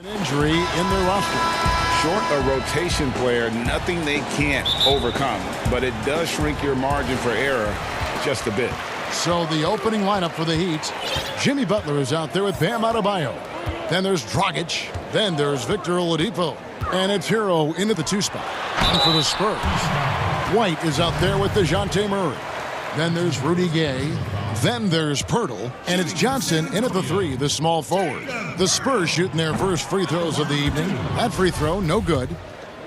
Injury in their roster. Short a rotation player, nothing they can't overcome, but it does shrink your margin for error just a bit. So the opening lineup for the Heat, Jimmy Butler is out there with Bam Adebayo. Then there's Dragic. Then there's Victor Oladipo. And it's Hero into the 2 spot. And for the Spurs, White is out there with DeJounte Murray. Then there's Rudy Gay. Then there's Pirtle, and it's Johnson in at the 3, the small forward. The Spurs shooting their first free throws of the evening. That free throw, no good.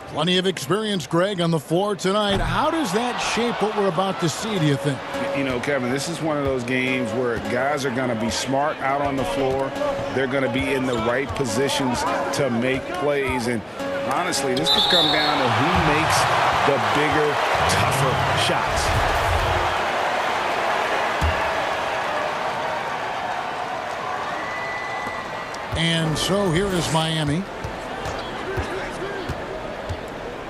Plenty of experience, Greg, on the floor tonight. How does that shape what we're about to see, do you think? You know, Kevin, this is one of those games where guys are going to be smart out on the floor. They're going to be in the right positions to make plays. And honestly, this could come down to who makes the bigger, tougher shots. And so here is Miami.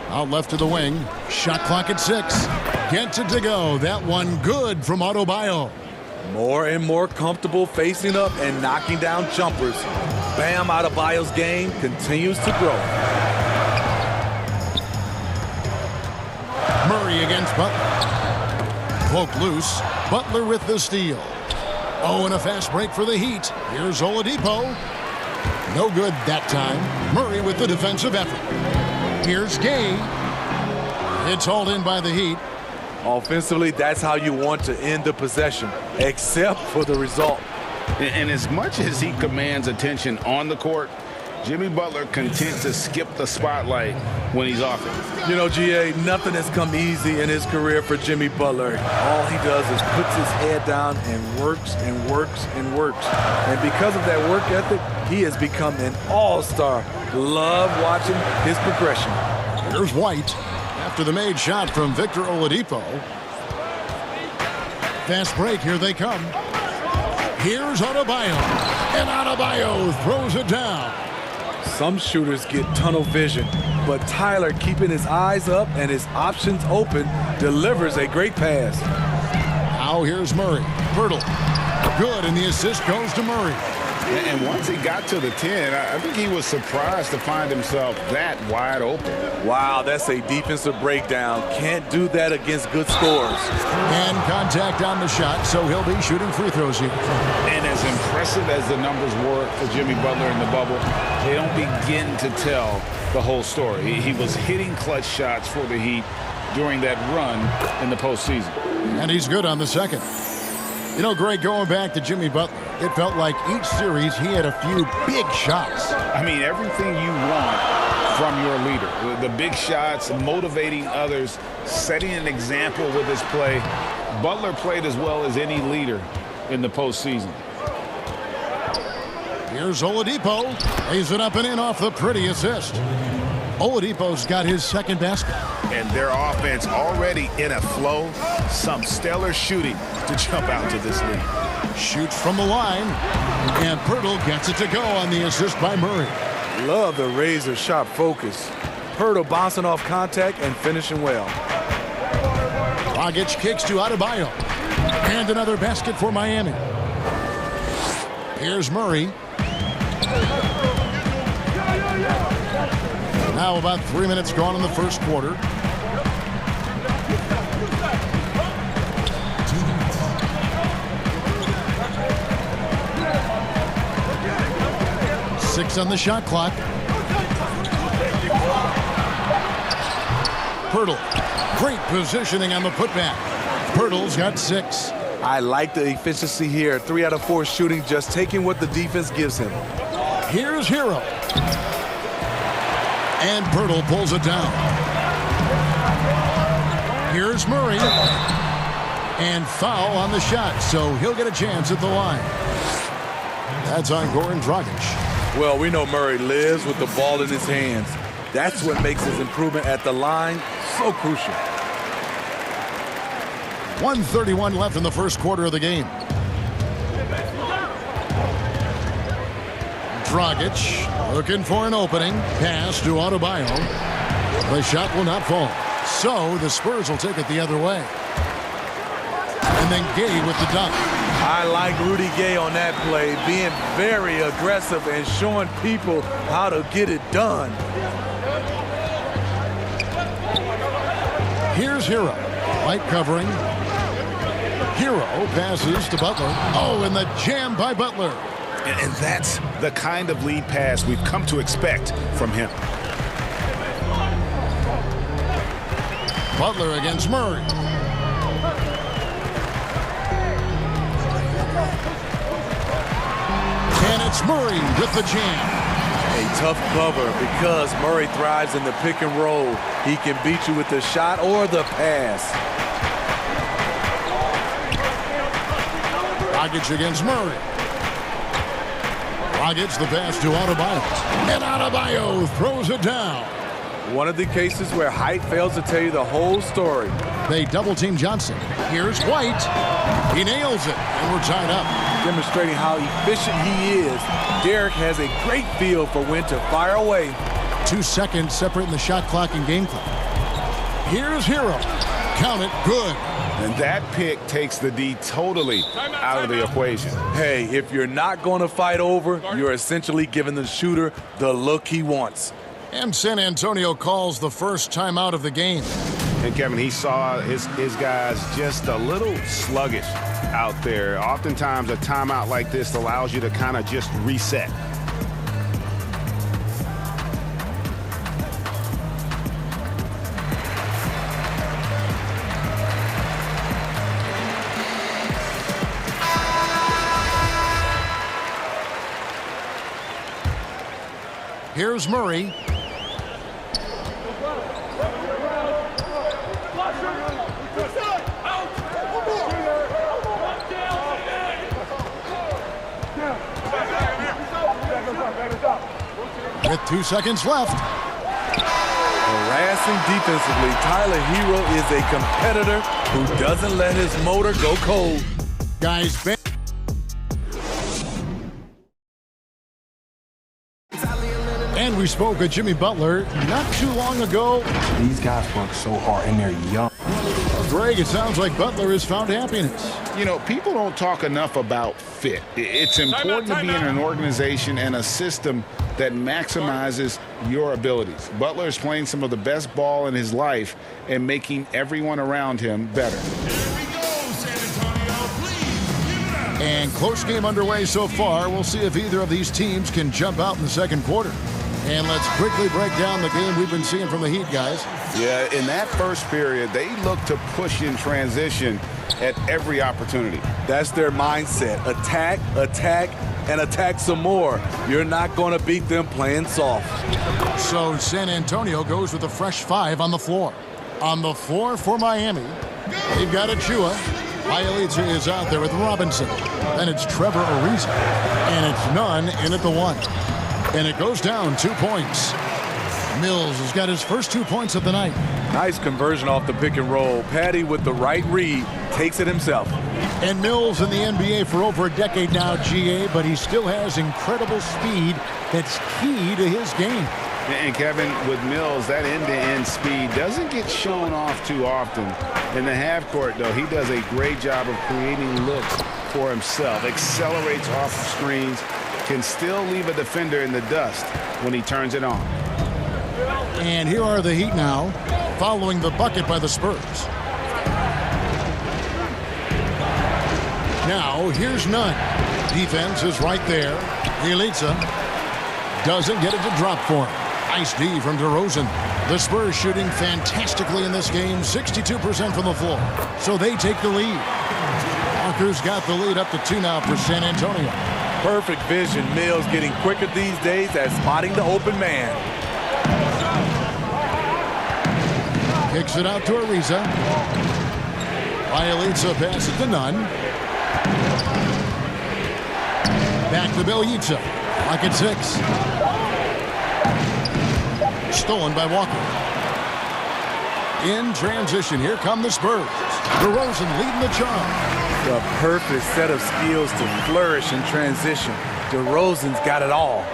Out left to the wing. Shot clock at 6. Gets it to go. That one good from Adebayo. More and more comfortable facing up and knocking down jumpers. Bam Adebayo's game continues to grow. Murray against Butler. Cloak loose. Butler with the steal. Oh, and a fast break for the Heat. Here's Oladipo. No good that time. Murray with the defensive effort. Here's Gay. It's hauled in by the Heat. Offensively, that's how you want to end the possession, except for the result. And as much as he commands attention on the court, Jimmy Butler content to skip the spotlight when he's off it. You know, GA, nothing has come easy in his career for Jimmy Butler. All he does is puts his head down and works and works and works. And because of that work ethic, he has become an all-star. Love watching his progression. Here's White after the made shot from Victor Oladipo. Fast break, here they come. Here's Adebayo. And Adebayo throws it down. Some shooters get tunnel vision, but Tyler, keeping his eyes up and his options open, delivers a great pass. Now here's Murray. Pirtle. Good, and the assist goes to Murray. And once he got to the 10, I think he was surprised to find himself that wide open. Wow, that's a defensive breakdown. Can't do that against good scorers. And contact on the shot, so he'll be shooting free throws here. And as impressive as the numbers were for Jimmy Butler in the bubble, they don't begin to tell the whole story. He was hitting clutch shots for the Heat during that run in the postseason. And he's good on the second. You know, Greg, going back to Jimmy Butler, it felt like each series he had a few big shots. I mean, everything you want from your leader. The big shots, motivating others, setting an example with his play. Butler played as well as any leader in the postseason. Here's Oladipo. Lays it up and in off the pretty assist. Oladipo's got his second basket. And their offense already in a flow. Some stellar shooting to jump out to this lead. Shoots from the line. And Pirtle gets it to go on the assist by Murray. Love the razor-sharp focus. Pirtle bouncing off contact and finishing well. Dragic kicks to Adebayo. And another basket for Miami. Here's Murray. Now about 3 minutes gone in the first quarter. Six on the shot clock. Pirtle. Great positioning on the putback. Pirtle's got 6. I like the efficiency here. 3 out of 4 shooting, just taking what the defense gives him. Here's Hero. And Pirtle pulls it down. Here's Murray. And foul on the shot, so he'll get a chance at the line. That's on Goran Dragic. Well, we know Murray lives with the ball in his hands. That's what makes his improvement at the line so crucial. 1:31 left in the first quarter of the game. Dragic looking for an opening. Pass to Adebayo. The shot will not fall. So the Spurs will take it the other way. And then Gay with the dunk. I like Rudy Gay on that play, being very aggressive and showing people how to get it done. Here's Hero. Light covering. Hero passes to Butler. Oh, and the jam by Butler. And that's the kind of lead pass we've come to expect from him. Butler against Murray. And it's Murray with the jam. A tough cover because Murray thrives in the pick and roll. He can beat you with the shot or the pass. Dragic against Murray. Dragic the pass to Adebayo. And Adebayo throws it down. One of the cases where height fails to tell you the whole story. They double-team Johnson. Here's White. He nails it, and we're tied up. Demonstrating how efficient he is, Derek has a great feel for when to fire away. 2 seconds separating the shot clock and game clock. Here's Hero. Count it, good. And that pick takes the D totally out of the equation. Hey, if you're not going to fight over, you're essentially giving the shooter the look he wants. And San Antonio calls the first timeout of the game. And Kevin, he saw his guys just a little sluggish out there. Oftentimes a timeout like this allows you to kind of just reset. Here's Murray. With 2 seconds left. Harassing defensively, Tyler Hero is a competitor who doesn't let his motor go cold. Guys, and we spoke with Jimmy Butler not too long ago. These guys work so hard and they're young. Greg, it sounds like Butler has found happiness. You know, people don't talk enough about fit. It's important to be in an organization and a system that maximizes your abilities. Butler is playing some of the best ball in his life and making everyone around him better. And close game underway so far. We'll see if either of these teams can jump out in the second quarter. And let's quickly break down the game we've been seeing from the Heat, guys. Yeah, in that first period, they looked to push in transition at every opportunity. That's their mindset. Attack, attack, and attack some more. You're not going to beat them playing soft. So San Antonio goes with a fresh 5 on the floor. On the floor for Miami, they've got Achua. Bielitsa is out there with Robinson. Then it's Trevor Ariza. And it's Nunn in at the 1. And it goes down 2 points. Mills has got his first 2 points of the night. Nice conversion off the pick and roll. Patty with the right read takes it himself. And Mills in the NBA for over a decade now, GA, but he still has incredible speed that's key to his game. And Kevin, with Mills, that end-to-end speed doesn't get shown off too often. In the half court, though, he does a great job of creating looks for himself, accelerates off of screens, can still leave a defender in the dust when he turns it on. And here are the Heat now, following the bucket by the Spurs. Now, here's Nunn. Defense is right there. Bielitsa doesn't get it to drop for him. Nice D from DeRozan. The Spurs shooting fantastically in this game, 62% from the floor. So they take the lead. Walker's got the lead up to 2 now for San Antonio. Perfect vision. Mills getting quicker these days at spotting the open man. Kicks it out to Ariza. Bielitsa passes to Nunn. Back to Bielitsa. Lock at 6. Stolen by Walker. In transition, here come the Spurs. DeRozan leading the charge. The perfect set of skills to flourish in transition. DeRozan's got it all.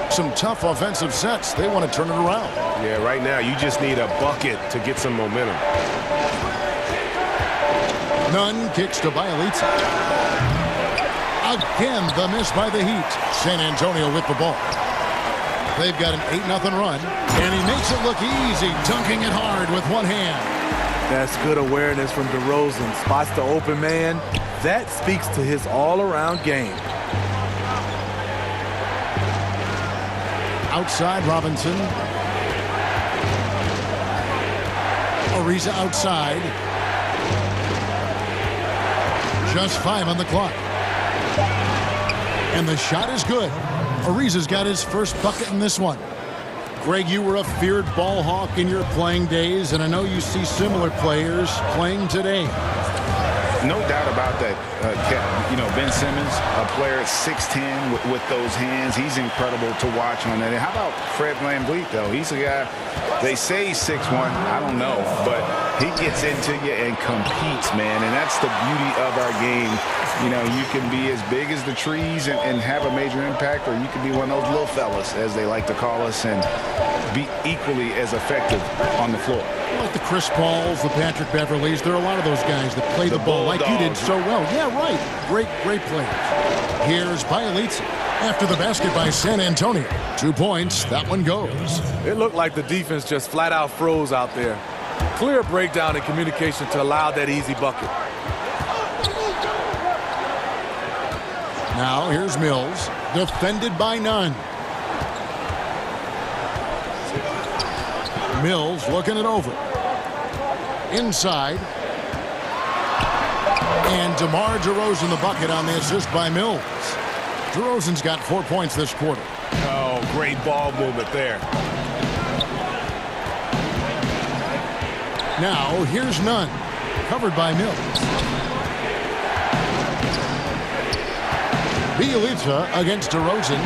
Some tough offensive sets. They want to turn it around. Yeah, right now you just need a bucket to get some momentum. Nunn kicks to Bielitsa. Again, the miss by the Heat. San Antonio with the ball. They've got an 8-0 run, and he makes it look easy, dunking it hard with one hand. That's good awareness from DeRozan. Spots the open man. That speaks to his all-around game. Outside, Robinson. Ariza outside. Just 5 on the clock. And the shot is good. Ariza's got his first bucket in this one. Greg, you were a feared ball hawk in your playing days, and I know you see similar players playing today. No doubt about that, Ben Simmons, a player at 6'10", with those hands. He's incredible to watch on that. And how about Fred VanVleet, though? He's a guy, they say he's 6'1", I don't know, but he gets into you and competes, man, and that's the beauty of our game. You know, you can be as big as the trees and have a major impact, or you can be one of those little fellas, as they like to call us, and be equally as effective on the floor. Like the Chris Pauls, the Patrick Beverleys, there are a lot of those guys that play the ball like you did so well. Yeah, right. Great players. Here's Bielitsa after the basket by San Antonio. 2 points. That one goes. It looked like the defense just flat out froze out there. Clear breakdown in communication to allow that easy bucket. Now here's Mills, defended by Nunn. Mills looking it over. Inside. And DeMar DeRozan the bucket on the assist by Mills. DeRozan's got 4 points this quarter. Oh, great ball movement there. Now here's Nunn, covered by Mills. Bielitsa against DeRozan.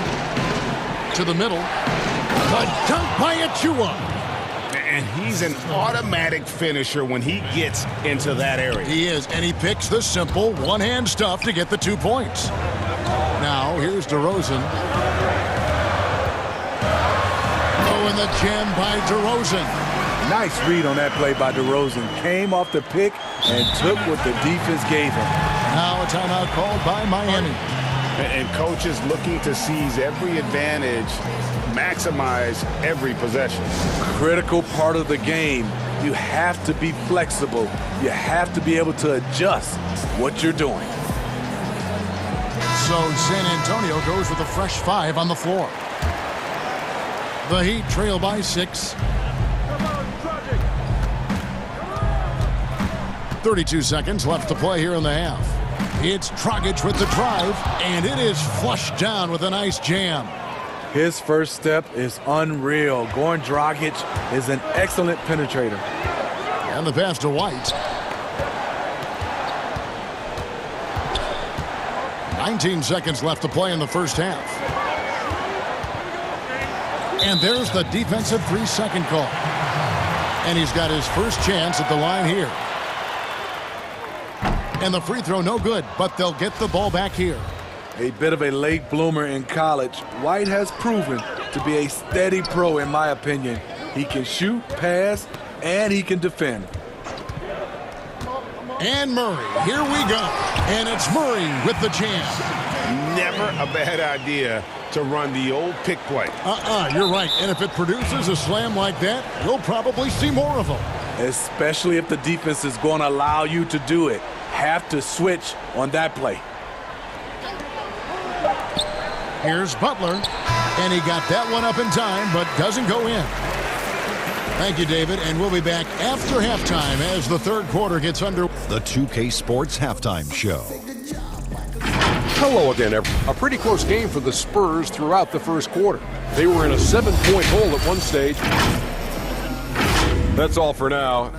To the middle. A dunk by Achua. And he's an automatic finisher when he gets into that area. He is, and he picks the simple one-hand stuff to get the 2 points. Now, here's DeRozan. Oh, and the jam by DeRozan. Nice read on that play by DeRozan. Came off the pick and took what the defense gave him. Now a timeout called by Miami. And coaches looking to seize every advantage, maximize every possession. Critical part of the game. You have to be flexible. You have to be able to adjust what you're doing. So San Antonio goes with a fresh 5 on the floor. The Heat trail by 6. 32 seconds left to play here in the half. It's Dragic with the drive, and it is flushed down with a nice jam. His first step is unreal. Goran Dragic is an excellent penetrator. And the pass to White. 19 seconds left to play in the first half. And there's the defensive 3-second call. And he's got his first chance at the line here. And the free throw no good, but they'll get the ball back here. A bit of a late bloomer in college, White has proven to be a steady pro in my opinion. He can shoot, pass, and he can defend. And Murray, here we go. And it's Murray with the jam. Never a bad idea to run the old pick play. You're right. And if it produces a slam like that, you'll probably see more of them. Especially if the defense is going to allow you to do it. Have to switch on that play. Here's Butler, and he got that one up in time, but doesn't go in. Thank you, David, and we'll be back after halftime as the third quarter gets under. The 2K Sports Halftime Show. Hello again, everyone. A pretty close game for the Spurs throughout the first quarter. They were in a 7-point hole at one stage. That's all for now.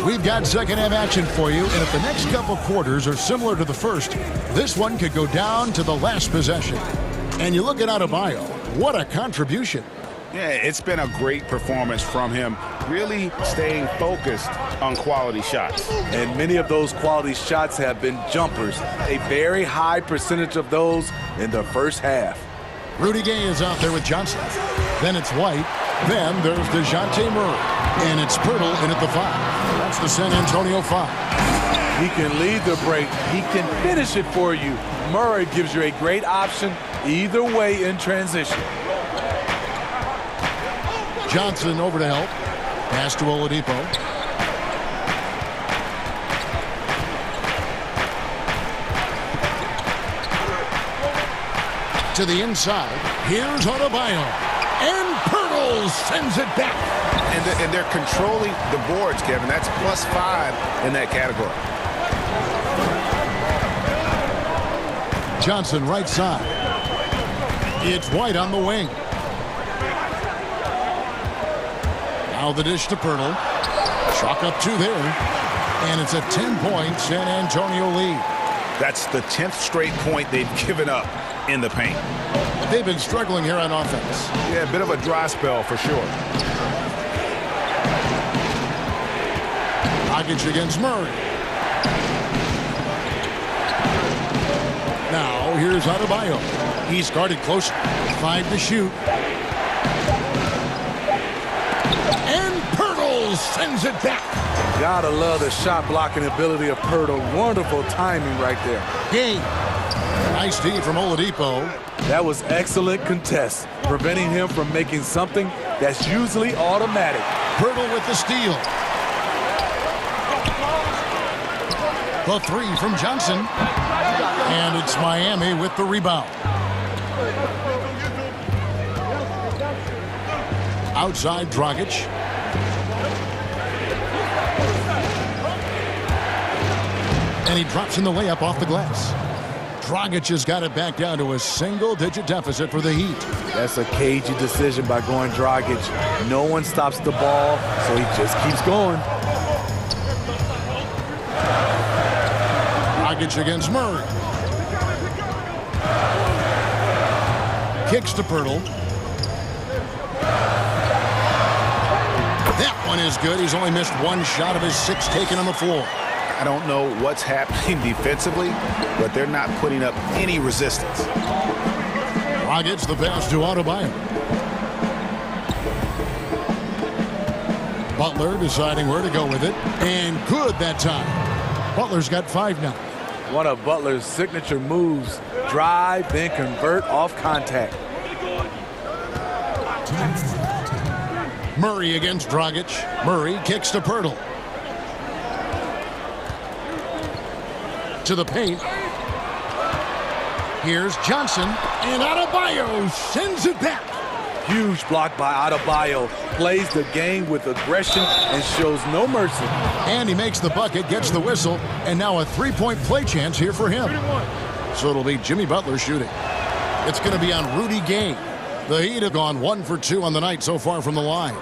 We've got second half action for you, and if the next couple quarters are similar to the first, this one could go down to the last possession. And you look at Adebayo, what a contribution. Yeah, it's been a great performance from him, really staying focused on quality shots. And many of those quality shots have been jumpers, a very high percentage of those in the first half. Rudy Gay is out there with Johnson. Then it's White. Then there's DeJounte Murray. And it's Pirtle in at the 5. That's the San Antonio 5. He can lead the break. He can finish it for you. Murray gives you a great option either way in transition. Johnson over to help. Pass to Oladipo. To the inside. Here's Adebayo. And Pirtle sends it back. And they're controlling the boards, Kevin. That's +5 in that category. Johnson right side. It's White on the wing. Now the dish to Pirtle. Chalk up 2 there. And it's a 10-point San Antonio lead. That's the 10th straight point they've given up in the paint. They've been struggling here on offense. Yeah, a bit of a dry spell for sure. Dragic against Murray. Now here's Adebayo. He's guarded close. 5 to shoot. And Pirtle sends it back. Gotta love the shot blocking ability of Pirtle. Wonderful timing right there. Game. Nice D from Oladipo. That was excellent contest, preventing him from making something that's usually automatic. Pirtle with the steal. The 3 from Johnson. And it's Miami with the rebound. Outside Dragic. And he drops in the layup off the glass. Dragic has got it back down to a single-digit deficit for the Heat. That's a cagey decision by going Dragic. No one stops the ball, so he just keeps going. Dragic against Murray. Kicks to Pirtle. That one is good. He's only missed 1 shot of his 6 taken on the floor. I don't know what's happening defensively, but they're not putting up any resistance. Dragic the pass to Adebayo. Butler deciding where to go with it. And good that time. Butler's got 5 now. One of Butler's signature moves. Drive, then convert off contact. Murray against Dragic. Murray kicks to Pirtle. To the paint. Here's Johnson. And Adebayo sends it back. Huge block by Adebayo. Plays the game with aggression and shows no mercy. And he makes the bucket, gets the whistle, and now a 3-point play chance here for him. So it'll be Jimmy Butler shooting. It's going to be on Rudy Gay. The Heat have gone 1 for 2 on the night so far from the line.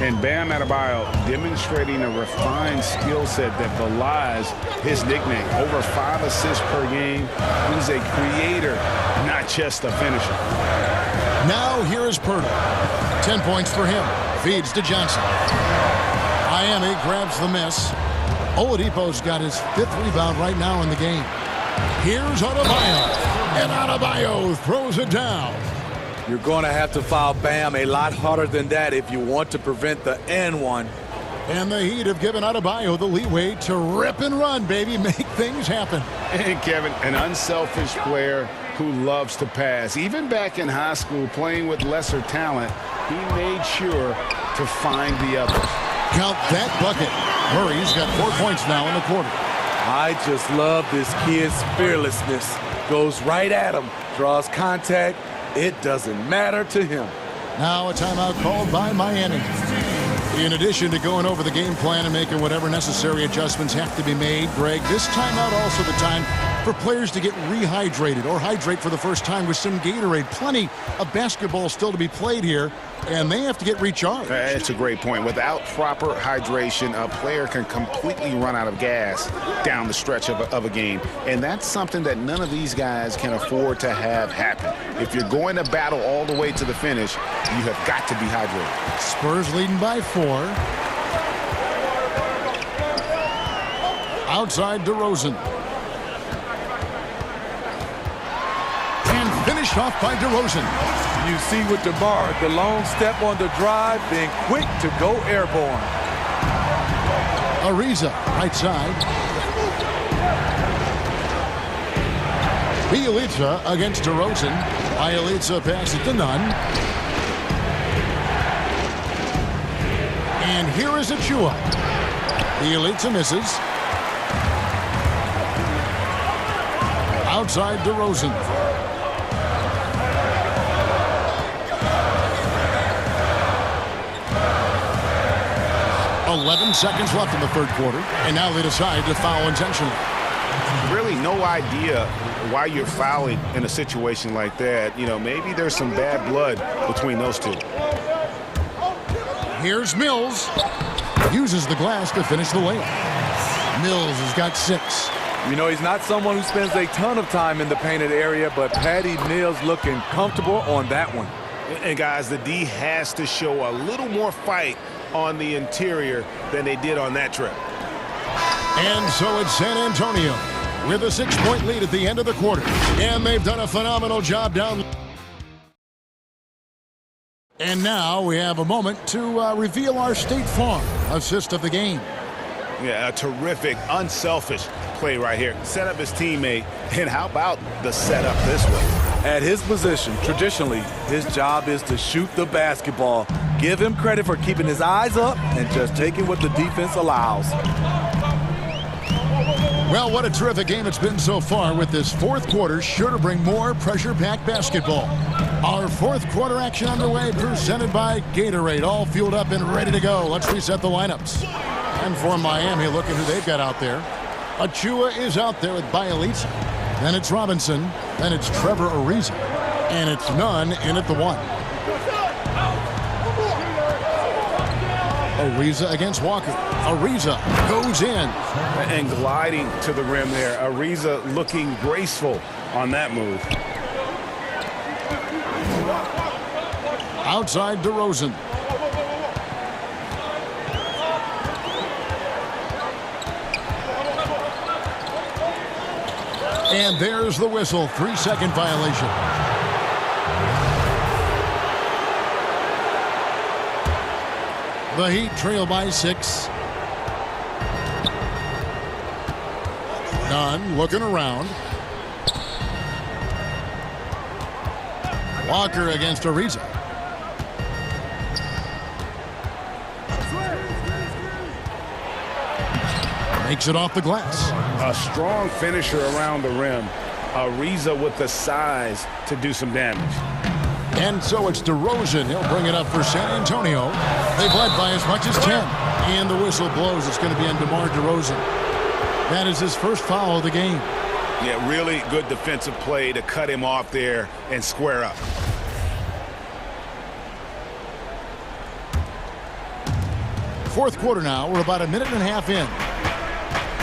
And Bam Adebayo demonstrating a refined skill set that belies his nickname. Over 5 assists per game. He's a creator, not just a finisher. Now here is Pirtle. 10 points for him. Feeds to Johnson. Miami grabs the miss. Oladipo's got his 5th rebound right now in the game. Here's Adebayo. And Adebayo throws it down. You're going to have to foul Bam a lot harder than that if you want to prevent the N1. And the Heat have given Adebayo the leeway to rip and run, baby. Make things happen. And Kevin, an unselfish player who loves to pass. Even back in high school, playing with lesser talent, he made sure to find the others. Count that bucket. Murray's got 4 points now in the quarter. I just love this kid's fearlessness. Goes right at him, draws contact. It doesn't matter to him. Now a timeout called by Miami. In addition to going over the game plan and making whatever necessary adjustments have to be made, Greg, this timeout also the time for players to get rehydrated or hydrate for the first time with some Gatorade. Plenty of basketball still to be played here, and they have to get recharged. That's a great point. Without proper hydration, a player can completely run out of gas down the stretch of a game. And that's something that none of these guys can afford to have happen. If you're going to battle all the way to the finish, you have got to be hydrated. Spurs leading by 4. Outside DeRozan. Finished off by DeRozan. You see with DeMar, the long step on the drive, being quick to go airborne. Ariza, right side. Bielitsa against DeRozan. Bielitsa passes it to Nunn. And here is Achua. Bielitsa misses. Outside DeRozan. .11 seconds left in the third quarter, and now they decide to foul intentionally. Really no idea why you're fouling in a situation like that. You know, maybe there's some bad blood between those two. Here's Mills. Uses the glass to finish the layup. Mills has got 6. You know, he's not someone who spends a ton of time in the painted area, but Patty Mills looking comfortable on that one. And guys, the D has to show a little more fight on the interior than they did on that trip. And so it's San Antonio with a 6-point lead at the end of the quarter. And they've done a phenomenal job down. And now we have a moment to reveal our State Farm assist of the game. Yeah, a terrific, unselfish play right here. Set up his teammate, and how about the setup this way? At his position, traditionally, his job is to shoot the basketball. Give him credit for keeping his eyes up and just taking what the defense allows. Well, what a terrific game it's been so far, with this fourth quarter sure to bring more pressure-packed basketball. Our fourth quarter action underway, presented by Gatorade, all fueled up and ready to go. Let's reset the lineups. And for Miami, look at who they've got out there. Achua is out there with Bielitsa. Then it's Robinson. Then it's Trevor Ariza. And it's Nunn in at the 1. Ariza against Walker. Ariza goes in. And gliding to the rim there. Ariza looking graceful on that move. Outside DeRozan. And there's the whistle. 3-second violation. The Heat trail by 6. Nunn looking around. Walker against Ariza. Makes it off the glass. A strong finisher around the rim. Ariza with the size to do some damage. And so it's DeRozan. He'll bring it up for San Antonio. They've led by as much as 10. And the whistle blows. It's going to be on DeMar DeRozan. That is his first foul of the game. Yeah, really good defensive play to cut him off there and square up. Fourth quarter now. We're about a minute and a half in.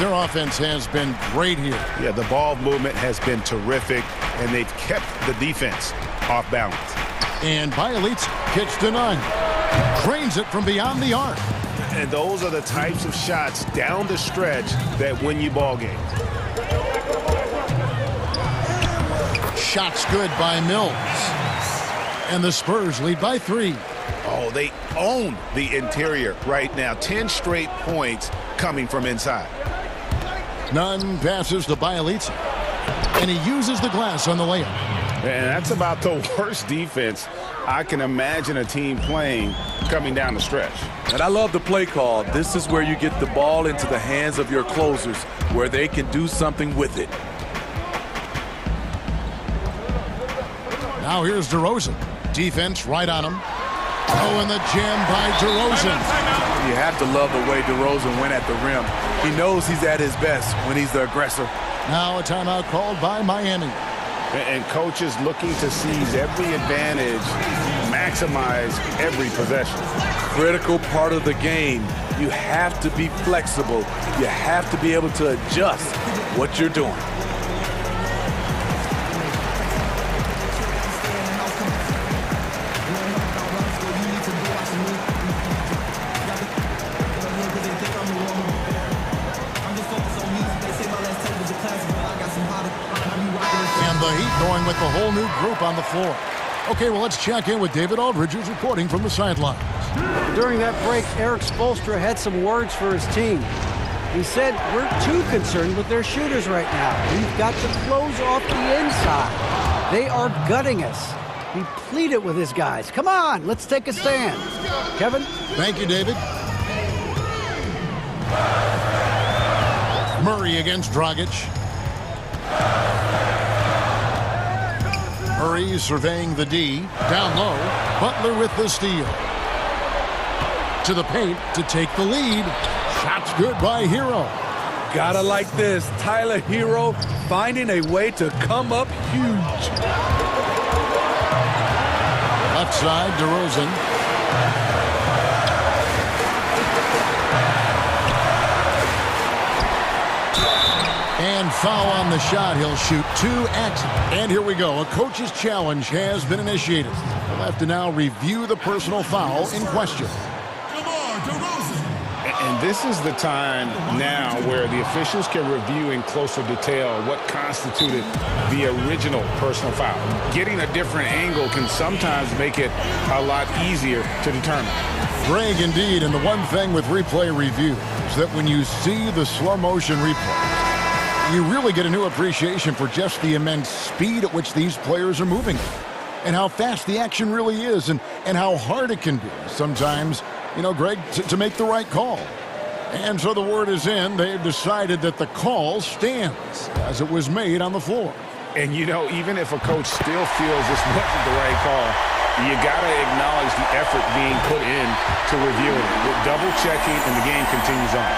Their offense has been great here. Yeah, the ball movement has been terrific, and they've kept the defense off balance. And Bielitsa kicks to Nunn. Drains it from beyond the arc. And those are the types of shots down the stretch that win you ball games. Shots good by Mills. And the Spurs lead by 3. Oh, they own the interior right now. 10 straight points coming from inside. Nunn passes to Bielitsa. And he uses the glass on the layup. And that's about the worst defense I can imagine a team playing coming down the stretch. And I love the play call. This is where you get the ball into the hands of your closers, where they can do something with it. Now here's DeRozan. Defense right on him. Oh, and the jam by DeRozan. You have to love the way DeRozan went at the rim. He knows he's at his best when he's the aggressor. Now a timeout called by Miami. And coaches looking to seize every advantage, maximize every possession. Critical part of the game. You have to be flexible. You have to be able to adjust what you're doing. the Heat going with the whole new group on the floor. Okay, well, let's check in with David Aldridge, who's reporting from the sidelines. During that break, Eric Spoelstra had some words for his team. He said, we're too concerned with their shooters right now. We've got to close off the inside. They are gutting us. He pleaded with his guys. Come on, let's take a stand. Kevin? Thank you, David. Murray against Dragic. Murray surveying the D. Down low. Butler with the steal. To the paint to take the lead. Shot's good by Hero. Gotta like this. Tyler Hero finding a way to come up huge. Left side, DeRozan. And foul on the shot. He'll shoot 2x. And here we go. A coach's challenge has been initiated. We'll have to now review the personal foul in question. And this is the time now where the officials can review in closer detail what constituted the original personal foul. Getting a different angle can sometimes make it a lot easier to determine. Greg, indeed, and the one thing with replay review is that when you see the slow motion replay, you really get a new appreciation for just the immense speed at which these players are moving and how fast the action really is and how hard it can be sometimes, you know, Greg, to make the right call. And so the word is in. They've decided that the call stands as it was made on the floor. And, you know, even if a coach still feels this wasn't the right call, you got to acknowledge the effort being put in to review it. With double-checking, and the game continues on.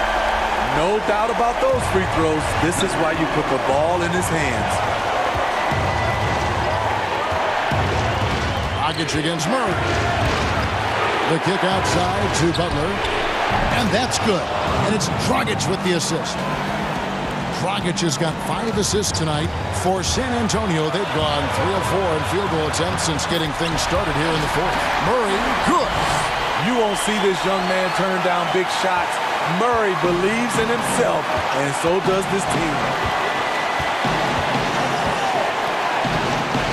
No doubt about those free throws. This is why you put the ball in his hands. Dragic against Murray. The kick outside to Butler. And that's good. And it's Dragic with the assist. Dragic has got 5 assists tonight for San Antonio. They've gone 3 of 4 in field goal attempts since getting things started here in the fourth. Murray, good. You won't see this young man turn down big shots. Murray believes in himself, and so does this team.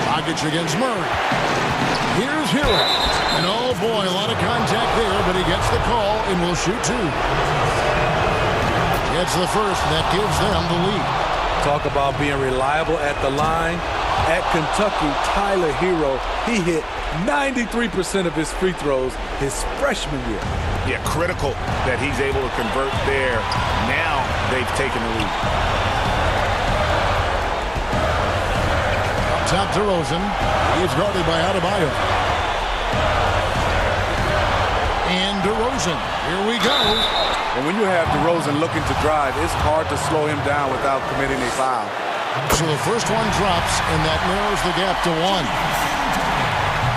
Dragic against Murray. Here's Hero. And oh boy, a lot of contact there, but he gets the call and will shoot 2. Gets the first, and that gives them the lead. Talk about being reliable at the line. At Kentucky, Tyler Hero, he hit 93% of his free throws his freshman year. Yeah, critical that he's able to convert there. Now they've taken the lead. Up top to Rosen. He's guarded by Adebayo. And DeRozan. Here we go. And when you have DeRozan looking to drive, it's hard to slow him down without committing a foul. So the first one drops, and that narrows the gap to 1.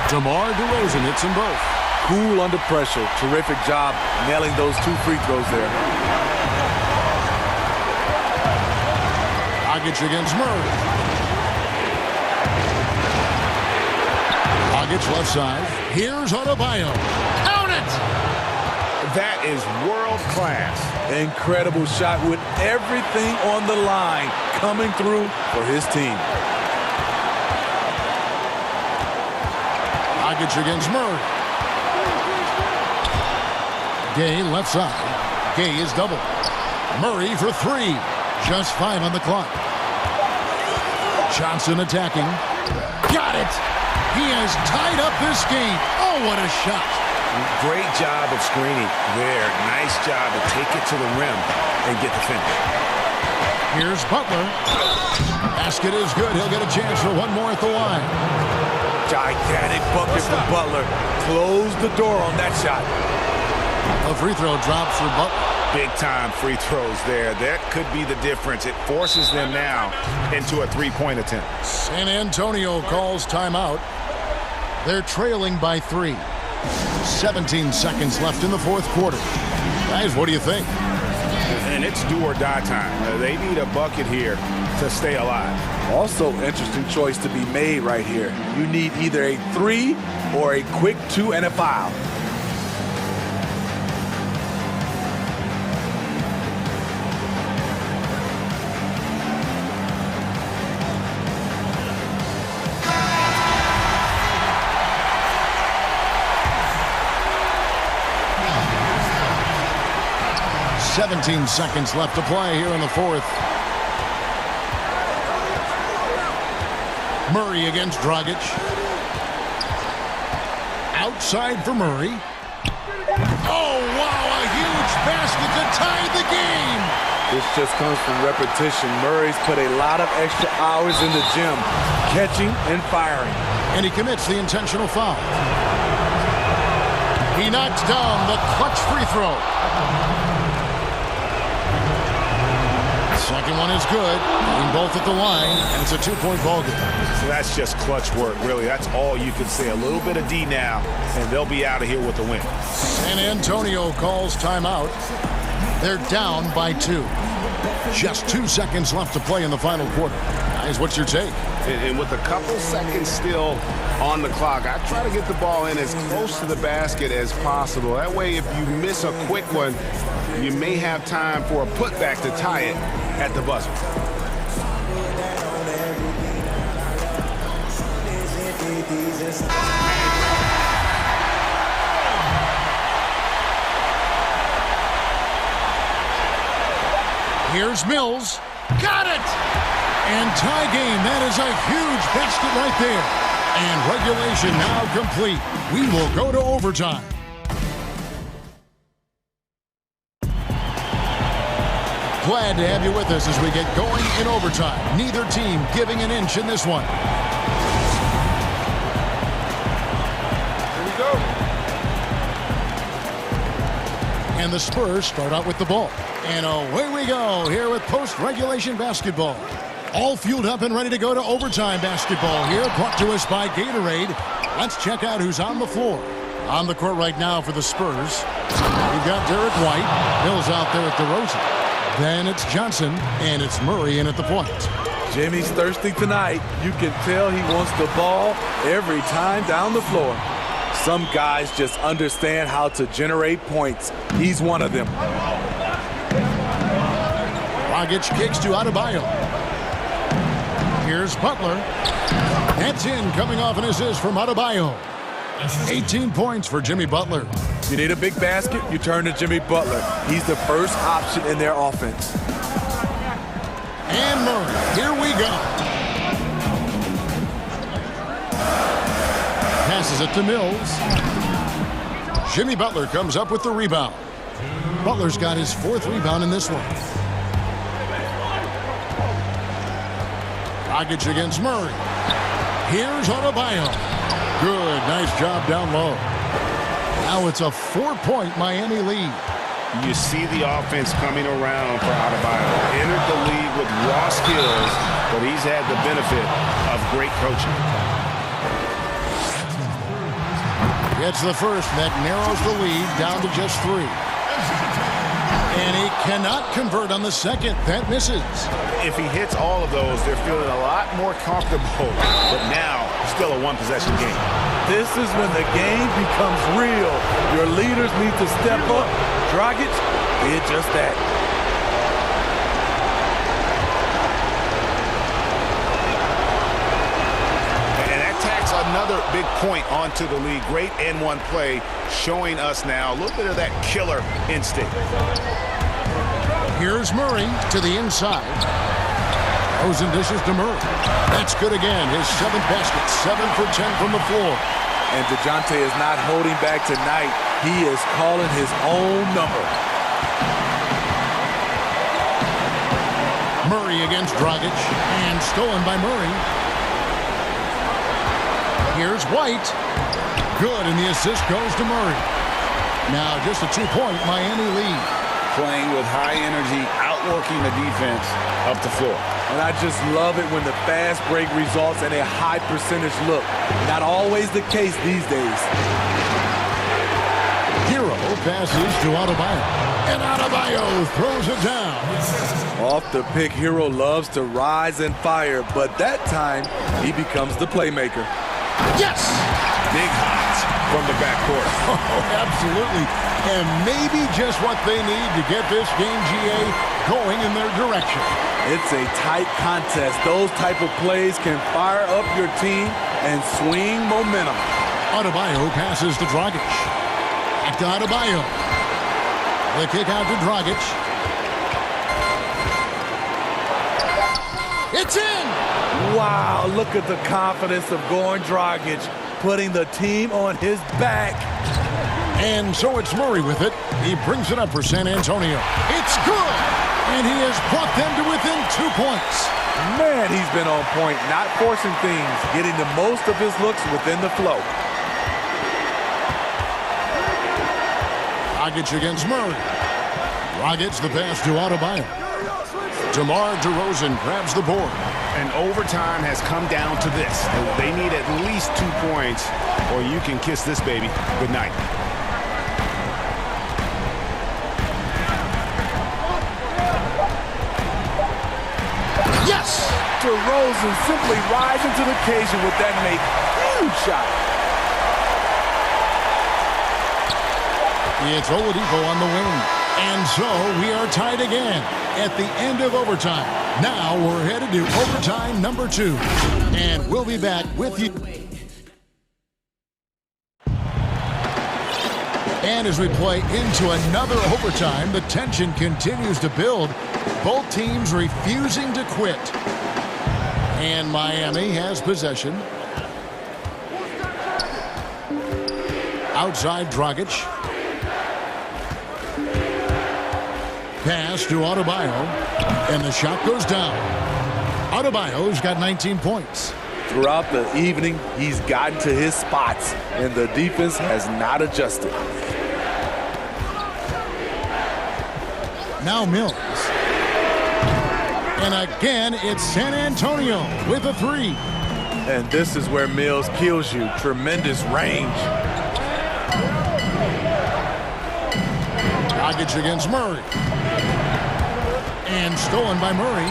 DeMar DeRozan hits them both. Cool under pressure. Terrific job nailing those 2 free throws there. Dragic against Murray. Dragic left side. Here's Adebayo. Count it! That is world class. Incredible shot with everything on the line coming through for his team. Dragic against Murray. Gay left side. Gay is double. Murray for 3. Just 5 on the clock. Johnson attacking. Got it! He has tied up this game. Oh, what a shot. Great job of screening there. Nice job to take it to the rim and get the finish. Here's Butler. Basket is good. He'll get a chance for one more at the line. Gigantic bucket for Butler. Close the door on that shot. A free throw drops for Butler. Big time free throws there. That could be the difference. It forces them now into a 3-point attempt. San Antonio calls timeout. They're trailing by 3. 17 seconds left in the fourth quarter. Guys, what do you think? And it's do or die time. They need a bucket here to stay alive. Also, interesting choice to be made right here. You need either a 3 or a quick 2 and a foul. 17 seconds left to play here in the fourth. Murray against Dragic. Outside for Murray. Oh, wow, a huge basket to tie the game. This just comes from repetition. Murray's put a lot of extra hours in the gym, catching and firing. And he commits the intentional foul. He knocks down the clutch free throw. Second one is good. Getting both at the line, and it's a two-point ball game. So that's just clutch work, really. That's all you can say. A little bit of D now, and they'll be out of here with the win. San Antonio calls timeout. They're down by 2. Just 2 seconds left to play in the final quarter. Guys, what's your take? And with a couple seconds still on the clock, I try to get the ball in as close to the basket as possible. That way, if you miss a quick one, you may have time for a putback to tie it at the buzzer. Here's Mills. Got it! And tie game. That is a huge basket right there. And regulation now complete. We will go to overtime. Glad to have you with us as we get going in overtime. Neither team giving an inch in this one. Here we go. And the Spurs start out with the ball. And away we go here with post-regulation basketball. All fueled up and ready to go to overtime basketball here, brought to us by Gatorade. Let's check out who's on the floor. On the court right now for the Spurs, we've got Derek White. Mills out there at DeRozan. Then it's Johnson, and it's Murray in at the point. Jimmy's thirsty tonight. You can tell he wants the ball every time down the floor. Some guys just understand how to generate points. He's one of them. Dragic kicks to Adebayo. Here's Butler. That's in, coming off an assist from Adebayo. 18 points for Jimmy Butler. You need a big basket, you turn to Jimmy Butler. He's the first option in their offense. And Murray, here we go. Passes it to Mills. Jimmy Butler comes up with the rebound. Butler's got his 4th rebound in this one. Dragic against Murray. Here's Adebayo. Good, nice job down low. Now it's a 4-point Miami lead. You see the offense coming around for Adebayo. Entered the league with raw skills, but he's had the benefit of great coaching. Gets the first, and that narrows the lead down to just 3. And he cannot convert on the second. That misses. If he hits all of those, they're feeling a lot more comfortable. But now, still a one-possession game. This is when the game becomes real. Your leaders need to step up. Dragic did just that. And that tacks another big point onto the league. Great N1 play, showing us now a little bit of that killer instinct. Here's Murray to the inside. Throws and dishes to Murray. That's good again. His 7th basket, 7 for 10 from the floor. And DeJounte is not holding back tonight. He is calling his own number. Murray against Dragic, and stolen by Murray. Here's White. Good, and the assist goes to Murray. Now just a 2-point Miami lead. Playing with high energy, outworking the defense up the floor. And I just love it when the fast break results in a high percentage look. Not always the case these days. Hero passes to Adebayo. And Adebayo throws it down. Off the pick, Hero loves to rise and fire, but that time he becomes the playmaker. Yes! Big hots from the backcourt. Oh, absolutely. And maybe just what they need to get this game, GA, going in their direction. It's a tight contest. Those type of plays can fire up your team and swing momentum. Adebayo passes to Dragic. Back to Adebayo. The kick out to Dragic. It's in! Wow, look at the confidence of Goran Dragic, putting the team on his back. And so it's Murray with it. He brings it up for San Antonio. It's good! And he has brought them to within 2 points. Man, he's been on point, not forcing things, getting the most of his looks within the flow. Dragic against Murray. Dragic the pass to Adebayo. DeMar DeRozan grabs the board. And overtime has come down to this. They need at least 2 points, or you can kiss this baby goodnight. Yes! DeRozan simply rising to the occasion with that make. Huge shot. It's Oladipo on the wing. And so we are tied again at the end of overtime. Now we're headed to overtime number 2. And we'll be back with you. And as we play into another overtime, the tension continues to build. Both teams refusing to quit. And Miami has possession. Outside Dragic. Pass to Adebayo. And the shot goes down. Adebayo's got 19 points. Throughout the evening, he's gotten to his spots, and the defense has not adjusted. Now Mills. And again, it's San Antonio with a 3. And this is where Mills kills you. Tremendous range. Dragic against Murray. And stolen by Murray.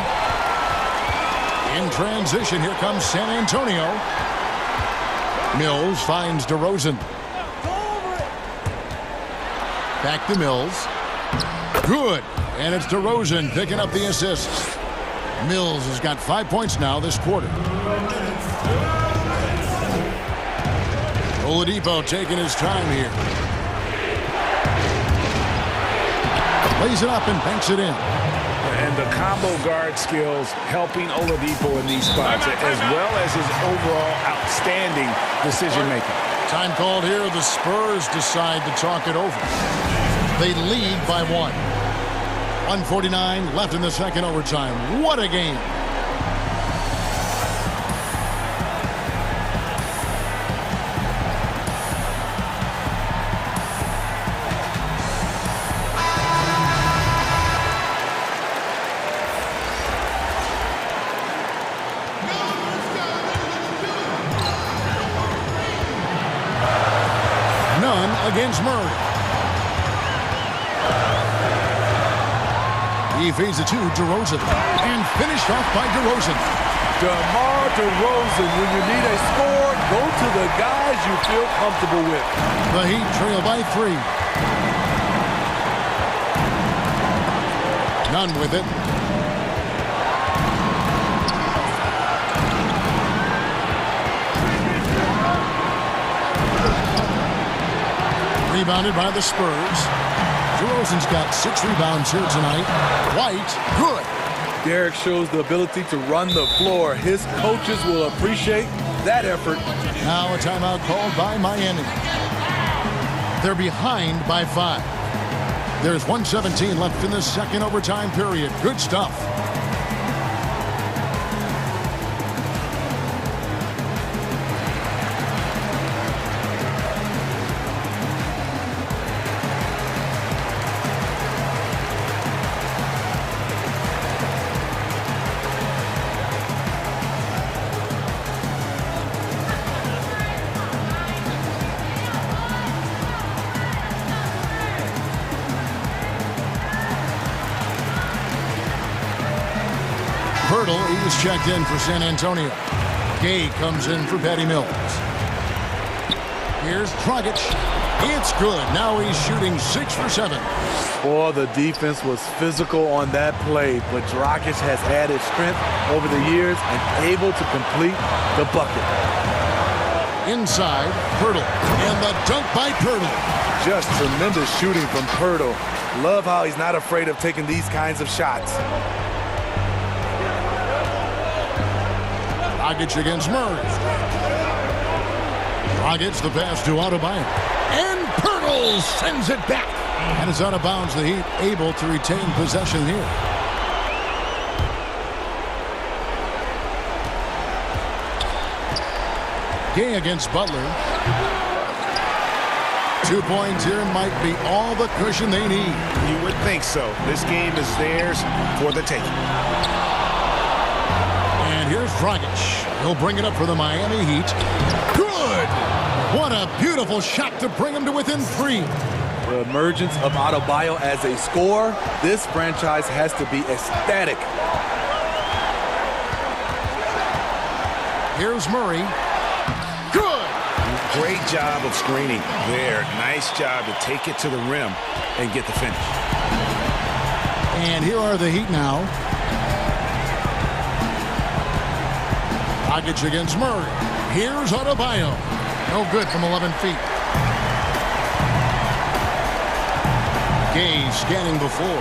In transition, here comes San Antonio. Mills finds DeRozan. Back to Mills. Good. And it's DeRozan picking up the assist. Mills has got 5 points now this quarter. Oladipo taking his time here. Lays it up and banks it in. And the combo guard skills helping Oladipo in these spots, as well as his overall outstanding decision-making. Time called here. The Spurs decide to talk it over. They lead by 1. 1:49 left in the second overtime. What a game. None against Murray. He feeds it to DeRozan. And finished off by DeRozan. DeMar DeRozan, when you need a score, go to the guys you feel comfortable with. The Heat trail by 3. None with it. Rebounded by the Spurs. DeRozan's got 6 rebounds here tonight. White, good. Derek shows the ability to run the floor. His coaches will appreciate that effort. Now a timeout called by Miami. They're behind by 5. There's 1:17 left in the second overtime period. Good stuff. Is checked in for San Antonio. Gay comes in for Patty Mills. Here's Dragic. It's good. Now he's shooting 6 for 7. Boy, the defense was physical on that play, but Dragic has added strength over the years and able to complete the bucket. Inside, Pirtle. And the dunk by Pirtle. Just tremendous shooting from Pirtle. Love how he's not afraid of taking these kinds of shots. Dragic against Murray. Dragic, the pass to Adebayo. And Pirtle sends it back. And it's out of bounds. The Heat able to retain possession here. Gay against Butler. 2 points here might be all the cushion they need. You would think so. This game is theirs for the taking. And here's Dragic. He'll bring it up for the Miami Heat. Good! What a beautiful shot to bring him to within 3. The emergence of Adebayo as a scorer, this franchise has to be ecstatic. Here's Murray. Good! Great job of screening there. Nice job to take it to the rim and get the finish. And here are the Heat now. Dragic against Murray. Here's Adebayo. No good from 11 feet. Gay scanning before.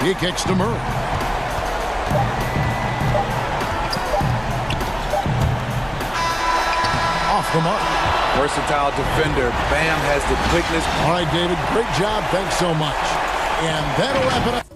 He kicks to Murray. Off the mark. Versatile defender. Bam has the quickness. All right, David, great job. Thanks so much. And that'll wrap it up.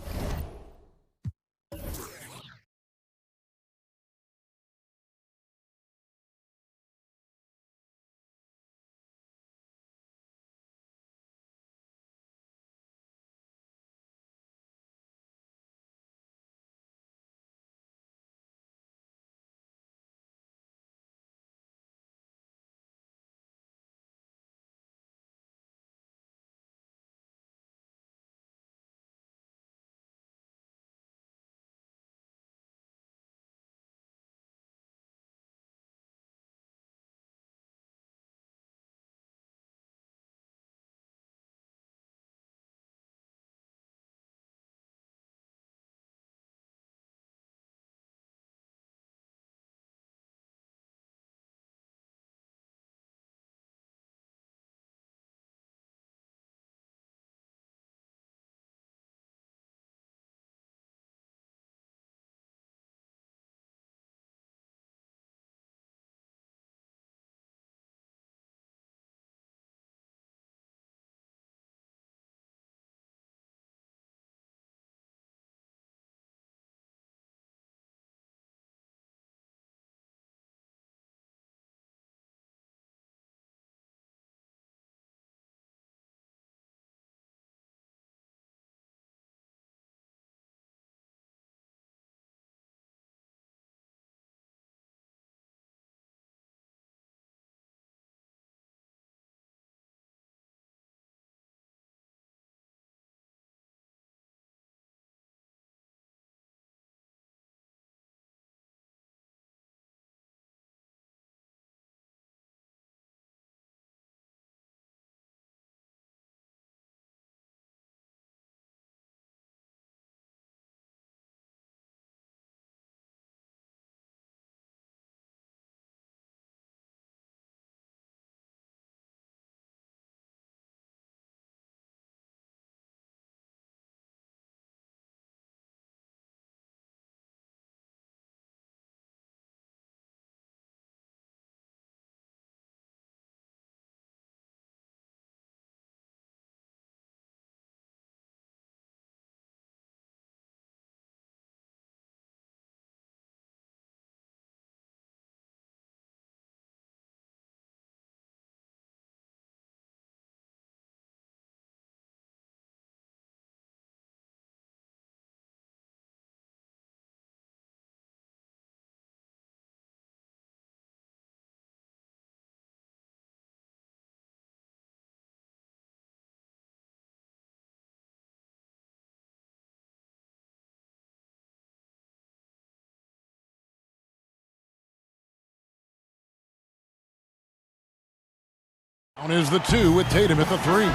Down is the 2 with Tatum at the 3.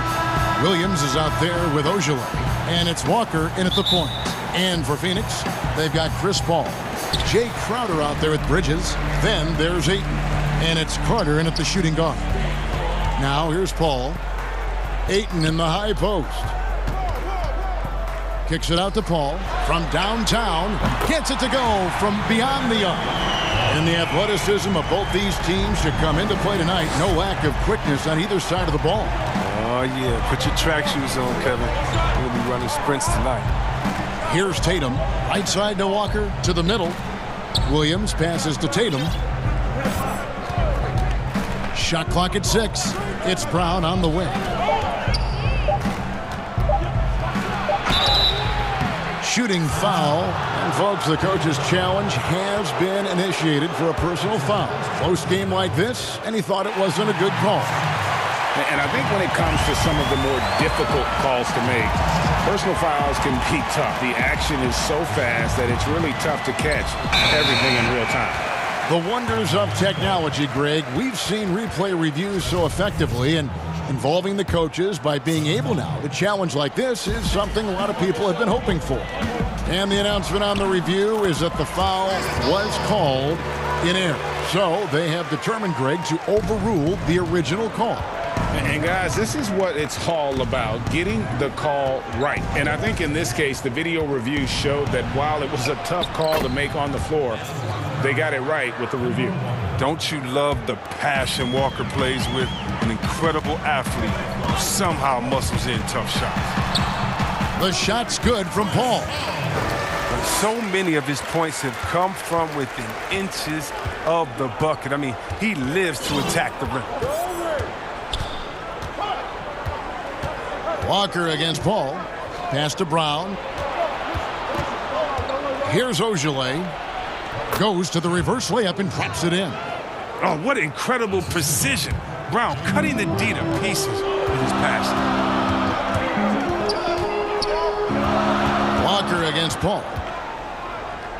Williams is out there with Ojala. And it's Walker in at the point. And for Phoenix, they've got Chris Paul. Jay Crowder out there with Bridges. Then there's Ayton. And it's Carter in at the shooting guard. Now here's Paul. Ayton in the high post. Kicks it out to Paul from downtown. Gets it to go from beyond the arc. And the athleticism of both these teams should come into play tonight. No lack of quickness on either side of the ball. Oh, yeah. Put your track shoes on, Kevin. We'll be running sprints tonight. Here's Tatum. Right side to Walker. To the middle. Williams passes to Tatum. Shot clock at 6. It's Brown on the wing. Shooting foul. And folks, the coach's challenge has been initiated for a personal foul. Close game like this, and he thought it wasn't a good call. And I think when it comes to some of the more difficult calls to make, personal fouls can be tough. The action is so fast that it's really tough to catch everything in real time. The wonders of technology, Greg. We've seen replay reviews so effectively, and involving the coaches by being able now to challenge like this is something a lot of people have been hoping for. And the announcement on the review is that the foul was called in error. So they have determined, Greg, to overrule the original call. And guys, this is what it's all about, getting the call right. And I think in this case, the video review showed that while it was a tough call to make on the floor, they got it right with the review. Don't you love the passion Walker plays with? An incredible athlete who somehow muscles in tough shots. The shot's good from Paul. But so many of his points have come from within inches of the bucket. I mean, he lives to attack the rim. Walker against Paul. Pass to Brown. Here's Ogilvy. Goes to the reverse layup and drops it in. Oh, what incredible precision. Brown cutting the D to pieces with his pass. Walker against Paul.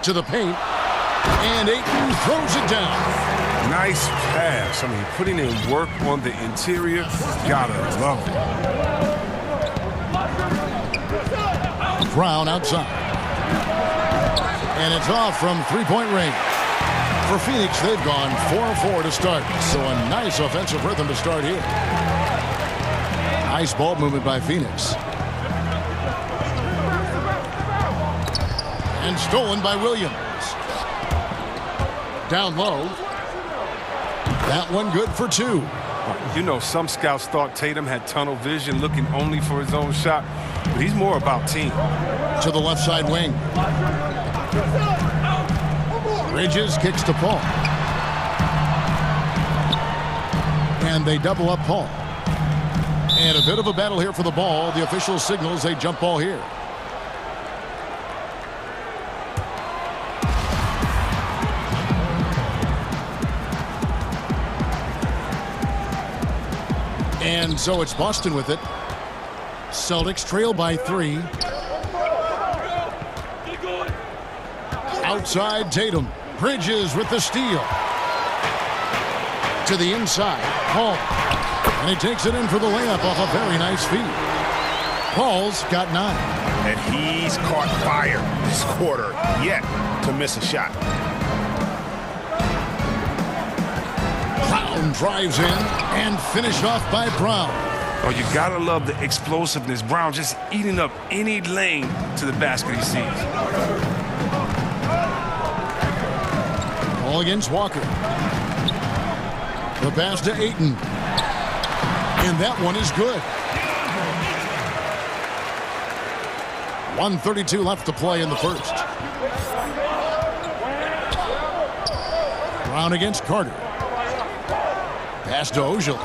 To the paint. And Ayton throws it down. Nice pass. I mean, putting in work on the interior. Gotta love it. Brown outside. And it's off from three-point range. For Phoenix, they've gone 4-4 to start. So a nice offensive rhythm to start here. Nice ball movement by Phoenix. And stolen by Williams. Down low. That one good for 2. You know, some scouts thought Tatum had tunnel vision, looking only for his own shot. But he's more about team. To the left side wing. Bridges kicks to Paul. And they double up Paul. And a bit of a battle here for the ball. The official signals a jump ball here. And so it's Boston with it. Celtics trail by 3. Outside Tatum. Bridges with the steal. To the inside. Paul. And he takes it in for the layup off a very nice feed. Paul's got 9. And he's caught fire this quarter yet to miss a shot. Brown drives in and finished off by Brown. Oh, you gotta love the explosiveness. Brown just eating up any lane to the basket he sees. Ball against Walker. The pass to Ayton. And that one is good. 1:32 left to play in the first. Brown against Carter. Pass to Ojala.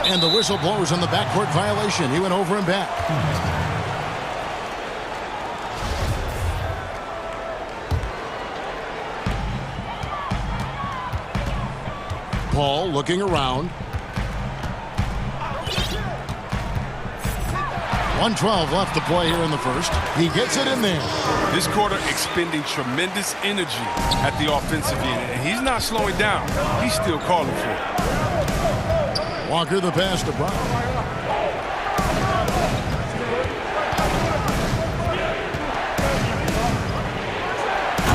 And the whistle blows on the backcourt violation. He went over and back. Paul looking around. 1:12 left to play here in the first. He gets it in there. This quarter expending tremendous energy at the offensive end, and he's not slowing down. He's still calling for it. Walker the pass to Brown.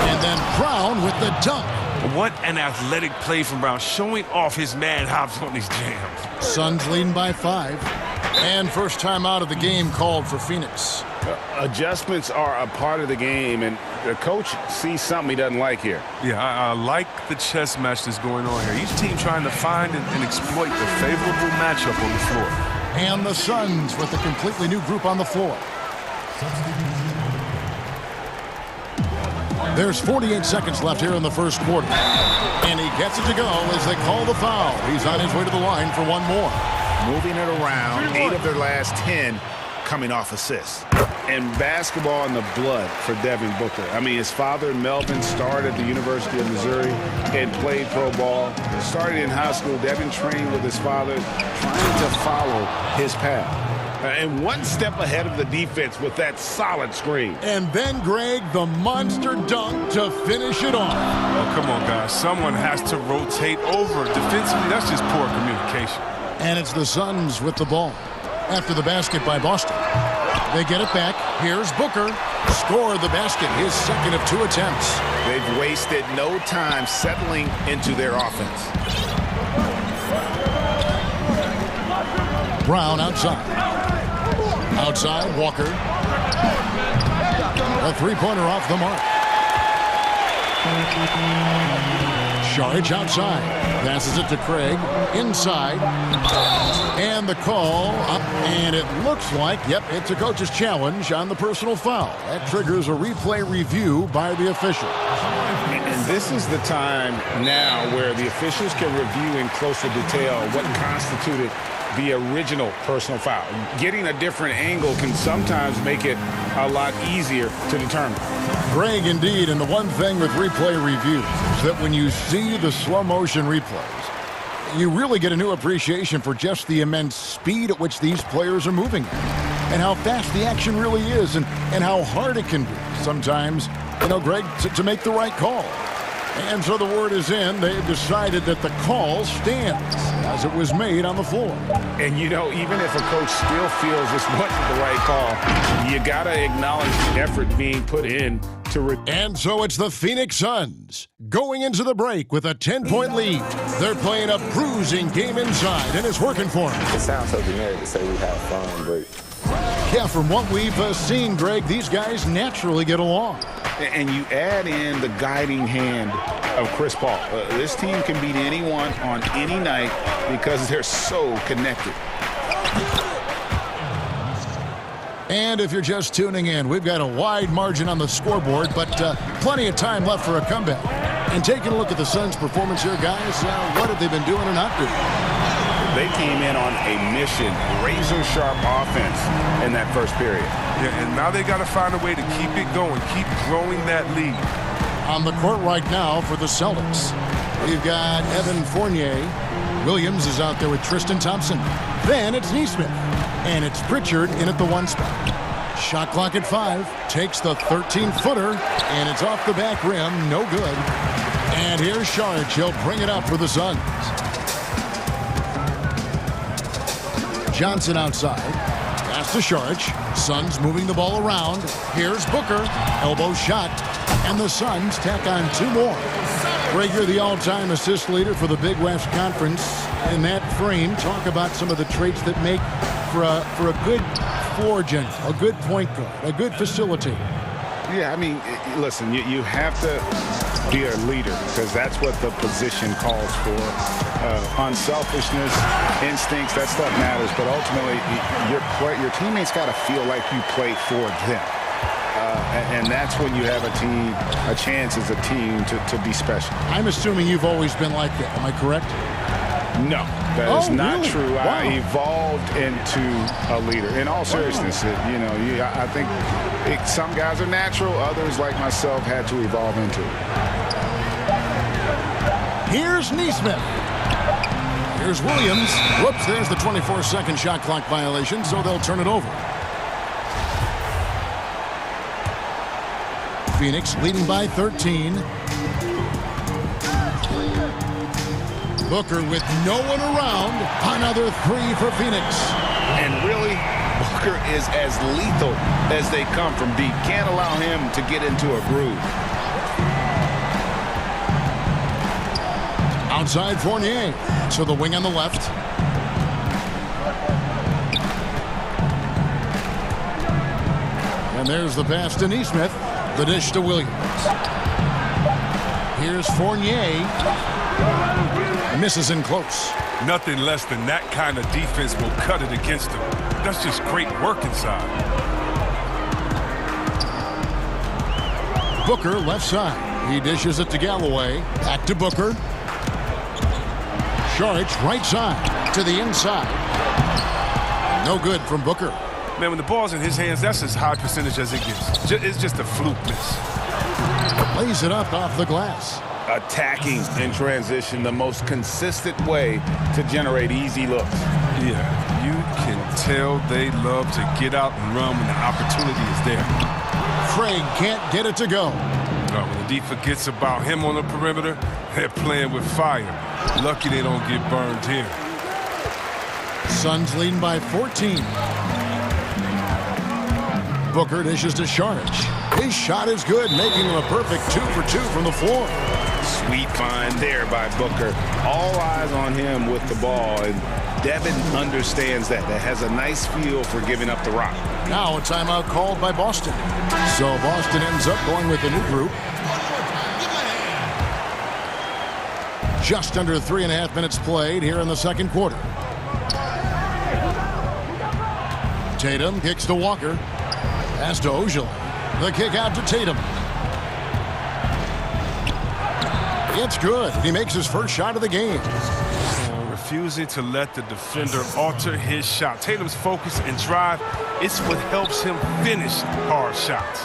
And then Brown with the dunk. What an athletic play from Brown, showing off his man hops on these jams. Suns leading by 5. And first time out of the game called for Phoenix. Adjustments are a part of the game, and the coach sees something he doesn't like here. Yeah, I like the chess match that's going on here. Each team trying to find and exploit the favorable matchup on the floor. And the Suns with a completely new group on the floor. There's 48 seconds left here in the first quarter. And he gets it to go as they call the foul. He's on his way to the line for one more. Moving it around, 8 of their last 10 coming off assists. And basketball in the blood for Devin Booker. I mean, his father, Melvin, started at the University of Missouri and played pro ball. Started in high school. Devin trained with his father, trying to follow his path. And one step ahead of the defense with that solid screen. And then, Greg, the monster dunk to finish it off. Oh, come on, guys. Someone has to rotate over. Defensively, that's just poor communication. And it's the Suns with the ball. After the basket by Boston. They get it back. Here's Booker. Scored the basket, his second of 2 attempts. They've wasted no time settling into their offense. Brown outside. Outside, Walker. A three-pointer off the mark. Saric outside. Passes it to Craig. Inside. And the call up. And it looks like, yep, it's a coach's challenge on the personal foul. That triggers a replay review by the official. And this is the time now where the officials can review in closer detail what constituted the original personal foul. Getting a different angle can sometimes make it a lot easier to determine. Greg, indeed, and the one thing with replay reviews is that when you see the slow motion replays, you really get a new appreciation for just the immense speed at which these players are moving and how fast the action really is and how hard it can be sometimes, Greg, to make the right call. And so the word is in. They've decided that the call stands as it was made on the floor. And, even if a coach still feels this wasn't the right call, you got to acknowledge the effort being put in to... And so it's the Phoenix Suns going into the break with a 10-point lead. They're playing a bruising game inside, and it's working for them. It sounds so generic to say we have fun, but... Yeah, from what we've seen, Greg, these guys naturally get along. And you add in the guiding hand of Chris Paul. This team can beat anyone on any night because they're so connected. And if you're just tuning in, we've got a wide margin on the scoreboard, but plenty of time left for a comeback. And taking a look at the Suns' performance here, guys, what have they been doing or not doing? They came in on a mission, razor-sharp offense in that first period. Yeah, and now they got to find a way to keep it going, keep growing that lead. On the court right now for the Celtics, we've got Evan Fournier. Williams is out there with Tristan Thompson. Then it's Nesmith. And it's Pritchard in at the 1 spot. Shot clock at 5. Takes the 13-footer. And it's off the back rim. No good. And here's Saric. He'll bring it up for the Suns. Johnson outside. Pass to Saric. Suns moving the ball around. Here's Booker. Elbow shot. And the Suns tack on 2 more. Greg, you're the all-time assist leader for the Big West Conference. In that frame, talk about some of the traits that make for a good floor general, a good point guard, a good facilitator. Yeah, I mean, listen, you have to be a leader because that's what the position calls for. Unselfishness, instincts, that stuff matters. But ultimately, your teammates got to feel like you play for them. And that's when you have a chance as a team to be special. I'm assuming you've always been like that. Am I correct? No, that is not really? true. Wow. I evolved into a leader. In all seriousness, I think some guys are natural. Others, like myself, had to evolve into it. Here's Nesmith. Here's Williams. Whoops, there's the 24-second shot clock violation, so they'll turn it over. Phoenix leading by 13. Booker with no one around. Another 3 for Phoenix. And really, Booker is as lethal as they come from deep. Can't allow him to get into a groove. Outside Fournier. So the wing on the left. And there's the pass to Neesmith. The dish to Williams. Here's Fournier. Misses in close. Nothing less than that kind of defense will cut it against him. That's just great work inside. Booker left side. He dishes it to Galloway. Back to Booker. Saric right side to the inside. No good from Booker. Man, when the ball's in his hands, that's as high percentage as it gets. It's just a fluke miss. Lays it up off the glass. Attacking in transition, the most consistent way to generate easy looks. Yeah, you can tell they love to get out and run when the opportunity is there. Craig can't get it to go. When the D forgets about him on the perimeter, they're playing with fire. Lucky they don't get burned here. Suns leading by 14. Booker dishes to Saric. His shot is good, making him a perfect 2 for 2 from the floor. Sweet find there by Booker. All eyes on him with the ball, and Devin understands that. That has a nice feel for giving up the rock. Now a timeout called by Boston. So Boston ends up going with a new group. Just under 3.5 minutes played here in the second quarter. Tatum kicks to Walker. Pass to Ojala. The kick out to Tatum. It's good. He makes his first shot of the game. Refusing to let the defender alter his shot. Tatum's focus and drive, it's what helps him finish hard shots.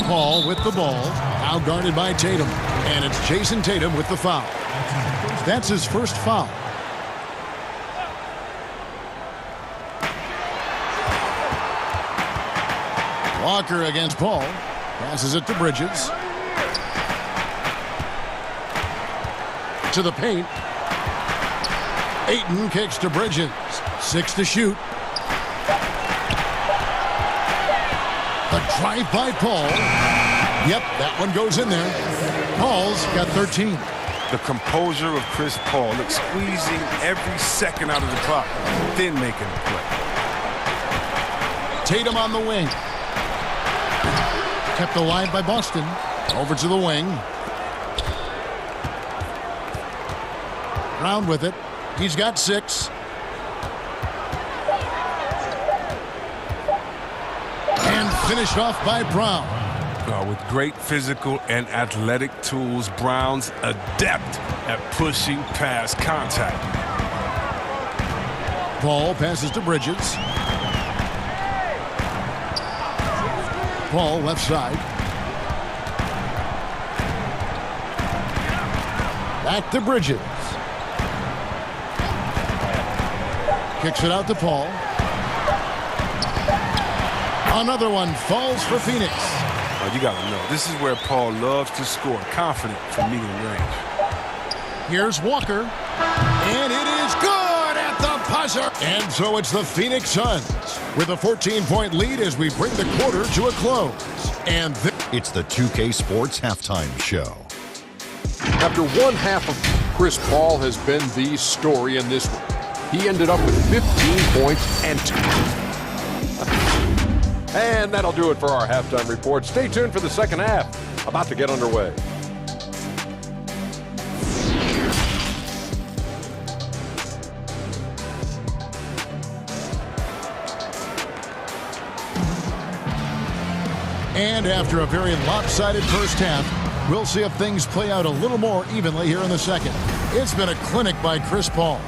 Paul with the ball. Now guarded by Tatum. And it's Jason Tatum with the foul. That's his first foul. Walker against Paul. Passes it to Bridges. To the paint. Ayton kicks to Bridges. 6 to shoot. The drive by Paul. Yep, that one goes in there. Paul's got 13. The composure of Chris Paul, squeezing every second out of the clock, then making a play. Tatum on the wing. Kept alive by Boston. Over to the wing. Brown with it. He's got 6. And finished off by Brown. With great physical and athletic tools, Brown's adept at pushing past contact. Paul passes to Bridges. Paul left side. Back to Bridges. Kicks it out to Paul. Another one falls for Phoenix. Oh, you gotta know, this is where Paul loves to score, confident from medium range. Here's Walker. And it is good at the buzzer. And so it's the Phoenix Suns with a 14-point lead as we bring the quarter to a close. And it's the 2K Sports Halftime Show. After one half of Chris Paul has been the story in this one. He ended up with 15 points and 2. And that'll do it for our halftime report. Stay tuned for the second half. About to get underway. And after a very lopsided first half, we'll see if things play out a little more evenly here in the second. It's been a clinic by Chris Paul.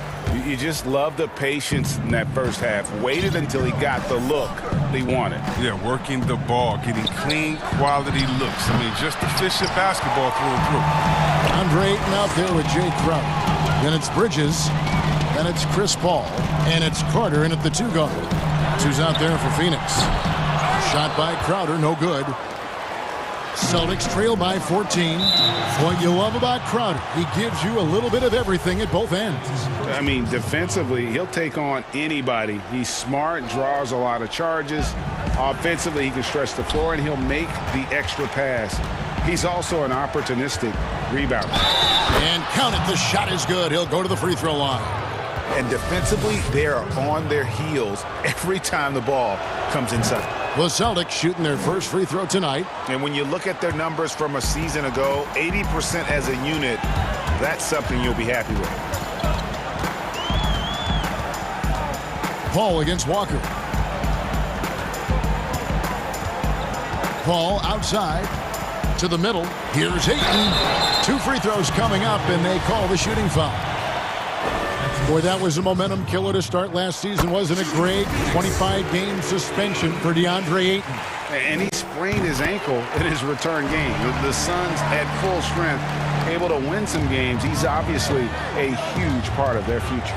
You just love the patience in that first half. Waited until he got the look he wanted. Yeah, working the ball, getting clean, quality looks. I mean, just efficient basketball through and through. Andre Ayton out there with Jay Crowder. Then it's Bridges. Then it's Chris Paul. And it's Carter in at the 2 guard. 2's out there for Phoenix. Shot by Crowder, no good. Celtics trail by 14. What you love about Crowder, he gives you a little bit of everything at both ends. I mean, defensively, he'll take on anybody. He's smart, draws a lot of charges. Offensively, he can stretch the floor, and he'll make the extra pass. He's also an opportunistic rebounder. And count it, the shot is good. He'll go to the free throw line. And defensively, they are on their heels every time the ball comes inside. The Celtics shooting their first free throw tonight. And when you look at their numbers from a season ago, 80% as a unit, that's something you'll be happy with. Paul against Walker. Paul outside to the middle. Here's Ayton. 2 free throws coming up, and they call the shooting foul. Boy, that was a momentum killer to start last season, wasn't it, Greg? 25-game suspension for DeAndre Ayton. And he sprained his ankle in his return game. The Suns at full strength, able to win some games. He's obviously a huge part of their future.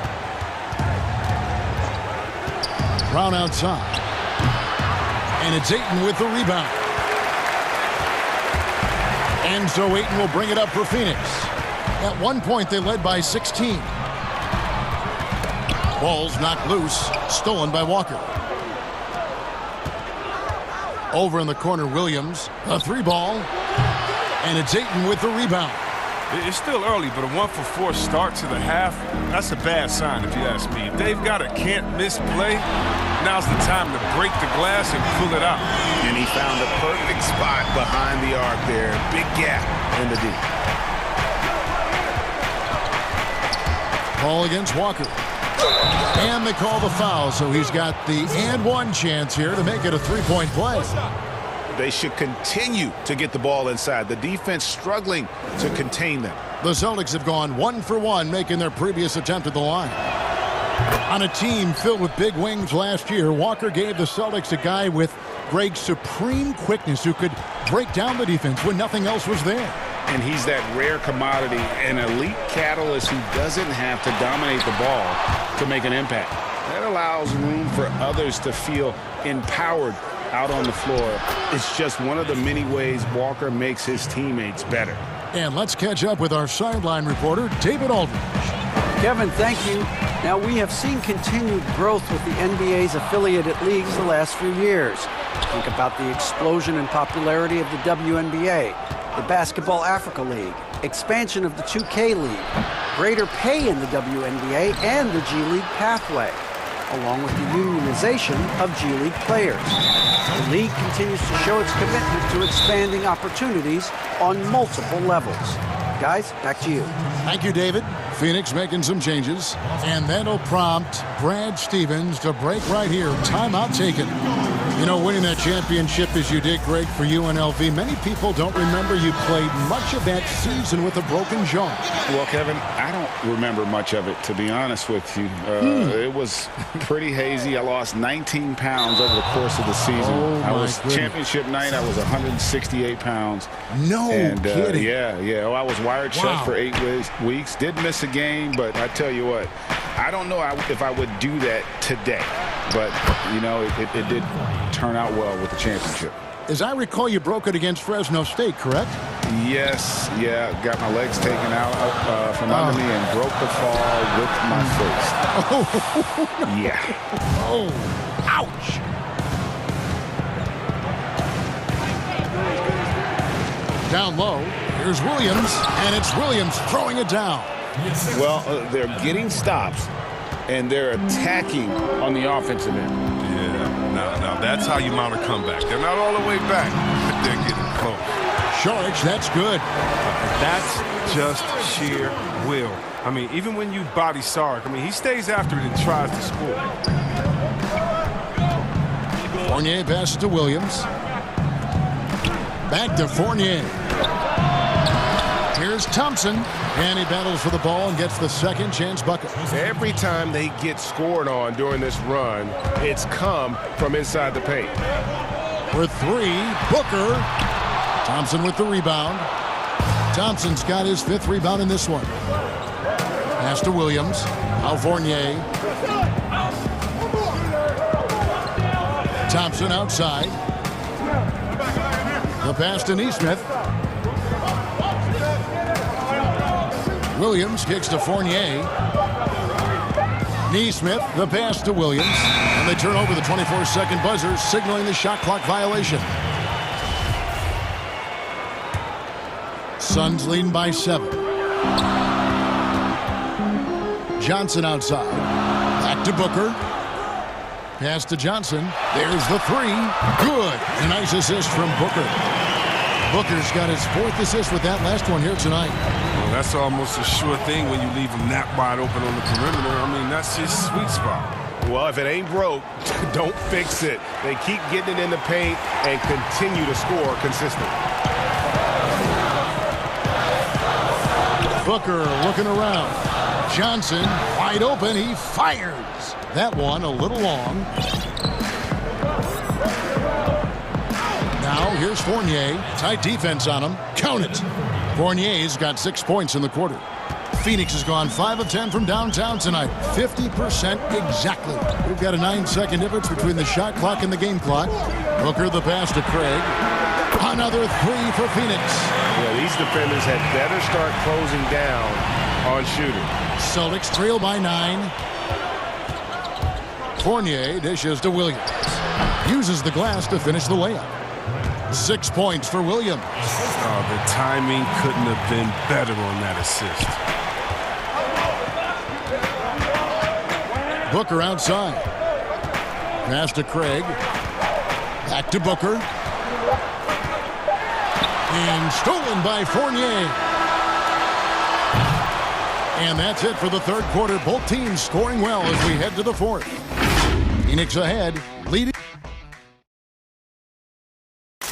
Brown outside. And it's Ayton with the rebound. And so Ayton will bring it up for Phoenix. At one point, they led by 16. Ball's knocked loose, stolen by Walker. Over in the corner, Williams, a 3-ball, and it's Ayton with the rebound. It's still early, but a 1-for-4 start to the half, that's a bad sign if you ask me. If they've got a can't-miss play, now's the time to break the glass and pull it out. And he found the perfect spot behind the arc there. Big gap in the D. Ball against Walker. And they call the foul, so he's got the and-one chance here to make it a 3-point play. They should continue to get the ball inside. The defense struggling to contain them. The Celtics have gone 1 for 1, making their previous attempt at the line. On a team filled with big wings last year, Walker gave the Celtics a guy with Greg's supreme quickness who could break down the defense when nothing else was there. And he's that rare commodity, an elite catalyst who doesn't have to dominate the ball to make an impact. That allows room for others to feel empowered out on the floor. It's just one of the many ways Walker makes his teammates better. And let's catch up with our sideline reporter, David Aldridge. Kevin, thank you. Now, we have seen continued growth with the NBA's affiliated leagues the last few years. Think about the explosion in popularity of the WNBA, the Basketball Africa League, expansion of the 2K League, greater pay in the WNBA and the G League pathway, along with the unionization of G League players. The league continues to show its commitment to expanding opportunities on multiple levels. Guys, back to you. Thank you, David. Phoenix making some changes, and that'll prompt Brad Stevens to break right here. Timeout taken. You know, winning that championship as you did, Greg, for UNLV, many people don't remember you played much of that season with a broken jaw. Well, Kevin, I don't remember much of it, to be honest with you. It was pretty hazy. I lost 19 pounds over the course of the season. Championship night, I was 168 pounds. No kidding. Yeah. I was wired shut for 8 weeks. Did miss a game, but I tell you what, I don't know if I would do that today. But, you know, it did turn out well with the championship. As I recall, you broke it against Fresno State, correct? Yes, got my legs taken out from under me and broke the fall with my face. Oh, yeah. Oh, ouch. Down low, here's Williams, and it's Williams throwing it down. Well, they're getting stops, and they're attacking on the offensive end. Yeah, now that's how you mount a comeback. They're not all the way back, but they're getting close. Sharich, that's good. That's just sheer will. I mean, even when you body Sark, I mean, he stays after it and tries to score. Fournier passes to Williams. Back to Fournier. Here's Thompson, and he battles for the ball and gets the second chance bucket. Every time they get scored on during this run, it's come from inside the paint. For 3, Booker. Thompson with the rebound. Thompson's got his 5th rebound in this one. Pass to Williams. Now Fournier. Thompson outside. The pass to Nesmith. Williams kicks to Fournier. Nesmith, the pass to Williams. And they turn over the 24-second buzzer, signaling the shot clock violation. Suns leading by 7. Johnson outside. Back to Booker. Pass to Johnson. There's the three. Good. A nice assist from Booker. Booker's got his 4th assist with that last one here tonight. Well, that's almost a sure thing when you leave him that wide open on the perimeter. I mean, that's his sweet spot. Well, if it ain't broke, don't fix it. They keep getting it in the paint and continue to score consistently. Booker looking around. Johnson wide open. He fires. That one a little long. Now here's Fournier. Tight defense on him. Count it. Fournier's got 6 points in the quarter. Phoenix has gone 5 of 10 from downtown tonight. 50% exactly. We've got a 9-second difference between the shot clock and the game clock. Booker the pass to Craig. Another 3 for Phoenix. Yeah, these defenders had better start closing down on shooting. Celtics trail by 9. Fournier dishes to Williams. Uses the glass to finish the layup. 6 points for Williams. Oh, the timing couldn't have been better on that assist. Booker outside. Pass to Craig. Back to Booker. And stolen by Fournier. And that's it for the third quarter. Both teams scoring well as we head to the 4th. Phoenix ahead, leading.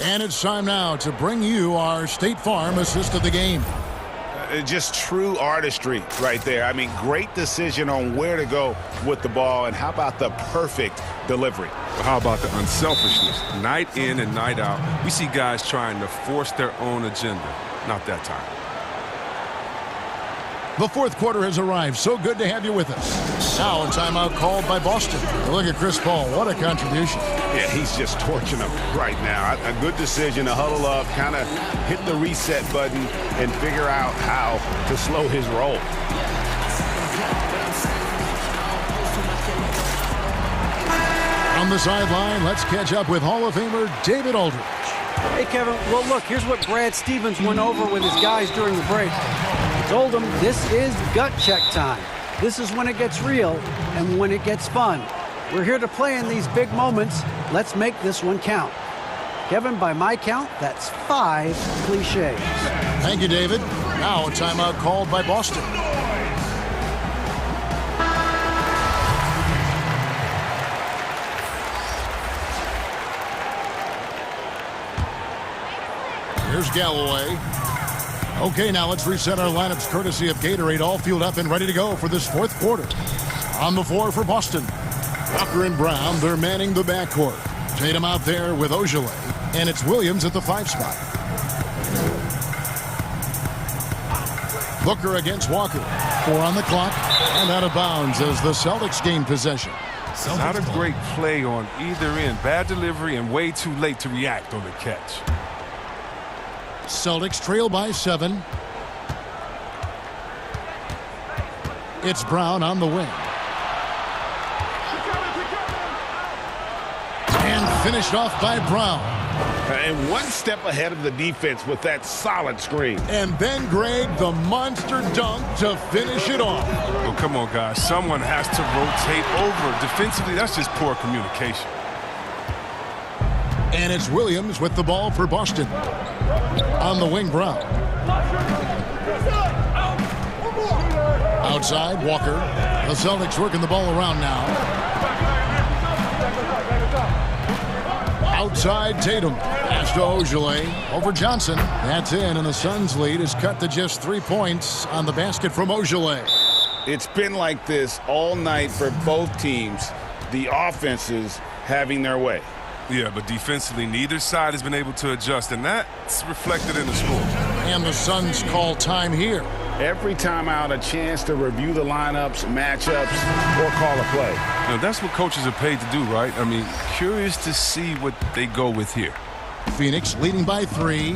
And it's time now to bring you our State Farm assist of the game. Just true artistry right there. I mean, great decision on where to go with the ball, and how about the perfect delivery? How about the unselfishness? Night in and night out, we see guys trying to force their own agenda. Not that time. The 4th quarter has arrived. So good to have you with us. Now a timeout called by Boston. Look at Chris Paul. What a contribution. Yeah, he's just torching them right now. A good decision to huddle up, kind of hit the reset button, and figure out how to slow his roll. On the sideline, let's catch up with Hall of Famer David Aldridge. Hey, Kevin. Well, look, here's what Brad Stevens went over with his guys during the break. He told them this is gut check time. This is when it gets real and when it gets fun. We're here to play in these big moments. Let's make this one count. Kevin, by my count, that's 5 cliches. Thank you, David. Now a timeout called by Boston. Here's Galloway. Okay, now let's reset our lineups courtesy of Gatorade, all fueled up and ready to go for this 4th quarter. On the floor for Boston. Walker and Brown, they're manning the backcourt. Tatum out there with Ojale, and it's Williams at the 5 spot. Booker against Walker. 4 on the clock, and out of bounds as the Celtics gain possession. Not a great play on either end. Bad delivery and way too late to react on the catch. Celtics trail by 7. It's Brown on the wing. And finished off by Brown. And one step ahead of the defense with that solid screen. And then, Greg, the monster dunk to finish it off. Well, come on, guys. Someone has to rotate over. Defensively, that's just poor communication. And it's Williams with the ball for Boston. On the wing, Brown. Outside, Walker. The Celtics working the ball around now. Outside, Tatum. Pass to Ojale. Over Johnson. That's in, and the Suns' lead is cut to just 3 points on the basket from Ojale. It's been like this all night for both teams. The offenses having their way. Yeah, but defensively, neither side has been able to adjust, and that's reflected in the score. And the Suns call time here. Every time out, a chance to review the lineups, matchups, or call a play. Now, that's what coaches are paid to do, right? I mean, curious to see what they go with here. Phoenix leading by 3.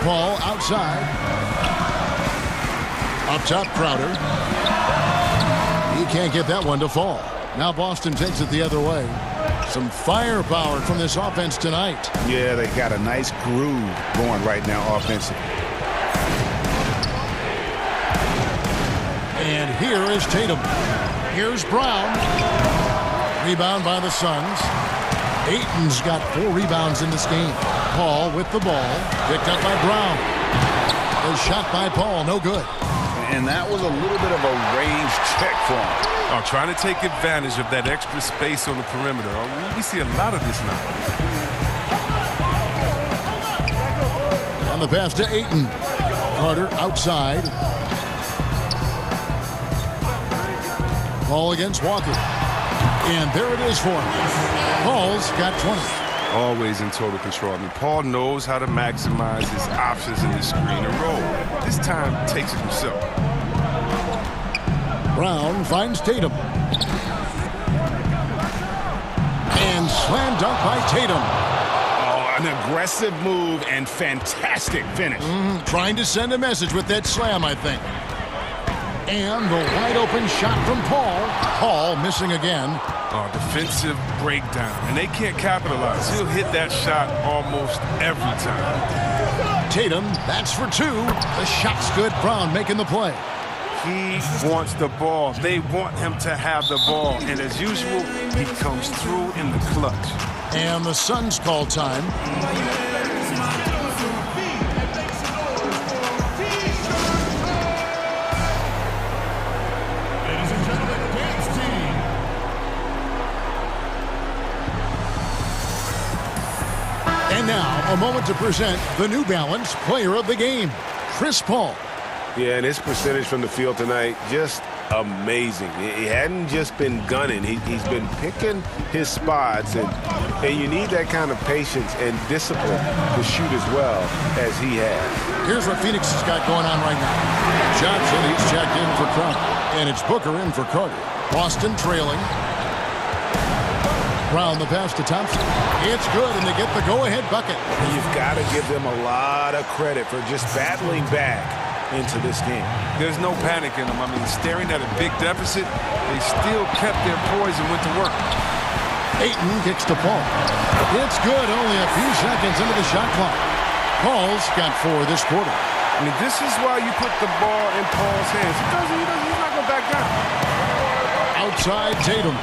Ball outside. Up top, Crowder. He can't get that one to fall. Now Boston takes it the other way. Some firepower from this offense tonight. Yeah, they got a nice groove going right now offensively. And here is Tatum. Here's Brown. Rebound by the Suns. Ayton's got 4 rebounds in this game. Paul with the ball. Picked up by Brown. A shot by Paul, no good. And that was a little bit of a range check for him. Oh, trying to take advantage of that extra space on the perimeter. Oh, we see a lot of this now. And the pass to Ayton. Carter outside. Ball against Walker. And there it is for him. Paul's got 20. Always in total control. I mean, Paul knows how to maximize his options in the screen and roll. This time, takes it himself. Brown finds Tatum. And slam dunk by Tatum. Oh, an aggressive move and fantastic finish. Trying to send a message with that slam, I think. And the wide open shot from Paul. Paul missing again. Oh, defensive breakdown. And they can't capitalize. He'll hit that shot almost every time. Tatum, that's for 2. The shot's good. Brown making the play. He wants the ball. They want him to have the ball. And as usual, he comes through in the clutch. And the Suns call time. And now, a moment to present the New Balance Player of the Game, Chris Paul. Yeah, and his percentage from the field tonight, just amazing. He hadn't just been gunning. He's been picking his spots, and you need that kind of patience and discipline to shoot as well as he has. Here's what Phoenix has got going on right now. Johnson, he's checked in for Crowder, and it's Booker in for Carter. Boston trailing. Brown the pass to Thompson. It's good, and they get the go-ahead bucket. You've got to give them a lot of credit for just battling back into this game. There's no panic in them. I mean, staring at a big deficit, they still kept their poise and went to work. Ayton kicks to Paul. It's good, only a few seconds into the shot clock. Paul's got 4 this quarter. I mean, this is why you put the ball in Paul's hands. He's not going back down. Outside Tatum.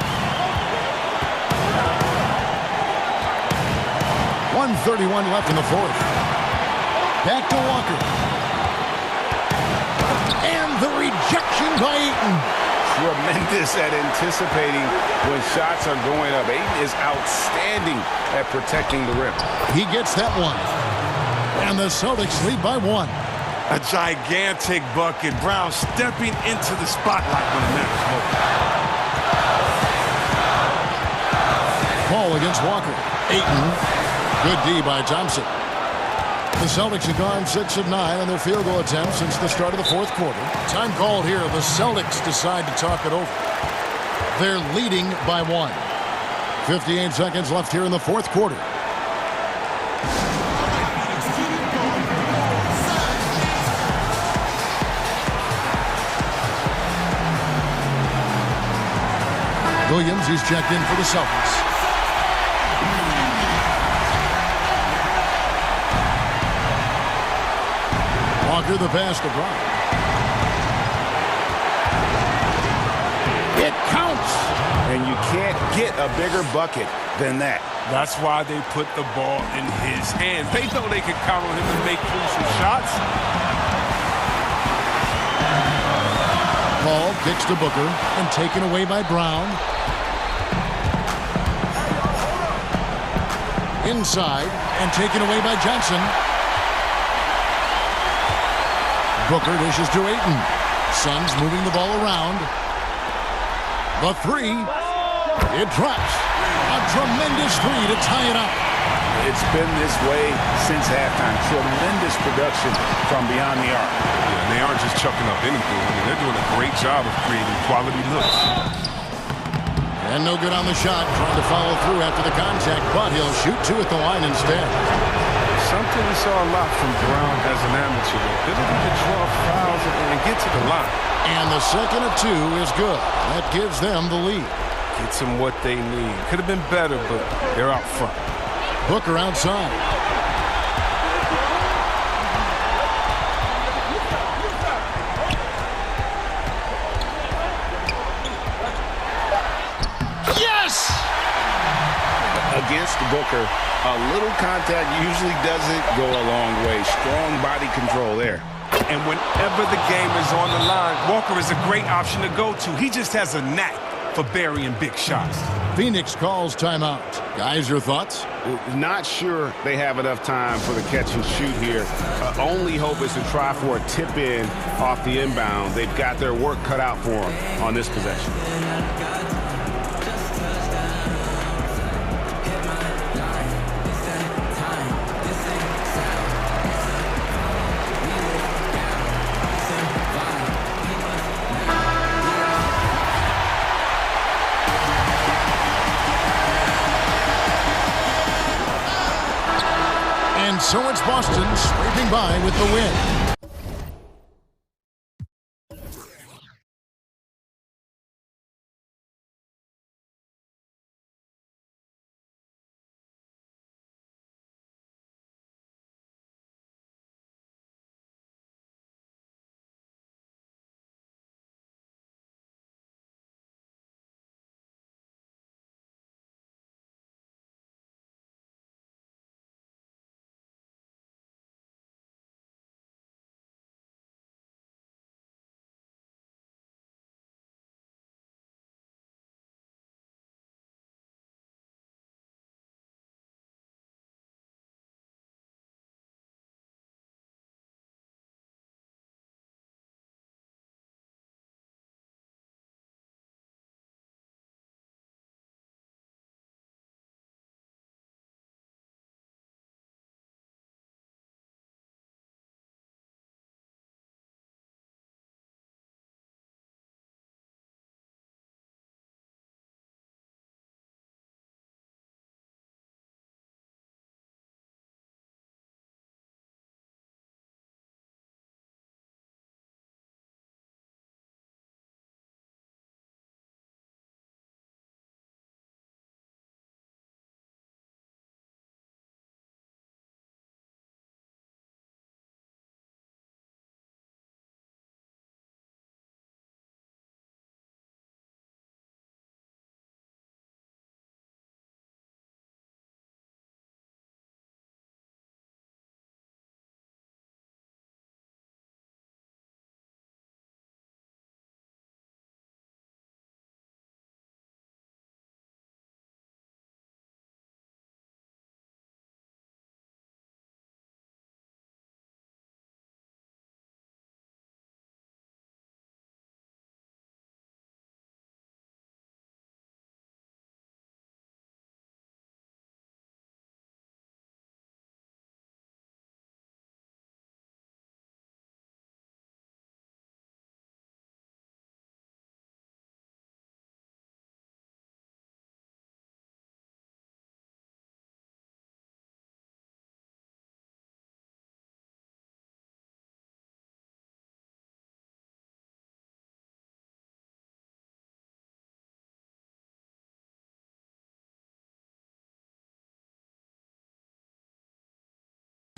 1:31 left in the 4th. Back to Walker. And the rejection by Ayton. Tremendous at anticipating when shots are going up. Ayton is outstanding at protecting the rim. He gets that one. And the Celtics lead by 1. A gigantic bucket. Brown stepping into the spotlight when it matters most. Paul against Walker. Ayton. Good D by Thompson. The Celtics have gone 6 of 9 on their field goal attempts since the start of the 4th quarter. Time called here. The Celtics decide to talk it over. They're leading by 1. 58 seconds left here in the 4th quarter. Williams, he's checked in for the Celtics. Walker the pass to Brown. It counts. And you can't get a bigger bucket than that. That's why they put the ball in his hands. They know they can count on him to make crucial shots. Paul kicks to Booker and taken away by Brown. Inside and taken away by Johnson. Booker dishes to Ayton. Suns moving the ball around. The 3. It drops. A tremendous 3 to tie it up. It's been this way since halftime. Tremendous production from beyond the arc. Yeah, they aren't just chucking up anything. I mean, they're doing a great job of creating quality looks. And no good on the shot. Trying to follow through after the contact, but he'll shoot 2 at the line instead. Something we saw a lot from Brown as an amateur. The ability to draw fouls and get to the line. And the second of 2 is good. That gives them the lead. Gets them what they need. Could have been better, but they're out front. Booker outside. Yes! Against Booker, a little contact usually doesn't go a long way. Strong body control there. And whenever the game is on the line, Walker is a great option to go to. He just has a knack for burying big shots. Phoenix calls timeout. Guys, your thoughts? Not sure they have enough time for the catch and shoot here. Only hope is to try for a tip in off the inbound. They've got their work cut out for them on this possession. And so it's Boston scraping by with the win.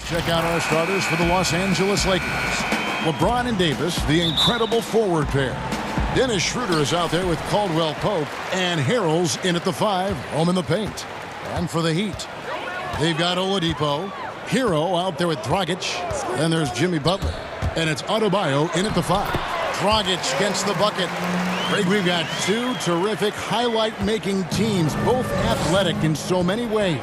Check out our starters for the Los Angeles Lakers. LeBron and Davis, the incredible forward pair. Dennis Schroeder is out there with Caldwell Pope, and Harrell's in at the 5, home in the paint. And for the Heat, they've got Oladipo, Hero out there with Dragic, then there's Jimmy Butler, and it's Adebayo in at the 5. Dragic gets the bucket. Greg, we've got two terrific highlight-making teams, both athletic in so many ways.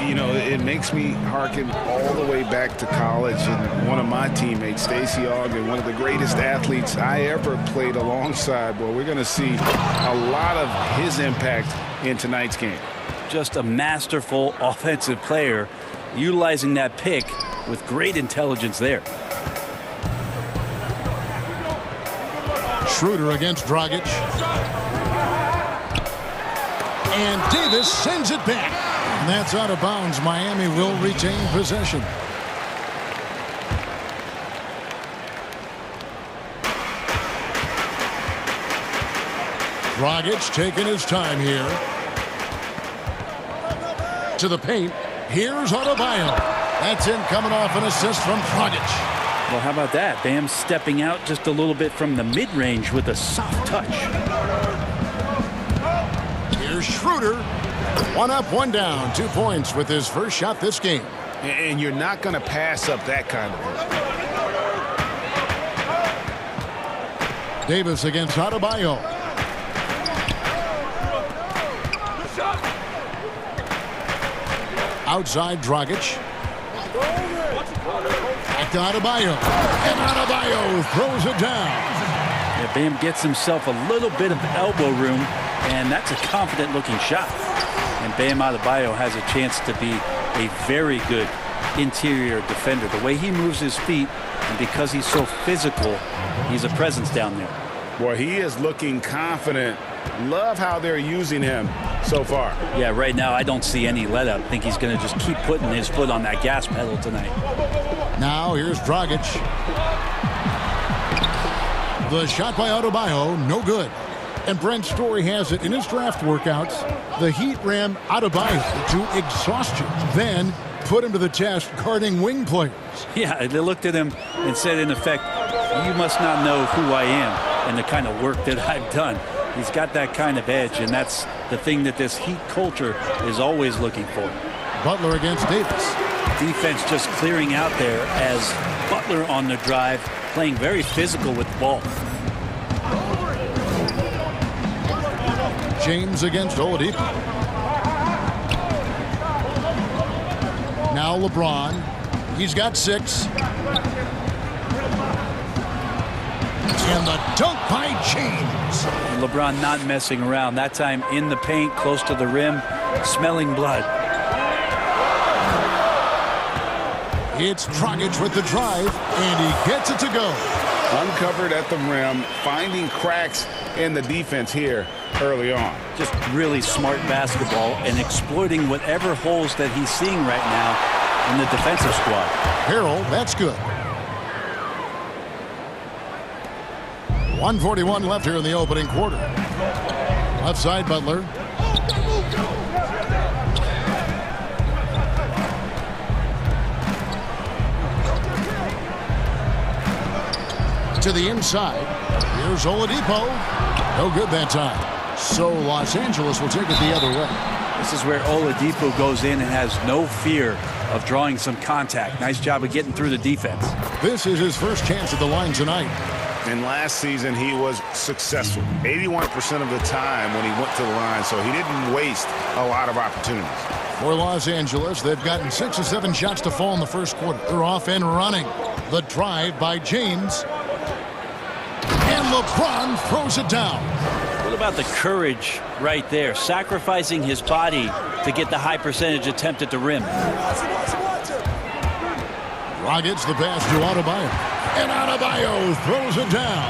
You know, it makes me hearken all the way back to college, and one of my teammates, Stacey Ogden, one of the greatest athletes I ever played alongside. Well, we're going to see a lot of his impact in tonight's game. Just a masterful offensive player, utilizing that pick with great intelligence there. Schroeder against Dragic. And Davis sends it back. And that's out of bounds. Miami will retain possession. Dragic taking his time here. To the paint. Here's Adebayo. That's in, coming off an assist from Dragic. Well, how about that? Bam stepping out just a little bit from the mid-range with a soft touch. Here's Here's Schroeder. One up, one down. 2 points with his first shot this game. And you're not going to pass up that kind of work. Davis against Adebayo. Outside Dragic. Back to Adebayo. And Adebayo throws it down. Yeah, Bam gets himself a little bit of elbow room, and that's a confident-looking shot. And Bam Adebayo has a chance to be a very good interior defender. The way he moves his feet, and because he's so physical, he's a presence down there. Boy, he is looking confident. Love how they're using him so far. Yeah, right now I don't see any let up. I think he's going to just keep putting his foot on that gas pedal tonight. Now here's Dragic. The shot by Adebayo, no good. And Brent Story has it in his draft workouts. The Heat ran Adebayo to exhaustion, then put him to the test guarding wing players. Yeah, they looked at him and said, in effect, you must not know who I am and the kind of work that I've done. He's got that kind of edge, and that's the thing that this Heat culture is always looking for. Butler against Davis. Defense just clearing out there as Butler on the drive, playing very physical with the ball. James against Oladipo. Now LeBron. He's got 6. And the dunk by James. LeBron not messing around. That time in the paint, close to the rim, smelling blood. It's Dragic with the drive, and he gets it to go. Uncovered at the rim, finding cracks in the defense here early on. Just really smart basketball and exploiting whatever holes that he's seeing right now in the defensive squad. Harrell, that's good. 1:41 left here in the opening quarter. Left side, Butler. To the inside. Here's Oladipo. No good that time. So Los Angeles will take it the other way. This is where Oladipo goes in and has no fear of drawing some contact. Nice job of getting through the defense. This is his first chance at the line tonight. And last season, he was successful 81% of the time when he went to the line, so he didn't waste a lot of opportunities. For Los Angeles, they've gotten 6 or 7 shots to fall in the first quarter. They're off and running. The drive by James. And LeBron throws it down. What about the courage right there? Sacrificing his body to get the high percentage attempt at the rim. Dragic the pass to Adebayo. And Adebayo throws it down.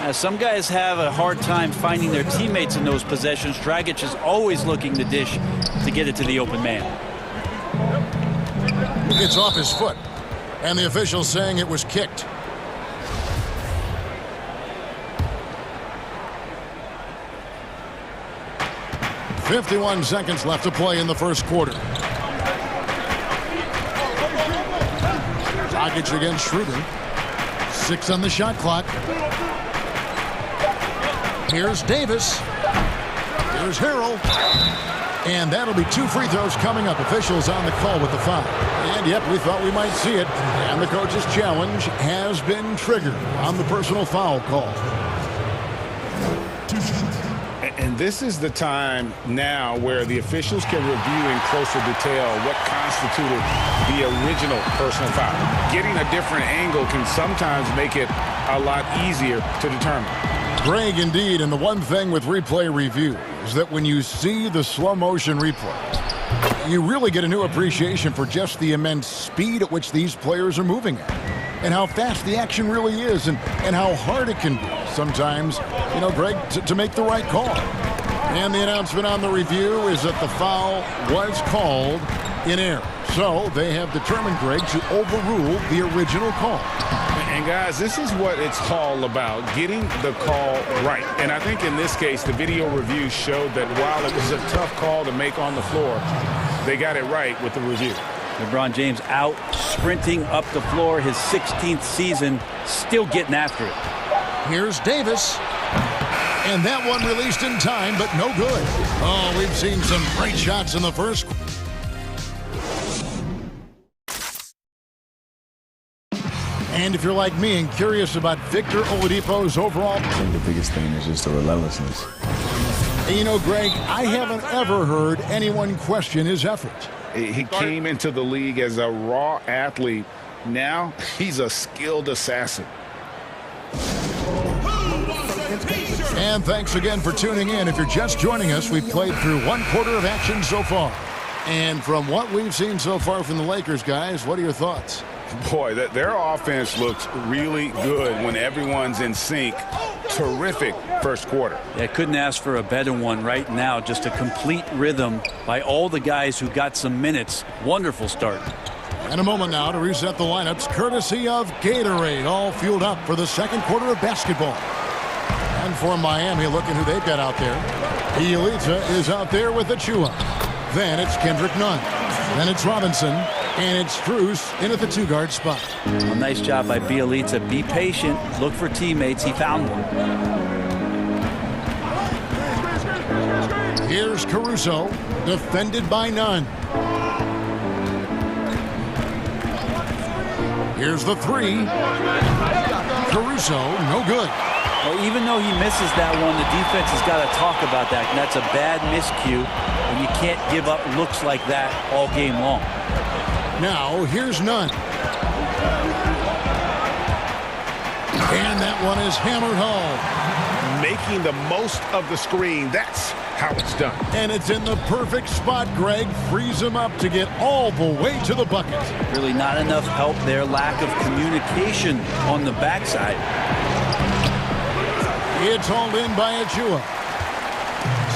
Now, some guys have a hard time finding their teammates in those possessions. Dragic is always looking to dish to get it to the open man. It's off his foot. And the official saying it was kicked. .51 seconds left to play in the first quarter. Dragic against Schroeder. 6 on the shot clock. Here's Davis. Here's Harrell. And that'll be 2 free throws coming up. Officials on the call with the foul. And yep, we thought we might see it. And the coach's challenge has been triggered on the personal foul call. And this is the time now where the officials can review in closer detail what constituted the original personal foul. Getting a different angle can sometimes make it a lot easier to determine. Greg, indeed, and the one thing with replay review is that when you see the slow motion replay, you really get a new appreciation for just the immense speed at which these players are moving at, and how fast the action really is, and how hard it can be sometimes, you know, Greg, to make the right call. And the announcement on the review is that the foul was called in error. So they have determined, Greg, to overrule the original call. And guys, this is what it's all about, getting the call right. And I think in this case, the video review showed that while it was a tough call to make on the floor, they got it right with the review. LeBron James out sprinting up the floor, his 16th season, still getting after it. Here's Davis. And that one released in time, but no good. Oh, we've seen some great shots in the first. And if you're like me and curious about Victor Oladipo's overall... I think the biggest thing is just the relentlessness. And you know, Greg, I haven't ever heard anyone question his effort. He came into the league as a raw athlete. Now he's a skilled assassin. And thanks again for tuning in. If you're just joining us, we've played through one quarter of action so far. And from what we've seen so far from the Lakers, guys, what are your thoughts? Boy, their offense looks really good when everyone's in sync. Terrific first quarter. Yeah, couldn't ask for a better one right now. Just a complete rhythm by all the guys who got some minutes. Wonderful start. And a moment now to reset the lineups, courtesy of Gatorade, all fueled up for the second quarter of basketball. And for Miami, looking who they've got out there. Bielitsa is out there with Achua. Then it's Kendrick Nunn. Then it's Robinson. And it's Strus in at the two-guard spot. Well, nice job by Bielitsa. Be patient. Look for teammates. He found one. Here's Caruso, defended by Nunn. Here's the three. Caruso, no good. Well, even though he misses that one, the defense has got to talk about that. And that's a bad miscue, and you can't give up looks like that all game long. Now, here's Nunn. And that one is hammered home. Making the most of the screen. That's how it's done. And it's in the perfect spot, Greg. Frees him up to get all the way to the bucket. Really not enough help there. Lack of communication on the backside. It's hauled in by Achua.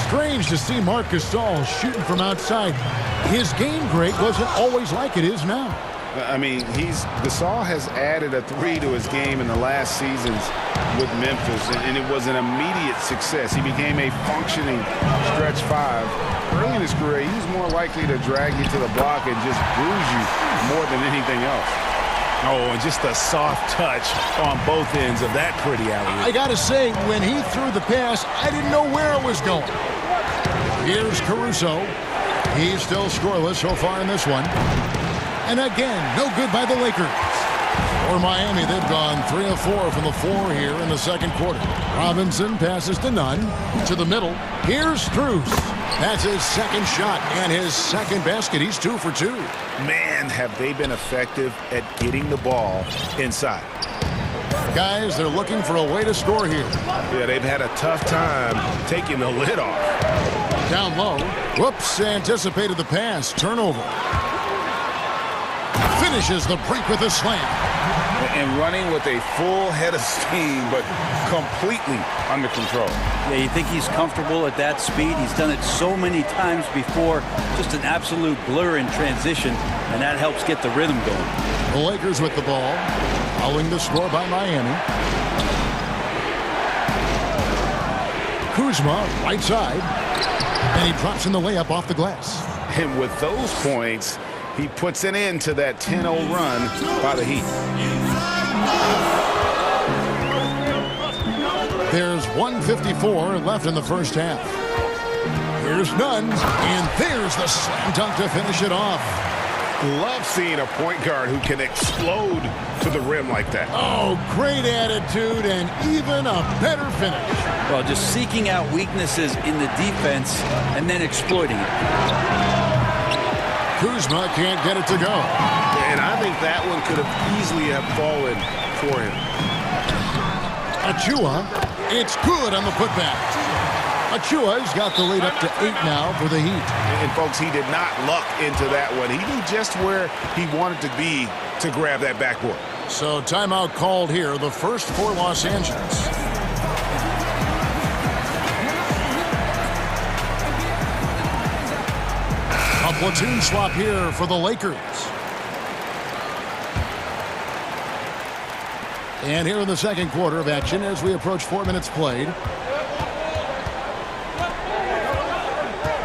Strange to see Marc Gasol shooting from outside. His game, Greg, wasn't always like it is now. I mean, Gasol has added a three to his game in the last seasons with Memphis, and it was an immediate success. He became a functioning stretch five. Early in his career, he was more likely to drag you to the block and just bruise you more than anything else. Oh, and just a soft touch on both ends of that pretty alley. I got to say, when he threw the pass, I didn't know where it was going. Here's Caruso. He's still scoreless so far in this one. And again, no good by the Lakers. For Miami, they've gone 3 of 4 from the floor here in the second quarter. Robinson passes to Nunn. To the middle. Here's Strus. That's his second shot and his second basket. He's 2 for 2. Man, have they been effective at getting the ball inside. Guys, they're looking for a way to score here. Yeah, they've had a tough time taking the lid off. Down low. Whoops, anticipated the pass. Turnover. Finishes the break with a slam. And running with a full head of steam, but completely under control. Yeah, you think he's comfortable at that speed. He's done it so many times before. Just an absolute blur in transition, and that helps get the rhythm going. The Lakers with the ball, following the score by Miami. Kuzma, right side, and he drops in the layup off the glass. And with those points, he puts an end to that 10-0 run by the Heat. There's 1:54 left in the first half. Here's Nunn, and there's the slam dunk to finish it off. Love seeing a point guard who can explode to the rim like that. Oh, great attitude and even a better finish. Well, just seeking out weaknesses in the defense and then exploiting it. Kuzma can't get it to go. And I think that one could have easily have fallen for him. Achua, it's good on the putback. Achua's got the lead up to 8 now for the Heat. And folks, he did not luck into that one. He knew just where he wanted to be to grab that backboard. So timeout called here, the first for Los Angeles. A platoon swap here for the Lakers. And here in the second quarter of action as we approach 4 minutes played.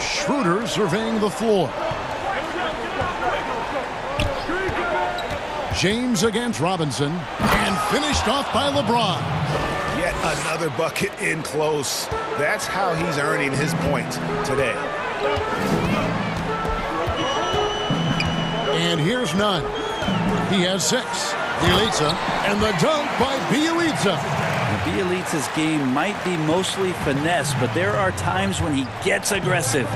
Schroeder surveying the floor. James against Robinson. And finished off by LeBron. Yet another bucket in close. That's how he's earning his points today. And here's none. He has 6. Bielitsa, and the dunk by Bielitsa. Bielitsa's game might be mostly finesse, but there are times when he gets aggressive.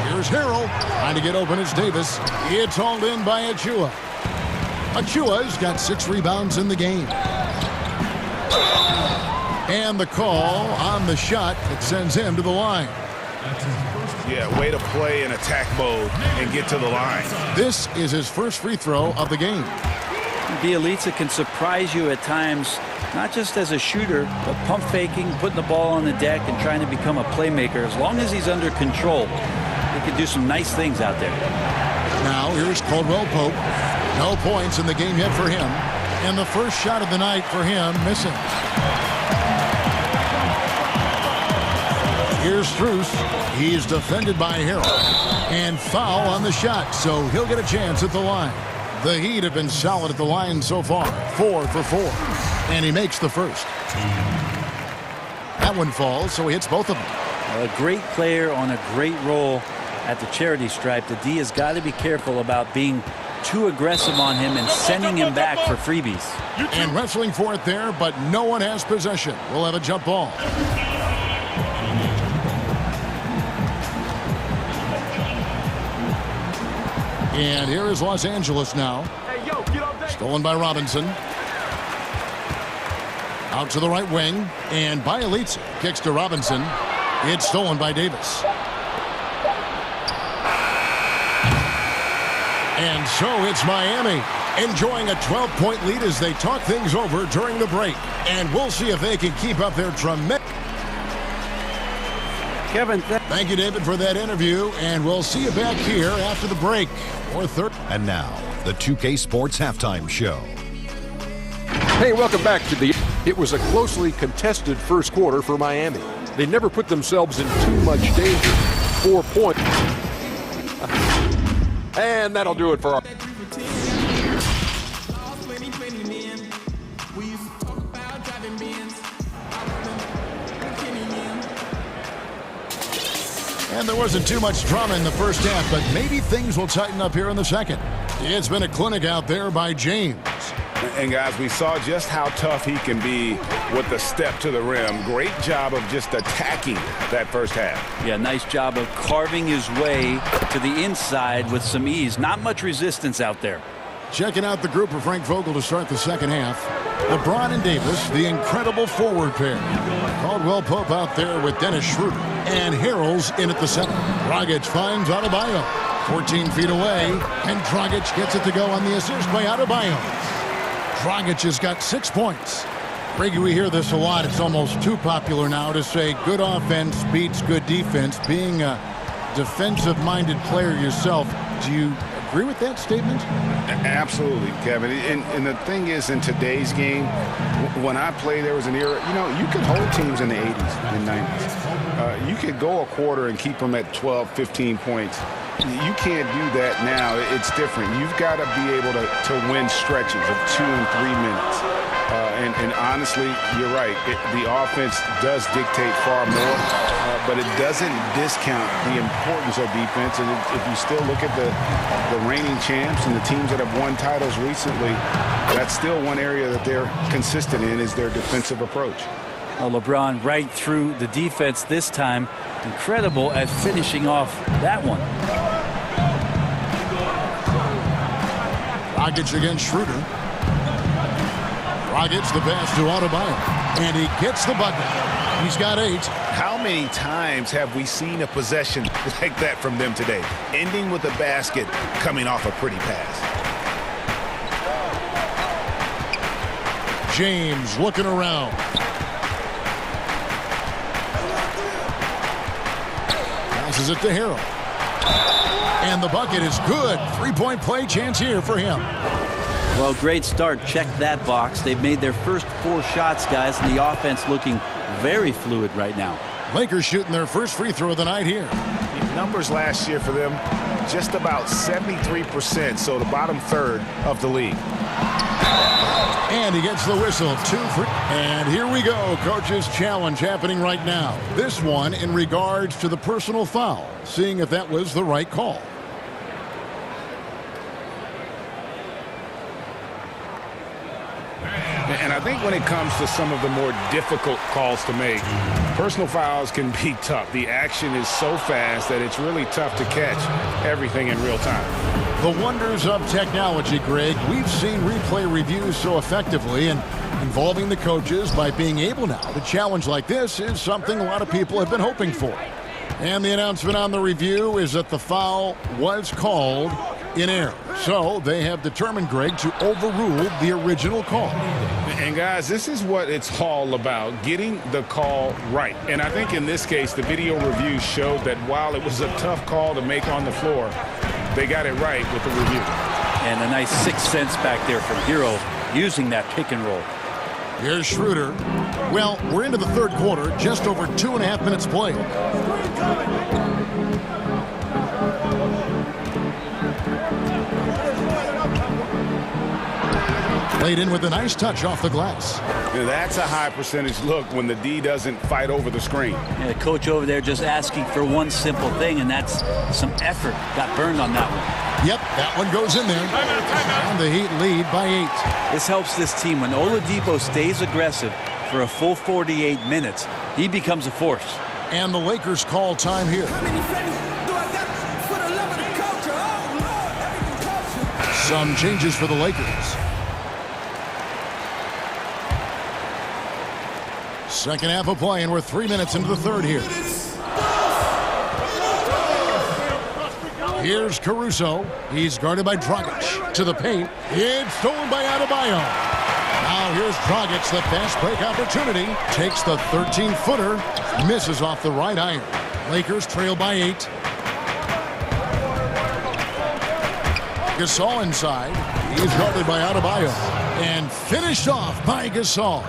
Here's Harrell, trying to get open as Davis. It's hauled in by Achua. Achua's got 6 rebounds in the game. And the call on the shot that sends him to the line. Yeah, way to play in attack mode and get to the line. This is his first free throw of the game. Bielitsa can surprise you at times, not just as a shooter, but pump faking, putting the ball on the deck, and trying to become a playmaker. As long as he's under control, he can do some nice things out there. Now here's Caldwell Pope. No points in the game yet for him. And the first shot of the night for him missing. Here's Strus. He's defended by Harrell. And foul on the shot, so he'll get a chance at the line. The Heat have been solid at the line so far. 4 for 4. And he makes the first. That one falls, so he hits both of them. A great player on a great role at the charity stripe. The D has got to be careful about being too aggressive on him and sending him back for freebies. And wrestling for it there, but no one has possession. We'll have a jump ball. And here is Los Angeles now. Stolen by Robinson. Out to the right wing. And Bielitsa kicks to Robinson. It's stolen by Davis. And so it's Miami enjoying a 12-point lead as they talk things over during the break. And we'll see if they can keep up their tremendous... Kevin, thank you, David, for that interview, and we'll see you back here after the break. And now, the 2K Sports Halftime Show. Hey, welcome back to the... It was a closely contested first quarter for Miami. They never put themselves in too much danger. 4 points. And that'll do it for our... And there wasn't too much drama in the first half, but maybe things will tighten up here in the second. It's been a clinic out there by James. And guys, we saw just how tough he can be with the step to the rim. Great job of just attacking that first half. Yeah, nice job of carving his way to the inside with some ease. Not much resistance out there. Checking out the group of Frank Vogel to start the second half. LeBron and Davis, the incredible forward pair. Caldwell Pope out there with Dennis Schroeder. And Harrell's in at the center. Dragic finds Adebayo. 14 feet away. And Dragic gets it to go on the assist by Adebayo. Dragic has got 6 points. Greg, we hear this a lot. It's almost too popular now to say good offense beats good defense. Being a defensive-minded player yourself, do you agree with that statement? Absolutely, Kevin. And the thing is, in today's game, when I played, there was an era, you could hold teams in the 80s and 90s. You could go a quarter and keep them at 12, 15 points. You can't do that now. It's different. You've got to be able to win stretches of 2 and 3 minutes. And honestly, you're right. The offense does dictate far more, but it doesn't discount the importance of defense. And if you still look at the reigning champs and the teams that have won titles recently, that's still one area that they're consistent in is their defensive approach. Well, LeBron right through the defense this time. Incredible at finishing off that one. Dragic against Schroeder. Dragic the pass to Adebayo. And he gets the bucket. He's got 8. How many times have we seen a possession like that from them today? Ending with a basket, coming off a pretty pass. James looking around. Passes it to Harrell. And the bucket is good. 3-point play chance here for him. Well, great start. Check that box. They've made their first 4 shots, guys, and the offense looking very fluid right now. Lakers shooting their first free throw of the night here. Numbers last year for them, just about 73%, so the bottom third of the league. And he gets the whistle. 2-3. And here we go. Coach's challenge happening right now. This one in regards to the personal foul, seeing if that was the right call. And I think when it comes to some of the more difficult calls to make, personal fouls can be tough. The action is so fast that it's really tough to catch everything in real time. The wonders of technology, Greg. We've seen replay reviews so effectively, and involving the coaches by being able now to challenge like this is something a lot of people have been hoping for. And the announcement on the review is that the foul was called in error. So they have determined, Greg, to overrule the original call. And guys, this is what it's all about, getting the call right. And I think in this case, the video review showed that while it was a tough call to make on the floor, they got it right with the review. And a nice 6 cents back there from Hero using that pick and roll. Here's Schroeder. Well, we're into the third quarter, just over 2.5 minutes played. Laid in with a nice touch off the glass. Now that's a high percentage look when the D doesn't fight over the screen. Yeah, the coach over there just asking for one simple thing, and that's some effort. Got burned on that one. Yep, that one goes in there. And the Heat lead by 8. This helps this team. When Oladipo stays aggressive for a full 48 minutes, he becomes a force. And the Lakers call time here. Some changes for the Lakers. Second half of play, and we're 3 minutes into the third here. Here's Caruso. He's guarded by Dragic. To the paint. It's stolen by Adebayo. Now here's Dragic, the fast break opportunity. Takes the 13-footer. Misses off the right iron. Lakers trail by 8. Gasol inside. He's guarded by Adebayo. And finished off by Gasol.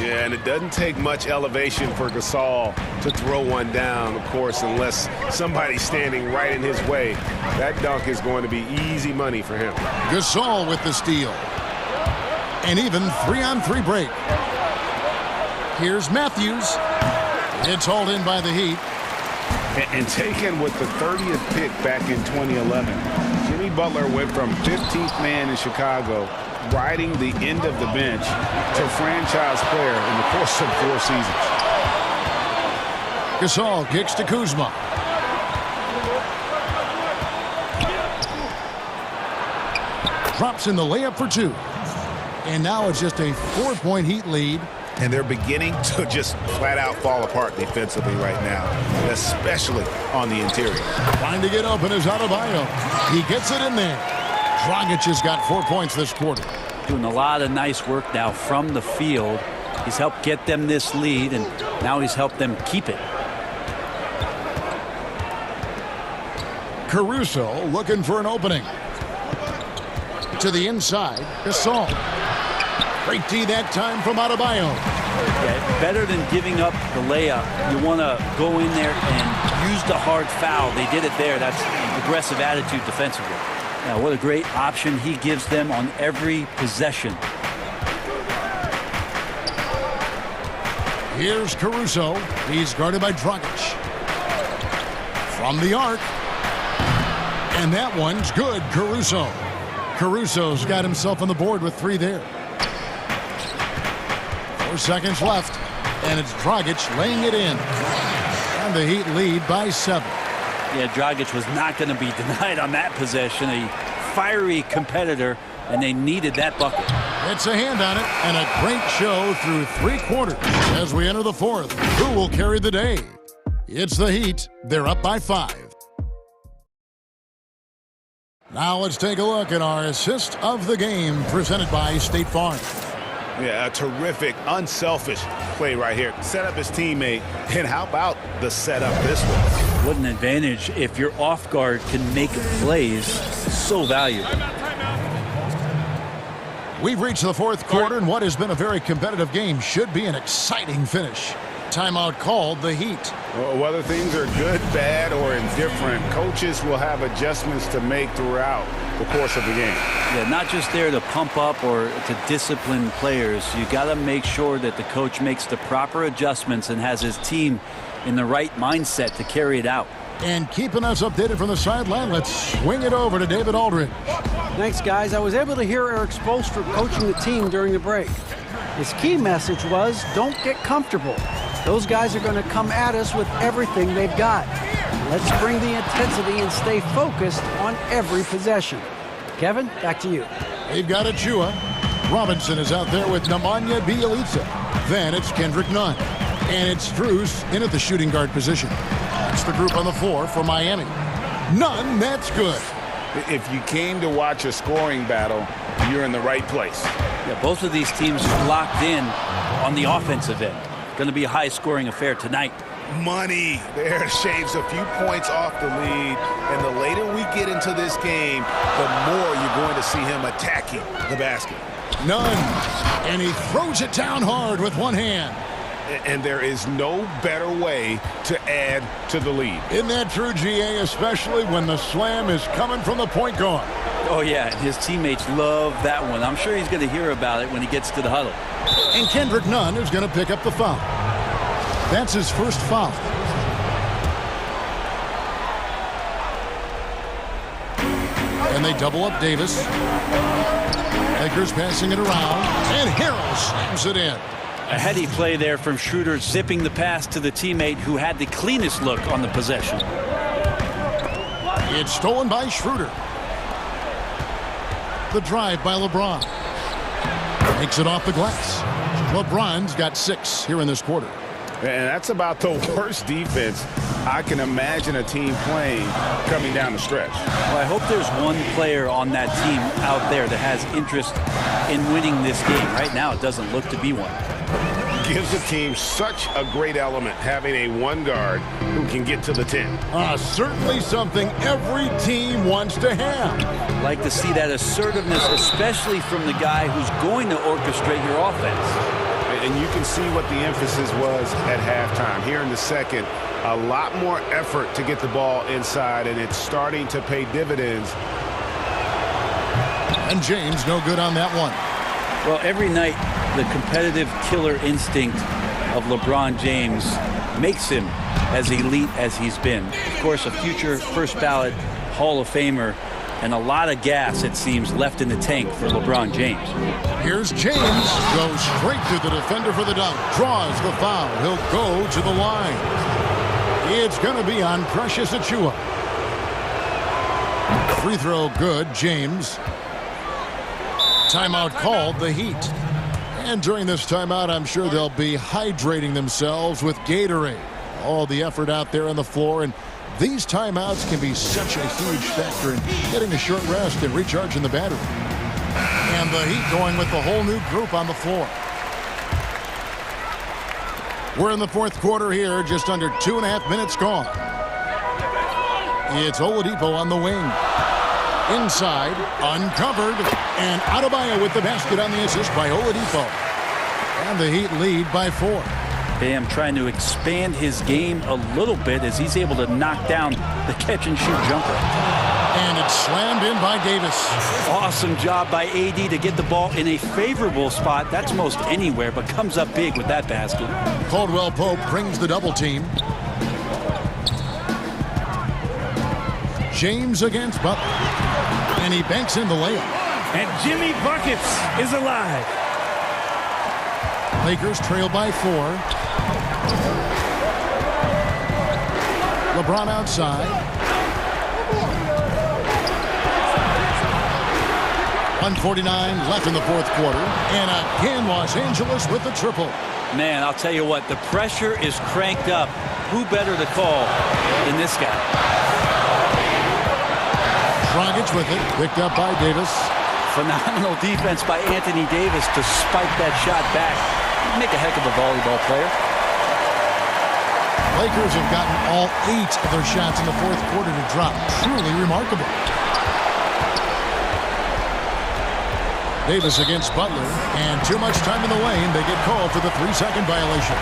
Yeah, and it doesn't take much elevation for Gasol to throw one down, of course, unless somebody's standing right in his way. That dunk is going to be easy money for him. Gasol with the steal. And even 3-on-3 break. Here's Matthews. It's hauled in by the Heat. And taken with the 30th pick back in 2011, Jimmy Butler went from 15th man in Chicago, riding the end of the bench, to franchise player in the course of 4 seasons. Gasol kicks to Kuzma. Drops in the layup for 2. And now it's just a 4-point Heat lead. And they're beginning to just flat out fall apart defensively right now, especially on the interior. Trying to get open is Adebayo. He gets it in there. Dragic has got 4 points this quarter. Doing a lot of nice work now from the field. He's helped get them this lead, and now he's helped them keep it. Caruso looking for an opening. To the inside, Gasol. Great D that time from Adebayo. Yeah, better than giving up the layup. You want to go in there and use the hard foul. They did it there. That's aggressive attitude defensively. Now, what a great option he gives them on every possession. Here's Caruso. He's guarded by Dragic. From the arc. And that one's good, Caruso. Caruso's got himself on the board with 3 there. 4 seconds left. And it's Dragic laying it in. And the Heat lead by 7. Yeah, Dragic was not going to be denied on that possession. A fiery competitor, and they needed that bucket. It's a hand on it, and a great show through 3 quarters as we enter the 4th. Who will carry the day? It's the Heat. They're up by 5. Now let's take a look at our assist of the game presented by State Farm. Yeah, a terrific, unselfish play right here. Set up his teammate, and how about the setup this one? What an advantage if your off guard can make plays. So valuable. We've reached the 4th quarter, and what has been a very competitive game should be an exciting finish. Timeout called the Heat. Well, whether things are good, bad, or indifferent, coaches will have adjustments to make throughout the course of the game. Yeah, not just there to pump up or to discipline players. You got to make sure that the coach makes the proper adjustments and has his team in the right mindset to carry it out. And keeping us updated from the sideline, let's swing it over to David Aldridge. Thanks, guys. I was able to hear Eric Spoelstra coaching the team during the break. His key message was, don't get comfortable. Those guys are going to come at us with everything they've got. Let's bring the intensity and stay focused on every possession. Kevin, back to you. They've got Achua. Robinson is out there with Nemanja Bjelica. Then it's Kendrick Nunn. And it's Strus in at the shooting guard position. That's the group on the floor for Miami. Nunn, that's good. If you came to watch a scoring battle, you're in the right place. Yeah, both of these teams locked in on the offensive end. Going to be a high-scoring affair tonight. Money there shaves a few points off the lead, and the later we get into this game, the more you're going to see him attacking the basket. Nunn, and he throws it down hard with one hand. And there is no better way to add to the lead. Isn't that true, GA, especially when the slam is coming from the point guard? Oh, yeah, his teammates love that one. I'm sure he's going to hear about it when he gets to the huddle. And Kendrick Nunn is going to pick up the foul. That's his first foul. And they double up Davis. Lakers passing it around, and Harrell slams it in. A heady play there from Schroeder, zipping the pass to the teammate who had the cleanest look on the possession. It's stolen by Schroeder. The drive by LeBron. Takes it off the glass. LeBron's got 6 here in this quarter. And that's about the worst defense I can imagine a team playing coming down the stretch. Well, I hope there's one player on that team out there that has interest in winning this game. Right now, it doesn't look to be one. Gives the team such a great element having a one guard who can get to the 10. Certainly something every team wants to have. Like to see that assertiveness, especially from the guy who's going to orchestrate your offense. And you can see what the emphasis was at halftime. Here in the second, a lot more effort to get the ball inside, and it's starting to pay dividends. And James no good on that one. Well, every night, the competitive killer instinct of LeBron James makes him as elite as he's been. Of course, a future first ballot Hall of Famer, and a lot of gas, it seems, left in the tank for LeBron James. Here's James. Goes straight to the defender for the dunk. Draws the foul. He'll go to the line. It's going to be on Precious Achua. Free throw good, James. Timeout called, the Heat. And during this timeout, I'm sure they'll be hydrating themselves with Gatorade. All the effort out there on the floor, and these timeouts can be such a huge factor in getting a short rest and recharging the battery. And the Heat going with the whole new group on the floor. We're in the fourth quarter here, just under 2.5 minutes gone. It's Oladipo on the wing. Inside, uncovered, and Adebayo with the basket on the assist by Oladipo. And the Heat lead by 4. Bam trying to expand his game a little bit as he's able to knock down the catch-and-shoot jumper. And it's slammed in by Davis. Awesome job by AD to get the ball in a favorable spot. That's most anywhere, but comes up big with that basket. Caldwell Pope brings the double team. James against Butler. And he banks in the layup. And Jimmy Buckets is alive. Lakers trail by 4. LeBron outside. 1:49 left in the fourth quarter. And again, Los Angeles with the triple. Man, I'll tell you what, the pressure is cranked up. Who better to call than this guy? Dragic with it, picked up by Davis. Phenomenal defense by Anthony Davis to spike that shot back. He'd make a heck of a volleyball player. Lakers have gotten all 8 of their shots in the fourth quarter to drop. Truly remarkable. Davis against Butler, and too much time in the lane. They get called for the 3-second violation.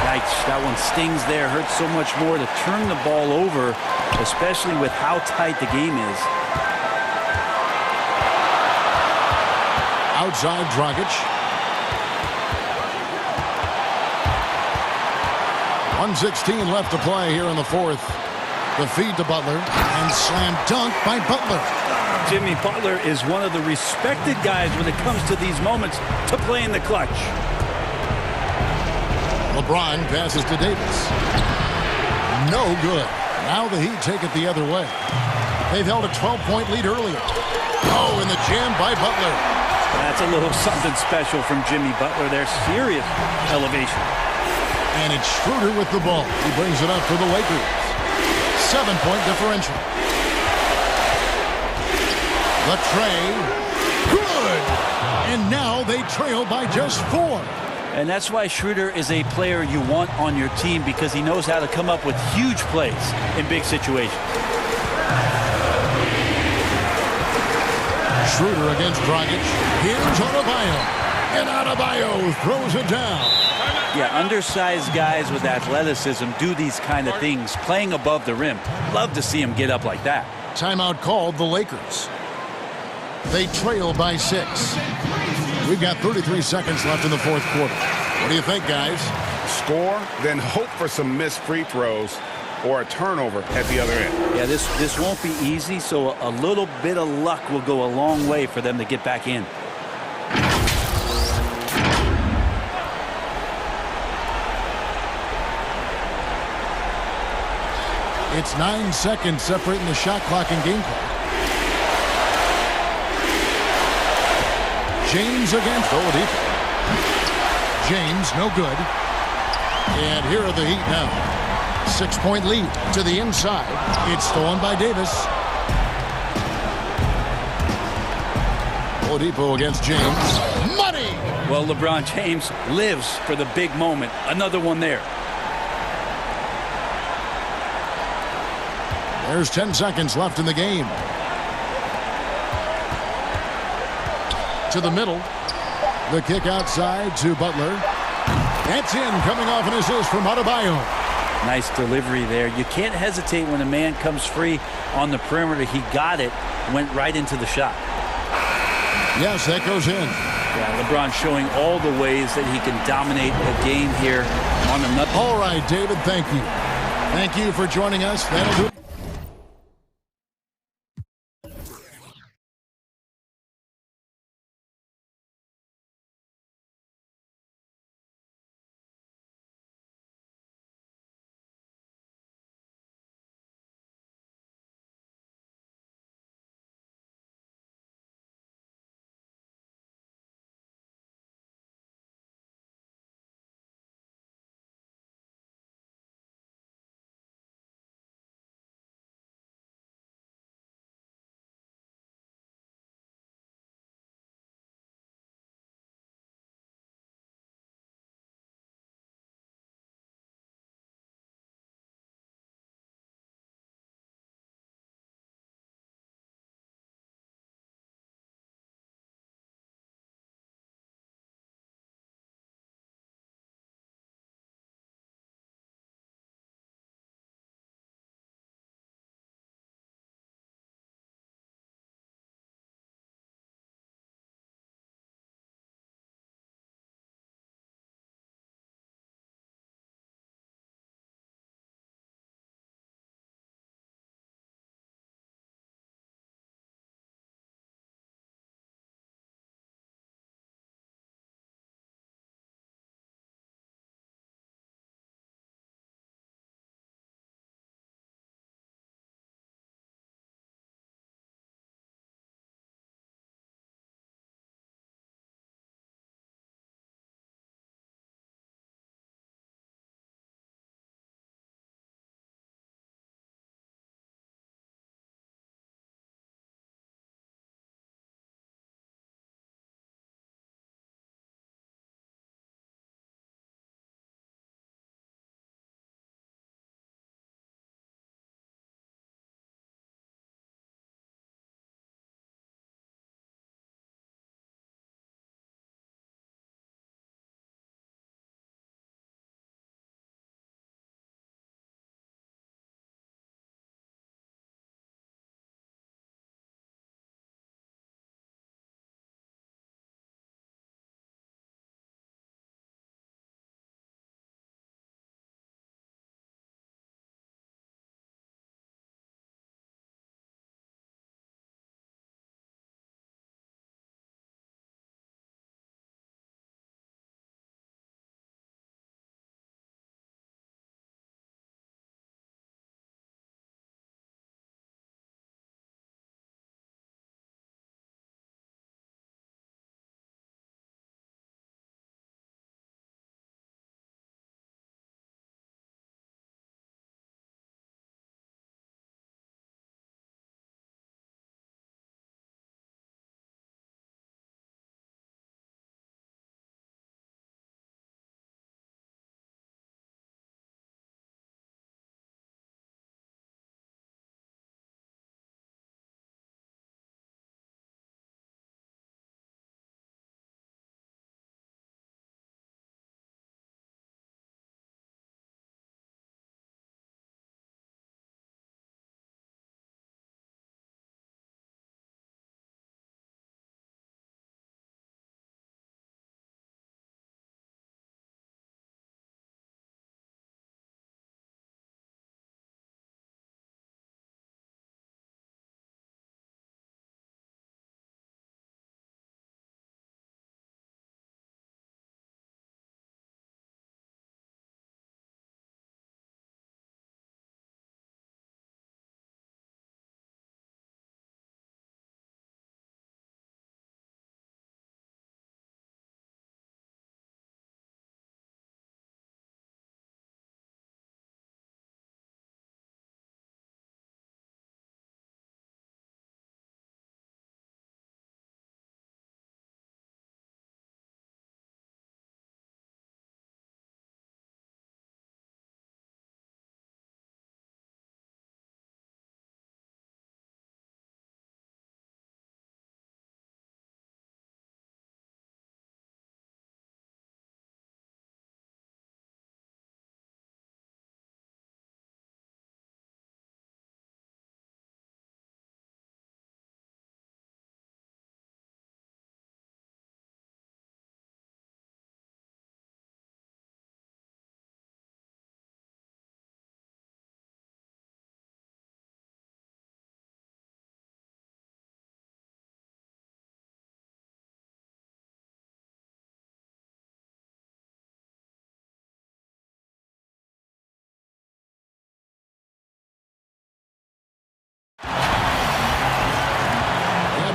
Yikes, that one stings there. Hurts so much more to turn the ball over, especially with how tight the game is. Outside Dragic. 1:16 left to play here in the fourth. The feed to Butler, and slam dunk by Butler. Jimmy Butler is one of the respected guys when it comes to these moments to play in the clutch. LeBron passes to Davis. No good. Now the Heat take it the other way. They've held a 12-point lead earlier. Oh, and the jam by Butler. That's a little something special from Jimmy Butler. There's serious elevation. And it's Schroeder with the ball. He brings it up for the Lakers. 7-point differential. The tray. Good. And now they trail by just 4. And that's why Schroeder is a player you want on your team, because he knows how to come up with huge plays in big situations. Schroeder against Dragic. Here's Adebayo. And Adebayo throws it down. Yeah, undersized guys with athleticism do these kind of things, playing above the rim. Love to see him get up like that. Timeout called the Lakers. They trail by 6. We've got 33 seconds left in the fourth quarter. What do you think, guys? Score, then hope for some missed free throws or a turnover at the other end. Yeah, this won't be easy, so a little bit of luck will go a long way for them to get back in. It's 9 seconds separating the shot clock and game clock. James against Oladipo. James, no good. And here are the Heat now. 6-point lead to the inside. It's stolen by Davis. Oladipo against James. Money! Well, LeBron James lives for the big moment. Another one there. There's 10 seconds left in the game. To the middle. The kick outside to Butler. That's in, coming off an assist from Adebayo. Nice delivery there. You can't hesitate when a man comes free on the perimeter. He got it, went right into the shot. Yes, that goes in. Yeah, LeBron showing all the ways that he can dominate a game here on another. All right, David, thank you. Thank you for joining us. That'll do it.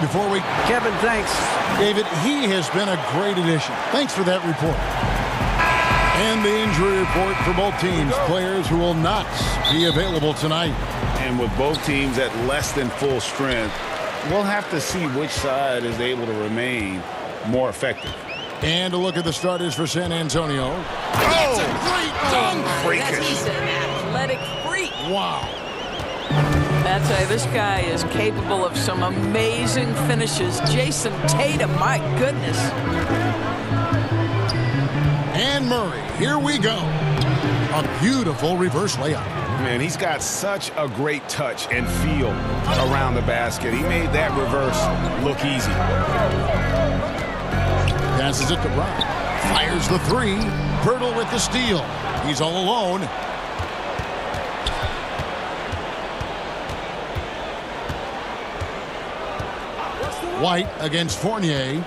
before we... Kevin, thanks. David, he has been a great addition. Thanks for that report. And the injury report for both teams. Players who will not be available tonight. And with both teams at less than full strength, we'll have to see which side is able to remain more effective. And a look at the starters for San Antonio. That's a great dunk. He's an athletic freak. Wow. That's why this guy is capable of some amazing finishes. Jason Tatum, my goodness. And Murray, here we go. A beautiful reverse layup. Man, he's got such a great touch and feel around the basket. He made that reverse look easy. Passes it to Brown. Fires the three. Pirtle with the steal. He's all alone. White against Fournier.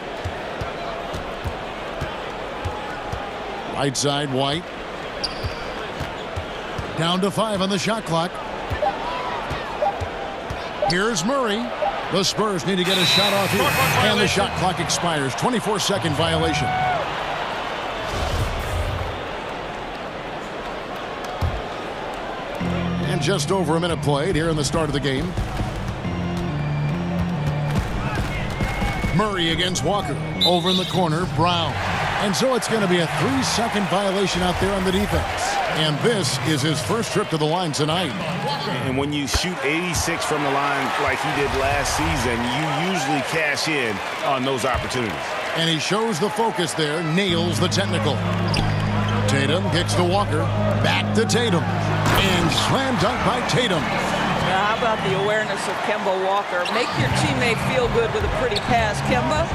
Right side, White. Down to 5 on the shot clock. Here's Murray. The Spurs need to get a shot off here. And the shot clock expires. 24-second violation. And just over a minute played here in the start of the game. Murray against Walker. Over in the corner, Brown. And so it's going to be a 3-second violation out there on the defense. And this is his first trip to the line tonight. And when you shoot 86 from the line like he did last season, you usually cash in on those opportunities. And he shows the focus there, nails the technical. Tatum kicks to Walker, back to Tatum. And slam dunk by Tatum. Now, how about the awareness of Kemba Walker? Make your teammate feel good with a pretty pass, Kemba.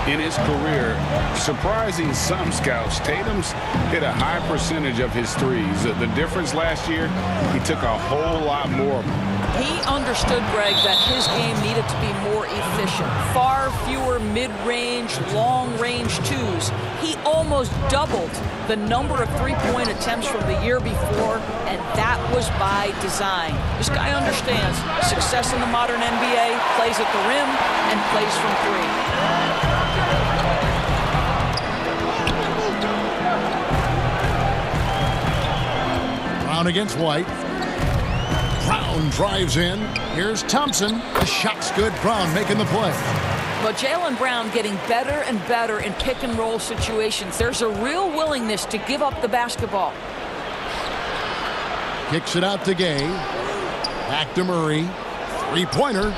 In his career, surprising some scouts, Tatum's hit a high percentage of his threes. The difference last year, he took a whole lot more of them. He understood, Greg, that his game needed to be more efficient. Far fewer mid-range, long-range twos. He almost doubled the number of three-point attempts from the year before, and that was by design. This guy understands success in the modern NBA, plays at the rim, and plays from three. Brown against White. Brown drives in. Here's Thompson. The shot's good. Brown making the play. But Jaylen Brown getting better and better in pick-and-roll situations. There's a real willingness to give up the basketball. Kicks it out to Gay. Back to Murray. Three-pointer.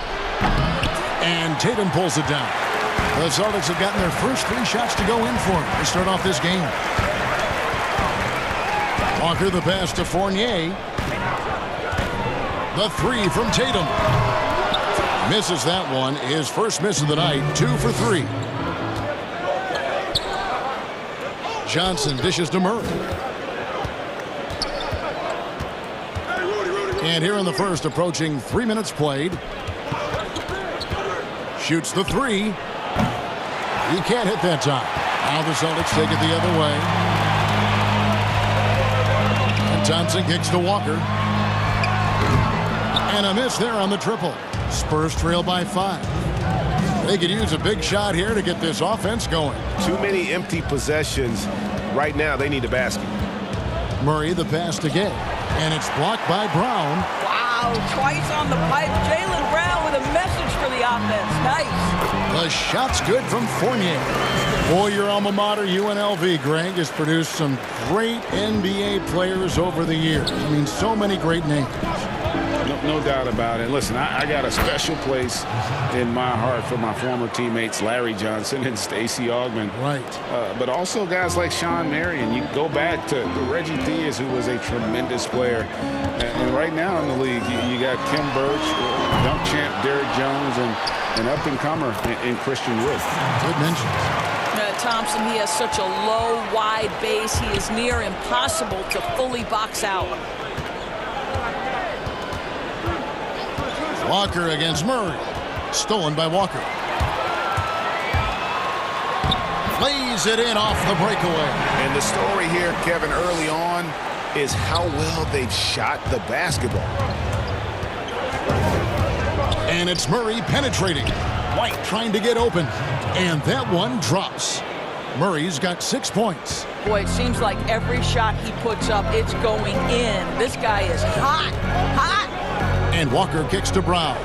And Tatum pulls it down. The Celtics have gotten their first 3 shots to go in for him to start off this game. Walker the pass to Fournier. The 3 from Tatum. Misses that one. His first miss of the night. 2 for 3. Johnson dishes to Murray. And here in the first, approaching 3 minutes played. Shoots the 3. He can't hit that time. Now the Celtics take it the other way. And Thompson kicks to Walker. And a miss there on the triple. Spurs trail by 5. They could use a big shot here to get this offense going. Too many empty possessions. Right now, they need a basket. Murray the pass to Gay. And it's blocked by Brown. Wow, twice on the pipe. Jaylen Brown with a message for the offense. Nice. The shot's good from Fournier. Boy, your alma mater, UNLV, Greg, has produced some great NBA players over the years. I mean, so many great names. No doubt about it. Listen, I got a special place in my heart for my former teammates Larry Johnson and Stacey Augmon. Right. But also guys like Sean Marion. You go back to Reggie Theus, who was a tremendous player. And right now in the league, you got Kim Birch, dunk champ Derrick Jones, and up-and-comer in Christian Wood. Good mentions. Thompson, he has such a low, wide base. He is near impossible to fully box out. Walker against Murray. Stolen by Walker. Lays it in off the breakaway. And the story here, Kevin, early on is how well they've shot the basketball. And it's Murray penetrating. White trying to get open. And that one drops. Murray's got 6 points. Boy, it seems like every shot he puts up, it's going in. This guy is hot, hot. And Walker kicks to Brown.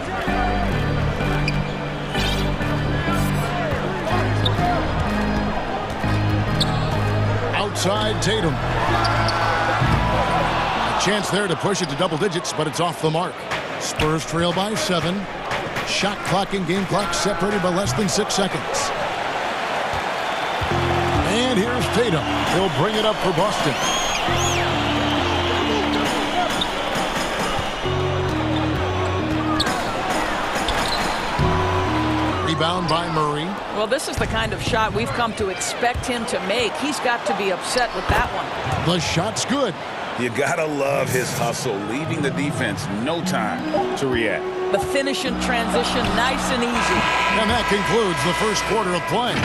Outside Tatum. A chance there to push it to double digits, but it's off the mark. Spurs trail by 7. Shot clock and game clock separated by less than 6 seconds. And here's Tatum. He'll bring it up for Boston. Rebound by Murray. Well, this is the kind of shot we've come to expect him to make. He's got to be upset with that one. The shot's good. You gotta love his hustle, leaving the defense no time to react. The finish in transition, nice and easy. And that concludes the first quarter of play.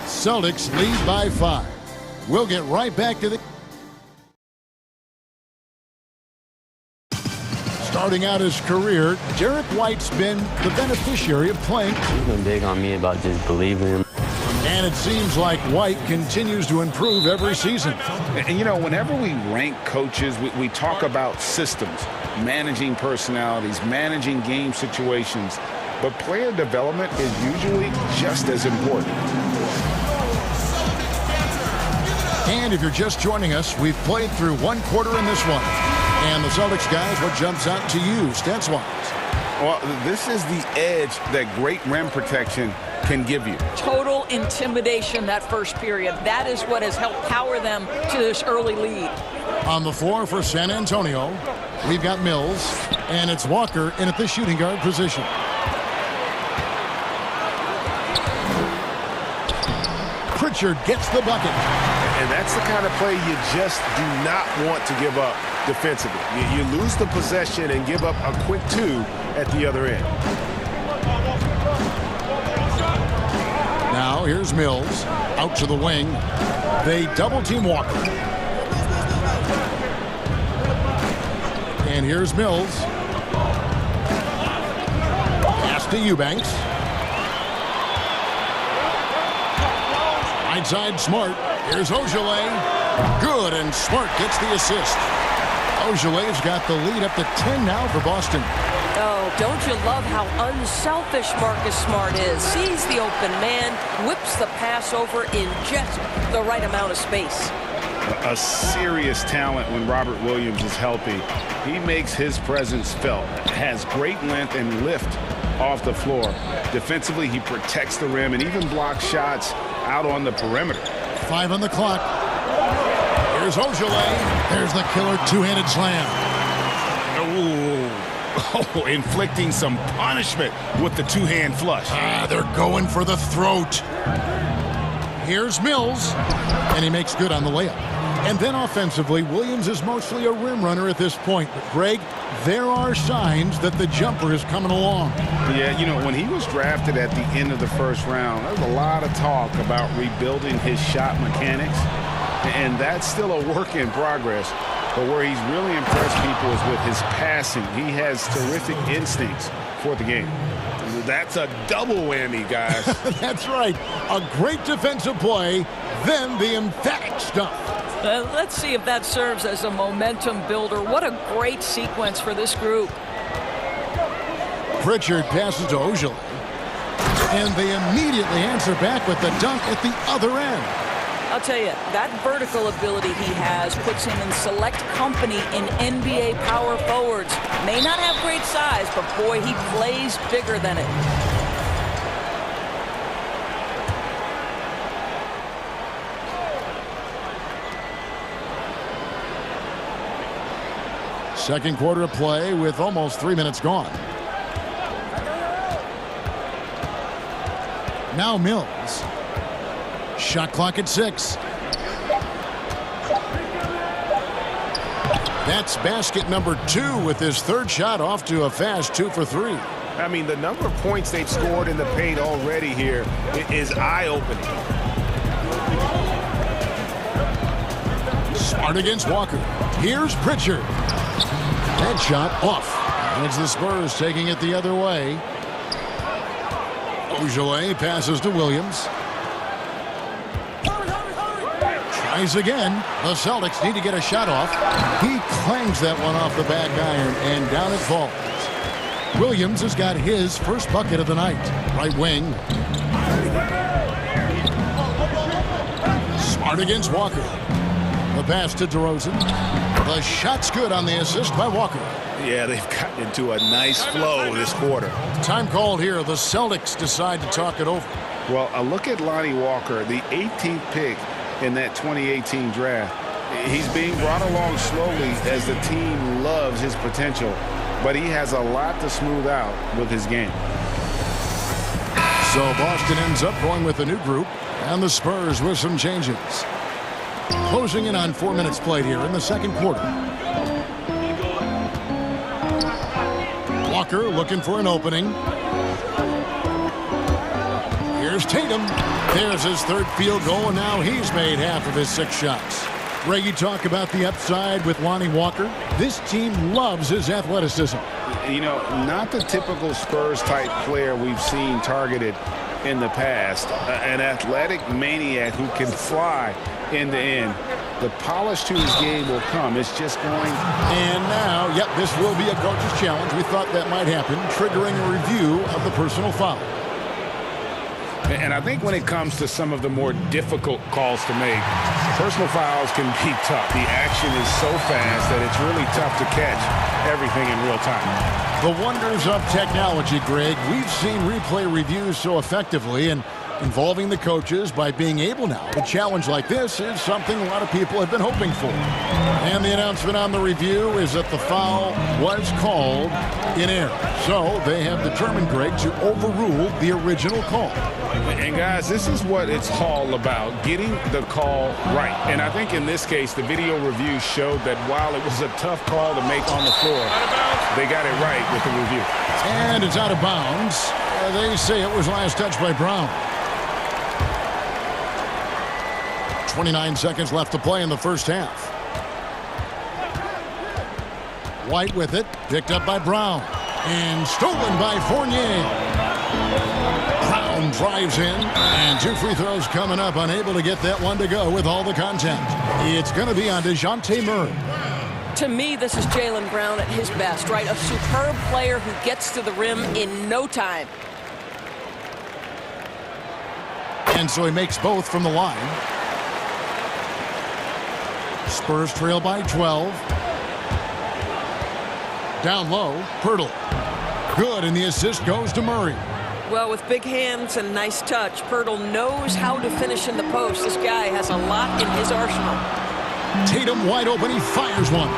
Celtics lead by 5. We'll get right back to the... Starting out his career, Derek White's been the beneficiary of playing. He's been big on me about just believing him. And it seems like White continues to improve every season. And you know, whenever we rank coaches, we talk about systems, managing personalities, managing game situations. But player development is usually just as important. And if you're just joining us, we've played through one quarter in this one. And the Celtics guys, what jumps out to you, stats-wise? Well, this is the edge that great rim protection can give you. Total intimidation that first period. That is what has helped power them to this early lead. On the floor for San Antonio, we've got Mills, and it's Walker in at the shooting guard position. Pritchard gets the bucket. And that's the kind of play you just do not want to give up defensively. You lose the possession and give up a quick 2 at the other end. Now here's Mills out to the wing. They double team Walker. And here's Mills. Pass to Eubanks. Right side Smart. Here's Ojale. Good, and Smart gets the assist. Ojale's got the lead up to 10 now for Boston. Oh, don't you love how unselfish Marcus Smart is? Sees the open man, whips the pass over in just the right amount of space. A serious talent when Robert Williams is healthy. He makes his presence felt. Has great length and lift off the floor. Defensively, he protects the rim and even blocks shots out on the perimeter. 5 on the clock. Here's Ojale. There's the killer two-handed slam. Oh, inflicting some punishment with the two-hand flush. They're going for the throat. Here's Mills, and he makes good on the layup. And then offensively, Williams is mostly a rim runner at this point. But Greg, there are signs that the jumper is coming along. Yeah, you know, when he was drafted at the end of the first round, there was a lot of talk about rebuilding his shot mechanics. And that's still a work in progress. But where he's really impressed people is with his passing. He has terrific instincts for the game. That's a double whammy, guys. That's right. A great defensive play, then the emphatic stuff. Let's see if that serves as a momentum builder. What a great sequence for this group. Pritchard passes to Ojale. And they immediately answer back with the dunk at the other end. I'll tell you, that vertical ability he has puts him in select company in NBA power forwards. May not have great size, but boy, he plays bigger than it. Second quarter of play with almost 3 minutes gone. Now Mills. Shot clock at 6. That's basket number 2 with his third shot off to a fast 2 for 3. I mean, the number of points they've scored in the paint already here is eye-opening. Smart against Walker. Here's Pritchard. That shot off. And it's the Spurs taking it the other way. Ojale passes to Williams. Tries again. The Celtics need to get a shot off. He clangs that one off the back iron, and down it falls. Williams has got his first bucket of the night. Right wing. Smart against Walker. The pass to DeRozan. The shot's good on the assist by Walker. Yeah, they've gotten into a nice flow this quarter. Time called here. The Celtics decide to talk it over. Well, a look at Lonnie Walker, the 18th pick in that 2018 draft. He's being brought along slowly as the team loves his potential, but he has a lot to smooth out with his game. So Boston ends up going with a new group, and the Spurs with some changes. Closing in on 4 minutes played here in the second quarter. Walker looking for an opening. Here's Tatum. There's his third field goal, and now he's made half of his 6 shots. Ray, you talk about the upside with Lonnie Walker. This team loves his athleticism. You know, not the typical Spurs-type player we've seen targeted in the past. An athletic maniac who can fly end to end. The polish to his game will come. It's just going. And now, yep, this will be a coach's challenge. We thought that might happen, triggering a review of the personal foul. And I think when it comes to some of the more difficult calls to make, personal fouls can be tough. The action is so fast that it's really tough to catch everything in real time. The wonders of technology, Greg. We've seen replay reviews so effectively, and involving the coaches by being able now. A challenge like this is something a lot of people have been hoping for. And the announcement on the review is that the foul was called in error. So they have determined, Greg, to overrule the original call. And guys, this is what it's all about, getting the call right. And I think in this case, the video review showed that while it was a tough call to make on the floor, they got it right with the review. And it's out of bounds. They say it was last touched by Brown. 29 seconds left to play in the first half. White with it, picked up by Brown, and stolen by Fournier. Brown drives in, and 2 free throws coming up, unable to get that one to go with all the contact. It's going to be on DeJounte Murray. To me, this is Jaylen Brown at his best, right? A superb player who gets to the rim in no time. And so he makes both from the line. Spurs trail by 12. Down low, Pirtle. Good, and the assist goes to Murray. Well, with big hands and nice touch, Pirtle knows how to finish in the post. This guy has a lot in his arsenal. Tatum wide open, he fires one.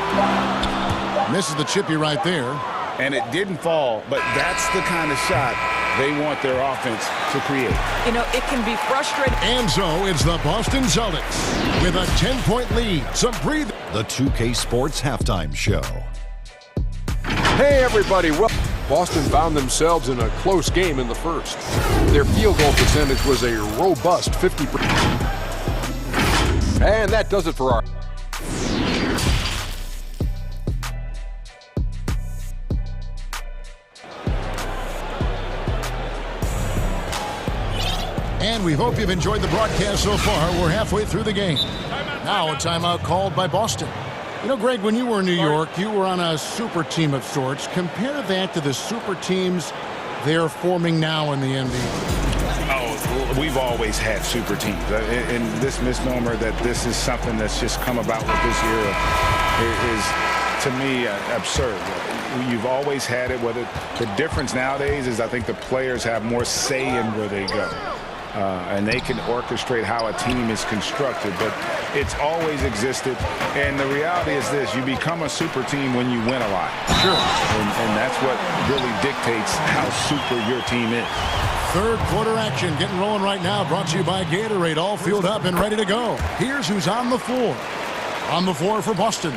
Misses the chippy right there. And it didn't fall, but that's the kind of shot they want their offense to create. You know, it can be frustrating. And so it's the Boston Celtics with a 10-point lead. Some breathe. The 2K Sports Halftime Show. Hey, everybody. Well, Boston found themselves in a close game in the first. Their field goal percentage was a robust 50%. And that does it for our... And we hope you've enjoyed the broadcast so far. We're halfway through the game. Now a timeout called by Boston. You know, Greg, when you were in New York, you were on a super team of sorts. Compare that to the super teams they're forming now in the NBA. Oh, we've always had super teams. And this misnomer that this is something that's just come about with this era is, to me, absurd. You've always had it. Whether the difference nowadays is I think the players have more say in where they go. And they can orchestrate how a team is constructed, but it's always existed. And the reality is this: you become a super team when you win a lot. Sure. And that's what really dictates how super your team is. Third quarter action getting rolling right now, brought to you by Gatorade, all fueled up and ready to go. Here's who's on the floor. On the floor for Boston.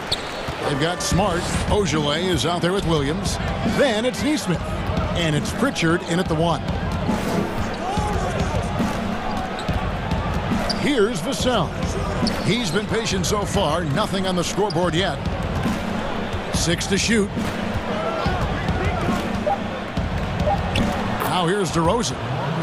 They've got Smart. Ojale is out there with Williams. Then it's Neesmith. And it's Pritchard in at the 1. Here's Vassell. He's been patient so far. Nothing on the scoreboard yet. 6 to shoot. Now here's DeRozan.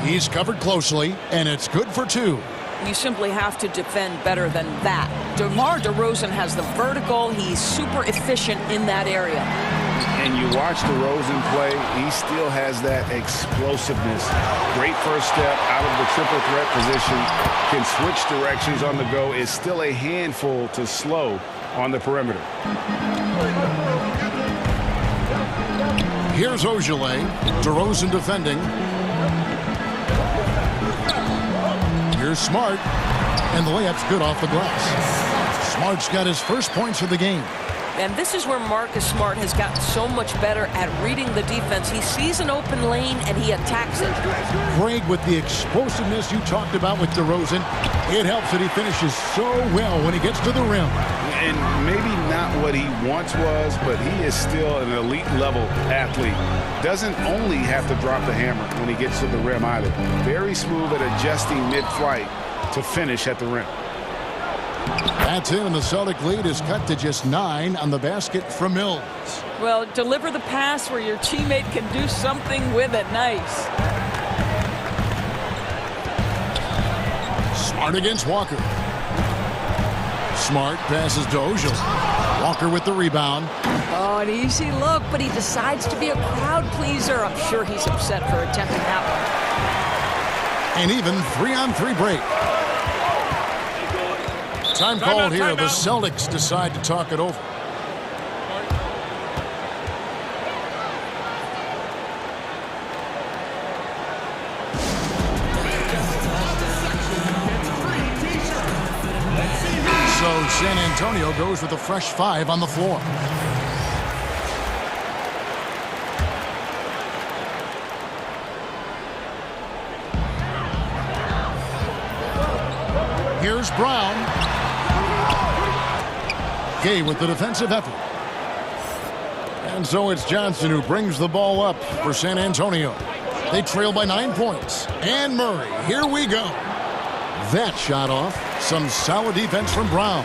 He's covered closely, and it's good for 2. You simply have to defend better than that. DeMar DeRozan has the vertical. He's super efficient in that area. And you watch DeRozan play, he still has that explosiveness. Great first step out of the triple threat position. Can switch directions on the go. Is still a handful to slow on the perimeter. Here's Ojale. DeRozan defending. Here's Smart. And the layup's good off the glass. Smart's got his first points of the game. And this is where Marcus Smart has gotten so much better at reading the defense. He sees an open lane and he attacks it. Greg, with the explosiveness you talked about with DeRozan, it helps that he finishes so well when he gets to the rim. And maybe not what he once was, but he is still an elite level athlete. Doesn't only have to drop the hammer when he gets to the rim either. Very smooth at adjusting mid-flight to finish at the rim. That's it, and the Celtic lead is cut to just 9 on the basket from Mills. Well, deliver the pass where your teammate can do something with it. Nice. Smart against Walker. Smart passes to Ojale. Walker with the rebound. Oh, an easy look, but he decides to be a crowd pleaser. I'm sure he's upset for attempting that one. And even 3-on-3 break. Time called here. The Celtics decide to talk it over. So San Antonio goes with a fresh 5 on the floor. Here's Brown. Gay with the defensive effort. And so it's Johnson who brings the ball up for San Antonio. They trail by 9 points. And Murray, here we go. That shot off. Some solid defense from Brown.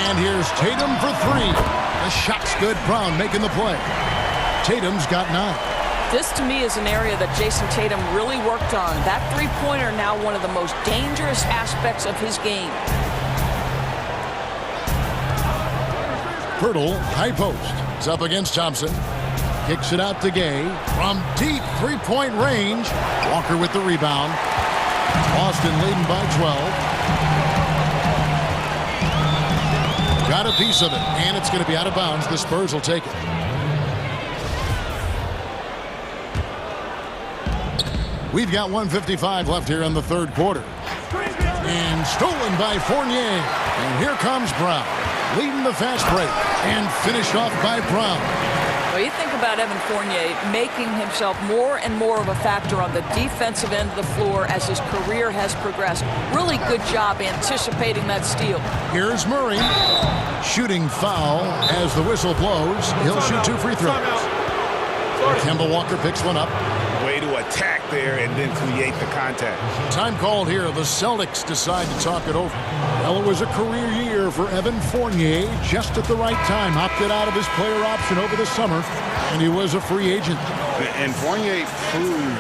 And here's Tatum for 3. The shot's good. Brown making the play. Tatum's got 9. This, to me, is an area that Jason Tatum really worked on. That three-pointer now one of the most dangerous aspects of his game. Pirtle, high post. It's up against Thompson. Kicks it out to Gay. From deep three-point range. Walker with the rebound. Boston leading by 12. Got a piece of it, and it's going to be out of bounds. The Spurs will take it. We've got 1:55 left here in the third quarter. And stolen by Fournier. And here comes Brown, leading the fast break, and finished off by Brown. Well, you think about Evan Fournier making himself more and more of a factor on the defensive end of the floor as his career has progressed. Really good job anticipating that steal. Here's Murray. Shooting foul as the whistle blows. He'll shoot 2 free throws. Kemba Walker picks one up. Way to attack there and then create the contact. Time called here. The Celtics decide to talk it over. Well, it was a career year for Evan Fournier. Just at the right time. Opted out of his player option over the summer, and he was a free agent. And Fournier proved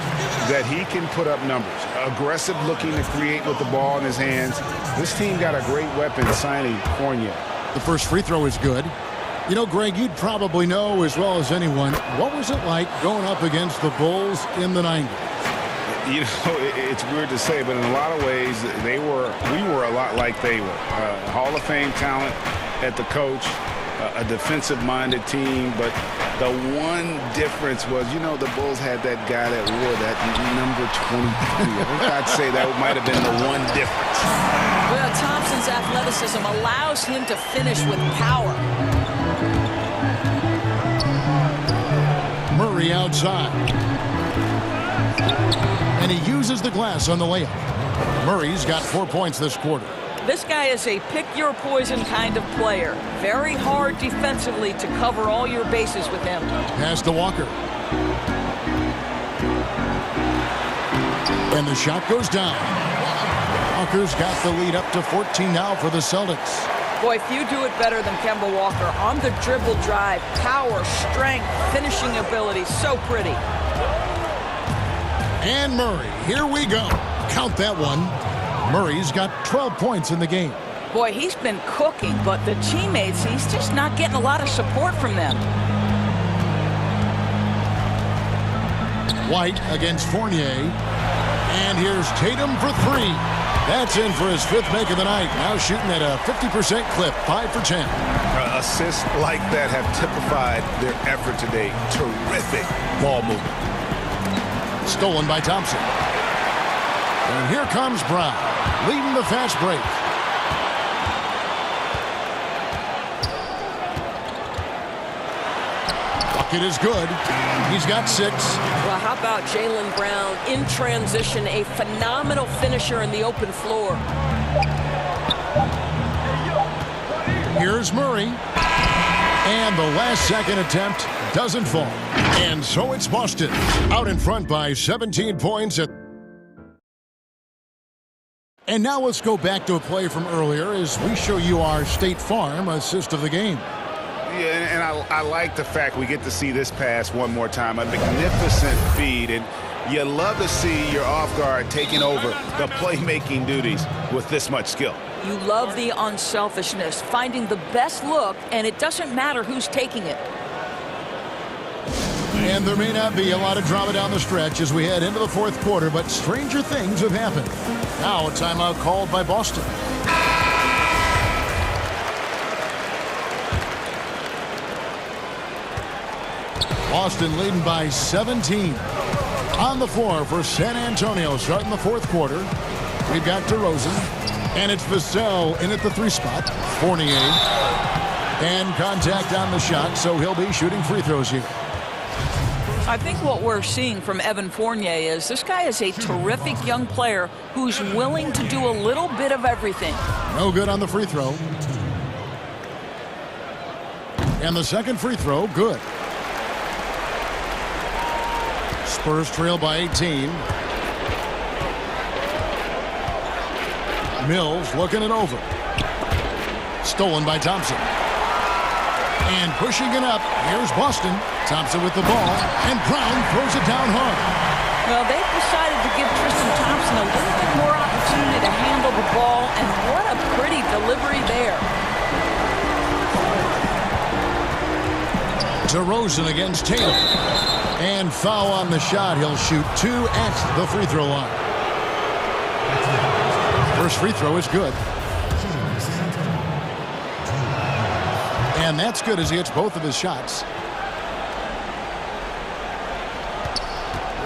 that he can put up numbers. Aggressive looking to create with the ball in his hands. This team got a great weapon signing Fournier. The first free throw is good. You know, Greg, you'd probably know as well as anyone, what was it like going up against the Bulls in the 90s? You know, it's weird to say, but in a lot of ways, we were a lot like they were. Hall of Fame talent at the coach, a defensive-minded team, but the one difference was, you know, the Bulls had that guy that wore that number 23. I think I'd say that might have been the one difference. Well, Thompson's athleticism allows him to finish with power. Murray outside. And he uses the glass on the layup. Murray's got 4 points this quarter. This guy is a pick-your-poison kind of player. Very hard defensively to cover all your bases with him. Pass to Walker. And the shot goes down. Walker's got the lead up to 14 now for the Celtics. Boy, if you do it better than Kemba Walker on the dribble drive, power, strength, finishing ability, so pretty. And Murray, here we go. Count that one. Murray's got 12 points in the game. Boy, he's been cooking, but the teammates, he's just not getting a lot of support from them. White against Fournier. And here's Tatum for three. That's in for his fifth make of the night. Now shooting at a 50% clip, 5 for 10. Assists like that have typified their effort today. Terrific ball movement. Stolen by Thompson. And here comes Brown, leading the fast break. Bucket is good. He's got 6. Well, how about Jaylen Brown in transition, a phenomenal finisher in the open floor. Here's Murray. And the last second attempt doesn't fall. And so it's Boston out in front by 17 points. And now let's go back to a play from earlier as we show you our State Farm assist of the game. Yeah, and I like the fact we get to see this pass one more time. A magnificent feed, and you love to see your off guard taking over the playmaking duties with this much skill. You love the unselfishness, finding the best look, and it doesn't matter who's taking it. And there may not be a lot of drama down the stretch as we head into the fourth quarter, but stranger things have happened. Now a timeout called by Boston. Boston leading by 17. On the floor for San Antonio starting the fourth quarter. We've got DeRozan. And it's Vassell in at the 3 spot. Fournier. And contact on the shot, so he'll be shooting free throws here. I think what we're seeing from Evan Fournier is this guy is a terrific young player who's willing to do a little bit of everything. No good on the free throw. And the second free throw, good. Spurs trail by 18. Mills looking it over. Stolen by Thompson. And pushing it up, here's Boston. Thompson with the ball, and Brown throws it down hard. Well, they've decided to give Tristan Thompson a little bit more opportunity to handle the ball, and what a pretty delivery there. DeRozan against Tatum. And foul on the shot. He'll shoot 2 at the free throw line. First free throw is good. And that's good as he hits both of his shots.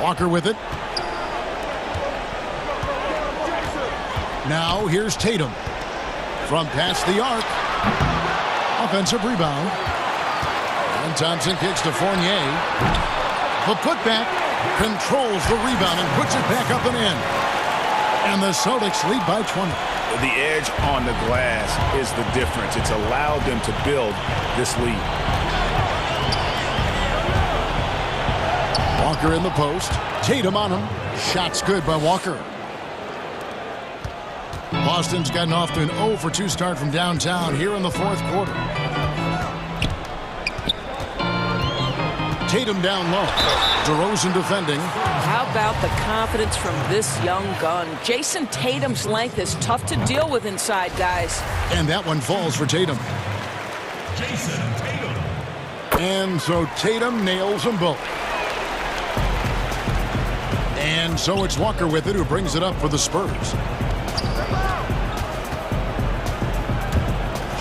Walker with it. Now here's Tatum. From past the arc. Offensive rebound. And Thompson kicks to Fournier. The putback. Controls the rebound and puts it back up and in. And the Celtics lead by 20. The edge on the glass is the difference. It's allowed them to build this lead. Walker in the post. Tatum on him. Shot's good by Walker. Boston's gotten off to an 0 for 2 start from downtown here in the fourth quarter. Tatum down low. DeRozan defending. How about the confidence from this young gun? Jason Tatum's length is tough to deal with inside, guys. And that one falls for Tatum. Jason Tatum. And so Tatum nails them both. And so it's Walker with it who brings it up for the Spurs.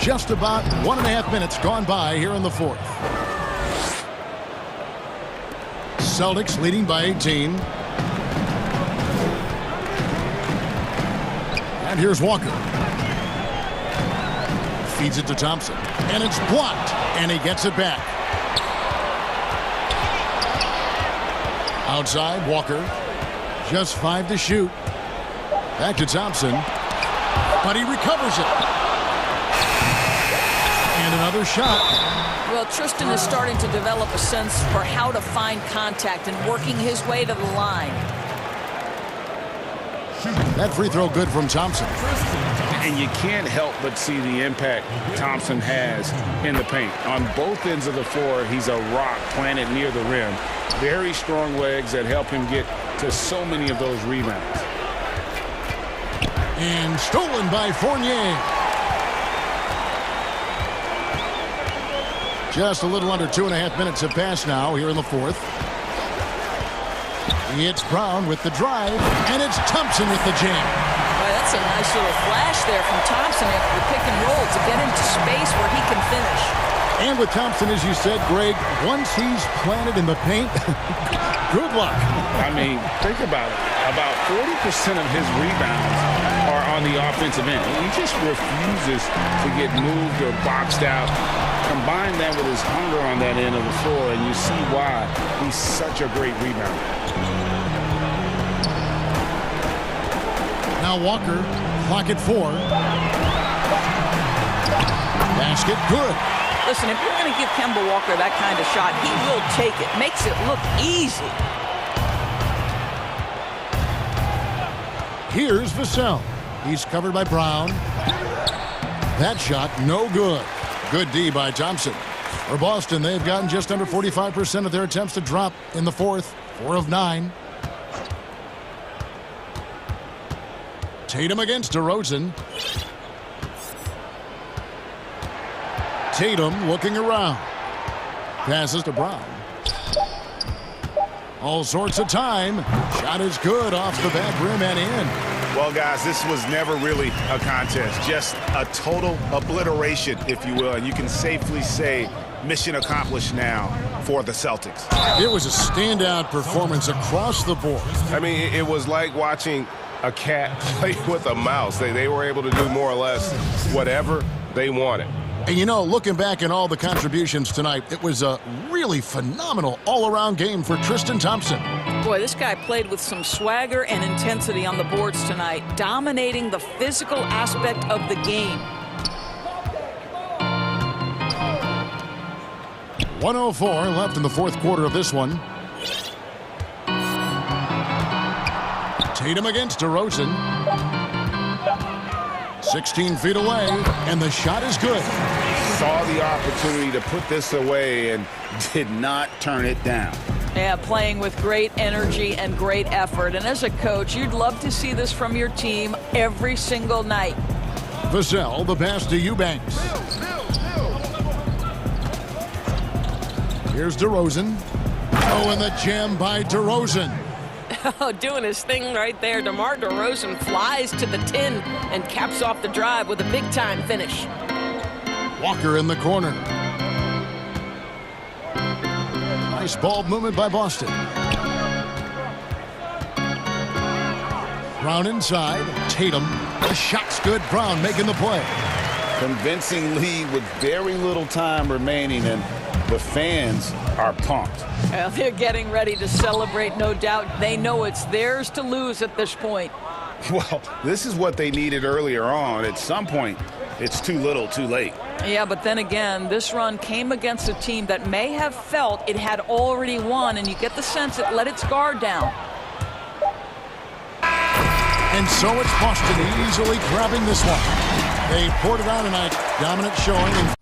Just about 1.5 minutes gone by here in the fourth. Celtics leading by 18. And here's Walker. Feeds it to Thompson. And it's blocked. And he gets it back. Outside, Walker. Just 5 to shoot. Back to Thompson. But he recovers it. And another shot. Well, Tristan is starting to develop a sense for how to find contact and working his way to the line. That free throw good from Thompson. And you can't help but see the impact Thompson has in the paint. On both ends of the floor, he's a rock planted near the rim. Very strong legs that help him get to so many of those rebounds. And stolen by Fournier. Just a little under 2.5 minutes have passed now here in the fourth. It's Brown with the drive, and it's Thompson with the jam. Boy, that's a nice little flash there from Thompson after the pick and roll to get into space where he can finish. And with Thompson, as you said, Greg, once he's planted in the paint, good luck. I mean, think about it. About 40% of his rebounds are on the offensive end. He just refuses to get moved or boxed out. Combine that with his hunger on that end of the floor, and you see why he's such a great rebounder. Now Walker, clock at 4. Basket, good. Listen, if you're going to give Kemba Walker that kind of shot, he will take it. Makes it look easy. Here's Vassell. He's covered by Brown. That shot, no good. Good D by Thompson. For Boston, they've gotten just under 45% of their attempts to drop in the fourth. 4 of 9. Tatum against DeRozan. Tatum looking around. Passes to Brown. All sorts of time. Shot is good off the back rim and in. Well, guys, this was never really a contest. Just a total obliteration, if you will. And you can safely say mission accomplished now for the Celtics. It was a standout performance across the board. I mean, it was like watching a cat play with a mouse. They were able to do more or less whatever they wanted. And you know, looking back at all the contributions tonight, it was a really phenomenal all-around game for Tristan Thompson. Boy, this guy played with some swagger and intensity on the boards tonight, dominating the physical aspect of the game. 1:04 left in the fourth quarter of this one. Tatum against DeRozan. 16 feet away, and the shot is good. Saw the opportunity to put this away and did not turn it down. Yeah, playing with great energy and great effort. And as a coach, you'd love to see this from your team every single night. Vassell, the pass to Eubanks. Here's DeRozan. Oh, and the jam by DeRozan. Oh, doing his thing right there. DeMar DeRozan flies to the 10 and caps off the drive with a big-time finish. Walker in the corner. Nice ball movement by Boston. Brown inside. Tatum. The shot's good. Brown making the play. Convincing lead with very little time remaining, and the fans are pumped. Well, they're getting ready to celebrate, no doubt. They know it's theirs to lose at this point. Well, this is what they needed earlier on. At some point, it's too little, too late. Yeah, but then again, this run came against a team that may have felt it had already won, and you get the sense it let its guard down. And so it's Boston easily grabbing this one. They poured it on tonight. Dominant showing.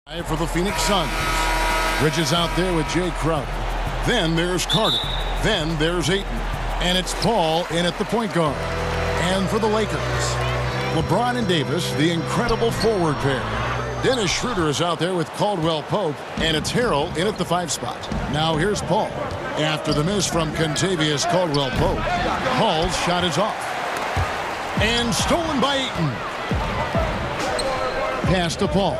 For the Phoenix Suns. Bridges out there with Jay Crowder. Then there's Carter. Then there's Ayton. And it's Paul in at the point guard. And for the Lakers, LeBron and Davis, the incredible forward pair. Dennis Schroeder is out there with Caldwell Pope. And it's Harrell in at the 5 spot. Now here's Paul. After the miss from Contavious Caldwell Pope, Paul's shot is off. And stolen by Ayton. Pass to Paul.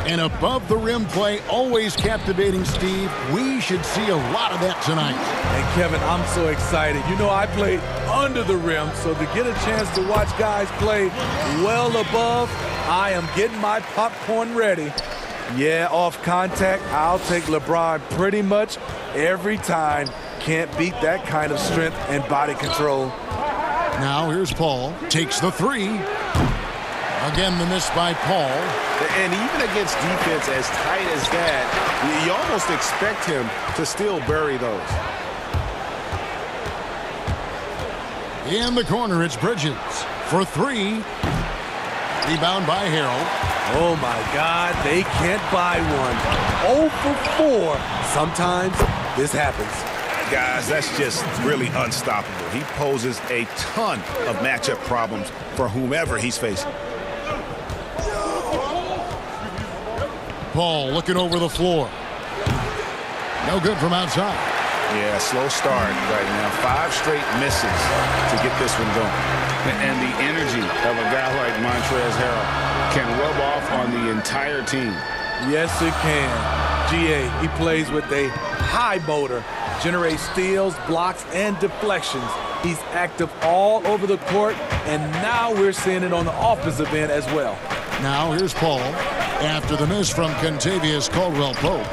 And above the rim play, always captivating, Steve. We should see a lot of that tonight. And Kevin, I'm so excited. You know, I played under the rim, so to get a chance to watch guys play well above, I am getting my popcorn ready. Yeah, off contact, I'll take LeBron pretty much every time. Can't beat that kind of strength and body control. Now here's Paul. Takes the 3. Again, the miss by Paul. And even against defense as tight as that, you almost expect him to still bury those. In the corner, it's Bridges for 3. Rebound by Harrell. Oh, my God, they can't buy one. 0 for 4. Sometimes this happens. Guys, that's just really unstoppable. He poses a ton of matchup problems for whomever he's facing. Paul looking over the floor. No good from outside. Yeah, slow start right now. 5 straight misses to get this one going. And the energy of a guy like Montrezl Harrell can rub off on the entire team. Yes, it can. GA, he plays with a high motor, generates steals, blocks, and deflections. He's active all over the court, and now we're seeing it on the offensive end as well. Now here's Paul after the miss from Contavious Caldwell Pope.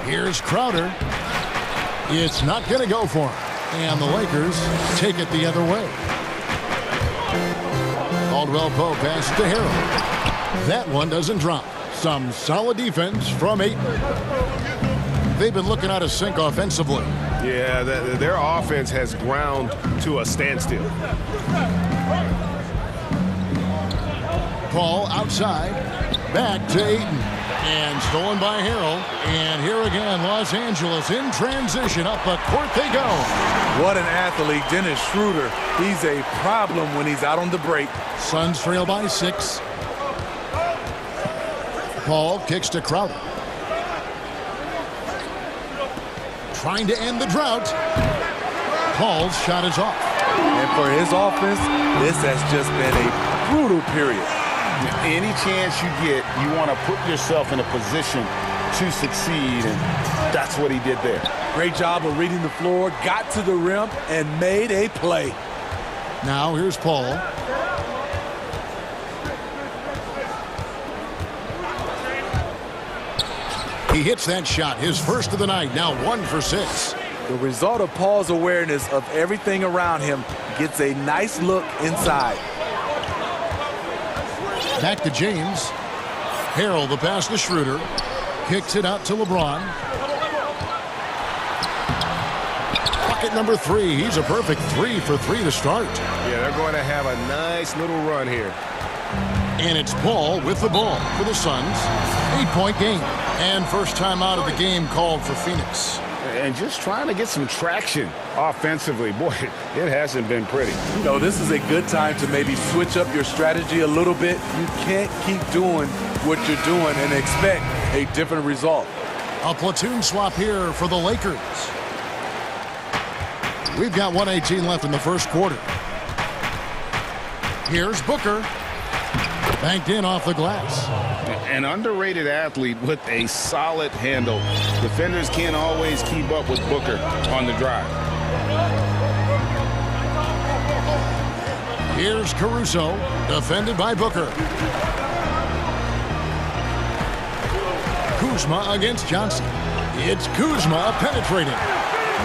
Here's Crowder. It's not going to go for him. And the Lakers take it the other way. Caldwell Pope passes to Harrell. That one doesn't drop. Some solid defense from Ayton. They've been looking out of sync offensively. Yeah, their offense has ground to a standstill. Paul outside. Back to Ayton. And stolen by Harrell. And here again, Los Angeles in transition. Up the court they go. What an athlete, Dennis Schroeder. He's a problem when he's out on the break. Suns trail by 6. Paul kicks to Crowder. Trying to end the drought. Paul's shot is off. And for his offense, this has just been a brutal period. Any chance you get, you want to put yourself in a position to succeed, and that's what he did there. Great job of reading the floor, got to the rim, and made a play. Now here's Paul. He hits that shot, his first of the night, now 1 for 6. The result of Paul's awareness of everything around him gets a nice look inside. Back to James. Harrell, the pass to Schroeder. Kicks it out to LeBron. Bucket number 3. He's a perfect 3 for 3 to start. Yeah, they're going to have a nice little run here. And it's Paul with the ball for the Suns. 8-point game. And first time out of the game called for Phoenix. And just trying to get some traction offensively. Boy, it hasn't been pretty. You know, this is a good time to maybe switch up your strategy a little bit. You can't keep doing what you're doing and expect a different result. A platoon swap here for the Lakers. We've got 1:18 left in the first quarter. Here's Booker. Banked in off the glass. An underrated athlete with a solid handle. Defenders can't always keep up with Booker on the drive. Here's Caruso, defended by Booker. Kuzma against Johnson. It's Kuzma penetrating.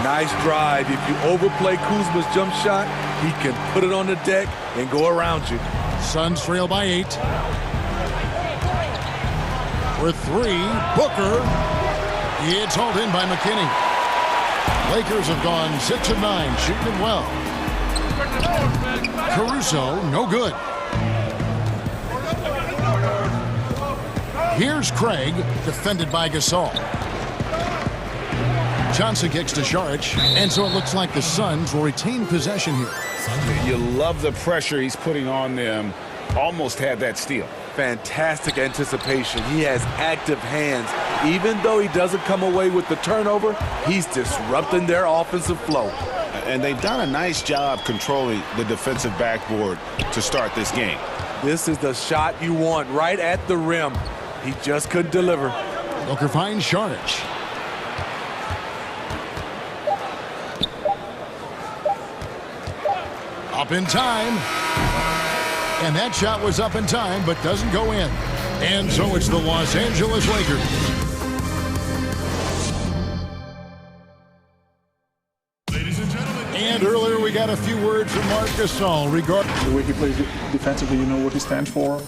Nice drive. If you overplay Kuzma's jump shot, he can put it on the deck and go around you. Suns trail by 8. For 3, Booker. It's hauled in by McKinney. Lakers have gone 6 of 9, shooting it well. Caruso, no good. Here's Craig, defended by Gasol. Johnson kicks to Saric, and so it looks like the Suns will retain possession here. You love the pressure he's putting on them. Almost had that steal. Fantastic anticipation. He has active hands. Even though he doesn't come away with the turnover, he's disrupting their offensive flow. And they've done a nice job controlling the defensive backboard to start this game. This is the shot you want right at the rim. He just couldn't deliver. Booker finds Saric. Up in time. And that shot was up in time, but doesn't go in. And so it's the Los Angeles Lakers. And earlier we got a few words from Marc Gasol regarding the way he plays defensively. You know what he stands for.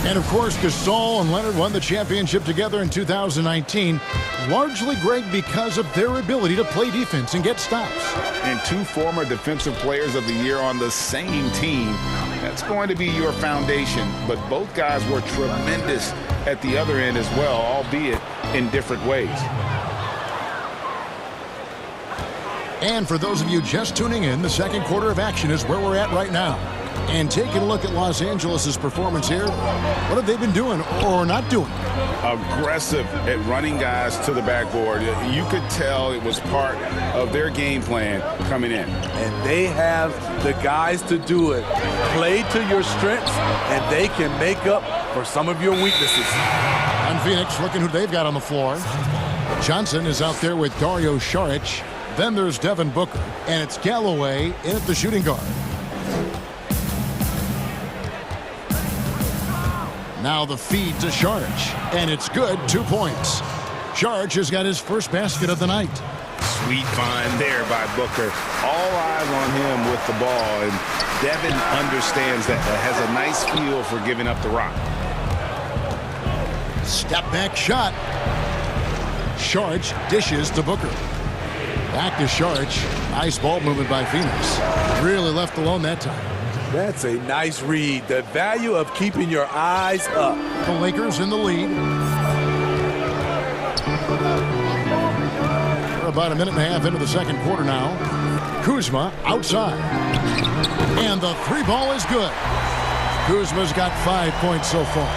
And of course, Gasol and Leonard won the championship together in 2019, largely, Greg, because of their ability to play defense and get stops. And two former Defensive Players of the Year on the same team. That's going to be your foundation. But both guys were tremendous at the other end as well, albeit in different ways. And for those of you just tuning in, the second quarter of action is where we're at right now. And taking a look at Los Angeles' performance here, what have they been doing or not doing? Aggressive at running guys to the backboard. You could tell it was part of their game plan coming in. And they have the guys to do it. Play to your strengths, and they can make up for some of your weaknesses. On Phoenix, looking who they've got on the floor. Johnson is out there with Dario Saric. Then there's Devin Booker, and it's Galloway in at the shooting guard. Now the feed to Saric, and it's good, 2 points. Saric has got his first basket of the night. Sweet find there by Booker. All eyes on him with the ball, and Devin understands that, has a nice feel for giving up the rock. Step back shot. Saric dishes to Booker. Back to Saric. Nice ball movement by Phoenix. Really left alone that time. That's a nice read. The value of keeping your eyes up. The Lakers in the lead. We're about a minute and a half into the second quarter now. Kuzma outside. And the three ball is good. Kuzma's got 5 points so far.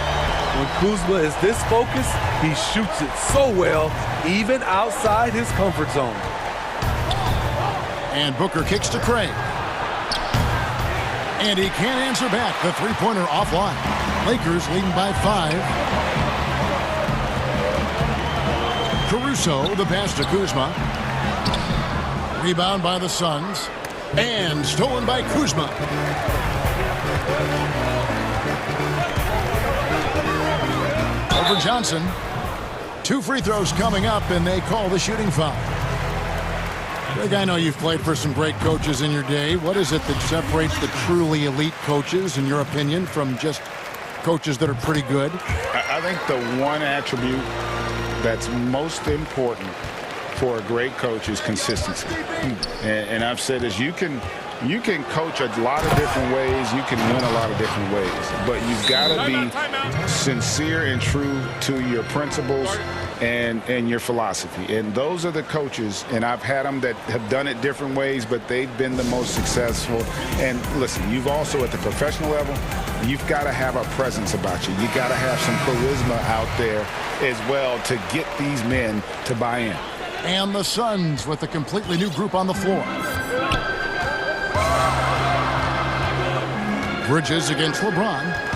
When Kuzma is this focused, he shoots it so well, even outside his comfort zone. And Booker kicks to Craig. And he can't answer back. The three-pointer offline. Lakers leading by 5. Caruso, the pass to Kuzma. Rebound by the Suns. And stolen by Kuzma. Over Johnson. 2 free throws coming up, and they call the shooting foul. Greg, I know you've played for some great coaches in your day. What is it that separates the truly elite coaches, in your opinion, from just coaches that are pretty good? I think the one attribute that's most important for a great coach is consistency. And I've said this, you can coach a lot of different ways, you can win a lot of different ways, but you've got to be sincere and true to your principles and your philosophy. And those are the coaches, and I've had them that have done it different ways, but they've been the most successful. And listen, you've also, at the professional level, you've got to have a presence about you. You got to have some charisma out there as well to get these men to buy in. And the Suns with a completely new group on the floor. Bridges against LeBron.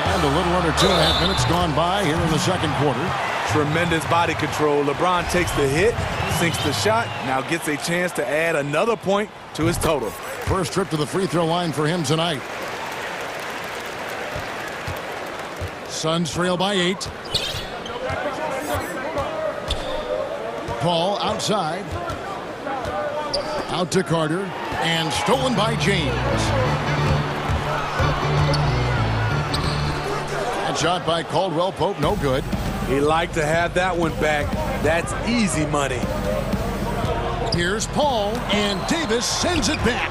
And a little under 2.5 minutes gone by here in the second quarter. Tremendous body control. LeBron takes the hit, sinks the shot, now gets a chance to add another point to his total. First trip to the free throw line for him tonight. Suns trail by 8. Paul outside. Out to Carter. And stolen by James. That shot by Caldwell Pope, no good. He'd like to have that one back. That's easy money. Here's Paul, and Davis sends it back.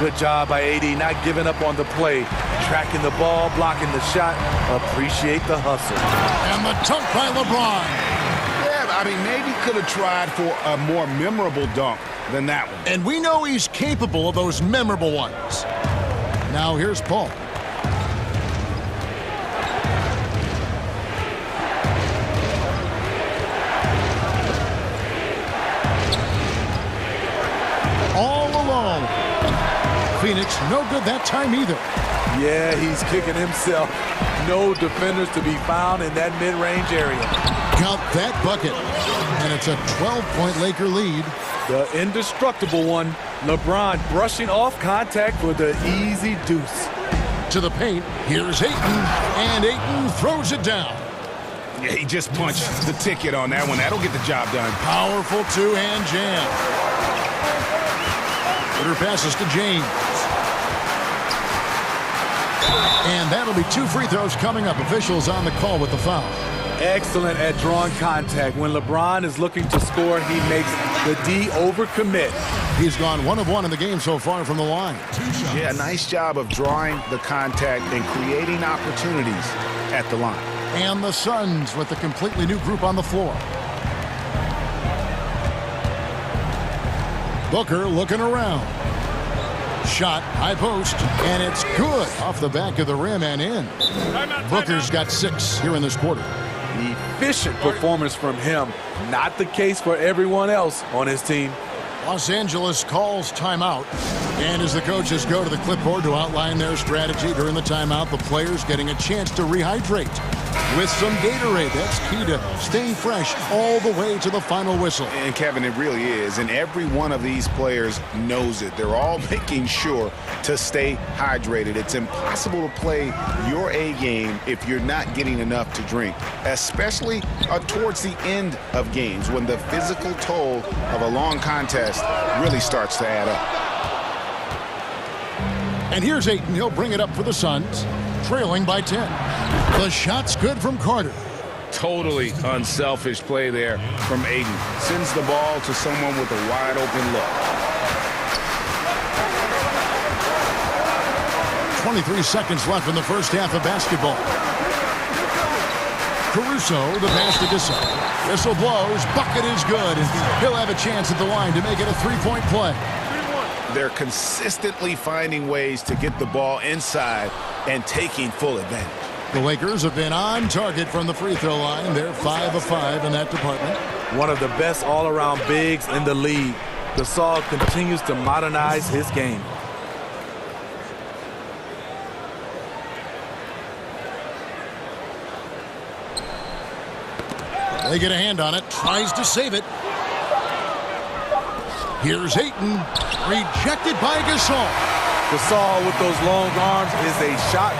Good job by AD, not giving up on the play. Tracking the ball, blocking the shot. Appreciate the hustle. And the dunk by LeBron. Yeah, I mean, maybe could have tried for a more memorable dunk than that one. And we know he's capable of those memorable ones. Now here's Paul. All alone. Phoenix, no good that time either. Yeah, he's kicking himself. No defenders to be found in that mid-range area. Count that bucket. And it's a 12-point Laker lead. The indestructible one. LeBron brushing off contact for the easy deuce. To the paint. Here's Ayton. And Ayton throws it down. Yeah, he just punched the ticket on that one. That'll get the job done. Powerful two-hand jam. Her passes to James. And that'll be 2 free throws coming up. Officials on the call with the foul. Excellent at drawing contact. When LeBron is looking to score, he makes the D overcommit. He's gone 1 of 1 in the game so far from the line. Yeah, nice job of drawing the contact and creating opportunities at the line. And the Suns with a completely new group on the floor. Booker looking around. Shot, high post, and it's good off the back of the rim and in. Booker's got 6 here in this quarter. Efficient performance from him. Not the case for everyone else on his team. Los Angeles calls timeout. And as the coaches go to the clipboard to outline their strategy during the timeout, the players getting a chance to rehydrate with some Gatorade. That's key to staying fresh all the way to the final whistle. And Kevin, it really is. And every one of these players knows it. They're all making sure to stay hydrated. It's impossible to play your A game if you're not getting enough to drink, especially towards the end of games when the physical toll of a long contest really starts to add up. And here's Ayton. He'll bring it up for the Suns, trailing by 10. The shot's good from Carter. Totally unselfish play there from Ayton. Sends the ball to someone with a wide open look. 23 seconds left in the first half of basketball. Caruso, the pass to Gasol. Whistle blows, bucket is good, and he'll have a chance at the line to make it a 3-point play. They're consistently finding ways to get the ball inside and taking full advantage. The Lakers have been on target from the free throw line. They're 5 of 5 in that department. One of the best all-around bigs in the league. Gasol continues to modernize his game. They get a hand on it, tries to save it. Here's Ayton, rejected by Gasol. Gasol with those long arms is a shot.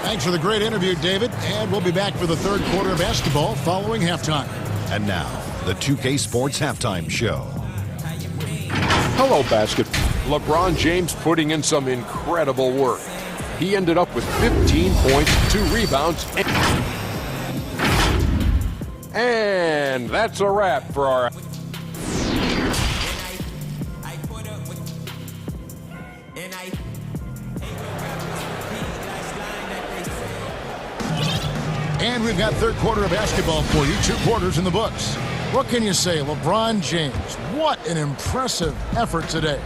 Thanks for the great interview, David. And we'll be back for the third quarter of basketball following halftime. And now, the 2K Sports Halftime Show. Hello, basketball. LeBron James putting in some incredible work. He ended up with 15 points, 2 rebounds, and that's a wrap for our... And we've got third quarter of basketball for you. 2 quarters in the books. What can you say? LeBron James, what an impressive effort today.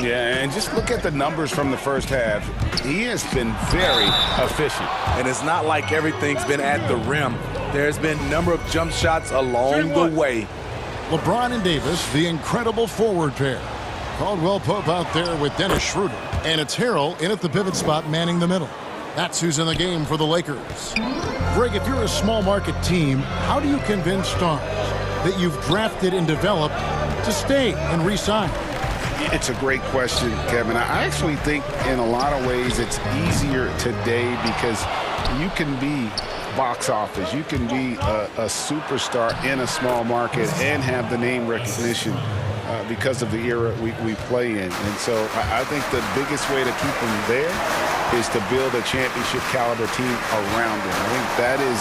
Yeah, and just look at the numbers from the first half. He has been very efficient. And it's not like everything's been at the rim. There's been a number of jump shots along the way. LeBron and Davis, the incredible forward pair. Caldwell Pope out there with Dennis Schroeder. And it's Harrell in at the pivot spot manning the middle. That's who's in the game for the Lakers. Greg, if you're a small market team, how do you convince stars that you've drafted and developed to stay and re-sign? It's a great question, Kevin. I actually think in a lot of ways it's easier today because you can be box office. You can be a superstar in a small market and have the name recognition because of the era we play in. And so I think the biggest way to keep them there is to build a championship caliber team around him. I think that is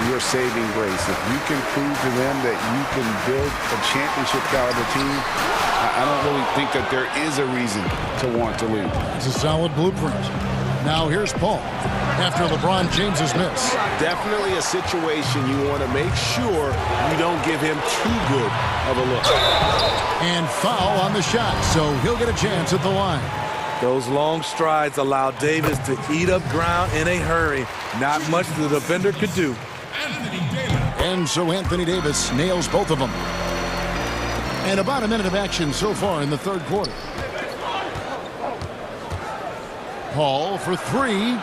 your saving grace. If you can prove to them that you can build a championship caliber team, I don't really think that there is a reason to want to leave. It's a solid blueprint. Now here's Paul after LeBron James's miss. Definitely a situation you want to make sure you don't give him too good of a look. And foul on the shot, so he'll get a chance at the line. Those long strides allow Davis to eat up ground in a hurry. Not much the defender could do. And so Anthony Davis nails both of them. And about a minute of action so far in the third quarter. Paul for three.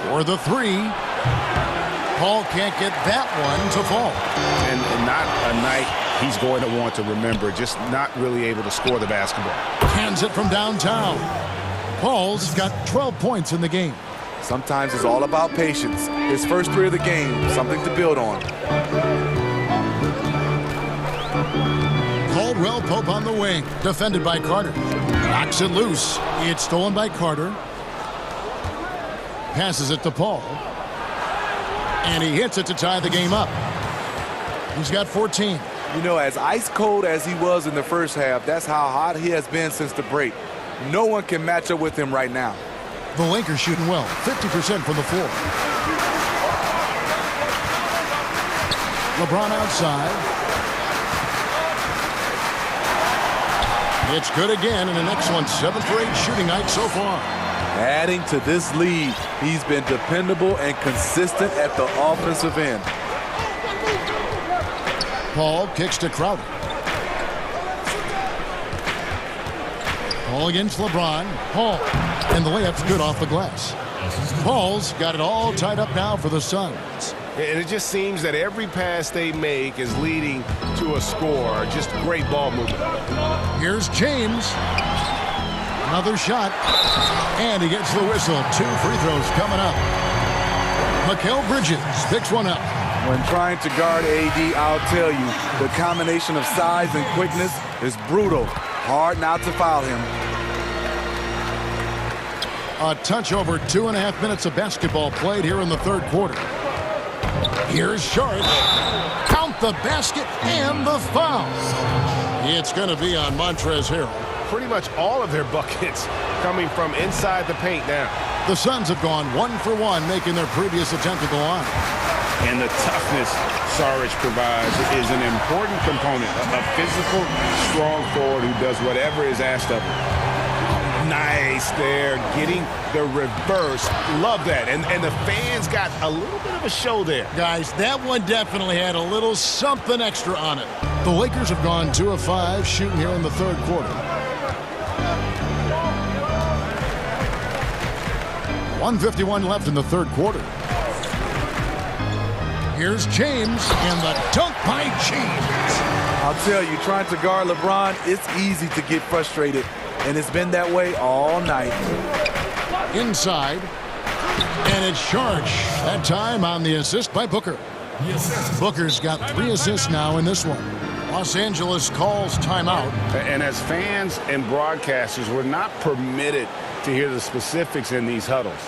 For the three. Paul can't get that one to fall. And not a night he's going to want to remember, just not really able to score the basketball. Hands it from downtown. Paul's got 12 points in the game. Sometimes it's all about patience. His first three of the game, something to build on. Caldwell Pope on the wing, defended by Carter. Knocks it loose. It's stolen by Carter. Passes it to Paul. And he hits it to tie the game up. He's got 14. You know, as ice cold as he was in the first half, that's how hot he has been since the break. No one can match up with him right now. The Lakers shooting well, 50% from the floor. LeBron outside. It's good again, and an excellent 7 for 8 shooting night so far. Adding to this lead, he's been dependable and consistent at the offensive end. Paul kicks to Crowder. Paul against LeBron. Paul. And the layup's good off the glass. Paul's got it all tied up now for the Suns. And it just seems that every pass they make is leading to a score. Just great ball movement. Here's James. Another shot. And he gets the whistle. 2 free throws coming up. Mikal Bridges picks one up. When trying to guard AD, I'll tell you, the combination of size and quickness is brutal. Hard not to foul him. A touch over 2.5 minutes of basketball played here in the third quarter. Here's Sharp. Count the basket and the foul. It's going to be on Montrezl Harrell. Pretty much all of their buckets coming from inside the paint now. The Suns have gone 1 for 1, making their previous attempt at the line. And the toughness Saric provides is an important component. A physical, strong forward who does whatever is asked of him. Nice there, getting the reverse. Love that. And the fans got a little bit of a show there. Guys, that one definitely had a little something extra on it. The Lakers have gone 2 of 5 shooting here in the third quarter. 1:51 left in the third quarter. Here's James, and the dunk by James. I'll tell you, trying to guard LeBron, it's easy to get frustrated, and it's been that way all night. Inside, and it's Sharp. That time on the assist by Booker. Booker's got 3 assists now in this one. Los Angeles calls timeout. And as fans and broadcasters, we're not permitted to hear the specifics in these huddles.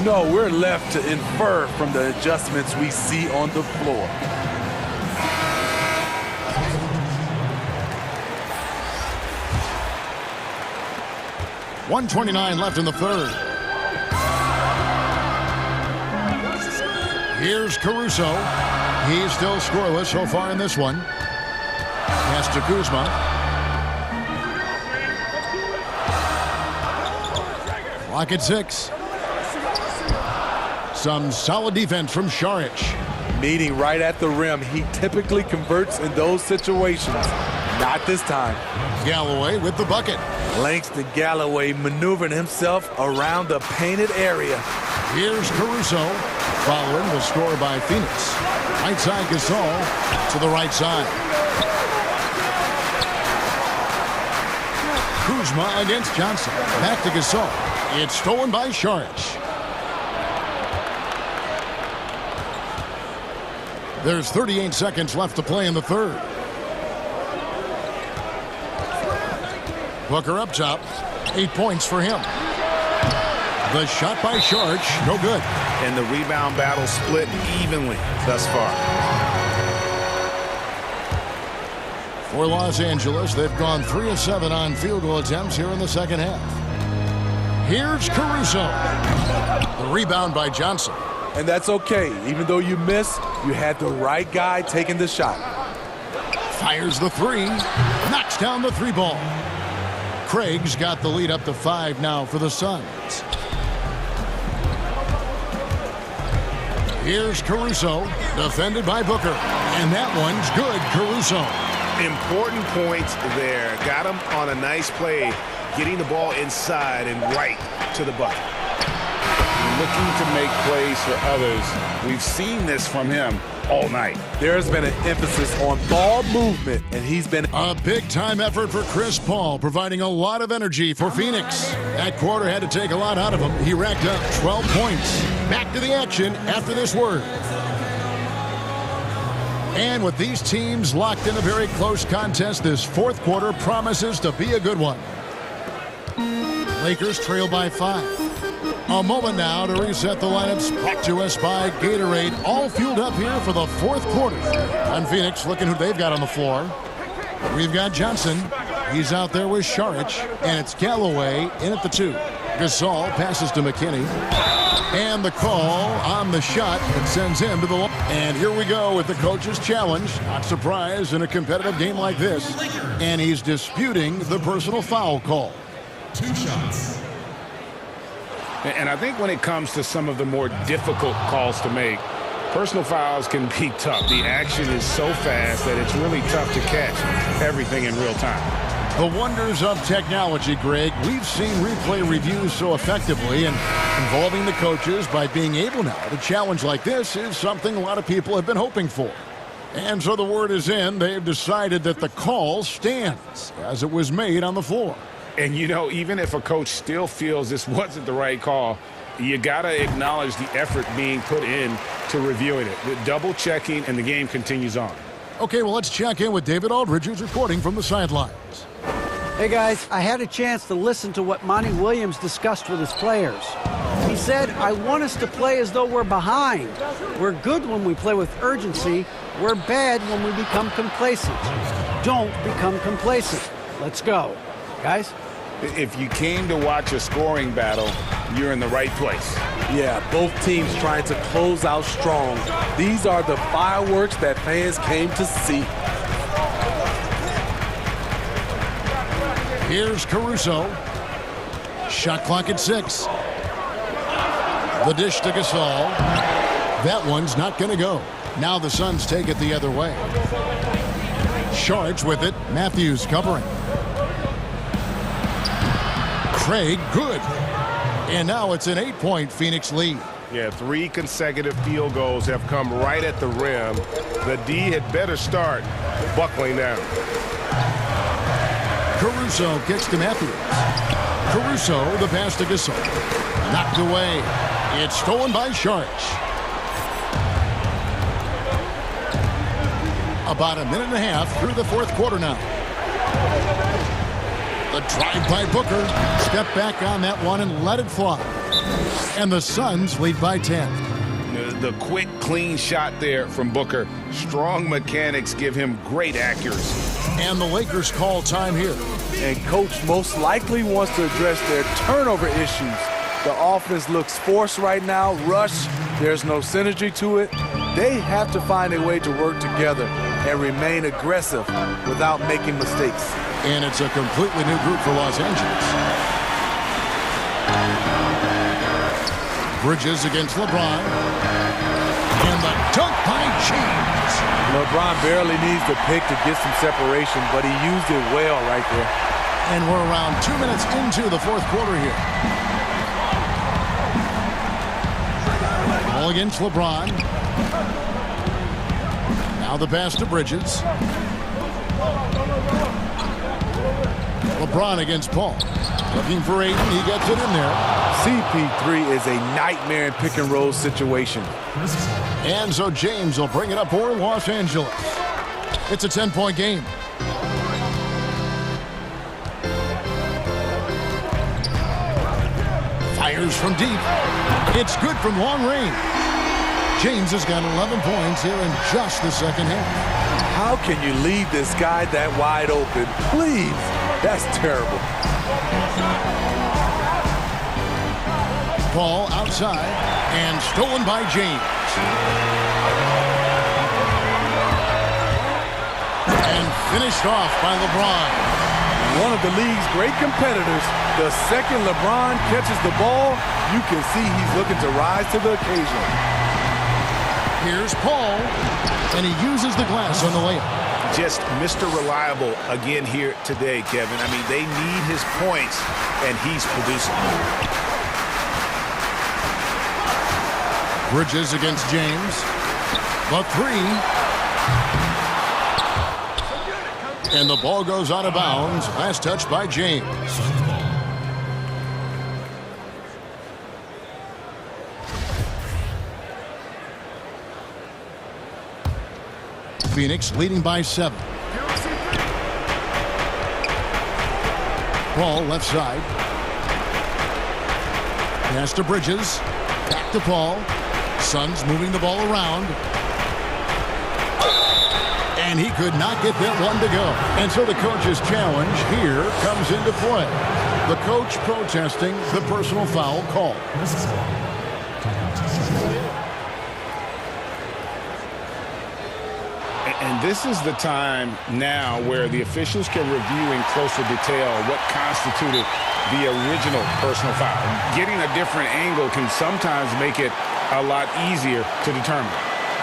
No, we're left to infer from the adjustments we see on the floor. .129 left in the third. Here's Caruso. He's still scoreless so far in this one. Pass to Kuzma. Clock at 6. Some solid defense from Saric. Meeting right at the rim. He typically converts in those situations. Not this time. Galloway with the bucket. Langston Galloway maneuvering himself around the painted area. Here's Caruso. Following the score by Phoenix. Right side Gasol to the right side. Kuzma against Johnson. Back to Gasol. It's stolen by Saric. There's 38 seconds left to play in the third. Booker up top. 8 points for him. The shot by Sharch, no good. And the rebound battle split evenly thus far. For Los Angeles, they've gone 3 of 7 on field goal attempts here in the second half. Here's Caruso. The rebound by Johnson. And that's okay. Even though you missed, you had the right guy taking the shot. Fires the 3. Knocks down the 3 ball. Craig's got the lead up to 5 now for the Suns. Here's Caruso, defended by Booker. And that one's good, Caruso. Important points there. Got him on a nice play, getting the ball inside and right to the bucket. Looking to make plays for others. We've seen this from him all night. There's been an emphasis on ball movement, and he's been a big-time effort for Chris Paul, providing a lot of energy for Phoenix. That quarter had to take a lot out of him. He racked up 12 points. Back to the action after this word. And with these teams locked in a very close contest, this fourth quarter promises to be a good one. Lakers trail by 5. A moment now to reset the lineups, brought to us by Gatorade, all fueled up here for the fourth quarter. And Phoenix looking who they've got on the floor. We've got Johnson. He's out there with Saric, and it's Galloway in at the 2. Gasol passes to McKinney. And the call on the shot that sends him to the line. And here we go with the coach's challenge. Not surprised in a competitive game like this. And he's disputing the personal foul call. 2 shots. And I think when it comes to some of the more difficult calls to make, personal fouls can be tough. The action is so fast that it's really tough to catch everything in real time. The wonders of technology, Greg. We've seen replay reviews so effectively, and involving the coaches by being able now to challenge like this is something a lot of people have been hoping for. And so the word is in. They've decided that the call stands as it was made on the floor. And, you know, even if a coach still feels this wasn't the right call, you got to acknowledge the effort being put in to reviewing it. The double checking, and the game continues on. Okay, well, let's check in with David Aldridge, who's reporting from the sidelines. Hey, guys, I had a chance to listen to what Monty Williams discussed with his players. He said, I want us to play as though we're behind. We're good when we play with urgency. We're bad when we become complacent. Don't become complacent. Let's go. Guys? If you came to watch a scoring battle, you're in the right place. Yeah, both teams trying to close out strong. These are the fireworks that fans came to see. Here's Caruso. Shot clock at 6. The dish to Gasol. That one's not going to go. Now the Suns take it the other way. Sharch with it. Matthews covering. Craig, good. And now it's an 8-point Phoenix lead. Yeah, 3 consecutive field goals have come right at the rim. The D had better start buckling down. Caruso kicks to Matthews. Caruso, the pass to Gasol. Knocked away. It's stolen by Sharch. About a minute and a half through the fourth quarter now. The drive by Booker. Step back on that one and let it fly. And the Suns lead by 10. The quick, clean shot there from Booker. Strong mechanics give him great accuracy. And the Lakers call time here. And coach most likely wants to address their turnover issues. The offense looks forced right now, rush. There's no synergy to it. They have to find a way to work together and remain aggressive without making mistakes. And it's a completely new group for Los Angeles. Bridges against LeBron. And the dunk by James. LeBron barely needs the pick to get some separation, but he used it well right there. And we're around 2 minutes into the fourth quarter here. Ball against LeBron. Now the pass to Bridges. LeBron against Paul. Looking for Aiden. He gets it in there. CP3 is a nightmare in pick and roll situation. And so James will bring it up for Los Angeles. It's a 10-point game. Fires from deep. It's good from long range. James has got 11 points here in just the second half. How can you leave this guy that wide open? Please. That's terrible. Ball outside and stolen by James. And finished off by LeBron. One of the league's great competitors. The second LeBron catches the ball, you can see he's looking to rise to the occasion. Here's Paul, and he uses the glass on the layup. Just Mr. Reliable again here today, Kevin. I mean, they need his points, and he's producing. Bridges against James. The three. And the ball goes out of bounds. Last touch by James. Phoenix leading by 7. Ball left side. Pass to Bridges. Back to Paul. Suns moving the ball around. And he could not get that one to go. And so the coach's challenge here comes into play. The coach protesting the personal foul call. And this is the time now where the officials can review in closer detail what constituted the original personal foul. Getting a different angle can sometimes make it a lot easier to determine.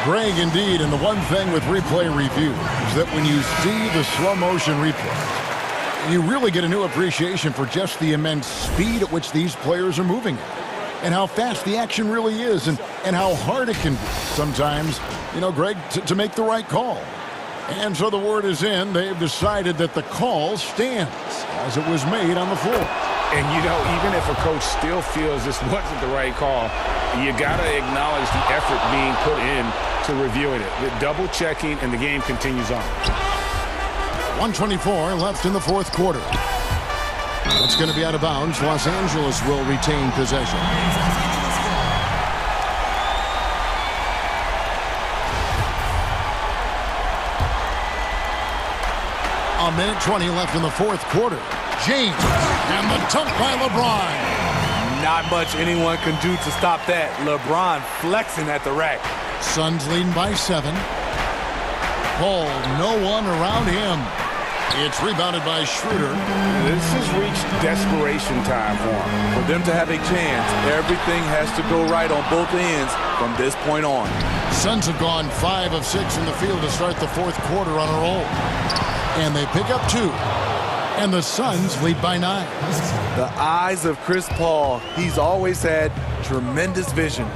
Greg, indeed, and the one thing with replay review is that when you see the slow motion replay, you really get a new appreciation for just the immense speed at which these players are moving and how fast the action really is and how hard it can be sometimes, you know, Greg, to make the right call. And so the word is in. They've decided that the call stands as it was made on the floor. And, you know, even if a coach still feels this wasn't the right call, you got to acknowledge the effort being put in to reviewing it. The double checking, and the game continues on. 1:24 left in the fourth quarter. That's going to be out of bounds. Los Angeles will retain possession. A minute 20 left in the fourth quarter. James, and the dunk by LeBron. Not much anyone can do to stop that. LeBron flexing at the rack. Suns leading by 7. Paul, no one around him. It's rebounded by Schroeder. This has reached desperation time for him. For them to have a chance, everything has to go right on both ends from this point on. Suns have gone 5 of 6 in the field to start the fourth quarter on a roll. And they pick up 2. And the Suns lead by 9. The eyes of Chris Paul. He's always had tremendous vision.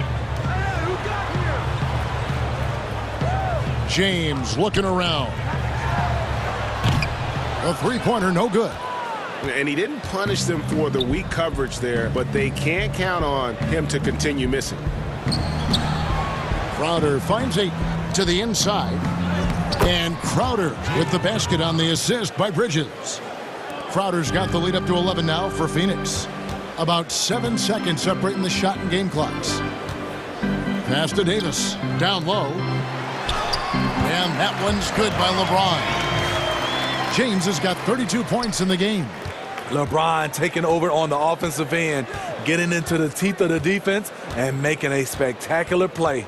James looking around. A three-pointer, no good. And he didn't punish them for the weak coverage there, but they can't count on him to continue missing. Crowder finds a to the inside. And Crowder with the basket on the assist by Bridges. Crowder's got the lead up to 11 now for Phoenix. About 7 seconds separating the shot and game clocks. Pass to Davis. Down low. And that one's good by LeBron. James has got 32 points in the game. LeBron taking over on the offensive end, getting into the teeth of the defense and making a spectacular play.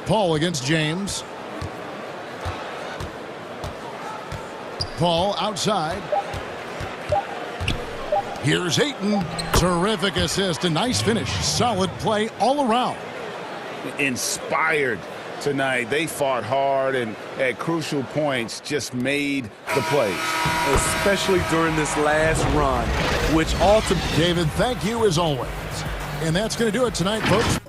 Paul against James. Paul outside. Here's Ayton. Terrific assist. A nice finish. Solid play all around. Inspired tonight. They fought hard and at crucial points just made the plays. Especially during this last run, which ultimately... David, thank you as always. And that's going to do it tonight, folks.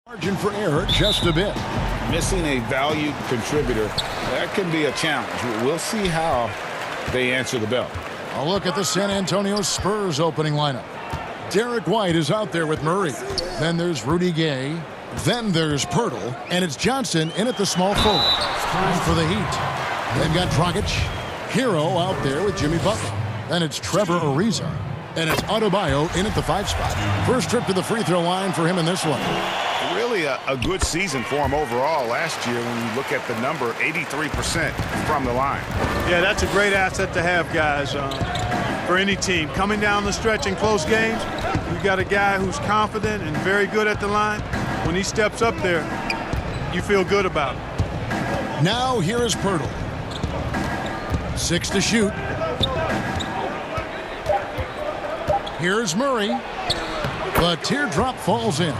Margin for error just a bit. Missing a valued contributor, that can be a challenge. We'll see how they answer the bell. A look at the San Antonio Spurs opening lineup. Derek White is out there with Murray. Then there's Rudy Gay. Then there's Pirtle. And it's Johnson in at the small forward. Time for the Heat. They've got Dragic. Hero out there with Jimmy Butler. Then it's Trevor Ariza. And it's Adebayo in at the 5 spot. First trip to the free throw line for him in this one. Really a good season for him overall last year when you look at the number, 83% from the line. Yeah, that's a great asset to have, guys, for any team. Coming down the stretch in close games, you got a guy who's confident and very good at the line. When he steps up there, you feel good about it. Now here is Pirtle. 6 to shoot. Here's Murray. The teardrop falls in.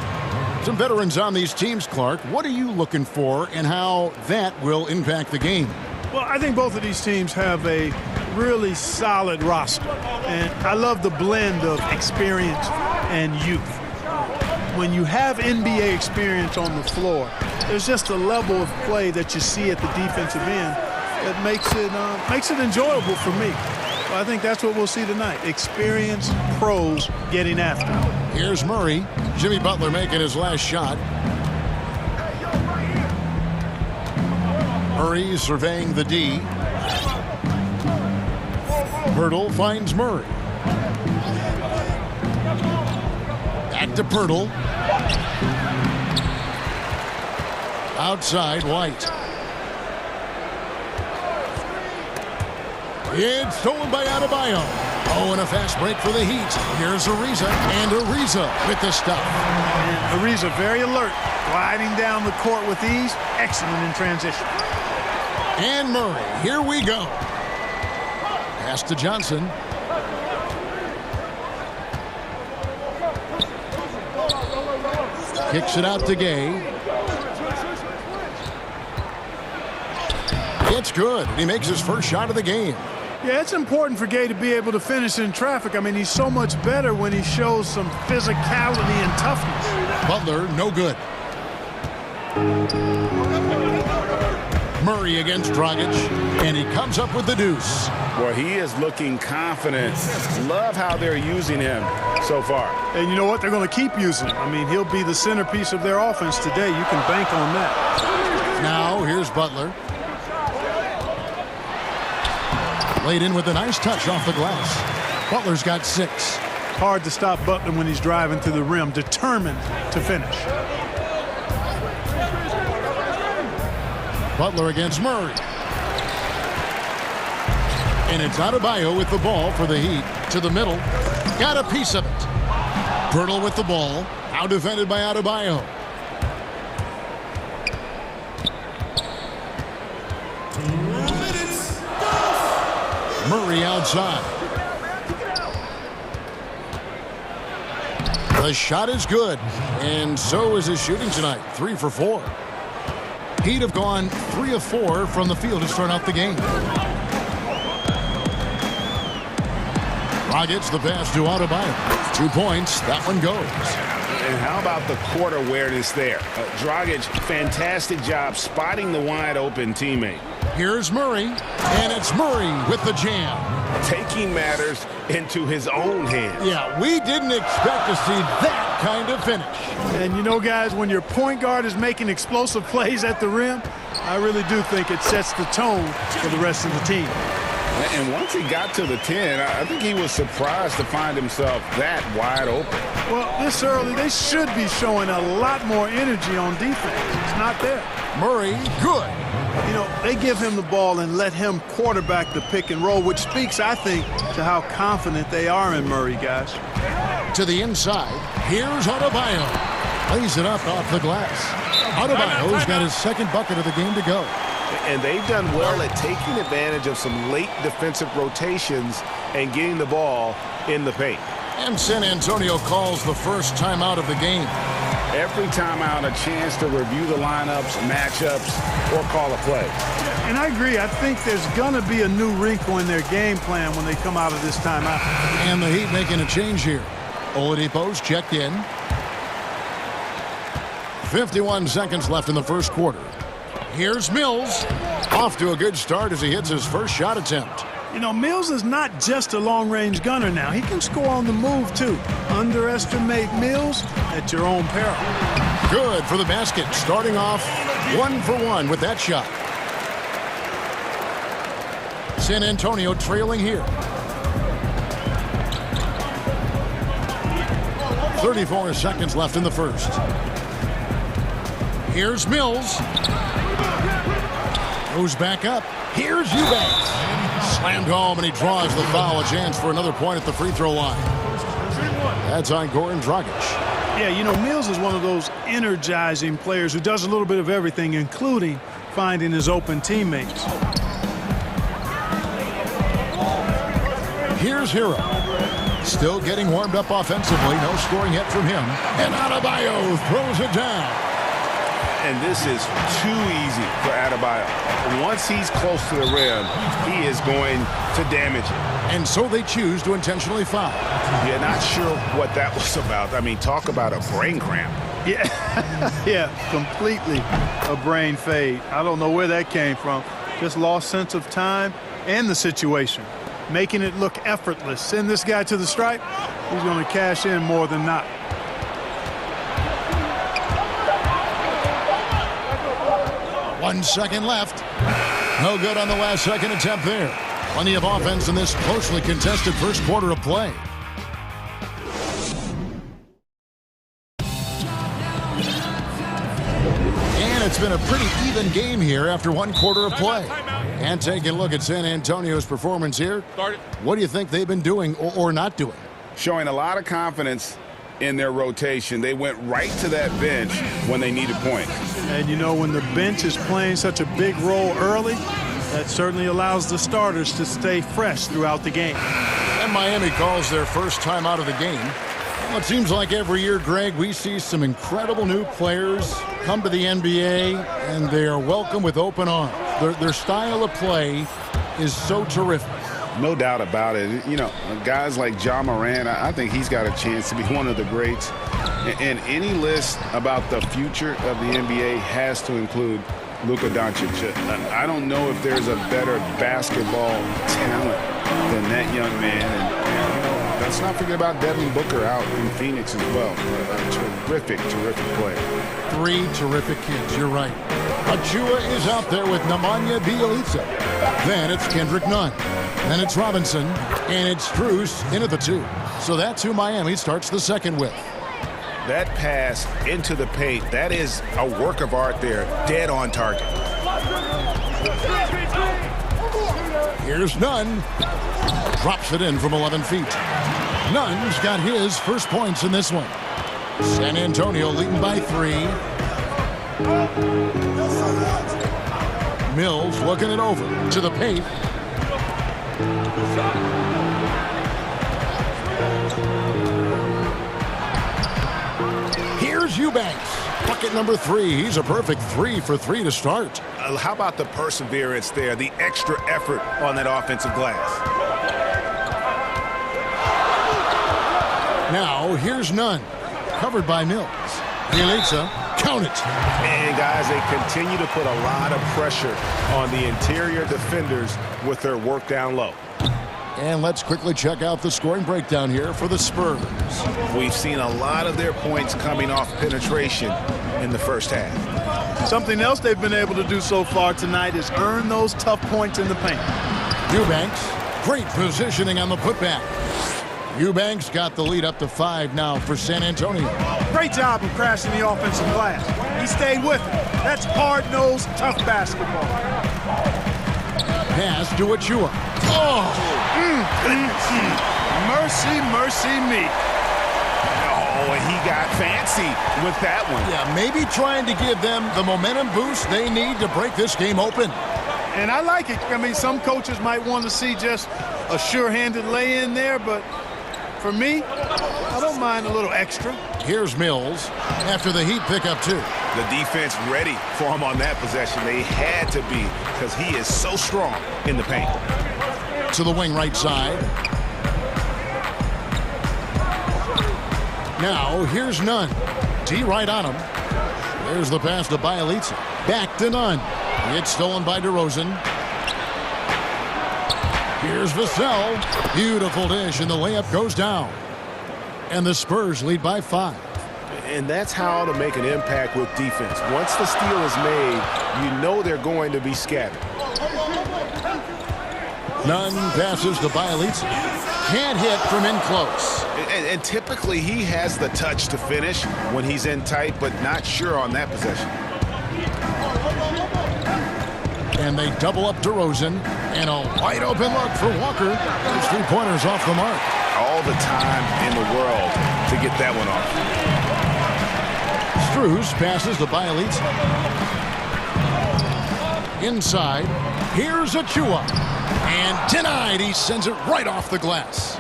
Some veterans on these teams, Clark. What are you looking for and how that will impact the game? Well, I think both of these teams have a really solid roster. And I love the blend of experience and youth. When you have NBA experience on the floor, there's just a level of play that you see at the defensive end that makes it enjoyable for me. Well, I think that's what we'll see tonight. Experienced pros getting after it. Here's Murray. Jimmy Butler making his last shot. Murray surveying the D. Pirtle finds Murray. Back to Pirtle. Outside, White. It's stolen by Adebayo. Oh, and a fast break for the Heat. Here's Ariza, and Ariza with the stuff. And Ariza very alert, gliding down the court with ease. Excellent in transition. And Murray, here we go. Pass to Johnson. Kicks it out to Gay. It's good. He makes his first shot of the game. Yeah, it's important for Gay to be able to finish in traffic. I mean, he's so much better when he shows some physicality and toughness. Butler, no good. Murray against Dragic, and he comes up with the deuce. Well, he is looking confident. Love how they're using him so far. And you know what? They're going to keep using him. I mean, he'll be the centerpiece of their offense today. You can bank on that. Now, here's Butler. Laid in with a nice touch off the glass. Butler's got 6. Hard to stop Butler when he's driving to the rim, determined to finish. Butler against Murray. And it's Adebayo with the ball for the Heat. To the middle. Got a piece of it. Pirtle with the ball. Now defended by Adebayo. Murray outside. The shot is good, and so is his shooting tonight. 3 for 4. Heat have gone 3 of 4 from the field to start out the game. Dragic the pass to Adebayo. 2 points. That one goes. And how about the court awareness there? Dragic, fantastic job spotting the wide open teammate. Here's Murray, and it's Murray with the jam. Taking matters into his own hands. Yeah, we didn't expect to see that kind of finish. And you know, guys, when your point guard is making explosive plays at the rim, I really do think it sets the tone for the rest of the team. And once he got to the 10, I think he was surprised to find himself that wide open. Well, this early, they should be showing a lot more energy on defense. It's not there. Murray, good. You know, they give him the ball and let him quarterback the pick and roll, which speaks, I think, to how confident they are in Murray, guys. To the inside, here's Adebayo. Lays it up off the glass. Adebayo's got his second bucket of the game to go. And they've done well at taking advantage of some late defensive rotations and getting the ball in the paint. And San Antonio calls the first timeout of the game. Every timeout a chance to review the lineups, matchups, or call a play. And I agree. I think there's going to be a new wrinkle in their game plan when they come out of this timeout. And the Heat making a change here. Oladipo's checked in. 51 seconds left in the first quarter. Here's Mills. Off to a good start as he hits his first shot attempt. You know, Mills is not just a long-range gunner now. He can score on the move, too. Underestimate Mills at your own peril. Good for the basket, starting off 1 for 1 with that shot. San Antonio trailing here. 34 seconds left in the first. Here's Mills. Goes back up. Here's Eubanks. Slammed home, and he draws the foul. A chance for another point at the free throw line. That's on Goran Dragic. Yeah, you know, Mills is one of those energizing players who does a little bit of everything, including finding his open teammates. Here's Hero. Still getting warmed up offensively. No scoring yet from him. And Adebayo throws it down. And this is too easy for Adebayo. Once he's close to the rim, he is going to damage it. And so they choose to intentionally foul. Yeah, not sure what that was about. I mean, talk about a brain cramp. Yeah, yeah, completely a brain fade. I don't know where that came from. Just lost sense of time and the situation, making it look effortless. Send this guy to the stripe, he's going to cash in more than not. One second left. No good on the last second attempt there. Plenty of offense in this closely contested first quarter of play. And it's been a pretty even game here after one quarter of play. And taking a look at San Antonio's performance here. What do you think they've been doing or not doing? Showing a lot of confidence in their rotation. They went right to that bench when they needed points. And you know, when the bench is playing such a big role early, that certainly allows the starters to stay fresh throughout the game. And Miami calls their first time out of the game. Well, it seems like every year, Greg, we see some incredible new players come to the NBA, and they are welcome with open arms. Their style of play is so terrific. No doubt about it. You know, guys like Ja Morant, I think he's got a chance to be one of the greats. And any list about the future of the NBA has to include Luka Doncic. I don't know if there's a better basketball talent than that young man. And let's not forget about Devin Booker out in Phoenix as well. A terrific, terrific player. Three terrific kids, you're right. Achua is out there with Nemanja Bjelica. Then it's Kendrick Nunn. Then it's Robinson, and it's Strus in at the 2. So that's who Miami starts the second with. That pass into the paint, that is a work of art there, dead on target. Here's Nunn. Drops it in from 11 feet. Nunn's got his first points in this one. San Antonio leading by 3. Mills looking it over to the paint. Here's Eubanks. Bucket number 3. He's a perfect 3 for 3 to start. How about the perseverance there, the extra effort on that offensive glass? Now, here's Nunn. Covered by Mills. Bjelica, count it. And guys, they continue to put a lot of pressure on the interior defenders with their work down low. And let's quickly check out the scoring breakdown here for the Spurs. We've seen a lot of their points coming off penetration in the first half. Something else they've been able to do so far tonight is earn those tough points in the paint. Eubanks, great positioning on the putback. Eubanks got the lead up to 5 now for San Antonio. Great job of crashing the offensive glass. He stayed with it. That's hard-nosed, tough basketball. Pass to Achua. Oh! Mercy, mercy me. Oh, and he got fancy with that one. Yeah, maybe trying to give them the momentum boost they need to break this game open. And I like it. I mean, some coaches might want to see just a sure-handed lay-in there, but for me, I don't mind a little extra. Here's Mills after the Heat pick up 2. The defense ready for him on that possession. They had to be because he is so strong in the paint. To the wing right side. Now, here's Nunn. D right on him. There's the pass to Bielitsa. Back to none. It's stolen by DeRozan. Here's Vassell. Beautiful dish, and the layup goes down. And the Spurs lead by 5. And that's how to make an impact with defense. Once the steal is made, you know they're going to be scattered. Nunn passes to Bielitsa. Can't hit from in close. And typically he has the touch to finish when he's in tight, but not sure on that possession. And they double up DeRozan. And a wide open look for Walker. Those 3-pointers off the mark. All the time in the world to get that one off. Strus passes to Bielitsa. Inside. Here's Achua. And denied. He sends it right off the glass.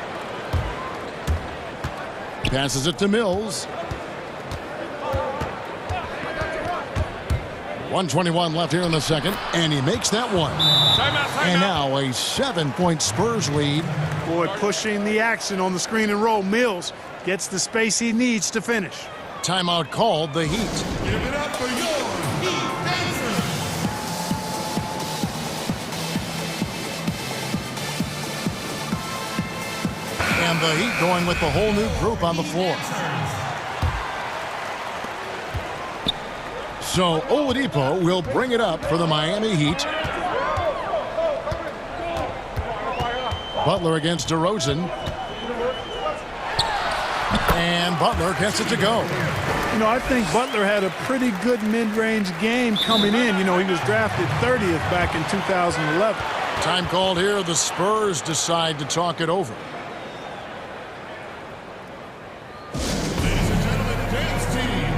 Passes it to Mills. 1:21 left here in the second, and he makes that one. And now a 7-point Spurs lead. Boy, pushing the action on the screen and roll. Mills gets the space he needs to finish. Timeout called, the Heat. Give it up for your Heat dancers. And the Heat going with the whole new group on the floor. So Oladipo will bring it up for the Miami Heat. Butler against DeRozan. And Butler gets it to go. You know, I think Butler had a pretty good mid-range game coming in. You know, he was drafted 30th back in 2011. Time called here. The Spurs decide to talk it over. Ladies and gentlemen, dance team.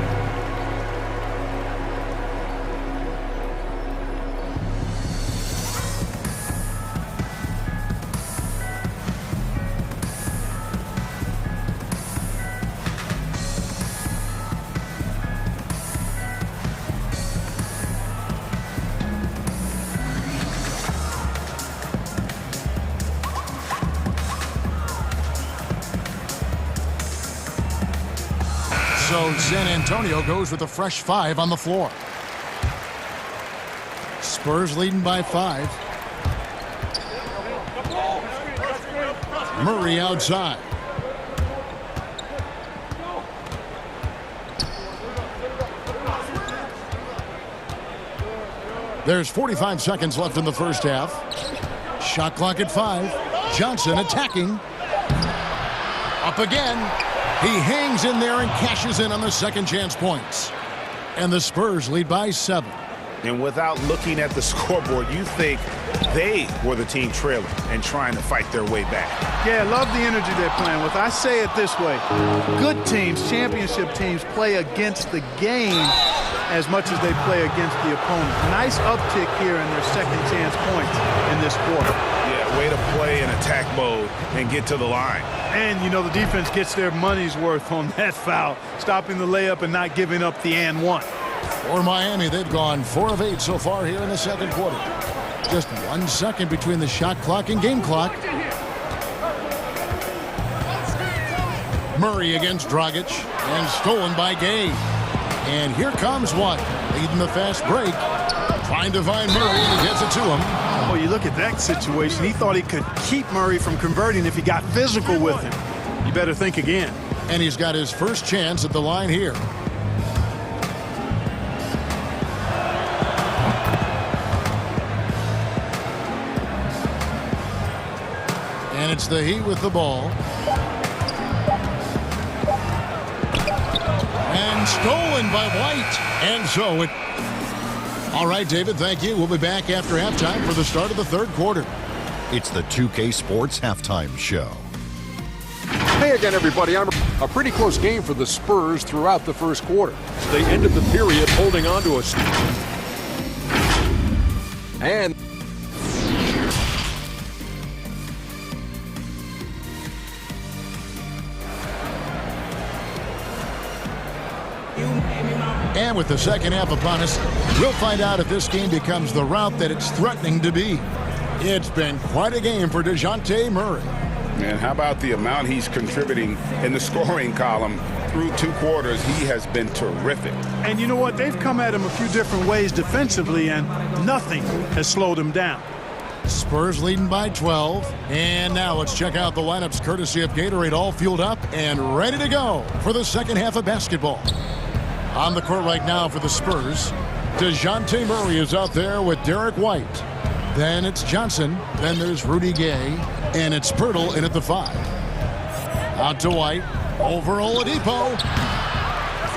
So San Antonio goes with a fresh 5 on the floor. Spurs leading by 5. Murray outside. There's 45 seconds left in the first half. Shot clock at 5. Johnson attacking. Up again. He hangs in there and cashes in on the second chance points. And the Spurs lead by 7. And without looking at the scoreboard, you think they were the team trailing and trying to fight their way back. Yeah, I love the energy they're playing with. I say it this way. Good teams, championship teams, play against the game as much as they play against the opponent. Nice uptick here in their second chance points in this quarter. Yeah, way to play in attack mode and get to the line. And, you know, the defense gets their money's worth on that foul, stopping the layup and not giving up the and one. For Miami, they've gone 4 of 8 so far here in the second quarter. Just 1 second between the shot clock and game clock. Murray against Dragic, and stolen by Gay. And here comes one, leading the fast break. Trying to find Murray, and he gets it to him. Oh, you look at that situation. He thought he could keep Murray from converting if he got physical with him. You better think again. And he's got his first chance at the line here. And it's the Heat with the ball. And stolen by White. And so it... All right, David, thank you. We'll be back after halftime for the start of the third quarter. It's the 2K Sports Halftime Show. Hey again, everybody. A pretty close game for the Spurs throughout the first quarter. They ended the period holding on to us. And And with the second half upon us, we'll find out if this game becomes the route that it's threatening to be. It's been quite a game for DeJounte Murray. And how about the amount he's contributing in the scoring column through 2 quarters? He has been terrific. And you know what? They've come at him a few different ways defensively, and nothing has slowed him down. Spurs leading by 12. And now let's check out the lineups courtesy of Gatorade, all fueled up and ready to go for the second half of basketball. On the court right now for the Spurs, DeJounte Murray is out there with Derek White. Then it's Johnson. Then there's Rudy Gay. And it's Pirtle in at the 5. Out to White. Over Oladipo.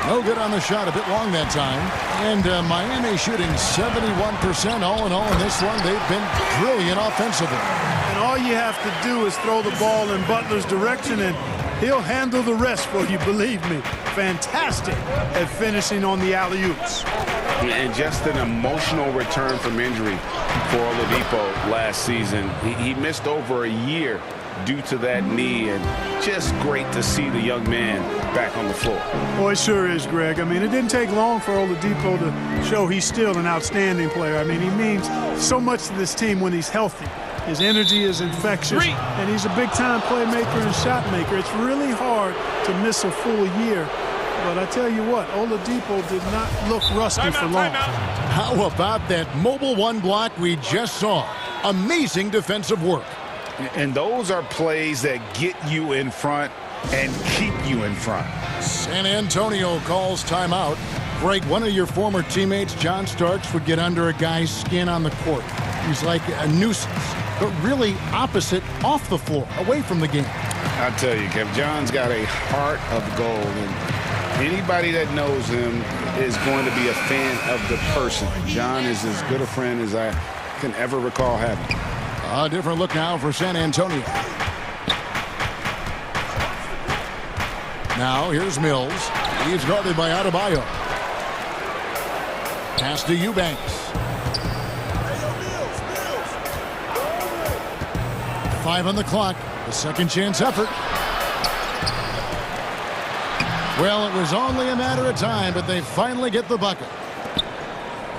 No good on the shot. A bit long that time. And Miami shooting 71% all in all in this one. They've been brilliant offensively. And all you have to do is throw the ball in Butler's direction, and he'll handle the rest for you, believe me. Fantastic at finishing on the alley-oops. And just an emotional return from injury for Oladipo last season. He missed over a year due to that knee, and just great to see the young man back on the floor. Boy, it sure is, Greg. I mean, it didn't take long for Oladipo to show he's still an outstanding player. I mean, he means so much to this team when he's healthy. His energy is infectious, and he's a big-time playmaker and shot maker. It's really hard to miss a full year. But I tell you what, Oladipo did not look rusty for long. How about that mobile 1 block we just saw? Amazing defensive work. And those are plays that get you in front and keep you in front. San Antonio calls timeout. Greg, one of your former teammates, John Starks, would get under a guy's skin on the court. He's like a nuisance, but really opposite off the floor, away from the game. I tell you, Kev, John's got a heart of gold, and anybody that knows him is going to be a fan of the person. John is as good a friend as I can ever recall having. A different look now for San Antonio. Now here's Mills. He's guarded by Adebayo. Pass to Eubanks. 5 on the clock. The second chance effort. Well, it was only a matter of time, but they finally get the bucket.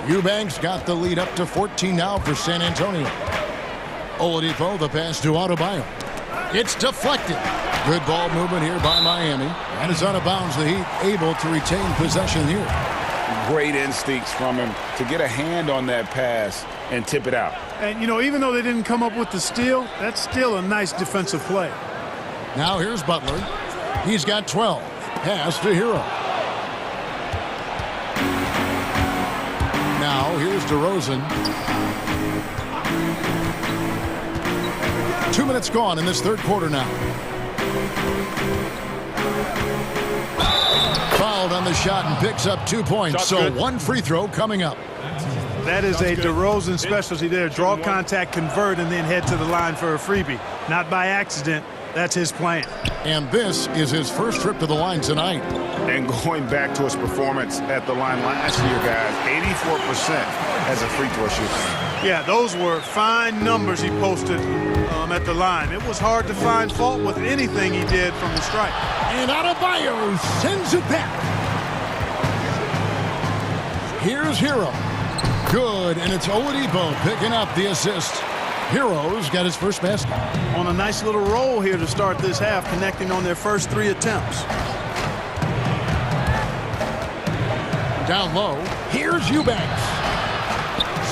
Eubanks got the lead up to 14 now for San Antonio. Oladipo, the pass to Adebayo. It's deflected. Good ball movement here by Miami. And it's out of bounds. The Heat able to retain possession here. Great instincts from him to get a hand on that pass and tip it out. And, you know, even though they didn't come up with the steal, that's still a nice defensive play. Now here's Butler. He's got 12. Pass to Hero. Now here's DeRozan. 2 minutes gone in this third quarter now. Fouled on the shot and picks up 2 points. So good. 1 free throw coming up. That is a DeRozan specialty there. Draw contact, convert, and then head to the line for a freebie. Not by accident. That's his plan. And this is his first trip to the line tonight. And going back to his performance at the line last year, guys, 84% as a free throw shooter. Yeah, those were fine numbers he posted at the line. It was hard to find fault with anything he did from the stripe. And Adebayo sends it back. Here's Hero. Good, and it's Oladipo picking up the assist. Hero's got his first basket. On a nice little roll here to start this half, connecting on their first 3 attempts. Down low, here's Eubanks.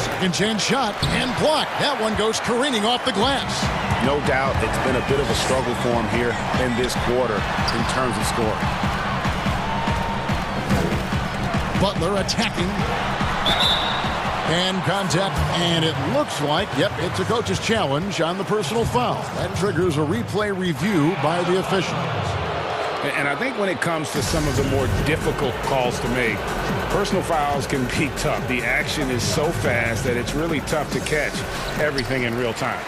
Second chance shot and blocked. That one goes careening off the glass. No doubt it's been a bit of a struggle for him here in this quarter in terms of scoring. Butler attacking. And contact, and it looks like, yep, it's a coach's challenge on the personal foul. That triggers a replay review by the officials. And I think when it comes to some of the more difficult calls to make, personal fouls can be tough. The action is so fast that it's really tough to catch everything in real time.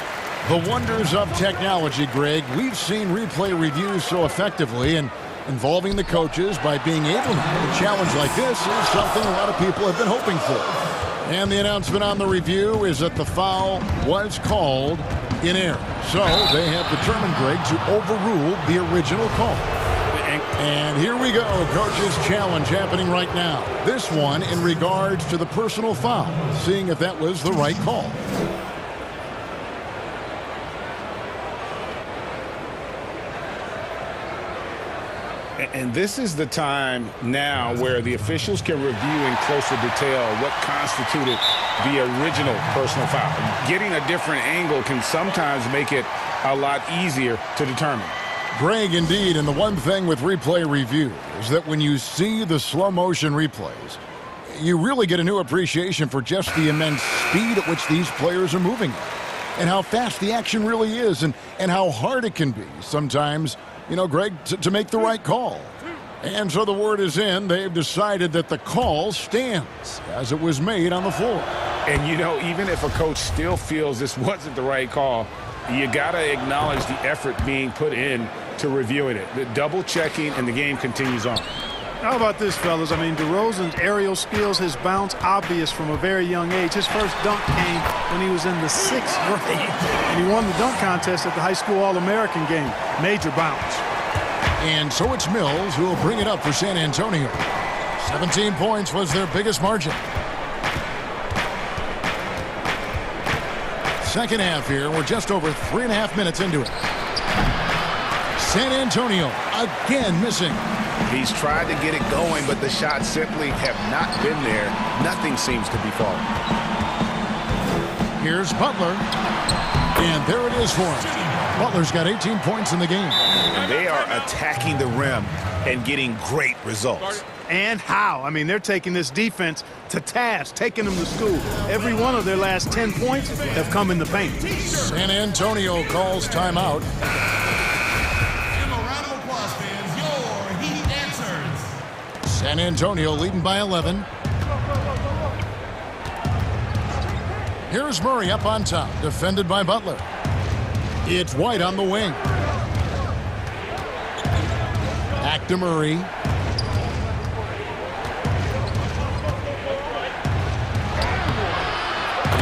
The wonders of technology, Greg. We've seen replay reviews so effectively, and involving the coaches by being able to have a challenge like this is something a lot of people have been hoping for. And the announcement on the review is that the foul was called in error. So they have determined, Greg, to overrule the original call. And here we go, coach's challenge happening right now. This one in regards to the personal foul, seeing if that was the right call. And this is the time now where the officials can review in closer detail what constituted the original personal foul. Getting a different angle can sometimes make it a lot easier to determine. Greg, indeed, and the one thing with replay review is that when you see the slow motion replays, you really get a new appreciation for just the immense speed at which these players are moving and how fast the action really is and how hard it can be sometimes, you know, Greg, to make the right call. And so the word is in. They've decided that the call stands as it was made on the floor. And, you know, even if a coach still feels this wasn't the right call, you got to acknowledge the effort being put in to reviewing it. The double checking, and the game continues on. How about this, fellas? I mean, DeRozan's aerial skills, his bounce, obvious from a very young age. His first dunk came when he was in the 6th grade, and he won the dunk contest at the high school All-American game. Major bounce. And so it's Mills who will bring it up for San Antonio. 17 points was their biggest margin. Second half here. We're just over 3.5 minutes into it. San Antonio again missing. He's tried to get it going, but the shots simply have not been there. Nothing seems to be falling. Here's Butler. And there it is for him. Butler's got 18 points in the game. And they are attacking the rim and getting great results. And how? I mean, they're taking this defense to task, taking them to school. Every one of their last 10 points have come in the paint. San Antonio calls timeout. San Antonio leading by 11. Here's Murray up on top, defended by Butler. It's White on the wing. Back to Murray.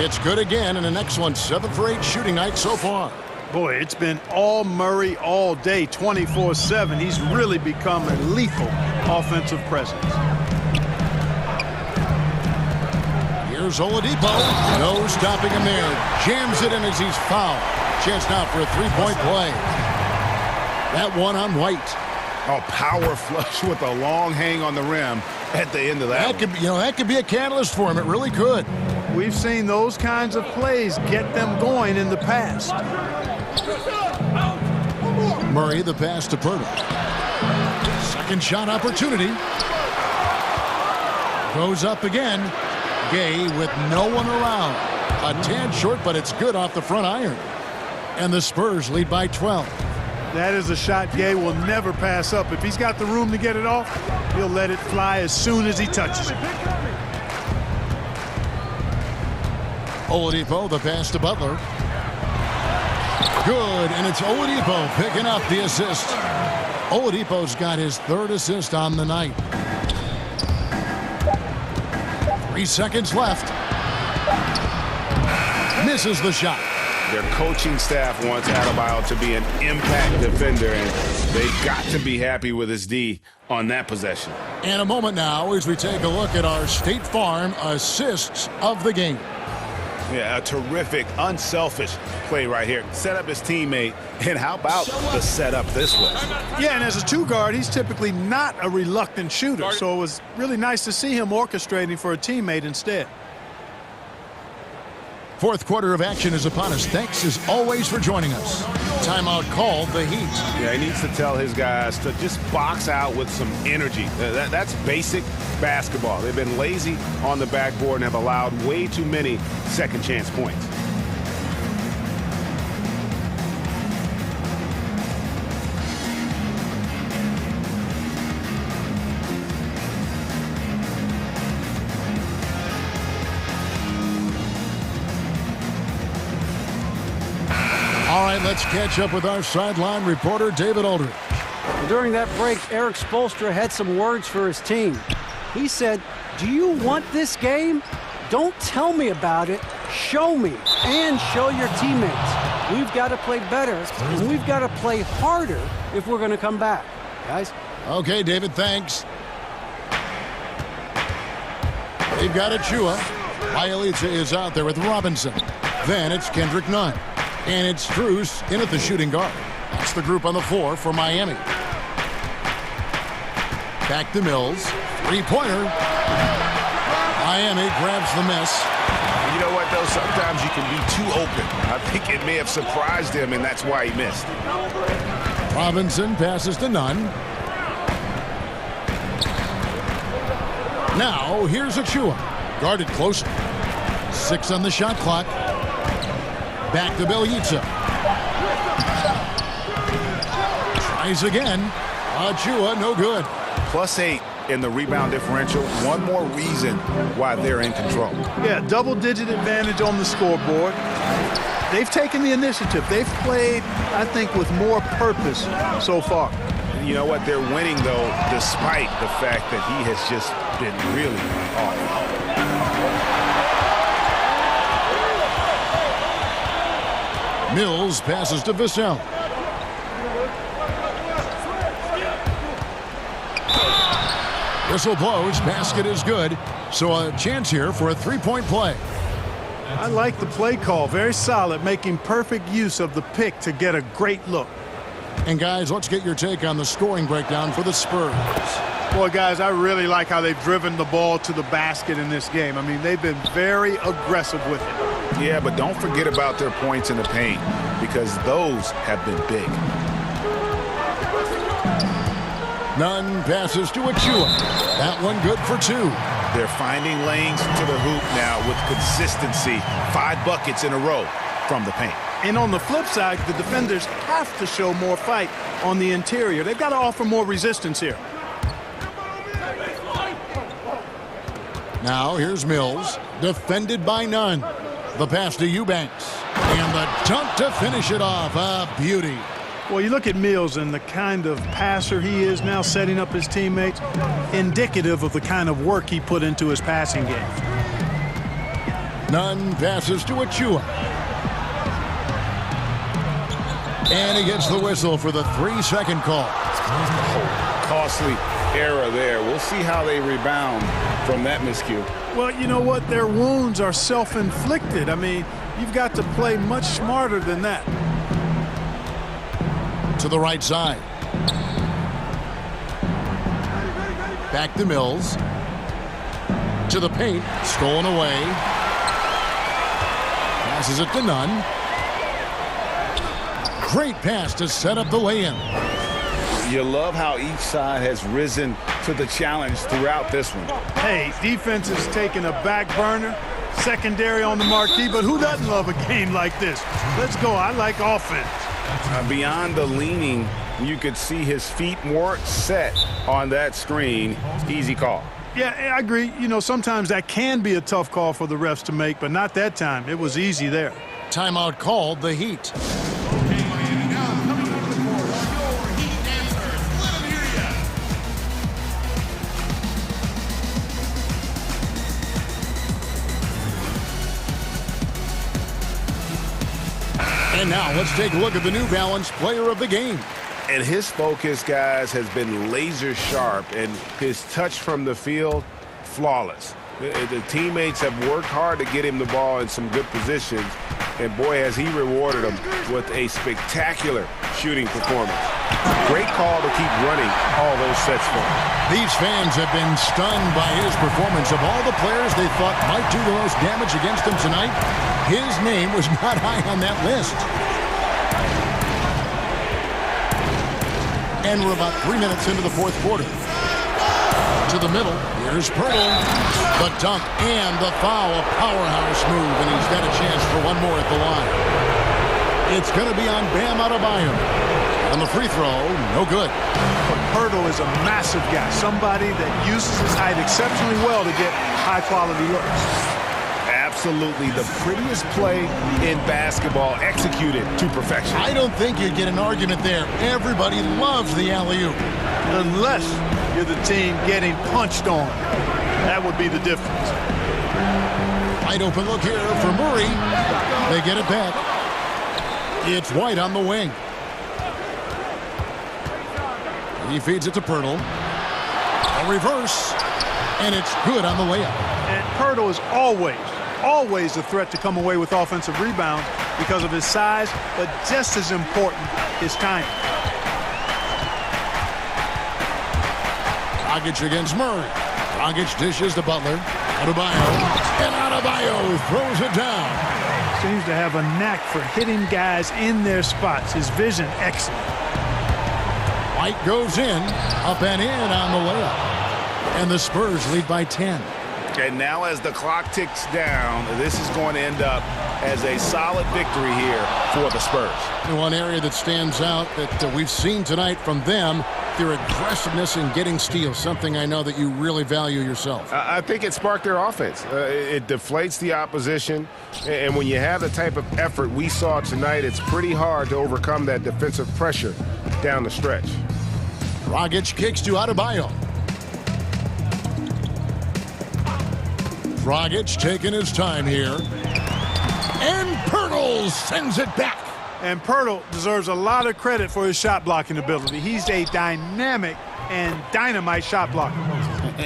It's good again, and an excellent 7 for 8 shooting night so far. Boy, it's been all Murray all day, 24/7. He's really become a lethal offensive presence. Here's Oladipo. No stopping him there. Jams it in as he's fouled. Chance now for a three-point play. That one on White. Oh, power flush with a long hang on the rim at the end of that. That could be a catalyst for him. It really could. We've seen those kinds of plays get them going in the past. Murray, the pass to Purtle. Second shot opportunity. Goes up again. Gay with no one around. A tad short, but it's good off the front iron. And the Spurs lead by 12. That is a shot Gay will never pass up. If he's got the room to get it off, he'll let it fly as soon as he touches it. Oladipo, the pass to Butler. Good, and it's Oladipo picking up the assist. Oladipo's got his 3rd assist on the night. 3 seconds left. Misses the shot. Their coaching staff wants Adebayo to be an impact defender, and they've got to be happy with his D on that possession. And a moment now as we take a look at our State Farm assists of the game. Yeah, a terrific, unselfish play right here. Set up his teammate, and how about the setup this way? Yeah, and as a 2-guard, he's typically not a reluctant shooter, so it was really nice to see him orchestrating for a teammate instead. Fourth quarter of action is upon us. Thanks as always for joining us. Timeout called the Heat. Yeah, he needs to tell his guys to just box out with some energy. That's basic basketball. They've been lazy on the backboard and have allowed way too many second chance points. All right, let's catch up with our sideline reporter, David Aldridge. During that break, Eric Spoelstra had some words for his team. He said, "Do you want this game? Don't tell me about it. Show me and show your teammates. We've got to play better, and we've got to play harder if we're going to come back." Guys? Okay, David, thanks. They've got Achua. Bielitsa is out there with Robinson. Then it's Kendrick Nunn. And it's Strus in at the shooting guard. That's the group on the floor for Miami. Back to Mills. Three-pointer. Miami grabs the miss. You know what, though? Sometimes you can be too open. I think it may have surprised him, and that's why he missed. Robinson passes to Nunn. Now, here's Achua. Guarded close. 6 on the shot clock. Back to Bielitsa. Tries again. Achua, no good. +8 in the rebound differential. One more reason why they're in control. Yeah, double-digit advantage on the scoreboard. They've taken the initiative. They've played, I think, with more purpose so far. You know what? They're winning, though, despite the fact that he has just been really awful. Mills passes to Vassell. Whistle blows. Basket is good. So a chance here for a three-point play. I like the play call. Very solid, making perfect use of the pick to get a great look. And guys, let's get your take on the scoring breakdown for the Spurs. Boy, guys, I really like how they've driven the ball to the basket in this game. I mean, they've been very aggressive with it. Yeah, but don't forget about their points in the paint, because those have been big. Nunn passes to Achua. That one good for 2. They're finding lanes to the hoop now with consistency. 5 buckets in a row from the paint. And on the flip side, the defenders have to show more fight on the interior. They've got to offer more resistance here. Now here's Mills, defended by Nunn. The pass to Eubanks. And the dunk to finish it off. A beauty. Well, you look at Mills and the kind of passer he is now, setting up his teammates, indicative of the kind of work he put into his passing game. Nunn passes to Achua. And he gets the whistle for the 3-second call. Costly error there. We'll see how they rebound from that miscue. Well, you know what? Their wounds are self-inflicted. I mean, you've got to play much smarter than that. To the right side. Back to Mills. To the paint. Stolen away. Passes it to Nunn. Great pass to set up the lay-in. You love how each side has risen to the challenge throughout this one. Hey, defense is taking a back burner, secondary on the marquee, but who doesn't love a game like this? Let's go. I like offense. Beyond the leaning, you could see his feet weren't set on that screen. Easy call. Yeah, I agree. You know, sometimes that can be a tough call for the refs to make, but not that time. It was easy there. Timeout called, the Heat. And now let's take a look at the New Balance player of the game. And his focus, guys, has been laser sharp, and his touch from the field, flawless. The teammates have worked hard to get him the ball in some good positions, and boy, has he rewarded them with a spectacular shooting performance. Great call to keep running all those sets for him. These fans have been stunned by his performance. Of all the players they thought might do the most damage against them tonight, his name was not high on that list. And we're about 3 minutes into the fourth quarter. To the middle, here's Pirtle. The dunk and the foul, a powerhouse move, and he's got a chance for one more at the line. It's going to be on Bam Adebayo. And the free throw, no good. But Pirtle is a massive guy, somebody that uses his height exceptionally well to get high-quality looks. Absolutely the prettiest play in basketball, executed to perfection. I don't think you'd get an argument there. Everybody loves the alley-oop. Unless you're the team getting punched on. That would be the difference. Wide open look here for Murray. They get it back. It's White on the wing. He feeds it to Pirtle. A reverse. And it's good on the layup. And Pirtle is always a threat to come away with offensive rebounds because of his size, but just as important, his timing. Dragic against Murray. Dragic dishes to Butler. Adebayo. And Adebayo throws it down. Seems to have a knack for hitting guys in their spots. His vision, excellent. White goes in, up and in on the layup. And the Spurs lead by 10. And now as the clock ticks down, this is going to end up as a solid victory here for the Spurs. And one area that stands out that we've seen tonight from them, their aggressiveness in getting steals, something I know that you really value yourself. I think it sparked their offense. It deflates the opposition, and when you have the type of effort we saw tonight, it's pretty hard to overcome that defensive pressure down the stretch. Dragic kicks to Adebayo. Dragic taking his time here. And Pirtle sends it back. And Pirtle deserves a lot of credit for his shot blocking ability. He's a dynamic and dynamite shot blocker.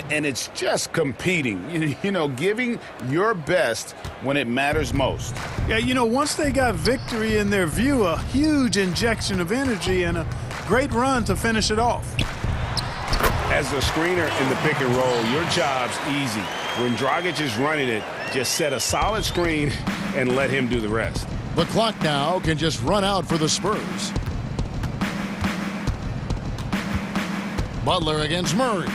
And it's just competing, you know, giving your best when it matters most. Yeah, you know, once they got victory in their view, a huge injection of energy and a great run to finish it off. As the screener in the pick and roll, your job's easy. When Dragic is running it, just set a solid screen and let him do the rest. The clock now can just run out for the Spurs. Butler against Murray.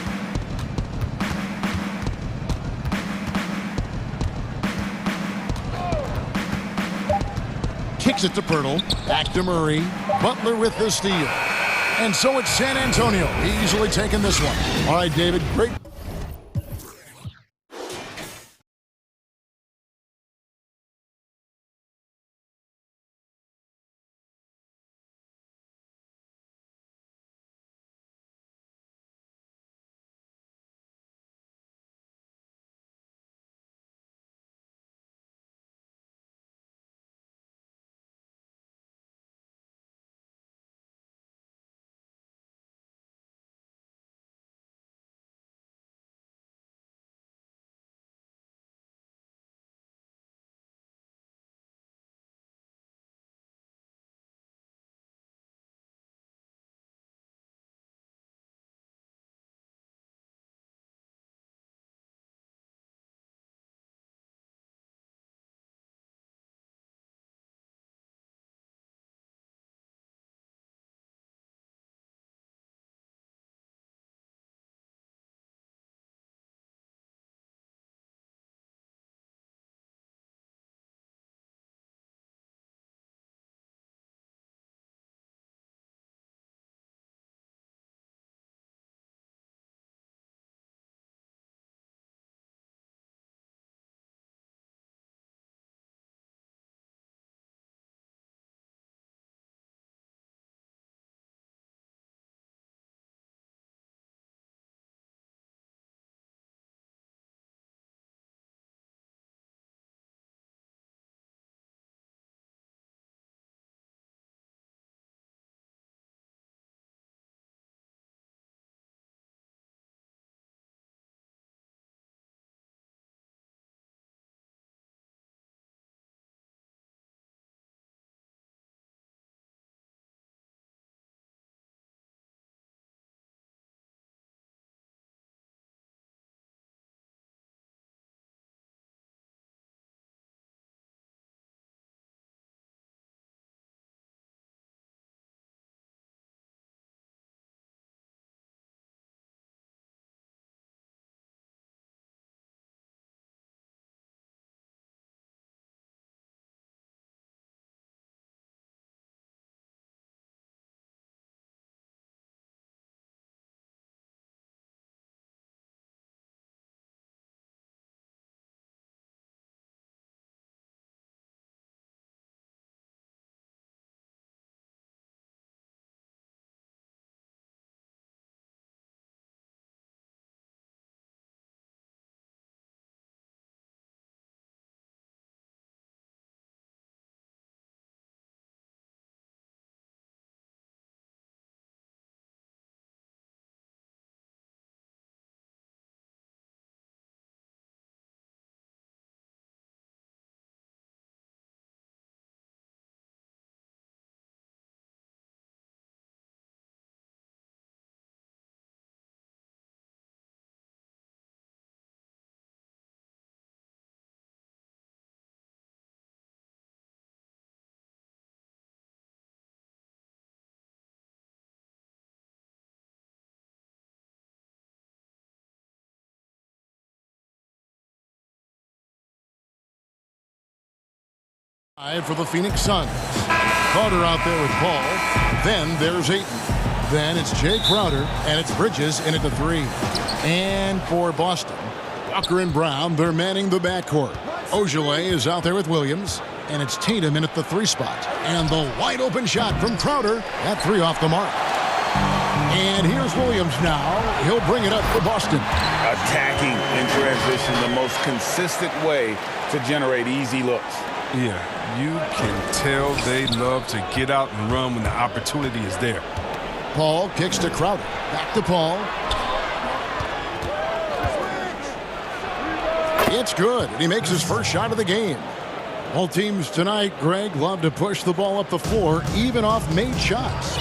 Kicks it to Pirtle. Back to Murray. Butler with the steal. And so it's San Antonio easily taking this one. All right, David, great For the Phoenix Suns. Carter out there with Paul. Then there's Ayton. Then it's Jay Crowder, and it's Bridges in at the 3. And for Boston, Walker and Brown, they're manning the backcourt. Ogilvy is out there with Williams, and it's Tatum in at the 3 spot. And the wide open shot from Crowder, that 3 off the mark. And here's Williams now. He'll bring it up for Boston. Attacking in transition, the most consistent way to generate easy looks. Yeah, you can tell they love to get out and run when the opportunity is there. Paul kicks to Crowder. Back to Paul. It's good, and he makes his first shot of the game. All teams tonight, Greg, love to push the ball up the floor, even off made shots.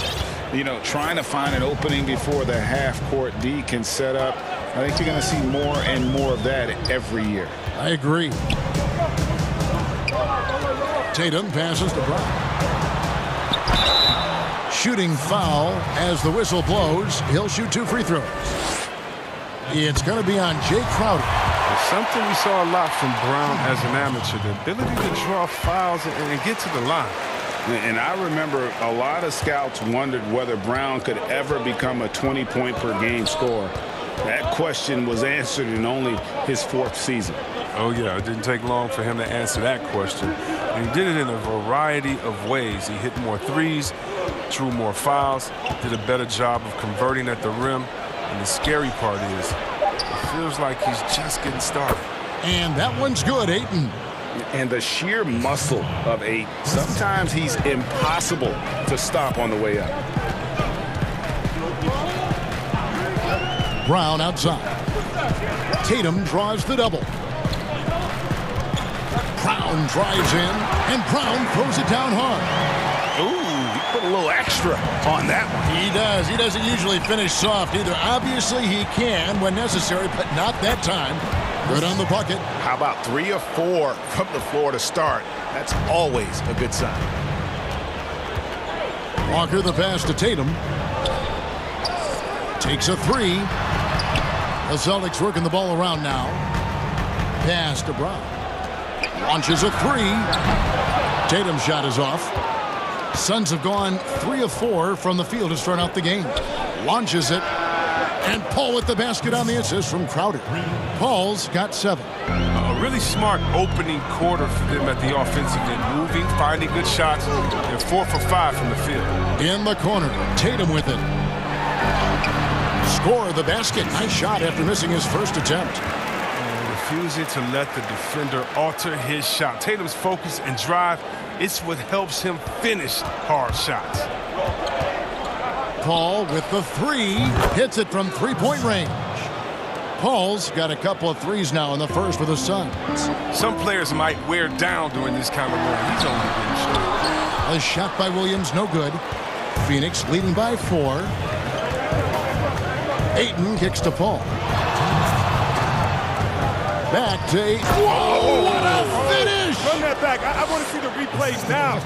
You know, trying to find an opening before the half-court D can set up. I think you're going to see more and more of that every year. I agree. Tatum passes to Brown. Shooting foul as the whistle blows. He'll shoot 2 free throws. It's going to be on Jay Crowder. Something we saw a lot from Brown as an amateur, the ability to draw fouls and get to the line. And I remember a lot of scouts wondered whether Brown could ever become a 20-point-per-game scorer. That question was answered in only his 4th season. Oh, yeah, it didn't take long for him to answer that question. And he did it in a variety of ways. He hit more threes, drew more fouls, did a better job of converting at the rim. And the scary part is, it feels like he's just getting started. And that one's good, Ayton. And the sheer muscle of Ayton. Sometimes he's impossible to stop on the way up. Brown outside. Tatum draws the double. Brown drives in, and Brown throws it down hard. Ooh, he put a little extra on that one. He does. He doesn't usually finish soft either. Obviously, he can when necessary, but not that time. Good on the bucket. How about 3 or 4 from the floor to start? That's always a good sign. Walker the pass to Tatum. Takes a 3. The Celtics working the ball around now. Pass to Brown. Launches a 3. Tatum's shot is off. Suns have gone 3 of 4 from the field to start out the game. Launches it. And Paul with the basket on the assist from Crowder. Paul's got 7. A really smart opening quarter for them at the offensive end. Moving, finding good shots. They're 4 for 5 from the field. In the corner, Tatum with it. Score the basket. Nice shot after missing his first attempt. Refusing to let the defender alter his shot. Tatum's focus and drive, it's what helps him finish hard shots. Paul with the 3. Hits it from 3-point range. Paul's got a couple of threes now in the first with the Suns. Some players might wear down during this kind of run. He's only getting short. A shot by Williams, no good. Phoenix leading by 4. Ayton kicks to Paul. Back to Ayton. Whoa, what a finish! Run that back. I want to see the replays now.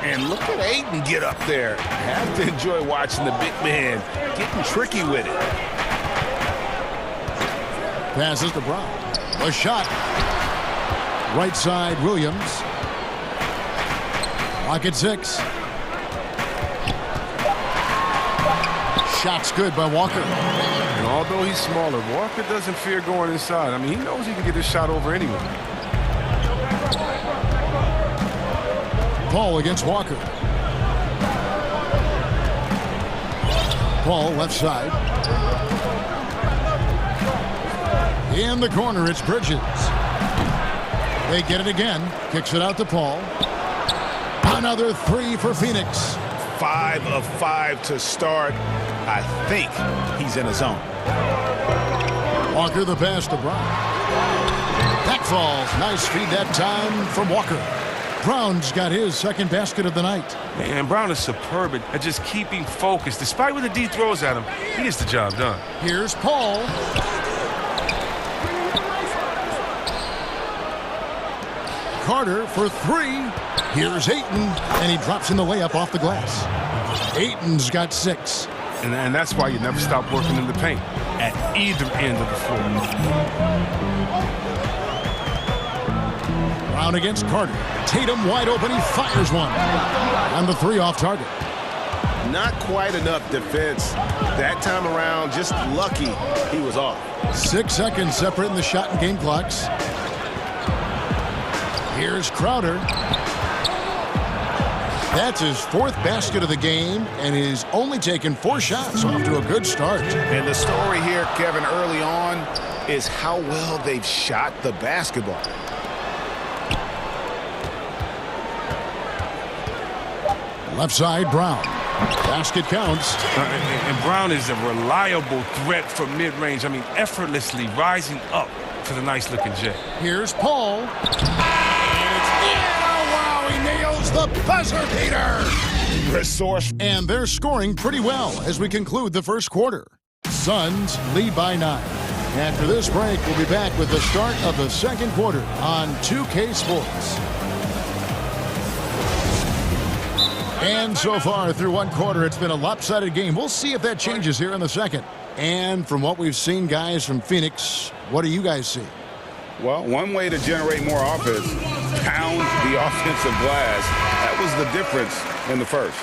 And look at Ayton get up there. Have to enjoy watching the big man getting tricky with it. Passes to Brown. A shot. Right side, Williams. Lock at 6. Shot's good by Walker. And although he's smaller, Walker doesn't fear going inside. I mean, he knows he can get his shot over anyone. Paul against Walker. Paul left side. In the corner, it's Bridges. They get it again. Kicks it out to Paul. Another 3 for Phoenix. 5 of 5 to start. I think he's in his zone. Walker the pass to Brown. That falls. Nice feed that time from Walker. Brown's got his second basket of the night. And Brown is superb at just keeping focused. Despite what the D throws at him, he gets the job done. Here's Paul. Carter for 3. Here's Ayton, and he drops in the layup off the glass. Ayton's got 6. And that's why you never stop working in the paint at either end of the floor. Brown against Carter. Tatum wide open. He fires one. And the three off target. Not quite enough defense that time around. Just lucky he was off. 6 seconds separating the shot and game clocks. Here's Crowder. That's his 4th basket of the game, and he's only taken 4 shots. Off to a good start. And the story here, Kevin, early on is how well they've shot the basketball. Left side, Brown. Basket counts. And Brown is a reliable threat from mid-range. I mean, effortlessly rising up for the nice-looking jet. Here's Paul. And it's wow, he nails the buzzer beater. Resource. And they're scoring pretty well as we conclude the first quarter. Suns lead by 9. After this break, we'll be back with the start of the second quarter on 2K Sports. And so far through one quarter, it's been a lopsided game. We'll see if that changes here in the second. And from what we've seen, guys, from Phoenix, what do you guys see? Well, one way to generate more offense, pound the offensive glass. That was the difference in the first.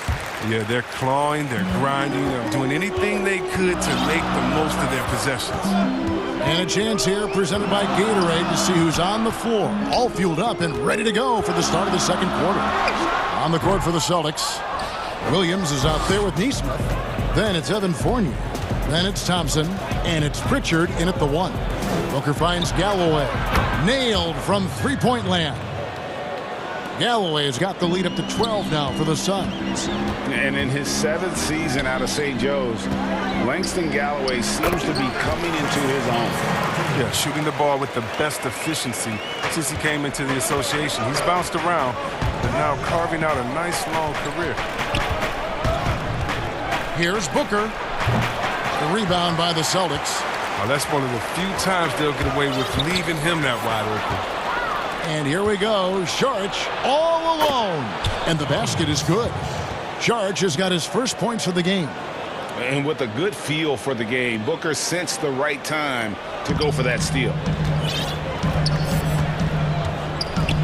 Yeah, they're clawing, they're grinding, they're doing anything they could to make the most of their possessions. And a chance here presented by Gatorade to see who's on the floor, all fueled up and ready to go for the start of the second quarter. On the court for the Celtics, Williams is out there with Neesmith. Then it's Evan Fournier. Then it's Thompson. And it's Pritchard in at the 1. Booker finds Galloway. Nailed from three-point land. Galloway has got the lead up to 12 now for the Suns. And in his 7th season out of St. Joe's, Langston Galloway seems to be coming into his own. Yeah, shooting the ball with the best efficiency since he came into the association. He's bounced around, but now carving out a nice long career. Here's Booker. The rebound by the Celtics. Well, that's one of the few times they'll get away with leaving him that wide open. And here we go. Sharch all alone. And the basket is good. Sharch has got his first points of the game. And with a good feel for the game, Booker sensed the right time to go for that steal.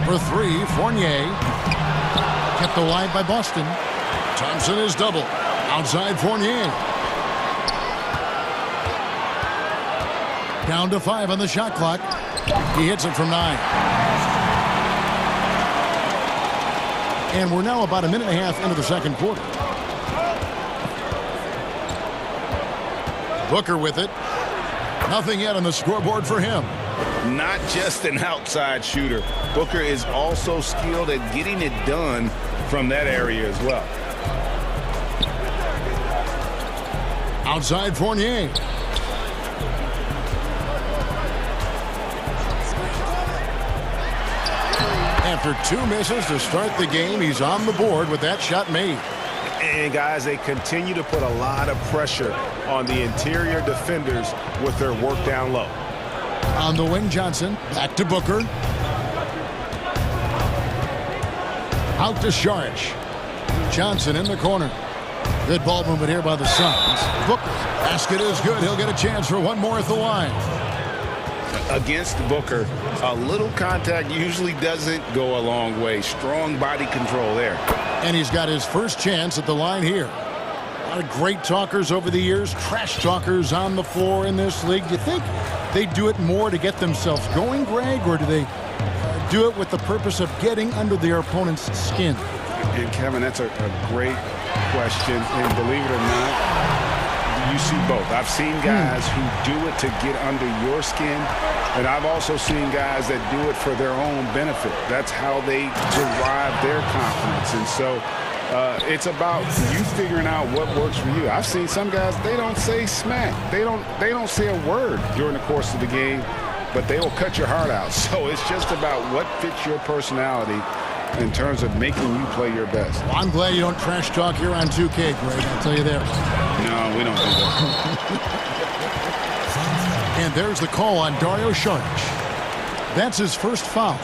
For 3, Fournier. Kept alive by Boston. Thompson is double. Outside Fournier. Down to 5 on the shot clock. He hits it from 9. And we're now about a minute and a half into the second quarter. Booker with it. Nothing yet on the scoreboard for him. Not just an outside shooter. Booker is also skilled at getting it done from that area as well. Outside Fournier. After 2 misses to start the game, he's on the board with that shot made. And guys, they continue to put a lot of pressure on the interior defenders with their work down low. On the wing, Johnson. Back to Booker. Out to Sharch. Johnson in the corner. Good ball movement here by the Suns. Booker. Basket is good. He'll get a chance for one more at the line. Against Booker, a little contact usually doesn't go a long way. Strong body control there. And he's got his first chance at the line here. A lot of great talkers over the years, trash talkers on the floor in this league. Do you think they do it more to get themselves going, Greg, or do they do it with the purpose of getting under their opponent's skin? And Kevin, that's a great question. And believe it or not, you see both. I've seen guys who do it to get under your skin, and I've also seen guys that do it for their own benefit. That's how they derive their confidence. And so it's about you figuring out what works for you. I've seen some guys, they don't say smack. They don't say a word during the course of the game, but they will cut your heart out. So it's just about what fits your personality in terms of making you play your best. Well, I'm glad you don't trash talk here on 2K, Greg. I'll tell you that. No, we don't do that. And there's the call on Dario Saric. That's his first foul.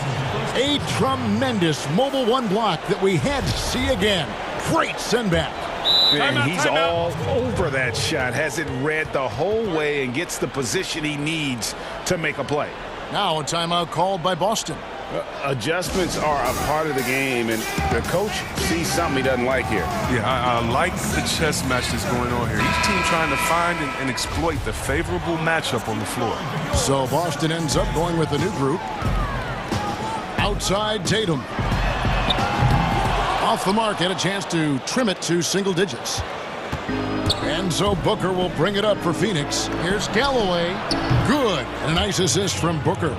A tremendous mobile one block that we had to see again. Great send back. And he's all over that shot. Has it read the whole way and gets the position he needs to make a play. Now a timeout called by Boston. Adjustments are a part of the game, and the coach sees something he doesn't like here. Yeah, I like the chess match that's going on here. Each team trying to find and exploit the favorable matchup on the floor. So Boston ends up going with a new group. Outside Tatum. Off the mark, had a chance to trim it to single digits. And so Booker will bring it up for Phoenix. Here's Galloway. Good. And a nice assist from Booker.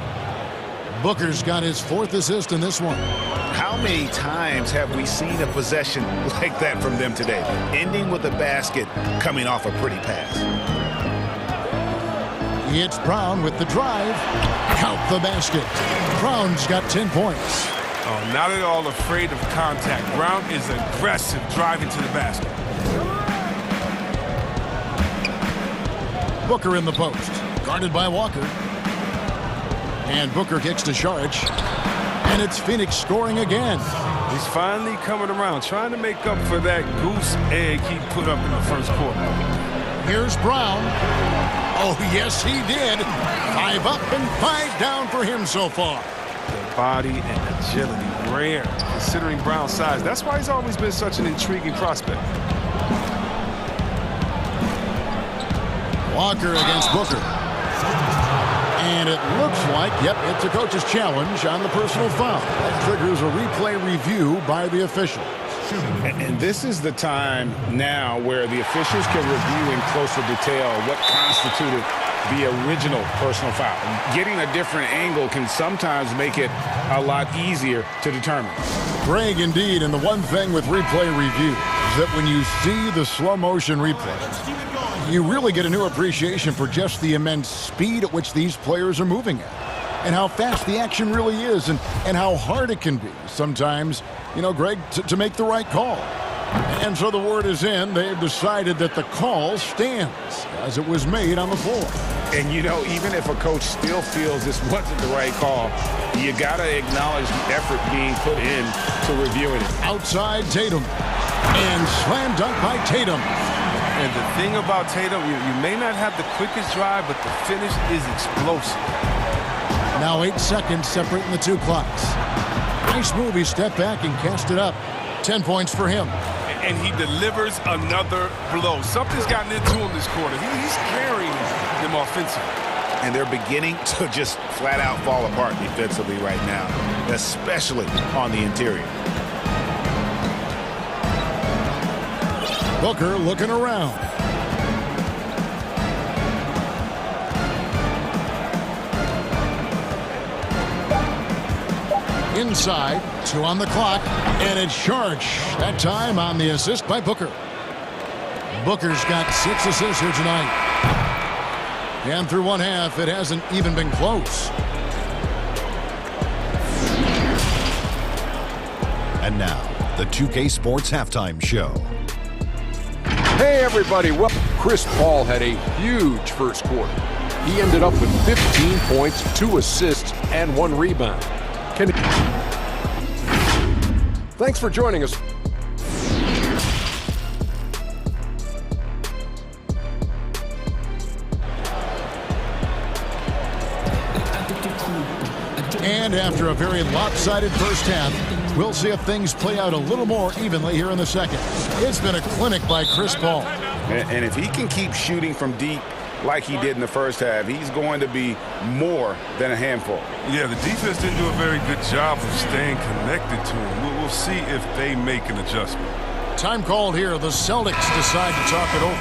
Booker's got his 4th assist in this one. How many times have we seen a possession like that from them today? Ending with a basket, coming off a pretty pass. It's Brown with the drive. Count the basket. Brown's got 10 points. Oh, now they're all afraid of contact. Brown is aggressive driving to the basket. Booker in the post. Guarded by Walker. And Booker kicks to Saric. And it's Phoenix scoring again. He's finally coming around, trying to make up for that goose egg he put up in the first quarter. Here's Brown. Oh, yes, he did. 5 up and 5 down for him so far. The body and agility, rare, considering Brown's size. That's why he's always been such an intriguing prospect. Walker against Booker. And it looks like, yep, it's a coach's challenge on the personal foul. That triggers a replay review by the official. And this is the time now where the officials can review in closer detail what constituted the original personal foul. Getting a different angle can sometimes make it a lot easier to determine. Greg, indeed, and the one thing with replay review is that when you see the slow motion replay, you really get a new appreciation for just the immense speed at which these players are moving at, and how fast the action really is, and how hard it can be sometimes, you know, Greg, to make the right call. And so the word is in. They've decided that the call stands as it was made on the floor. And, you know, even if a coach still feels this wasn't the right call, you got to acknowledge the effort being put in to reviewing it. Outside Tatum. And slam dunk by Tatum. And the thing about Tatum, you may not have the quickest drive, but the finish is explosive. Now 8 seconds separating the two clocks. Nice move. He stepped back and cast it up. 10 points for him. And he delivers another blow. Something's gotten into him this quarter. He's carrying them offensively. And they're beginning to just flat out fall apart defensively right now, especially on the interior. Booker looking around. Inside, 2 on the clock, and it's Saric. That time on the assist by Booker. Booker's got 6 assists here tonight. And through one half, it hasn't even been close. And now, the 2K Sports Halftime Show. Hey, everybody. Well, Chris Paul had a huge first quarter. He ended up with 15 points, 2 assists, and 1 rebound. Thanks for joining us. And after a very lopsided first half, we'll see if things play out a little more evenly here in the second. It's been a clinic by Chris Paul. And if he can keep shooting from deep like he did in the first half, he's going to be more than a handful. Yeah, the defense didn't do a very good job of staying connected to him. We'll see if they make an adjustment. Time called here. The Celtics decide to talk it over.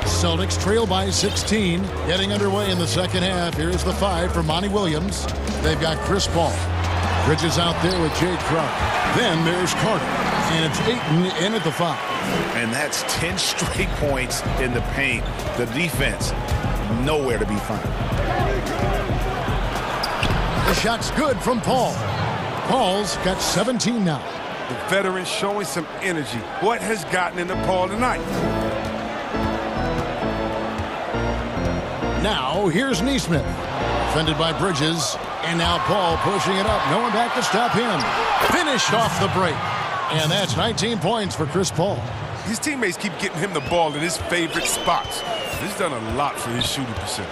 Celtics trail by 16. Getting underway in the second half. Here's the 5 for Monty Williams. They've got Chris Paul. Bridges out there with Jay Crowder. Then there's Carter. And it's Ayton in at the 5. And that's 10 straight points in the paint. The defense, nowhere to be found. The shot's good from Paul. Paul's got 17 now. The veteran showing some energy. What has gotten into Paul tonight? Now, here's Neesmith. Defended by Bridges. And now Paul pushing it up. No one back to stop him. Finished off the break. And that's 19 points for Chris Paul. His teammates keep getting him the ball in his favorite spots. This has done a lot for his shooting percentage.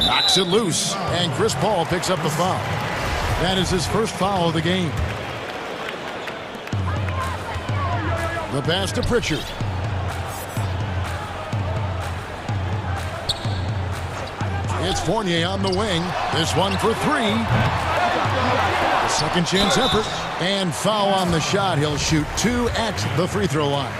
Knocks it loose, and Chris Paul picks up the foul. That is his first foul of the game. The pass to Pritchard. It's Fournier on the wing. This one for three. A second chance effort. And foul on the shot. He'll shoot 2 at the free throw line.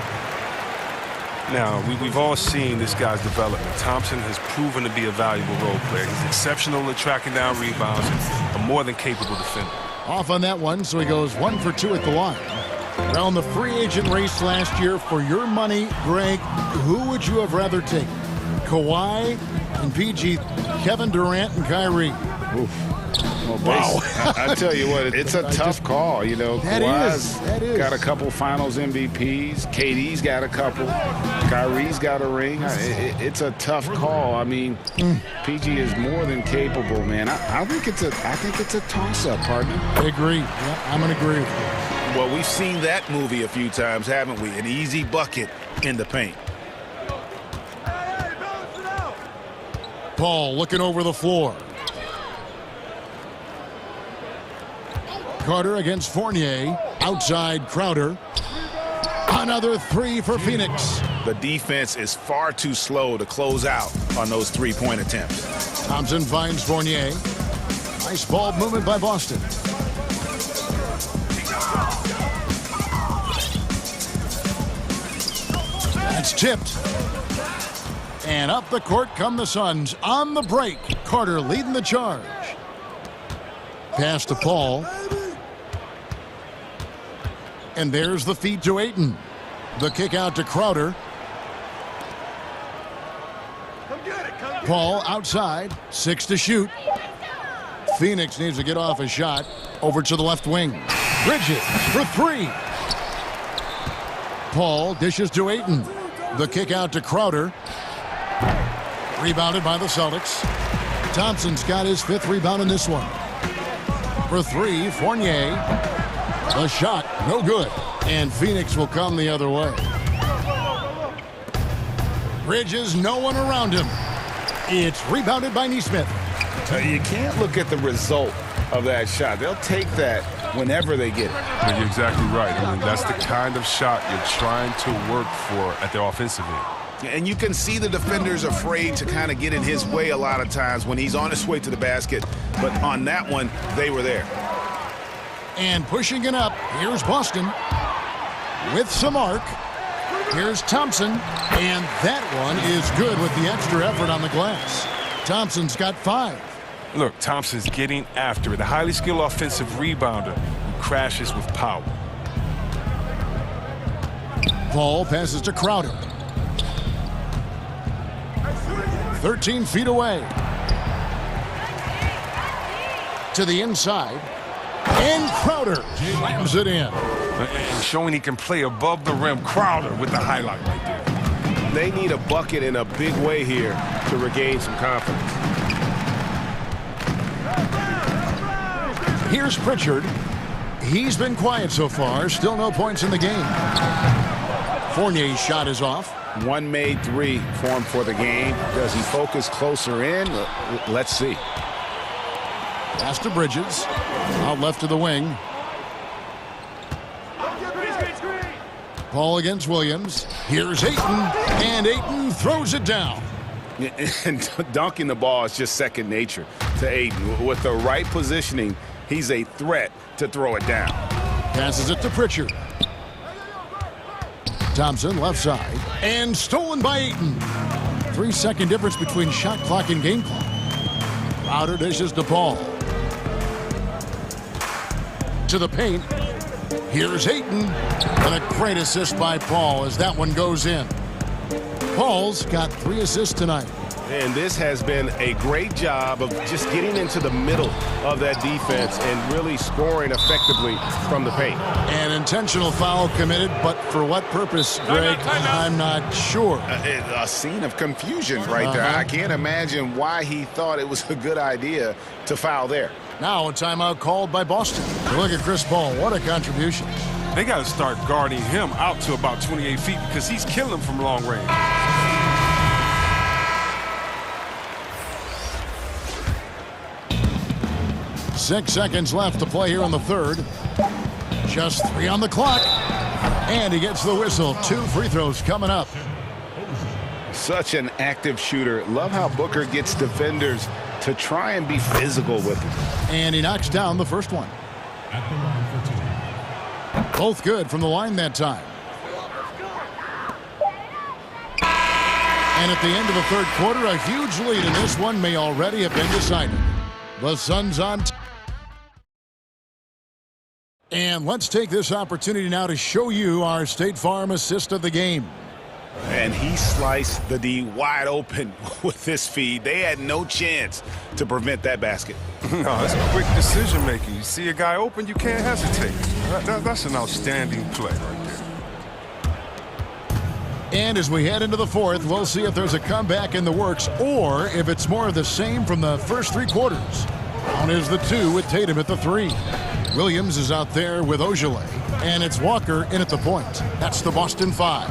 Now, we've all seen this guy's development. Thompson has proven to be a valuable role player. He's exceptional at tracking down rebounds and a more than capable defender. Off on that one, so he goes 1 for 2 at the line. Around the free agent race last year, for your money, Greg, who would you have rather taken? Kawhi and PG, Kevin Durant and Kyrie. Oof. Well, wow. I tell you what, it's a tough call. You know, Kawhi's got a couple finals MVPs. KD's got a couple. Kyrie's got a ring. It's a tough call. I mean, PG is more than capable, man. I think it's a toss-up, partner. I agree. Yeah, I'm going to agree with you. Well, we've seen that movie a few times, haven't we? An easy bucket in the paint. Paul looking over the floor. Carter against Fournier. Outside Crowder. Another three for Phoenix. The defense is far too slow to close out on those three-point attempts. Thompson finds Fournier. Nice ball movement by Boston. That's tipped. And up the court come the Suns on the break. Carter leading the charge. Pass to Paul. And there's the feed to Ayton. The kick out to Crowder. Paul outside. 6 to shoot. Phoenix needs to get off a shot. Over to the left wing. Bridges for 3. Paul dishes to Ayton. The kick out to Crowder. Rebounded by the Celtics. Thompson's got his 5th rebound in this one. For 3, Fournier. The shot, no good. And Phoenix will come the other way. Bridges, no one around him. It's rebounded by Nesmith. You can't look at the result of that shot. They'll take that whenever they get it. You're exactly right. I mean, that's the kind of shot you're trying to work for at the offensive end. And you can see the defenders afraid to kind of get in his way a lot of times when he's on his way to the basket. But on that one, they were there. And pushing it up, here's Boston with some arc. Here's Thompson, and that one is good with the extra effort on the glass. Thompson's got 5. Look, Thompson's getting after it. A highly skilled offensive rebounder who crashes with power. Paul passes to Crowder. 13 feet away. To the inside. And Crowder slams it in. And showing he can play above the rim. Crowder with the highlight right there. They need a bucket in a big way here to regain some confidence. Here's Pritchard. He's been quiet so far. Still no points in the game. Fournier's shot is off. One made 3 formed for the game. Does he focus closer in? Let's see. Pass to Bridges. Out left to the wing. Paul against Williams. Here's Ayton. And Ayton throws it down. And dunking the ball is just second nature to Ayton. With the right positioning, he's a threat to throw it down. Passes it to Pritchard. Thompson left side. And stolen by Ayton. 3-second difference between shot clock and game clock. Crowder dishes to Paul. To the paint. Here's Ayton. And a great assist by Paul as that one goes in. Paul's got 3 assists tonight. And this has been a great job of just getting into the middle of that defense and really scoring effectively from the paint. An intentional foul committed, but for what purpose, Greg? I'm not sure. A scene of confusion right there. I can't imagine why he thought it was a good idea to foul there. Now a timeout called by Boston. Look at Chris Paul. What a contribution. They got to start guarding him out to about 28 feet because he's killing from long range. 6 seconds left to play here in the third. Just 3 on the clock. And he gets the whistle. 2 free throws coming up. Such an active shooter. Love how Booker gets defenders to try and be physical with him. And he knocks down the first one. Both good from the line that time. And at the end of the third quarter, a huge lead in this one may already have been decided. The Suns on. And let's take this opportunity now to show you our State Farm assist of the game. And he sliced the D wide open with this feed. They had no chance to prevent that basket. No, it's quick decision making. You see a guy open, you can't hesitate. That's an outstanding play right there. And as we head into the fourth, we'll see if there's a comeback in the works or if it's more of the same from the first 3 quarters. Down is the 2 with Tatum at the 3. Williams is out there with Ojale. And it's Walker in at the point. That's the Boston 5.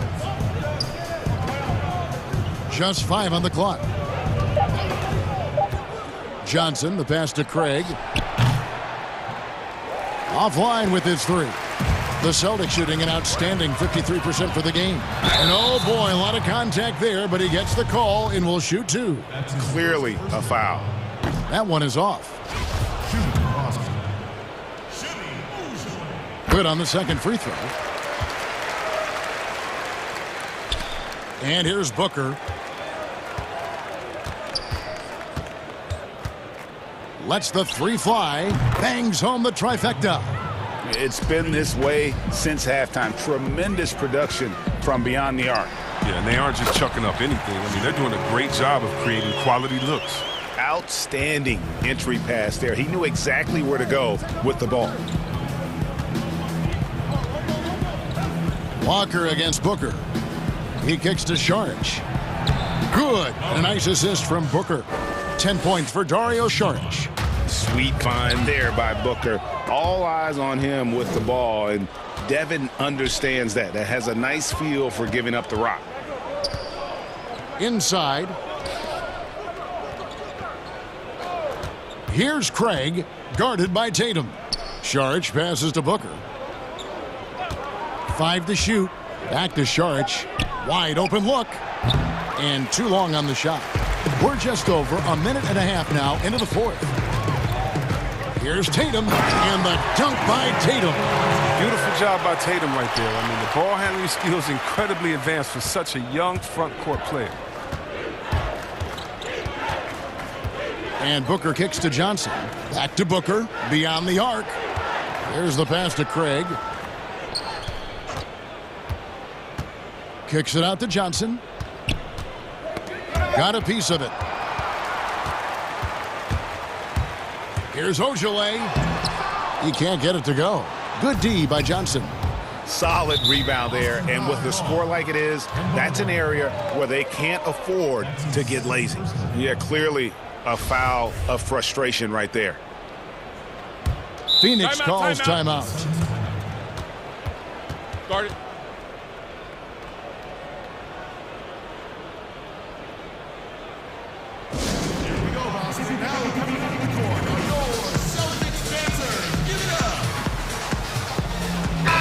Just 5 on the clock. Johnson, the pass to Craig. Offline with his 3. The Celtics shooting an outstanding 53% for the game. And oh boy, a lot of contact there, but he gets the call and will shoot 2. That's clearly a foul. That one is off. Good on the second free throw. And here's Booker. Lets the 3 fly. Bangs home the trifecta. It's been this way since halftime. Tremendous production from beyond the arc. Yeah, and they aren't just chucking up anything. I mean, they're doing a great job of creating quality looks. Outstanding entry pass there. He knew exactly where to go with the ball. Walker against Booker. He kicks to Saric. Good. A nice assist from Booker. 10 points for Dario Saric. Sweet find there by Booker. All eyes on him with the ball, and Devin understands that. That has a nice feel for giving up the rock. Inside. Here's Craig, guarded by Tatum. Saric passes to Booker. 5 to shoot. Back to Saric. Wide open look. And too long on the shot. We're just over a minute and a half now into the fourth. Here's Tatum, and the dunk by Tatum. Beautiful job by Tatum right there. I mean, the ball handling skills incredibly advanced for such a young front court player. And Booker kicks to Johnson. Back to Booker, beyond the arc. There's the pass to Craig. Kicks it out to Johnson. Got a piece of it. Here's Ojale. He can't get it to go. Good D by Johnson. Solid rebound there, and with the score like it is, that's an area where they can't afford to get lazy. Yeah, clearly a foul of frustration right there. Phoenix calls timeout. Guard it.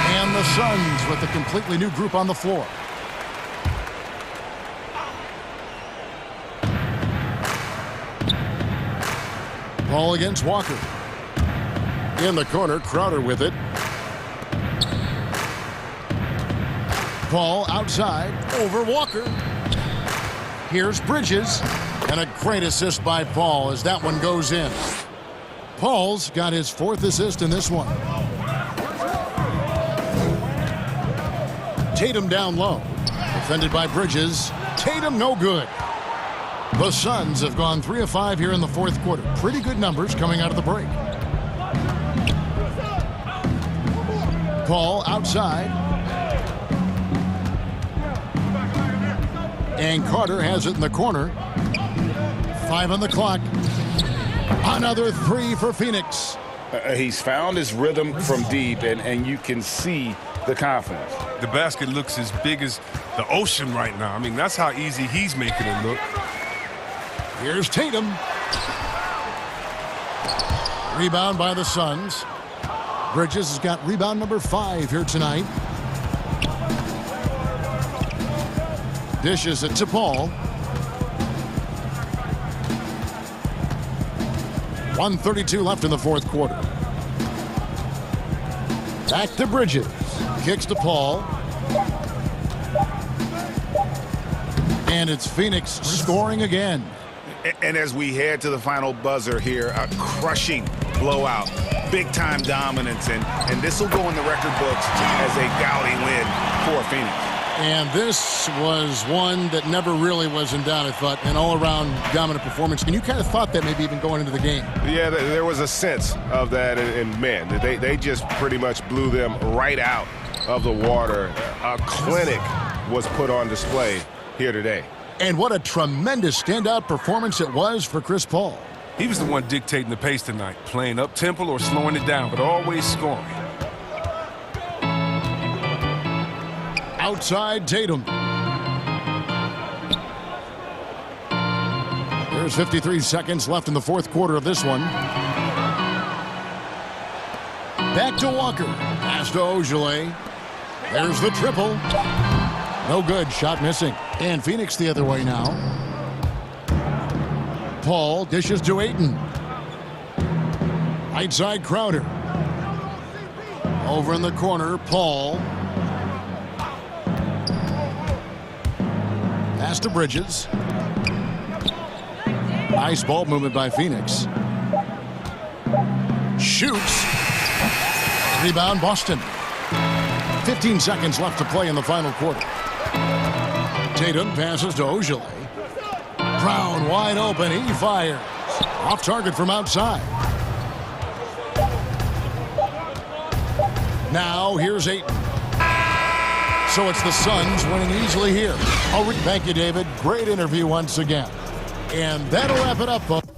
And the Suns with a completely new group on the floor. Ball against Walker. In the corner, Crowder with it. Ball outside, over Walker. Here's Bridges. And a great assist by Paul as that one goes in. Paul's got his 4th assist in this one. Tatum down low. Defended by Bridges. Tatum no good. The Suns have gone 3 of 5 here in the fourth quarter. Pretty good numbers coming out of the break. Paul outside. And Carter has it in the corner. 5 on the clock. Another 3 for Phoenix. He's found his rhythm from deep, and you can see the confidence. The basket looks as big as the ocean right now. I mean, that's how easy he's making it look. Here's Tatum. Rebound by the Suns. Bridges has got rebound number 5 here tonight. Dishes it to Paul. 1:32 left in the fourth quarter. Back to Bridges. Kicks to Paul. And it's Phoenix scoring again. And as we head to the final buzzer here, a crushing blowout, big-time dominance, and this will go in the record books as a gaudy win for Phoenix. And this was one that never really was in doubt, I thought, an all-around dominant performance. And you kind of thought that maybe even going into the game. Yeah, there was a sense of that, and man, they just pretty much blew them right out of the water. A clinic was put on display here today. And what a tremendous standout performance it was for Chris Paul. He was the one dictating the pace tonight, playing up-tempo or slowing it down, but always scoring. Outside Tatum. There's 53 seconds left in the fourth quarter of this one. Back to Walker. Pass to Ogilvy. There's the triple. No good. Shot missing. And Phoenix the other way now. Paul dishes to Ayton. Right side Crowder. Over in the corner, Paul. Pass to Bridges. Nice ball movement by Phoenix. Shoots. Rebound Boston. 15 seconds left to play in the final quarter. Tatum passes to Ogilvy. Brown wide open. He fires. Off target from outside. Now here's Ayton. So it's the Suns winning easily here. Thank you, David. Great interview once again. And that'll wrap it up, folks.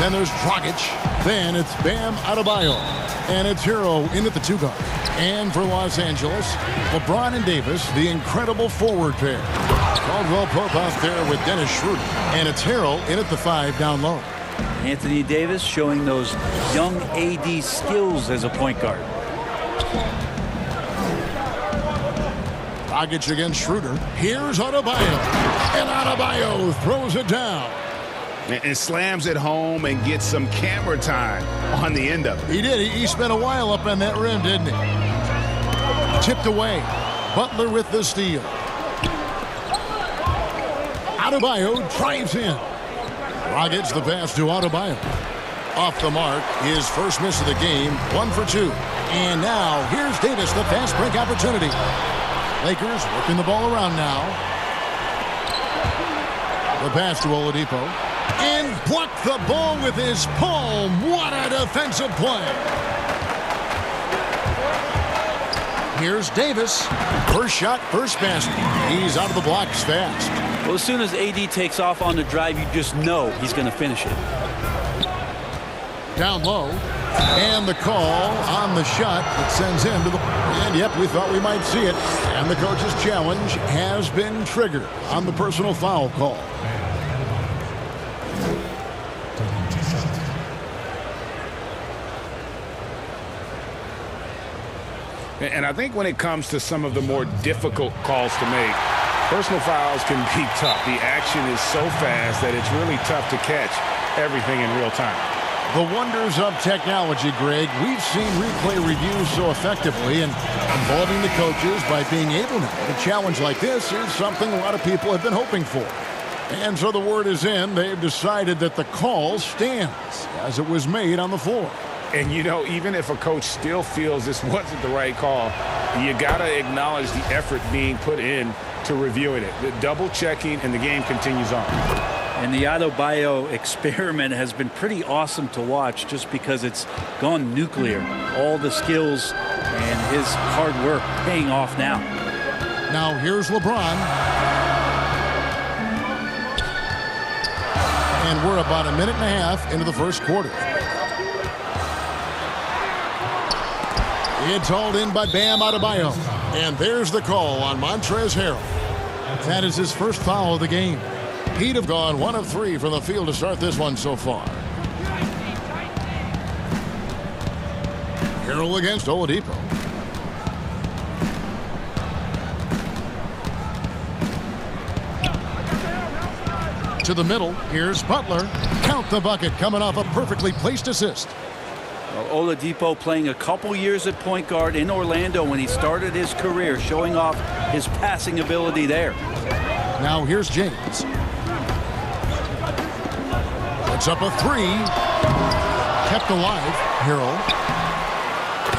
Then there's Dragic. Then it's Bam Adebayo. And it's Hero in at the 2 guard. And for Los Angeles, LeBron and Davis, the incredible forward pair. Caldwell Pope out there with Dennis Schroeder. And it's Hero in at the 5 down low. Anthony Davis showing those young AD skills as a point guard. Dragic against Schroeder. Here's Adebayo. And Adebayo throws it down. And slams it home and gets some camera time on the end of it. He did. He spent a while up on that rim, didn't he? Tipped away. Butler with the steal. Adebayo drives in. Dragic the pass to Adebayo. Off the mark, his first miss of the game, 1 for 2. And now, here's Davis, the fast break opportunity. Lakers working the ball around now. The pass to Oladipo. And blocked the ball with his palm. What a defensive play. Here's Davis. First shot, first basket. He's out of the blocks fast. Well, as soon as AD takes off on the drive, you just know he's going to finish it. Down low. And the call on the shot that sends him to the... And, yep, we thought we might see it. And the coach's challenge has been triggered on the personal foul call. And I think when it comes to some of the more difficult calls to make, personal fouls can be tough. The action is so fast that it's really tough to catch everything in real time. The wonders of technology, Greg. We've seen replay reviews so effectively, and involving the coaches by being able to have a challenge like this is something a lot of people have been hoping for. And so the word is in. They've decided that the call stands as it was made on the floor. And, you know, even if a coach still feels this wasn't the right call, you got to acknowledge the effort being put in to reviewing it. The double checking, and the game continues on. And the Adebayo experiment has been pretty awesome to watch just because it's gone nuclear. All the skills and his hard work paying off now. Now here's LeBron. And we're about a minute and a half into the first quarter. It's hauled in by Bam Adebayo. And there's the call on Montrezl Harrell. That is his first foul of the game. He'd have gone 1 of 3 from the field to start this one so far. Harrell against Oladipo. To the middle, here's Butler. Count the bucket, coming off a perfectly placed assist. Well, Oladipo playing a couple years at point guard in Orlando when he started his career, showing off his passing ability there. Now here's James. It's up a 3. Kept alive, Harrell.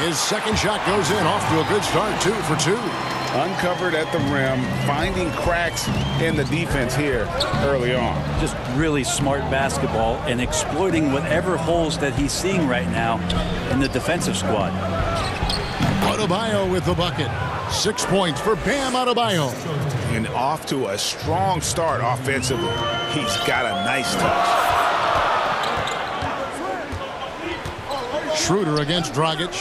His second shot goes in, off to a good start, 2 for 2. Uncovered at the rim, finding cracks in the defense here early on. Just really smart basketball and exploiting whatever holes that he's seeing right now in the defensive squad. Adebayo with the bucket. 6 points for Bam Adebayo. And off to a strong start offensively. He's got a nice touch. Schroeder against Dragic.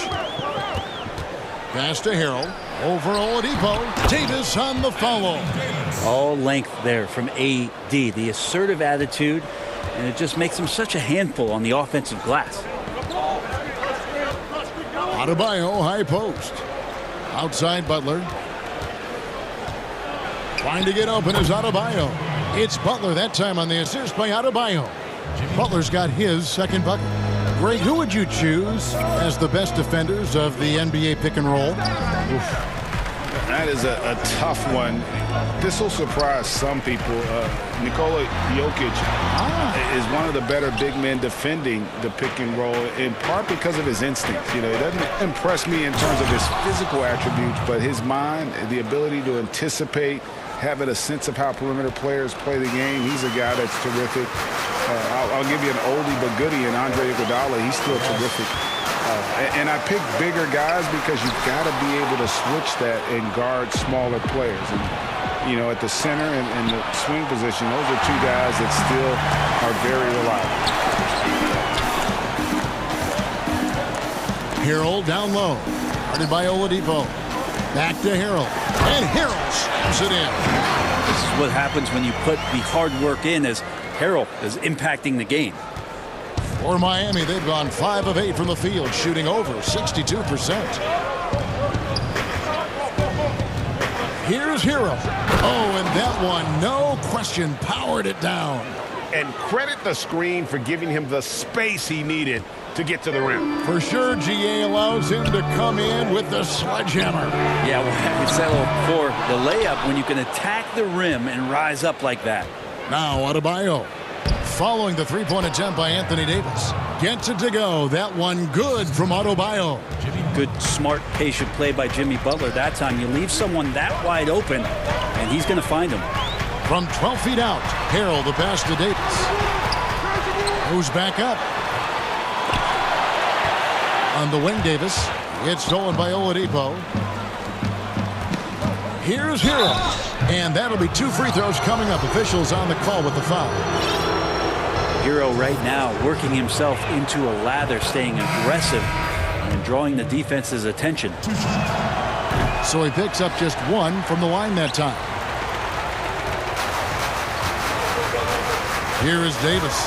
Pass to Harrell. Over Oladipo. Davis on the follow. All length there from AD. The assertive attitude, and it just makes him such a handful on the offensive glass. Adebayo, high post. Outside Butler. Trying to get open is Adebayo. It's Butler that time on the assist by Adebayo. Butler's got his second bucket. Greg, who would you choose as the best defenders of the NBA pick and roll? Oof. That is a tough one. This will surprise some people. Nikola Jokic is one of the better big men defending the pick and roll, in part because of his instincts. You know, he doesn't impress me in terms of his physical attributes, but his mind, the ability to anticipate, having a sense of how perimeter players play the game. He's a guy that's terrific. I'll give you an oldie but goodie in Andre Iguodala. He's still terrific. And I pick bigger guys because you've got to be able to switch that and guard smaller players. And, you know, at the center and the swing position, those are two guys that still are very reliable. Harrell down low. Guarded by Oladipo. Back to Harrell. And Harrell slams it in. This is what happens when you put the hard work in, as Harrell is impacting the game. For Miami, they've gone 5 of 8 from the field, shooting over 62%. Here's Harrell. Oh, and that one, no question, powered it down. And credit the screen for giving him the space he needed to get to the rim. For sure, GA allows him to come in with the sledgehammer. Yeah, we'll have to settle for the layup when you can attack the rim and rise up like that. Now Adebayo, following the three-point attempt by Anthony Davis. Gets it to go. That one good from Adebayo. Good, smart, patient play by Jimmy Butler that time. You leave someone that wide open, and he's going to find him. From 12 feet out, Harrell the pass to Davis. Goes back up. On the wing, Davis. It's stolen by Oladipo. Here's Harrell. And that'll be 2 free throws coming up. Officials on the call with the foul. Harrell right now working himself into a lather, staying aggressive and drawing the defense's attention. So he picks up just 1 from the line that time. Here is Davis.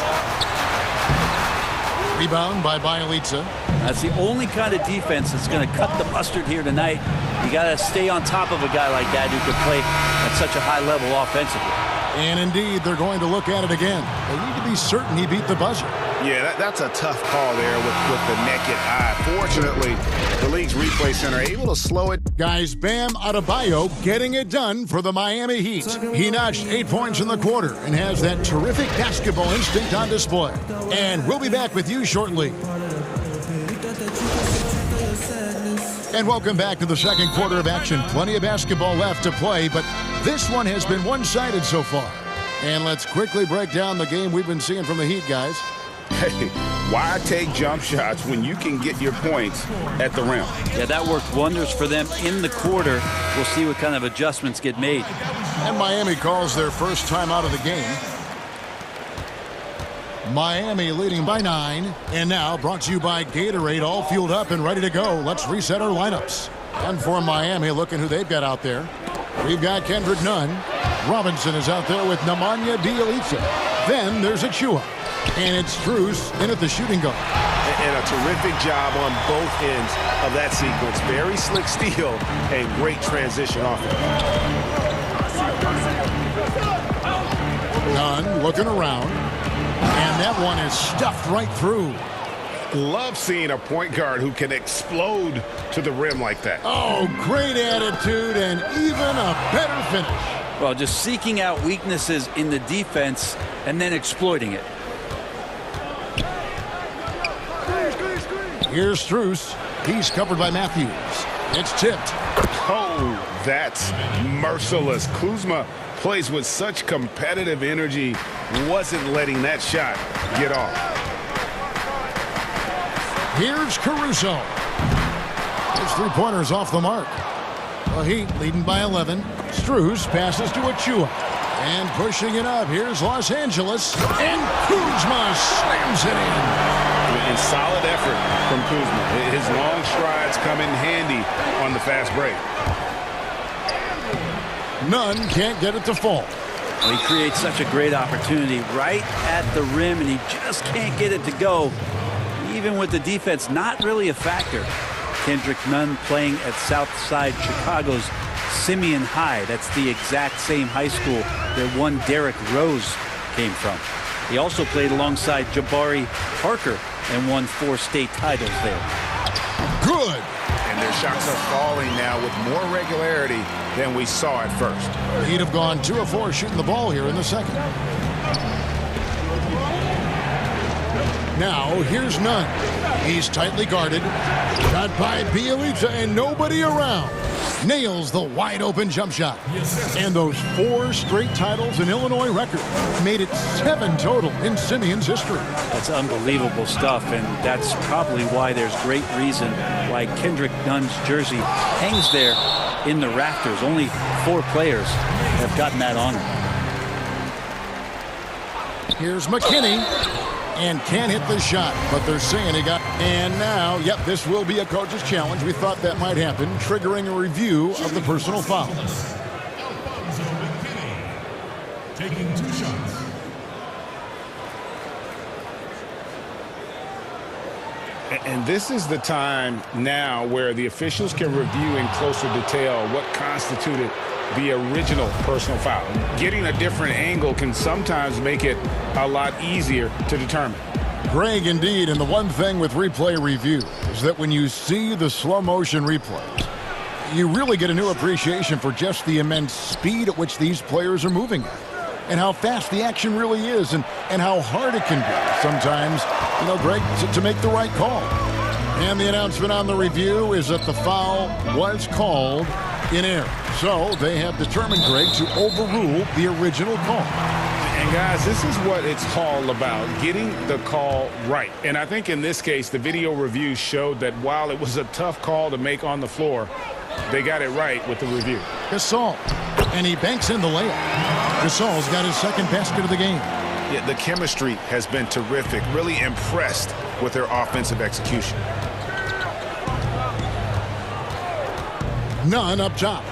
Rebound by Bielitsa. That's the only kind of defense that's going to cut the mustard here tonight. You got to stay on top of a guy like that who can play at such a high level offensively. And indeed, they're going to look at it again. They need to be certain he beat the buzzer. Yeah, that's a tough call there with the naked eye. Fortunately, the league's replay center able to slow it. Guys, Bam Adebayo getting it done for the Miami Heat. He notched 8 points in the quarter and has that terrific basketball instinct on display. And we'll be back with you shortly. And welcome back to the second quarter of action. Plenty of basketball left to play, but this one has been one-sided so far. And let's quickly break down the game we've been seeing from the Heat, guys. Hey, why take jump shots when you can get your points at the rim? Yeah, that worked wonders for them in the quarter. We'll see what kind of adjustments get made. And Miami calls their first time out of the game. Miami leading by 9. And now brought to you by Gatorade, all fueled up and ready to go. Let's reset our lineups. And for Miami, looking who they've got out there. We've got Kendrick Nunn. Robinson is out there with Nemanja Bjelica. Then there's Achua. And it's Strus in at the shooting guard. And a terrific job on both ends of that sequence. Very slick steal and great transition offense. Nunn looking around. And that one is stuffed right through. Love seeing a point guard who can explode to the rim like that. Oh, great attitude and even a better finish. Well, just seeking out weaknesses in the defense and then exploiting it. Here's Strus. He's covered by Matthews. It's tipped. Oh, that's merciless. Kuzma plays with such competitive energy. Wasn't letting that shot get off. Here's Caruso. His three-pointer's off the mark. The Heat leading by 11. Strus passes to Achua. And pushing it up. Here's Los Angeles. And Kuzma slams it in. And solid effort from Kuzma. His long strides come in handy on the fast break. Nunn can't get it to fall. Well, he creates such a great opportunity right at the rim, and he just can't get it to go. Even with the defense not really a factor. Kendrick Nunn playing at Southside Chicago's Simeon High. That's the exact same high school that one Derrick Rose came from. He also played alongside Jabari Parker and won 4 state titles there. Good. And their shots are falling now with more regularity than we saw at first. The Heat have gone 2 of 4 shooting the ball here in the second. Now, here's Nunn. He's tightly guarded. Shot by Bjelica and nobody around. Nails the wide-open jump shot. And those 4 straight titles in Illinois record made it 7 total in Simeon's history. That's unbelievable stuff, and that's probably why there's great reason why Kendrick Nunn's jersey hangs there in the rafters. Only 4 players have gotten that honor. Here's McKinney. and can't hit the shot, but they're saying he got. And now, yep, this will be a coach's challenge. We thought that might happen, triggering a review of the personal foul. Taking 2 shots. And this is the time now where the officials can review in closer detail what constituted the original personal foul. Getting a different angle can sometimes make it a lot easier to determine. Greg, indeed, and the one thing with replay review is that when you see the slow motion replays, you really get a new appreciation for just the immense speed at which these players are moving at, and how fast the action really is, and how hard it can be sometimes, you know, Greg, to make the right call. And the announcement on the review is that the foul was called in error. So they have determined, Greg, to overrule the original call. And guys, this is what it's all about, getting the call right. And I think in this case, the video review showed that while it was a tough call to make on the floor, they got it right with the review. Gasol, and he banks in the layup. Gasol's got his second basket of the game. Yeah, the chemistry has been terrific. Really impressed with their offensive execution. None up top.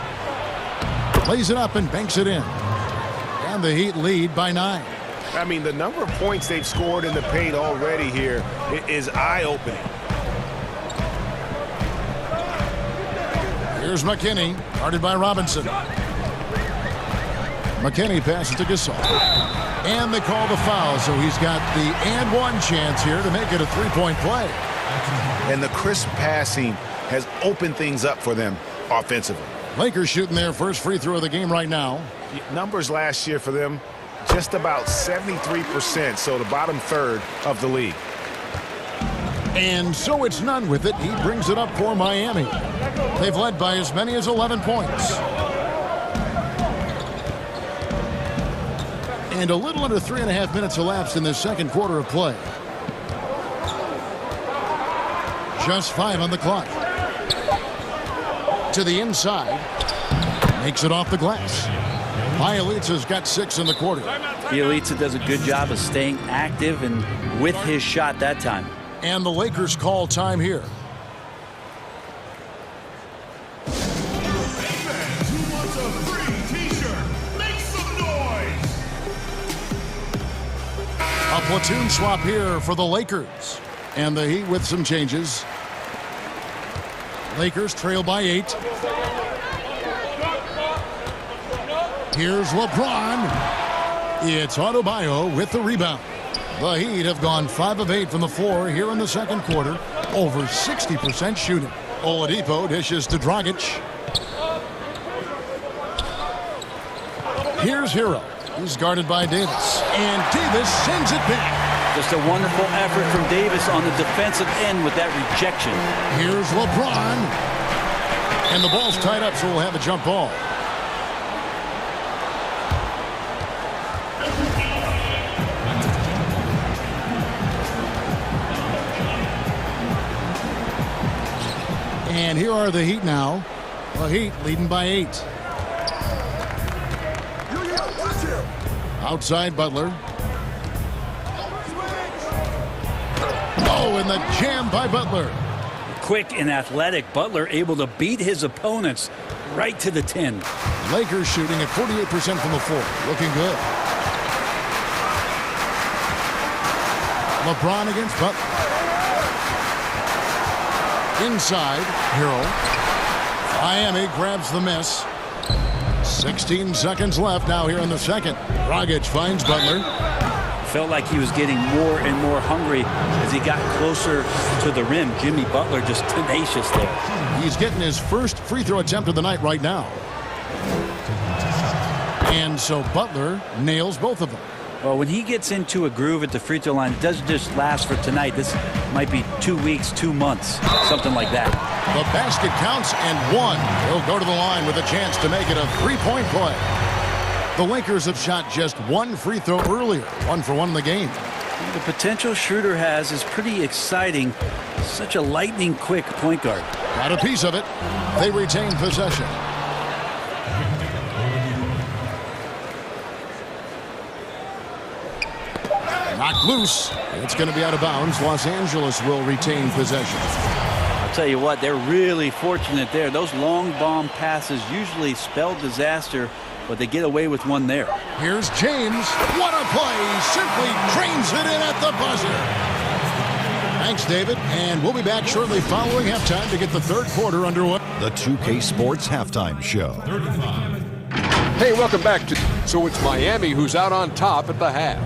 Lays it up and banks it in. And the Heat lead by 9. I mean, the number of points they've scored in the paint already here is eye-opening. Here's McKinney, guarded by Robinson. McKinney passes to Gasol. And they call the foul, so he's got the and one chance here to make it a three-point play. And the crisp passing has opened things up for them offensively. Lakers shooting their first free throw of the game right now. Numbers last year for them, just about 73%, so the bottom third of the league. And so it's none with it. He brings it up for Miami. They've led by as many as 11 points. And a little under 3.5 minutes elapsed in this second quarter of play. Just 5 on the clock. To the inside. Makes it off the glass. Bielitsa's got 6 in the quarter. Bielitsa does a good job of staying active and with his shot that time. And the Lakers call time here. A platoon swap here for the Lakers. And the Heat with some changes. Lakers trail by 8. Here's LeBron. It's Adebayo with the rebound. The Heat have gone 5 of 8 from the floor here in the second quarter. Over 60% shooting. Oladipo dishes to Dragic. Here's Hero. He's guarded by Davis. And Davis sends it back. Just a wonderful effort from Davis on the defensive end with that rejection. Here's LeBron. And the ball's tied up, so we'll have a jump ball. And here are the Heat now. The Heat leading by 8. Outside Butler. Oh, and the jam by Butler. Quick and athletic, Butler able to beat his opponents right to the 10. Lakers shooting at 48% from the floor. Looking good. LeBron against Butler. Inside, Hero. Miami grabs the miss. 16 seconds left now here in the second. Dragic finds Butler. Felt like he was getting more and more hungry as he got closer to the rim. Jimmy Butler just tenacious there. He's getting his first free throw attempt of the night right now. And so Butler nails both of them. Well, when he gets into a groove at the free throw line, it doesn't just last for tonight. This might be 2 weeks, 2 months, something like that. The basket counts and 1. He'll go to the line with a chance to make it a three-point play. The Lakers have shot just 1 free throw earlier, 1 for 1 in the game. The potential Schroeder has is pretty exciting. Such a lightning-quick point guard. Got a piece of it. They retain possession. Knocked loose. It's going to be out of bounds. Los Angeles will retain possession. I'll tell you what, they're really fortunate there. Those long bomb passes usually spell disaster, but they get away with one there. Here's James. What a play. Simply trains it in at the buzzer. Thanks, David. And we'll be back shortly following halftime to get the third quarter underway. The 2K Sports Halftime Show. Hey, welcome back to... So it's Miami who's out on top at the half.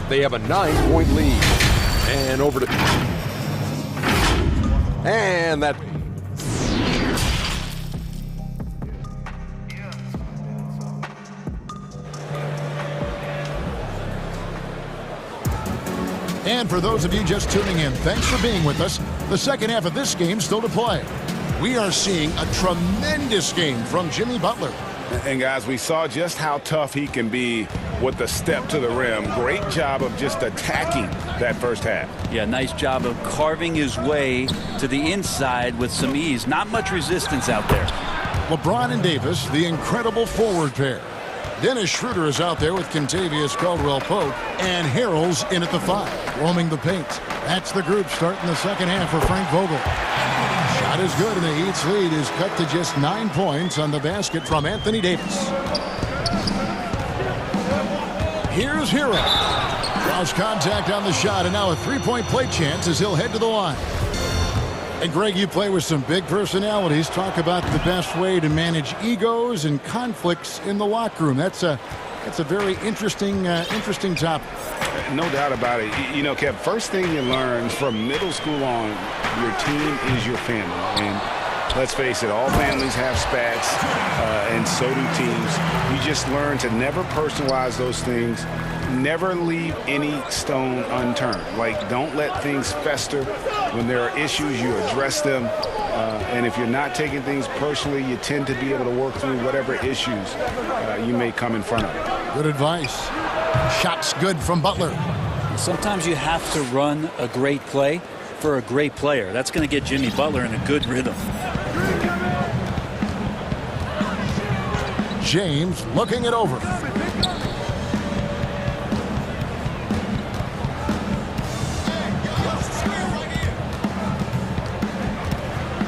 They have a 9-point lead. And over to... And that... And for those of you just tuning in, thanks for being with us. The second half of this game still to play. We are seeing a tremendous game from Jimmy Butler. And guys, we saw just how tough he can be with the step to the rim. Great job of just attacking that first half. Yeah, nice job of carving his way to the inside with some ease. Not much resistance out there. LeBron and Davis, the incredible forward pair. Dennis Schroeder is out there with Kentavious Caldwell-Pope, and Harrell's in at the 5, roaming the paint. That's the group starting the second half for Frank Vogel. Shot is good, and the Heat's lead is cut to just 9 points on the basket from Anthony Davis. Here's Hero. Draws contact on the shot, and now a three-point play chance as he'll head to the line. And Greg, you play with some big personalities. Talk about the best way to manage egos and conflicts in the locker room. That's a very interesting topic. No doubt about it. You know, Kev, first thing you learn from middle school on, your team is your family. And let's face it, all families have spats, and so do teams. You just learn to never personalize those things. Never leave any stone unturned. Like, don't let things fester. When there are issues, you address them. And if you're not taking things personally, you tend to be able to work through whatever issues you may come in front of. Good advice. Shots good from Butler. Sometimes you have to run a great play for a great player. That's going to get Jimmy Butler in a good rhythm. James looking it over.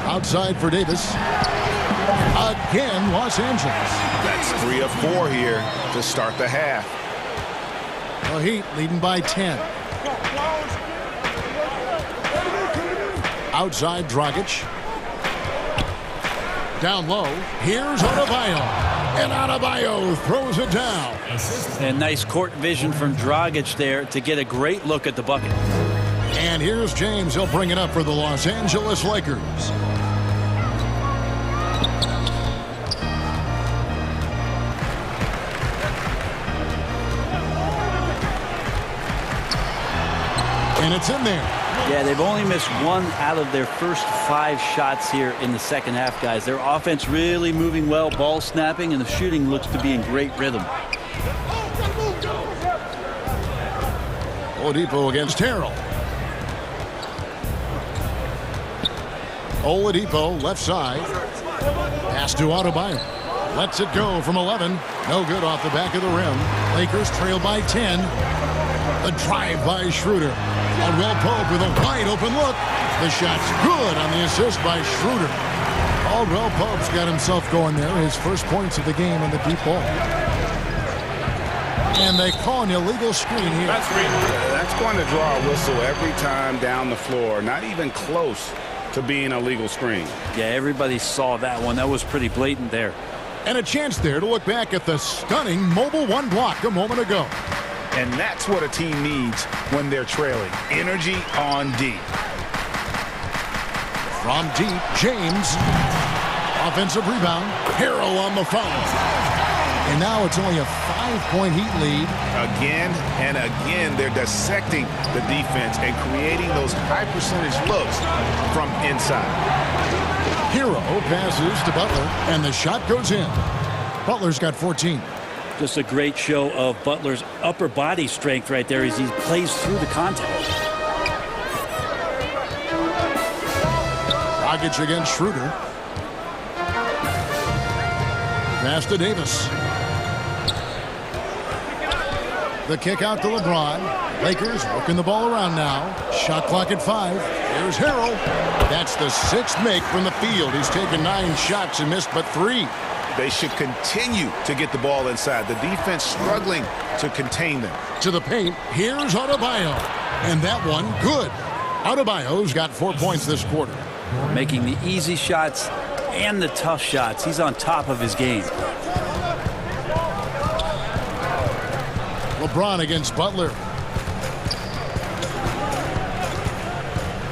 Outside for Davis. Again, Los Angeles. That's 3 of 4 here to start the half. The Heat leading by 10. Outside Dragic. Down low. Here's Adebayo. And Adebayo throws it down. And nice court vision from Dragic there to get a great look at the bucket. And here's James. He'll bring it up for the Los Angeles Lakers. And it's in there. Yeah, they've only missed 1 out of their first 5 shots here in the second half, guys. Their offense really moving well, ball snapping, and the shooting looks to be in great rhythm. Oladipo against Harrell. Oladipo left side. Pass to Adebayo. Lets it go from 11. No good off the back of the rim. Lakers trail by 10. The drive by Schroeder. Caldwell-Pope with a wide open look. The shot's good on the assist by Schroeder. Caldwell-Pope's got himself going there. His first points of the game on the deep ball. And they call an illegal screen here. That's going to draw a whistle every time down the floor. Not even close to being a legal screen. Yeah, everybody saw that one. That was pretty blatant there. And a chance there to look back at the stunning mobile 1 block a moment ago. And that's what a team needs when they're trailing. Energy on D. From deep, James. Offensive rebound. Harrell on the foul. And now it's only a 5-point Heat lead. Again and again, they're dissecting the defense and creating those high-percentage looks from inside. Hero passes to Butler, and the shot goes in. Butler's got 14. Just a great show of Butler's upper body strength right there as he plays through the contact. Dragic against Schroeder. Pass to Davis. The kick out to LeBron. Lakers working the ball around now. Shot clock at 5. Here's Harrell. That's the 6th make from the field. He's taken 9 shots and missed but 3. They should continue to get the ball inside. The defense struggling to contain them. To the paint. Here's Adebayo. And that one, good. Adebayo's got 4 points this quarter. Making the easy shots and the tough shots. He's on top of his game. LeBron against Butler.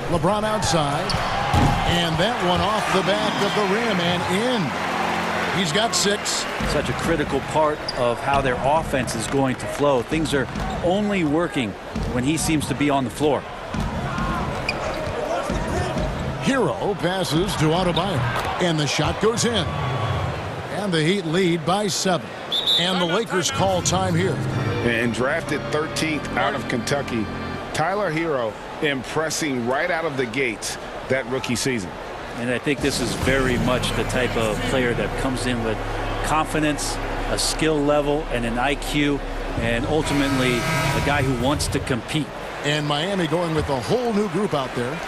LeBron outside. And that one off the back of the rim and in. He's got 6. Such a critical part of how their offense is going to flow. Things are only working when he seems to be on the floor. Hero passes to Adebayo. And the shot goes in. And the Heat lead by 7. And the Lakers call time here. And drafted 13th out of Kentucky, Tyler Hero impressing right out of the gates that rookie season. And I think this is very much the type of player that comes in with confidence, a skill level, and an IQ, and ultimately a guy who wants to compete. And Miami going with a whole new group out there.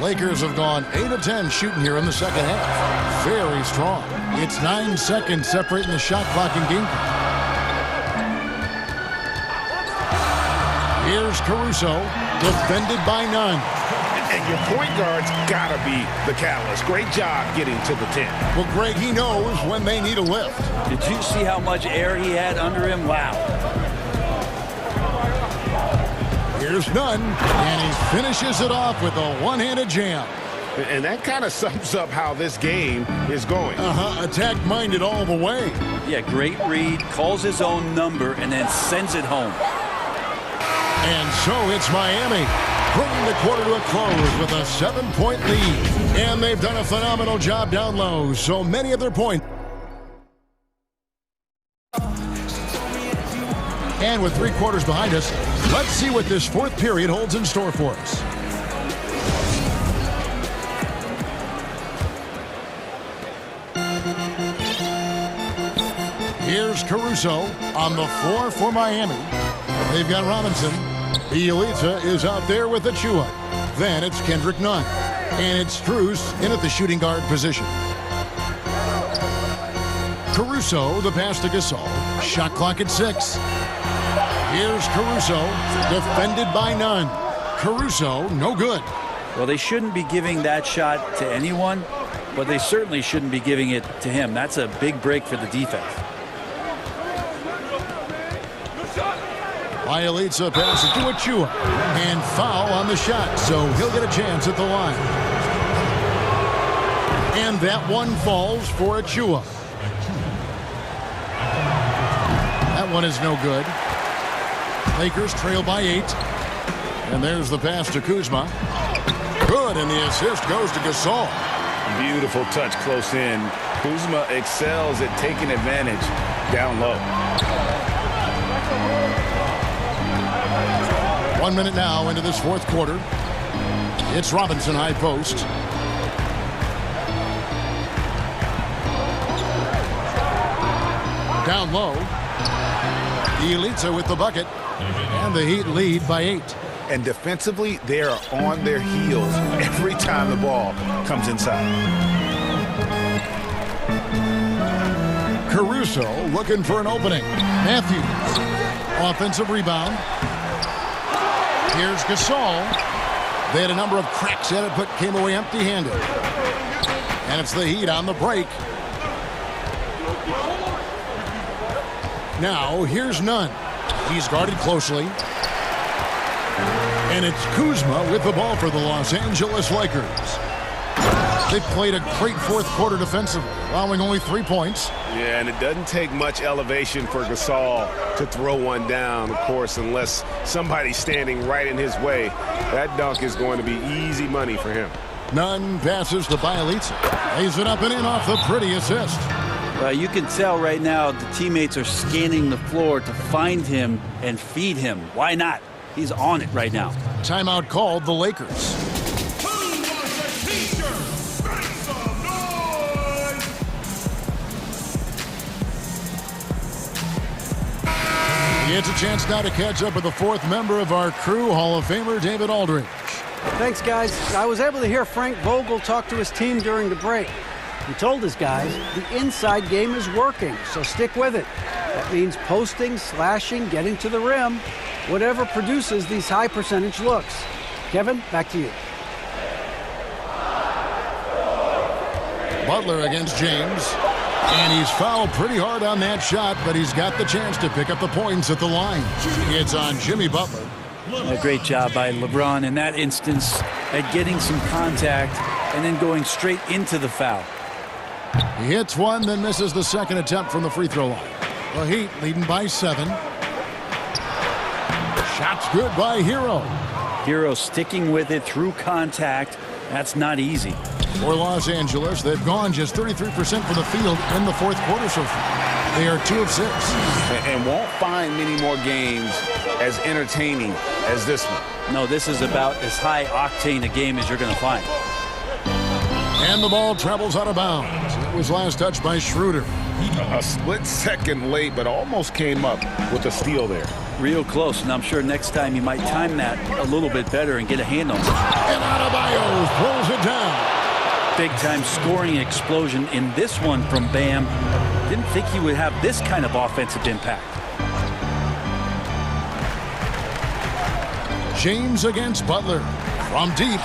Lakers have gone 8 of 10 shooting here in the second half. Very strong. It's 9 seconds separating the shot clock and game clock. Here's Caruso, defended by none. And your point guard's got to be the catalyst. Great job getting to the 10. Well, Greg, he knows when they need a lift. Did you see how much air he had under him? Wow. Here's Nunn, and he finishes it off with a one-handed jam. And that kind of sums up how this game is going. Attack-minded all the way. Yeah, great read, calls his own number, and then sends it home. And so it's Miami, bringing the quarter to a close with a 7-point lead. And they've done a phenomenal job down low, so many of their points. And with 3 quarters behind us, let's see what this 4th period holds in store for us. Here's Caruso on the floor for Miami. They've got Robinson. Bielitsa is out there with Achua. Then it's Kendrick Nunn. And it's Strus in at the shooting guard position. Caruso, the pass to Gasol. Shot clock at 6. Here's Caruso, defended by Nunn. Caruso, no good. Well, they shouldn't be giving that shot to anyone, but they certainly shouldn't be giving it to him. That's a big break for the defense. Bielitsa passes to Achua. And foul on the shot, so he'll get a chance at the line. And that one falls for Achua. That one is no good. Lakers trail by 8. And there's the pass to Kuzma. Good, and the assist goes to Gasol. Beautiful touch close in. Kuzma excels at taking advantage down low. 1 minute now into this 4th quarter. It's Robinson high post. Down low. Bielitsa with the bucket. And the Heat lead by 8. And defensively, they are on their heels every time the ball comes inside. Caruso looking for an opening. Matthews. Offensive rebound. Here's Gasol. They had a number of cracks at it, but came away empty-handed. And it's the Heat on the break. Now, here's Nunn. He's guarded closely. And it's Kuzma with the ball for the Los Angeles Lakers. They played a great 4th quarter defensively, allowing only 3 points. Yeah, and it doesn't take much elevation for Gasol to throw one down, of course, unless somebody's standing right in his way. That dunk is going to be easy money for him. Nunn passes to Bielitsa. Lays it up and in off the pretty assist. You can tell right now the teammates are scanning the floor to find him and feed him. Why not? He's on it right now. Timeout called the Lakers. It's a chance now to catch up with the fourth member of our crew, Hall of Famer David Aldridge. Thanks, guys. I was able to hear Frank Vogel talk to his team during the break. He told his guys the inside game is working, so stick with it. That means posting, slashing, getting to the rim, whatever produces these high percentage looks. Kevin, back to you. Butler against James. And he's fouled pretty hard on that shot, but he's got the chance to pick up the points at the line. It's on Jimmy Butler. A great job by LeBron in that instance at getting some contact and then going straight into the foul. He hits one, then misses the second attempt from the free throw line. The Heat leading by 7. Shot's good by Hero. Hero sticking with it through contact. That's not easy. For Los Angeles, they've gone just 33% from the field in the fourth quarter so far. They are 2 of 6. And won't find many more games as entertaining as this one. No, this is about as high octane a game as you're going to find. And the ball travels out of bounds. It was last touched by Schroeder. A split second late, but almost came up with a steal there. Real close, and I'm sure next time you might time that a little bit better and get a hand on it. And Adebayo throws it down. Big-time scoring explosion in this one from Bam. Didn't think he would have this kind of offensive impact. James against Butler from deep.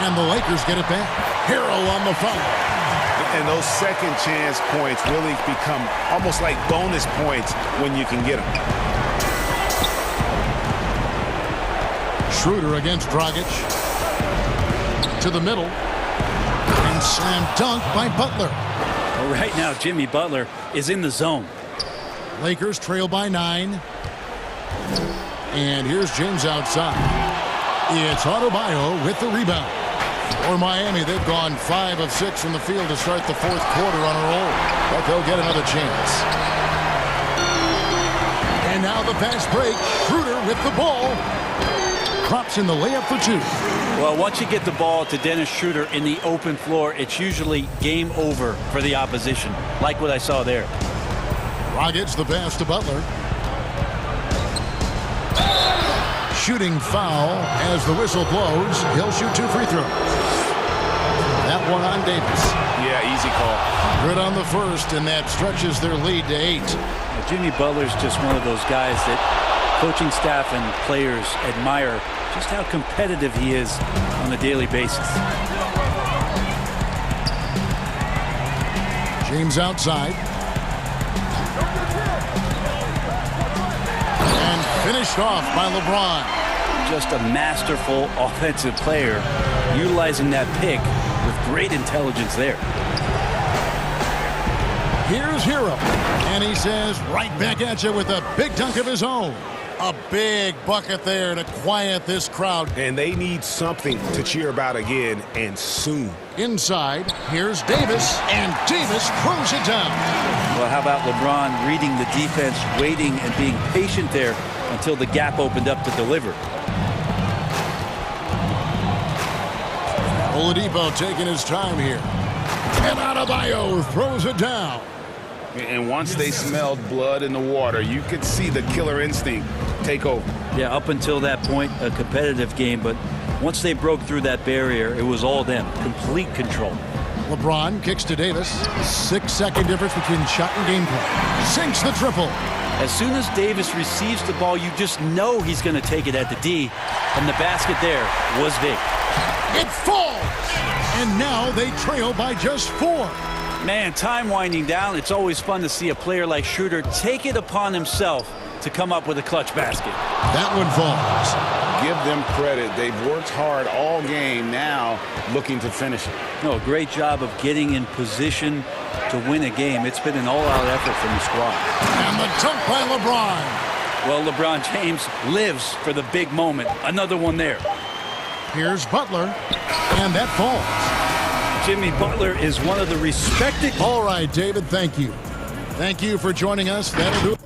And the Lakers get it back. Hero on the foul. And those second chance points really become almost like bonus points when you can get them. Schroeder against Dragic. To the middle. And slam dunk by Butler. Well, right now, Jimmy Butler is in the zone. Lakers trail by 9. And here's James outside. It's Adebayo with the rebound. For Miami, they've gone 5 of 6 from the field to start the fourth quarter on a roll. But they'll get another chance. And now the fast break. Schroeder with the ball. Drops in the layup for 2. Well, once you get the ball to Dennis Schroeder in the open floor, it's usually game over for the opposition, like what I saw there. Dragic the pass to Butler. Shooting foul as the whistle blows. He'll shoot 2 free throws. That one on Davis. Yeah, easy call. Good on the first, and that stretches their lead to 8. Well, Jimmy Butler's just one of those guys that coaching staff and players admire just how competitive he is on a daily basis. James outside. And finished off by LeBron. Just a masterful offensive player, utilizing that pick with great intelligence there. Here's Hero. And he says, right back at you with a big dunk of his own. A big bucket there to quiet this crowd. And they need something to cheer about again, and soon. Inside, here's Davis, and Davis throws it down. Well, how about LeBron reading the defense, waiting and being patient there until the gap opened up to deliver. Oladipo taking his time here. And Adebayo throws it down. And once they smelled blood in the water, you could see the killer instinct take over. Yeah, up until that point, a competitive game, but once they broke through that barrier, it was all them. Complete control. LeBron kicks to Davis. 6-second difference between shot and gameplay. Sinks the triple. As soon as Davis receives the ball, you just know he's going to take it at the D, and the basket there was big. It falls! And now they trail by just 4. Man, time winding down. It's always fun to see a player like Schroeder take it upon himself to come up with a clutch basket. That one falls. Give them credit. They've worked hard all game, now looking to finish it. No, great job of getting in position to win a game. It's been an all-out effort from the squad. And the dunk by LeBron. Well, LeBron James lives for the big moment. Another one there. Here's Butler, and that falls. Jimmy Butler is one of the respected... All right, David, thank you. Thank you for joining us. That'll do it.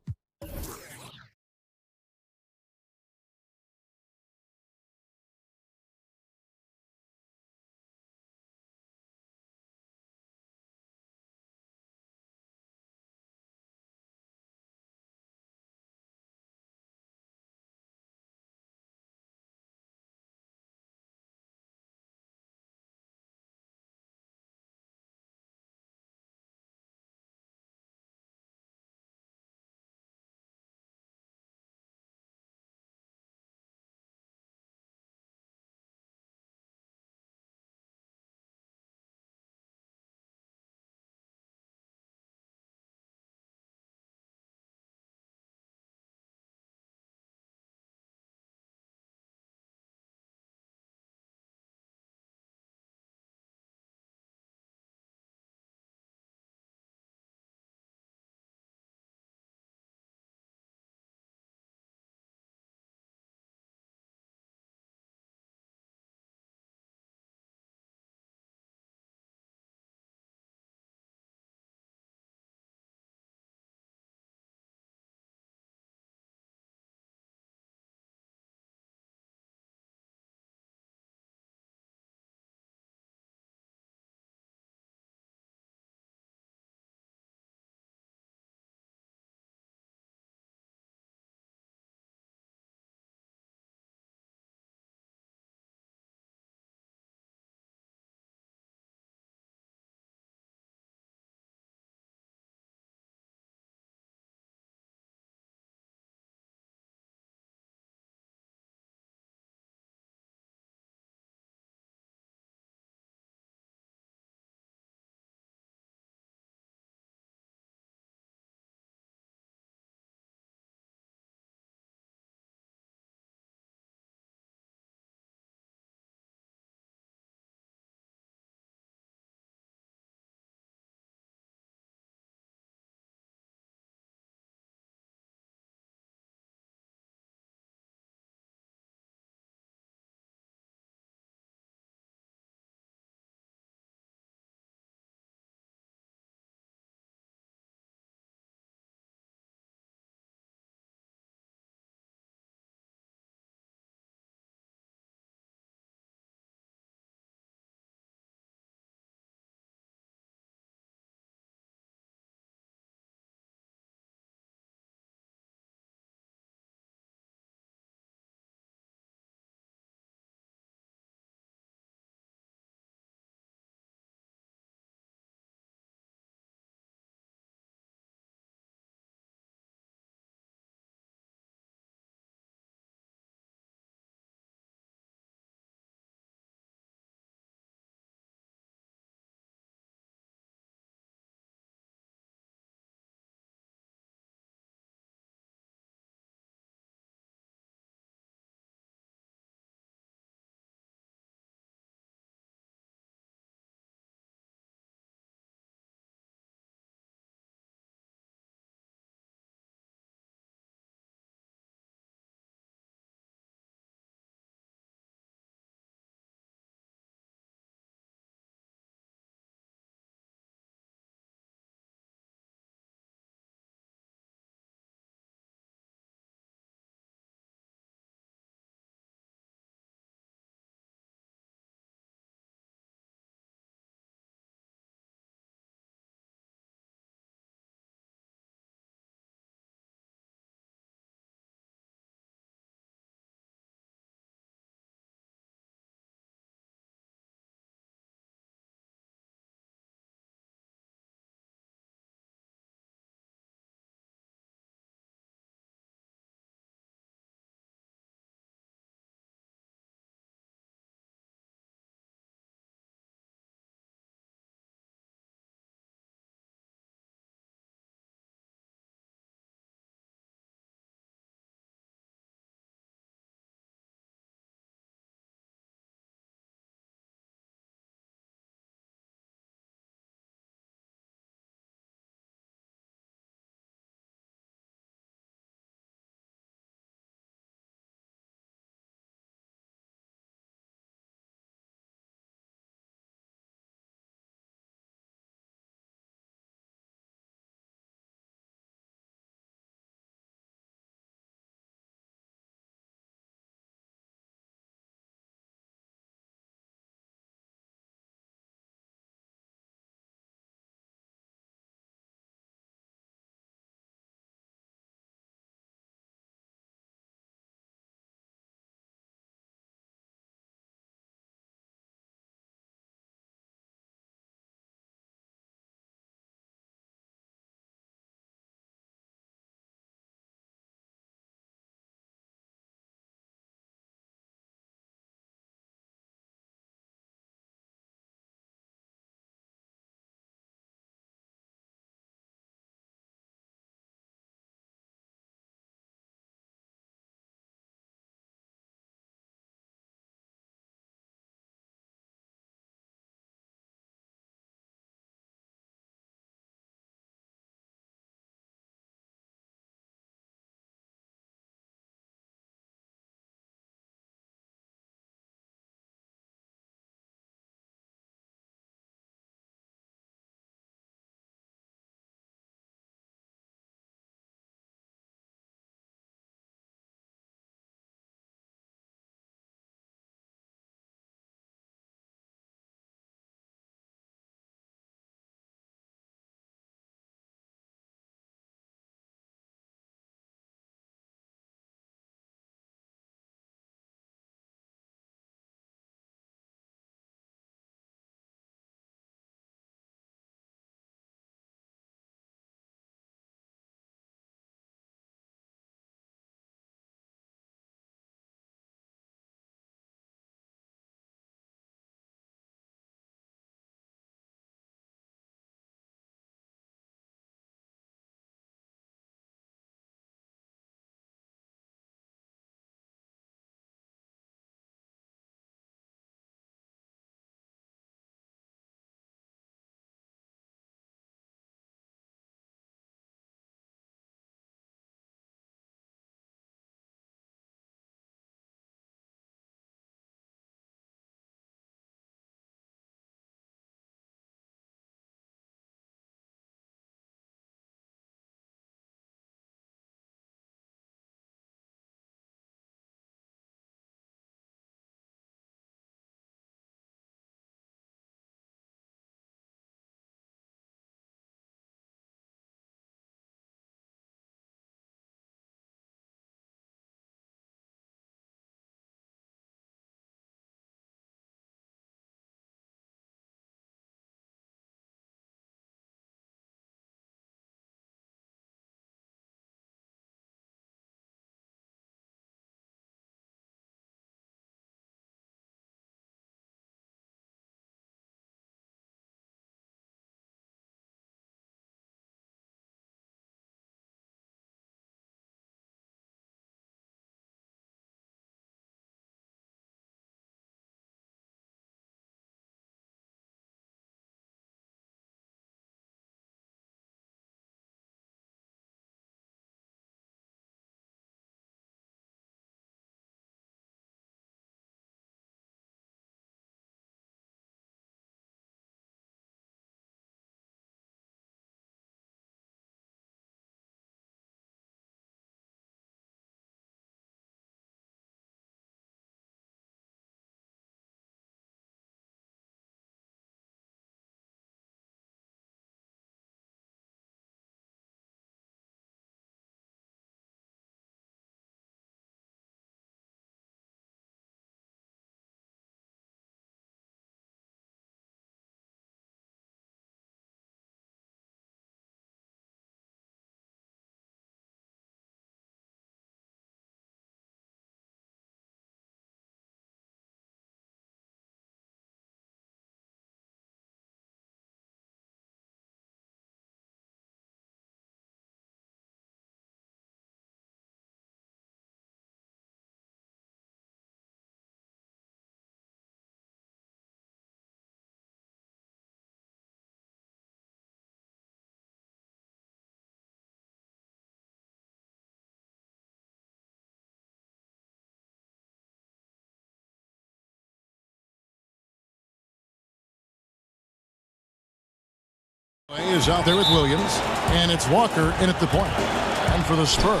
Is out there with Williams, and it's Walker in at the point. And for the Spurs,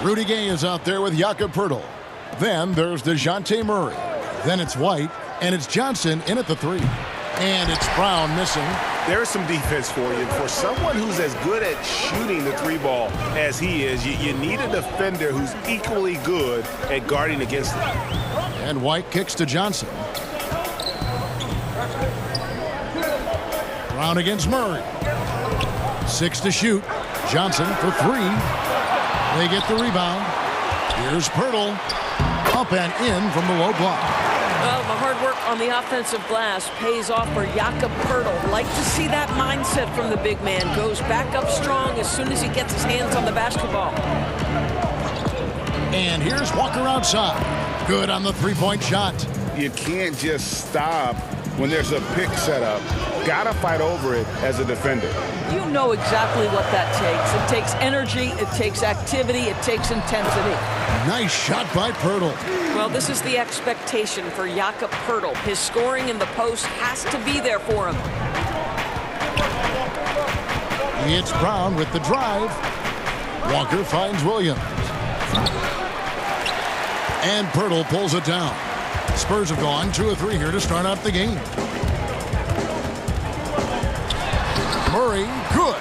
Rudy Gay is out there with Jakob Poeltl. Then there's DeJounte Murray. Then it's White, and it's Johnson in at the 3. And it's Brown missing. There's some defense for you. For someone who's as good at shooting the 3-ball as he is, you need a defender who's equally good at guarding against it. And White kicks to Johnson. Brown against Murray. 6 to shoot. Johnson for 3. They get the rebound. Here's Poeltl. Up and in from the low block. Well, the hard work on the offensive glass pays off for Jakob Poeltl. Like to see that mindset from the big man. Goes back up strong as soon as he gets his hands on the basketball. And here's Walker outside. Good on the 3-point shot. You can't just stop when there's a pick set up. Gotta fight over it as a defender. You know exactly what that takes. It takes energy, it takes activity, it takes intensity. Nice shot by Poeltl. Well, this is the expectation for Jakob Poeltl. His scoring in the post has to be there for him. It's Brown with the drive. Walker finds Williams. And Poeltl pulls it down. Spurs have gone 2 of 3 here to start out the game. Murray, good.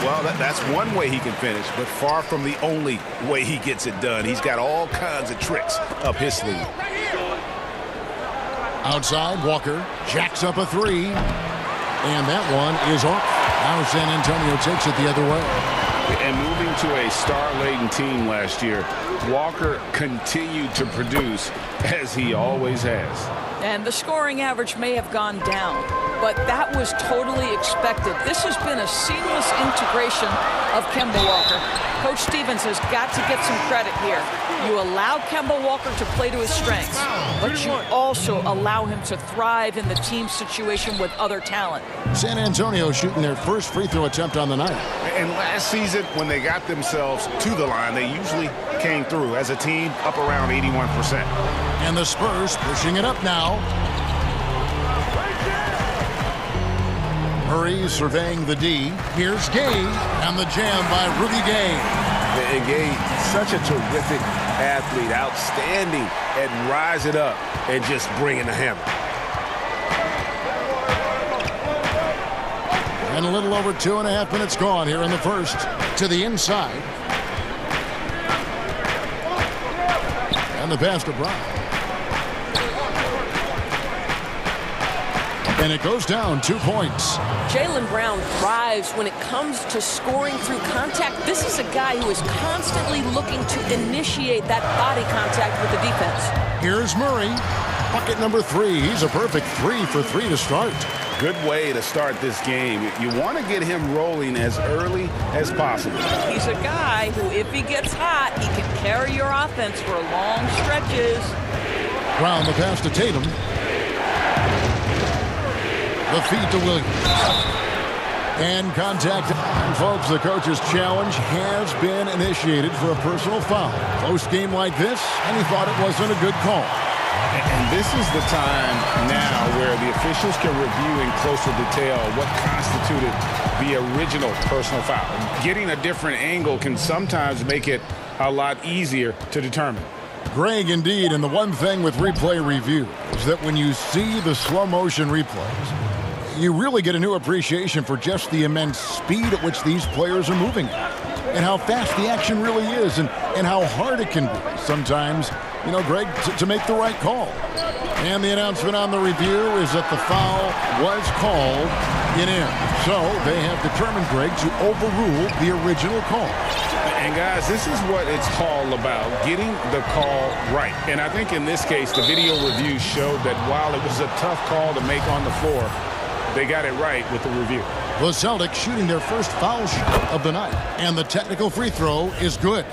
Well, that's one way he can finish, but far from the only way he gets it done. He's got all kinds of tricks up his sleeve. Outside, Walker jacks up a 3. And that one is off. Now San Antonio takes it the other way. And moving to a star-laden team last year, Walker continued to produce as he always has. And the scoring average may have gone down, but that was totally expected. This has been a seamless integration of Kemba Walker. Coach Stevens has got to get some credit here. You allow Kemba Walker to play to his strengths, but you also allow him to thrive in the team situation with other talent. San Antonio shooting their first free throw attempt on the night. And last season, when they got themselves to the line, they usually came through as a team up around 81%. And the Spurs pushing it up now. Murray surveying the D. Here's Gay, and the jam by Rudy Gay. And Gay, such a terrific athlete, outstanding at rising up and just bringing the hammer. And a little over 2.5 minutes gone here in the first. To the inside. And the pass to Brown. And it goes down 2 points. Jaylen Brown thrives when it comes to scoring through contact. This is a guy who is constantly looking to initiate that body contact with the defense. Here's Murray. Bucket number 3. He's a perfect 3 for 3 to start. Good way to start this game. You want to get him rolling as early as possible. He's a guy who, if he gets hot, he can carry your offense for long stretches. Brown, the pass to Tatum. The feed to Williams. And contact. And folks, the coach's challenge has been initiated for a personal foul. Close game like this, and he thought it wasn't a good call. And this is the time now where the officials can review in closer detail what constituted the original personal foul. Getting a different angle can sometimes make it a lot easier to determine. Greg, indeed, and the one thing with replay review is that when you see the slow motion replays, you really get a new appreciation for just the immense speed at which these players are moving and how fast the action really is and how hard it can be sometimes, you know, Greg, to make the right call. And the announcement on the review is that the foul was called in. So they have determined, Greg, to overrule the original call. And guys, this is what it's all about, getting the call right. And I think in this case, the video review showed that while it was a tough call to make on the floor, they got it right with the review. The Celtics shooting their first foul shot of the night, and the technical free throw is good.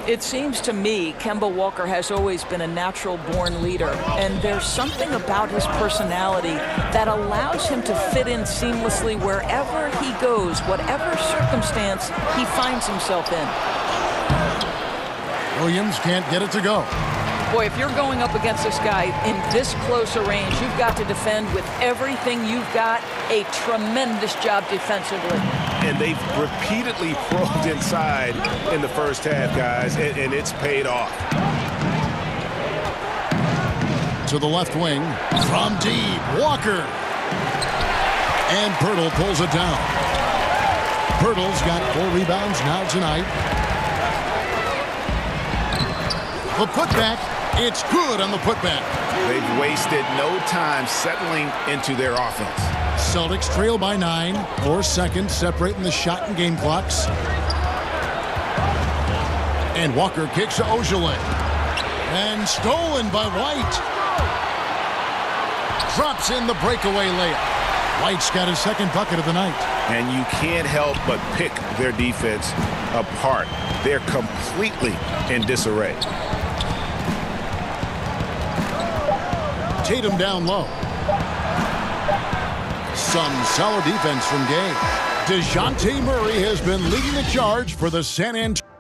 It seems to me Kemba Walker has always been a natural-born leader, and there's something about his personality that allows him to fit in seamlessly wherever he goes, whatever circumstance he finds himself in. Williams can't get it to go. Boy, if you're going up against this guy in this close a range, you've got to defend with everything you've got. A tremendous job defensively. And they've repeatedly probed inside in the first half, guys, and it's paid off. To the left wing, from deep, Walker. And Pirtle pulls it down. Pirtle's got 4 rebounds now tonight. The putback, it's good on the putback. They've wasted no time settling into their offense. Celtics trail by 9, 4 seconds separating the shot and game clocks. And Walker kicks to Ojale. And stolen by White. Drops in the breakaway layup. White's got his second bucket of the night. And you can't help but pick their defense apart. They're completely in disarray. Tatum down low. Some solid defense from Gay. DeJounte Murray has been leading the charge for the San Antonio.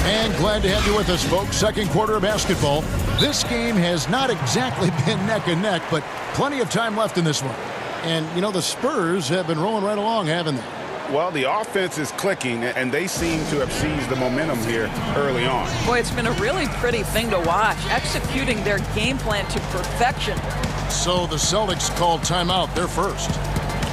And glad to have you with us, folks. Second quarter of basketball. This game has not exactly been neck and neck, but plenty of time left in this one. And, you know, the Spurs have been rolling right along, haven't they? Well, the offense is clicking, and they seem to have seized the momentum here early on. Boy, it's been a really pretty thing to watch, executing their game plan to perfection. So the Celtics called timeout. They're first.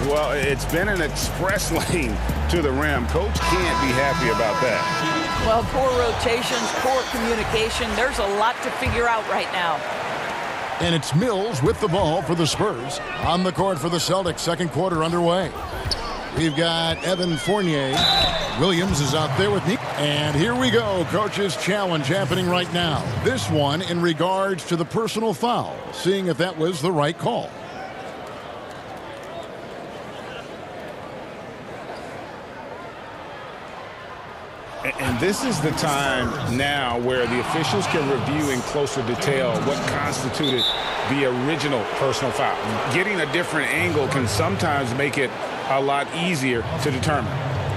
Well, it's been an express lane to the rim. Coach can't be happy about that. Well, poor rotations, poor communication. There's a lot to figure out right now. And it's Mills with the ball for the Spurs. On the court for the Celtics, second quarter underway. We've got Evan Fournier. Williams is out there with me. And here we go. Coach's challenge happening right now. This one in regards to the personal foul. Seeing if that was the right call. And this is the time now where the officials can review in closer detail what constituted the original personal foul. Getting a different angle can sometimes make it a lot easier to determine.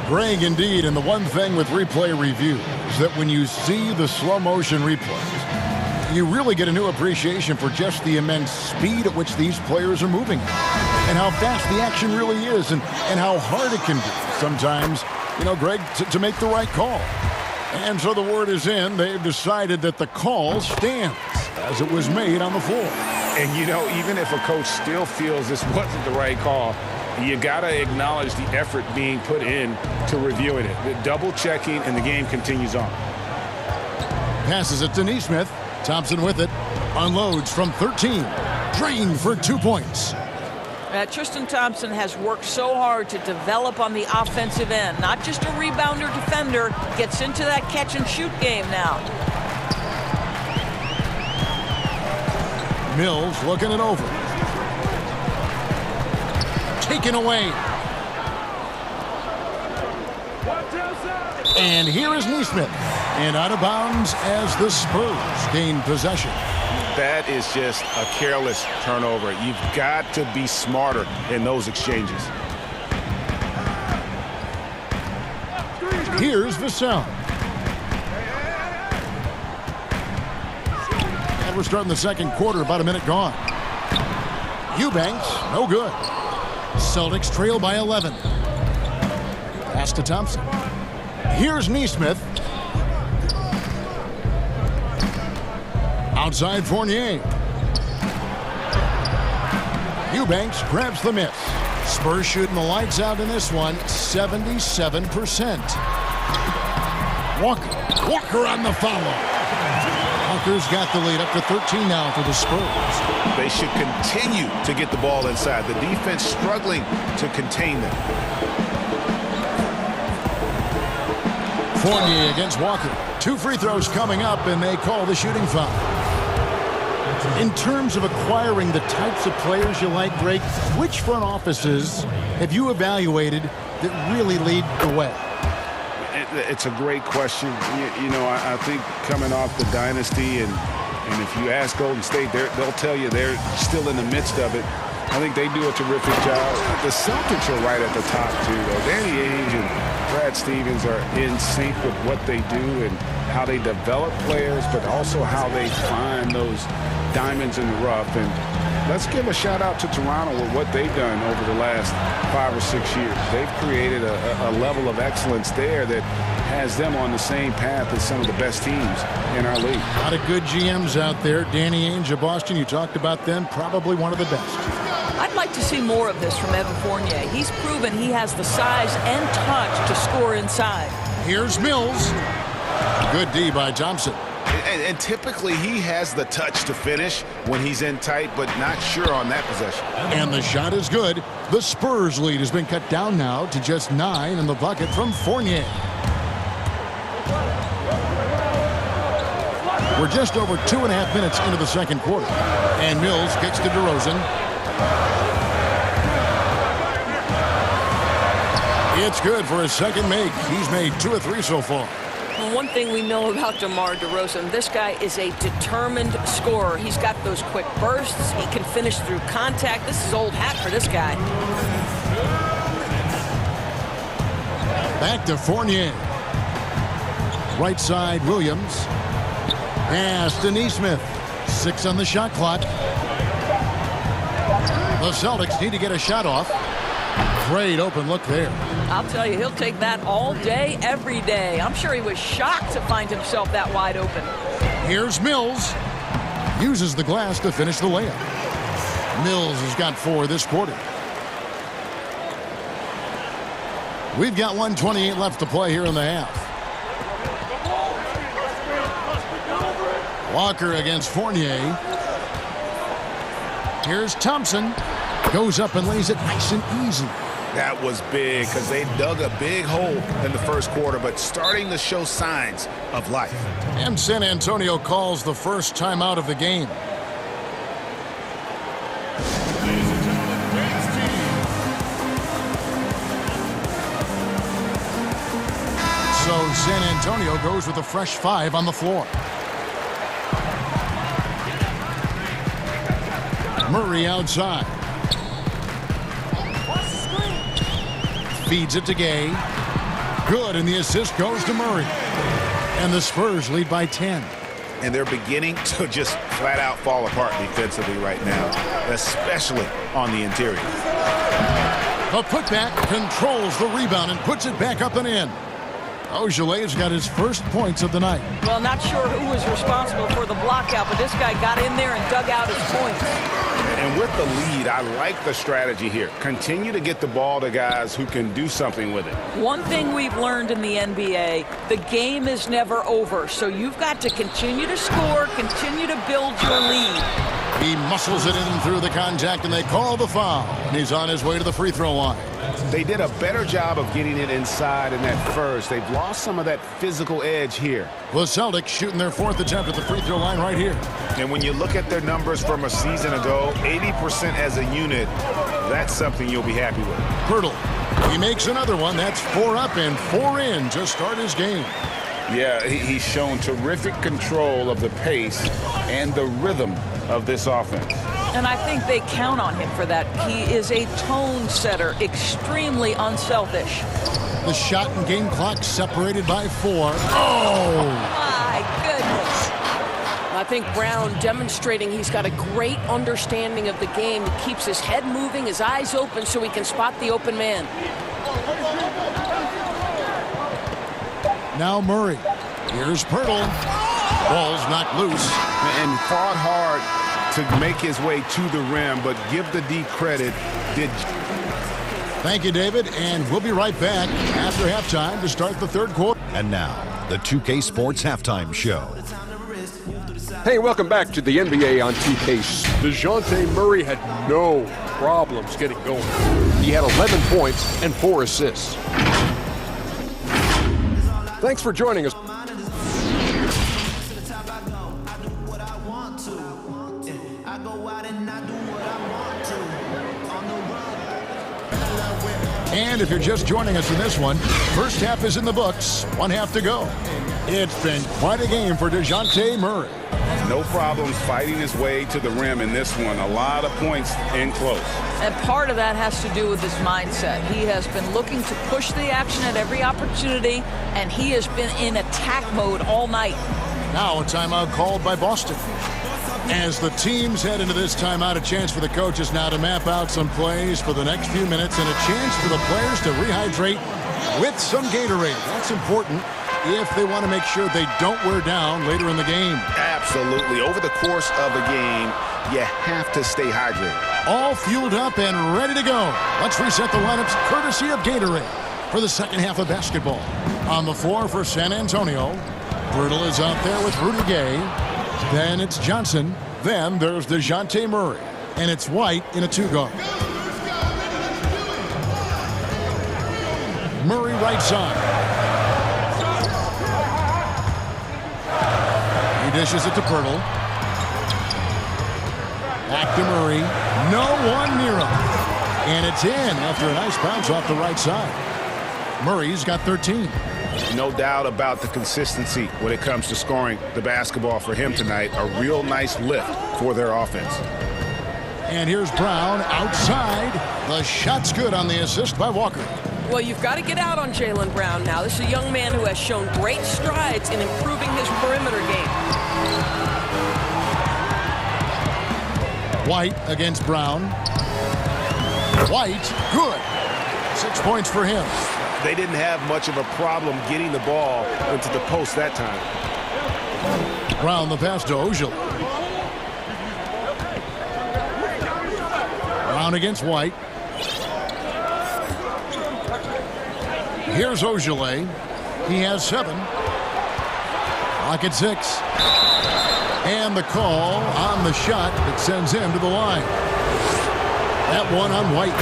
Greg, indeed, and the one thing with replay review is that when you see the slow motion replays, you really get a new appreciation for just the immense speed at which these players are moving and how fast the action really is and how hard it can be sometimes, you know, Greg, to make the right call. And so the word is in. They've decided that the call stands as it was made on the floor. And, you know, even if a coach still feels this wasn't the right call, you got to acknowledge the effort being put in to reviewing it. The double checking, and the game continues on. Passes it to Nesmith. Thompson with it. Unloads from 13. Drained for 2 points. Tristan Thompson has worked so hard to develop on the offensive end. Not just a rebounder defender. Gets into that catch-and-shoot game now. Mills looking it over. Taken away. And here is Nesmith. And out of bounds as the Spurs gain possession. That is just a careless turnover. You've got to be smarter in those exchanges. Here's Vassell. And we're starting the second quarter, about a minute gone. Eubanks, no good. Celtics trail by 11. Pass to Thompson. Here's Nesmith. Outside Fournier. Eubanks grabs the miss. Spurs shooting the lights out in this one, 77%. Walker on the follow. Walker's got the lead up to 13 now for the Spurs. They should continue to get the ball inside. The defense struggling to contain them. Fournier against Walker. 2 free throws coming up, and they call the shooting foul. In terms of acquiring the types of players you like, Greg, which front offices have you evaluated that really lead the way? It's a great question. You know, I think coming off the dynasty, and if you ask Golden State, they'll tell you they're still in the midst of it. I think they do a terrific job. The Celtics are right at the top, too, though. Danny Ainge and Brad Stevens are in sync with what they do and how they develop players, but also how they find those diamonds in the rough. And let's give a shout out to Toronto with what they've done over the last 5 or 6 years. They've created a level of excellence there that has them on the same path as some of the best teams in our league. A lot of good GMs out there. Danny Ainge of Boston, you talked about them, probably one of the best. I'd like to see more of this from Evan Fournier. He's proven he has the size and touch to score inside. Here's Mills. Good D by Thompson. And typically he has the touch to finish when he's in tight, but not sure on that possession. And the shot is good. The Spurs lead has been cut down now to just 9 in the bucket from Fournier. We're just over 2.5 minutes into the second quarter. And Mills kicks to DeRozan. It's good for his second make. He's made 2 of 3 so far. Well, one thing we know about DeMar DeRozan, this guy is a determined scorer. He's got those quick bursts. He can finish through contact. This is old hat for this guy. Back to Fournier. Right side, Williams. Pass to Nesmith. 6 on the shot clock. The Celtics need to get a shot off. Great open look there. I'll tell you, he'll take that all day, every day. I'm sure he was shocked to find himself that wide open. Here's Mills. Uses the glass to finish the layup. Mills has got 4 this quarter. We've got 1:28 left to play here in the half. Walker against Fournier. Here's Thompson. Goes up and lays it nice and easy. That was big because they dug a big hole in the first quarter, but starting to show signs of life. And San Antonio calls the first timeout of the game. So San Antonio goes with a fresh 5 on the floor. Murray outside. Feeds it to Gay. Good, and the assist goes to Murray. And the Spurs lead by 10. And they're beginning to just flat out fall apart defensively right now, especially on the interior. A putback controls the rebound and puts it back up and in. Ojelé's got his first points of the night. Well, not sure who was responsible for the blockout, but this guy got in there and dug out his points. And with the lead, I like the strategy here. Continue to get the ball to guys who can do something with it. One thing we've learned in the NBA, the game is never over. So you've got to continue to score, continue to build your lead. He muscles it in through the contact, and they call the foul. And he's on his way to the free throw line. They did a better job of getting it inside in that first. They've lost some of that physical edge here. The Celtics shooting their 4th attempt at the free throw line right here. And when you look at their numbers from a season ago, 80% as a unit, that's something you'll be happy with. Pirtle, he makes another one. That's 4 up and 4 in to start his game. Yeah, he's shown terrific control of the pace and the rhythm of this offense. And I think they count on him for that. He is a tone setter, extremely unselfish. The shot and game clock separated by 4. Oh! My goodness. I think Brown demonstrating he's got a great understanding of the game. He keeps his head moving, his eyes open so he can spot the open man. Now Murray. Here's Pirtle. Ball's knocked loose. And fought hard to make his way to the rim, but give the D credit. Thank you, David, and we'll be right back after halftime to start the third quarter. And now, the 2K Sports Halftime Show. Hey, welcome back to the NBA on 2K. DeJounte Murray had no problems getting going. He had 11 points and 4 assists. Thanks for joining us. And if you're just joining us in this one, first half is in the books, 1 half to go. It's been quite a game for DeJounte Murray. no problems fighting his way to the rim in this one. A lot of points in close. And part of that has to do with his mindset. He has been looking to push the action at every opportunity, and he has been in attack mode all night. Now a timeout called by Boston. As the teams head into this timeout, a chance for the coaches now to map out some plays for the next few minutes and a chance for the players to rehydrate with some Gatorade. That's important if they want to make sure they don't wear down later in the game. Absolutely. Over the course of a game, you have to stay hydrated. All fueled up and ready to go. Let's reset the lineups courtesy of Gatorade for the second half of basketball. On the floor for San Antonio, Brittle is out there with Rudy Gay. Then it's Johnson. Then there's DeJounte Murray. And it's White in a two-guard. Murray right side. He dishes it to Pirtle. Back to Murray. No one near him. And it's in after a nice bounce off the right side. Murray's got 13. No doubt about the consistency when it comes to scoring the basketball for him tonight. A real nice lift for their offense. And here's Brown outside. The shot's good on the assist by Walker. Well, you've got to get out on Jaylen Brown now. This is a young man who has shown great strides in improving his perimeter game. White against Brown. White, good. 6 points for him. They didn't have much of a problem getting the ball into the post that time. Brown the pass to Ojale. Brown against White. Here's Ojale. He has 7. Clock at 6. And the call on the shot that sends him to the line. That one on White.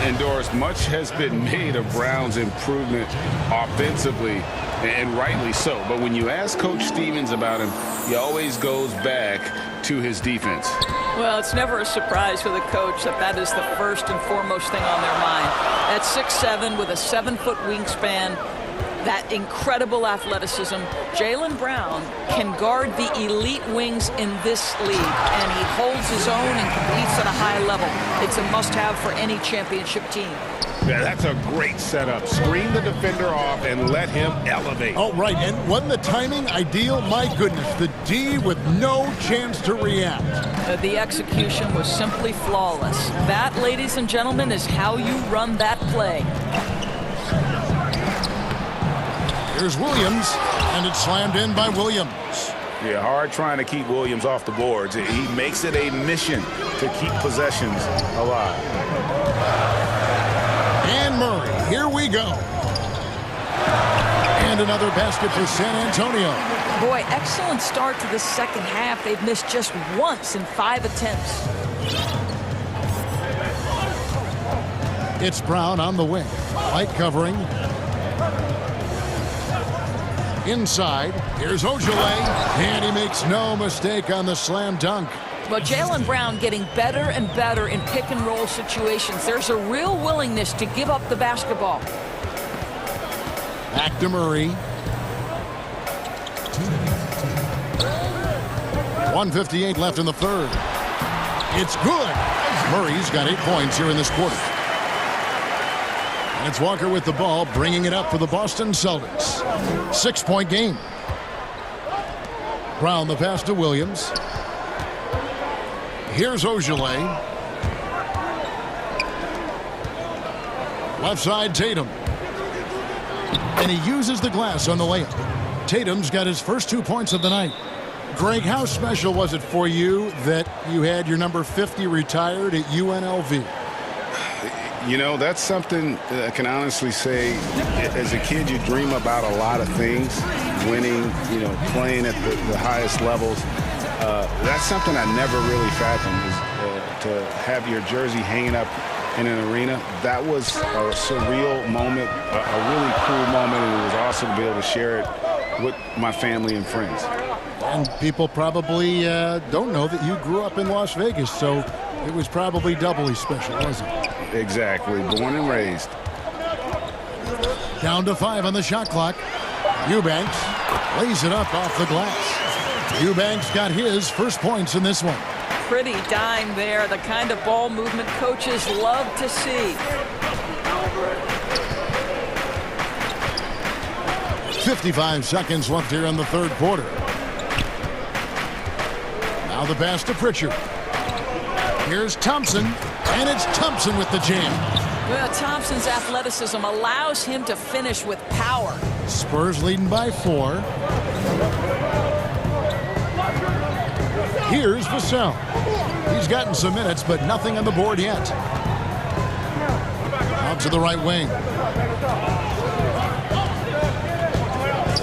And Doris, much has been made of Brown's improvement offensively, and rightly so. But when you ask Coach Stevens about him, he always goes back to his defense. Well, it's never a surprise for the coach that is the first and foremost thing on their mind. At 6'7" with a 7-foot wingspan, that incredible athleticism, Jaylen Brown can guard the elite wings in this league, and he holds his own and competes at a high level. It's a must-have for any championship team. Yeah, that's a great setup. Screen the defender off and let him elevate. Oh, right, and wasn't the timing ideal? My goodness, the D with no chance to react. The execution was simply flawless. That, ladies and gentlemen, is how you run that play. Here's Williams, and it's slammed in by Williams. Yeah, hard trying to keep Williams off the boards. He makes it a mission to keep possessions alive. And Murray, here we go. And another basket for San Antonio. Boy, excellent start to the second half. They've missed just once in 5 attempts. It's Brown on the wing. White covering. Inside, here's Ojale, and he makes no mistake on the slam dunk. But Jaylen Brown getting better and better in pick-and-roll situations. There's a real willingness to give up the basketball. Back to Murray. 1:58 left in the third. It's good. Murray's got 8 points here in this quarter. And it's Walker with the ball, bringing it up for the Boston Celtics. 6-point game. Brown the pass to Williams. Here's Ojale. Left side, Tatum. And he uses the glass on the layup. Tatum's got his first 2 points of the night. Greg, how special was it for you that you had your number 50 retired at UNLV? You know, that's something I can honestly say. As a kid, you dream about a lot of things. Winning, you know, playing at the highest levels. That's something I never really fathomed, is to have your jersey hanging up in an arena. That was a surreal moment, a really cool moment, and it was awesome to be able to share it with my family and friends. And people probably don't know that you grew up in Las Vegas, so it was probably doubly special, wasn't it? Exactly. Born and raised. Down to 5 on the shot clock. Eubanks lays it up off the glass. Eubanks got his first points in this one. Pretty dime there, the kind of ball movement coaches love to see. 55 seconds left here in the third quarter. Now the pass to Pritchard. Here's Thompson, and it's Thompson with the jam. Well, Thompson's athleticism allows him to finish with power. Spurs leading by 4. Here's Vassell. He's gotten some minutes, but nothing on the board yet. Out to the right wing.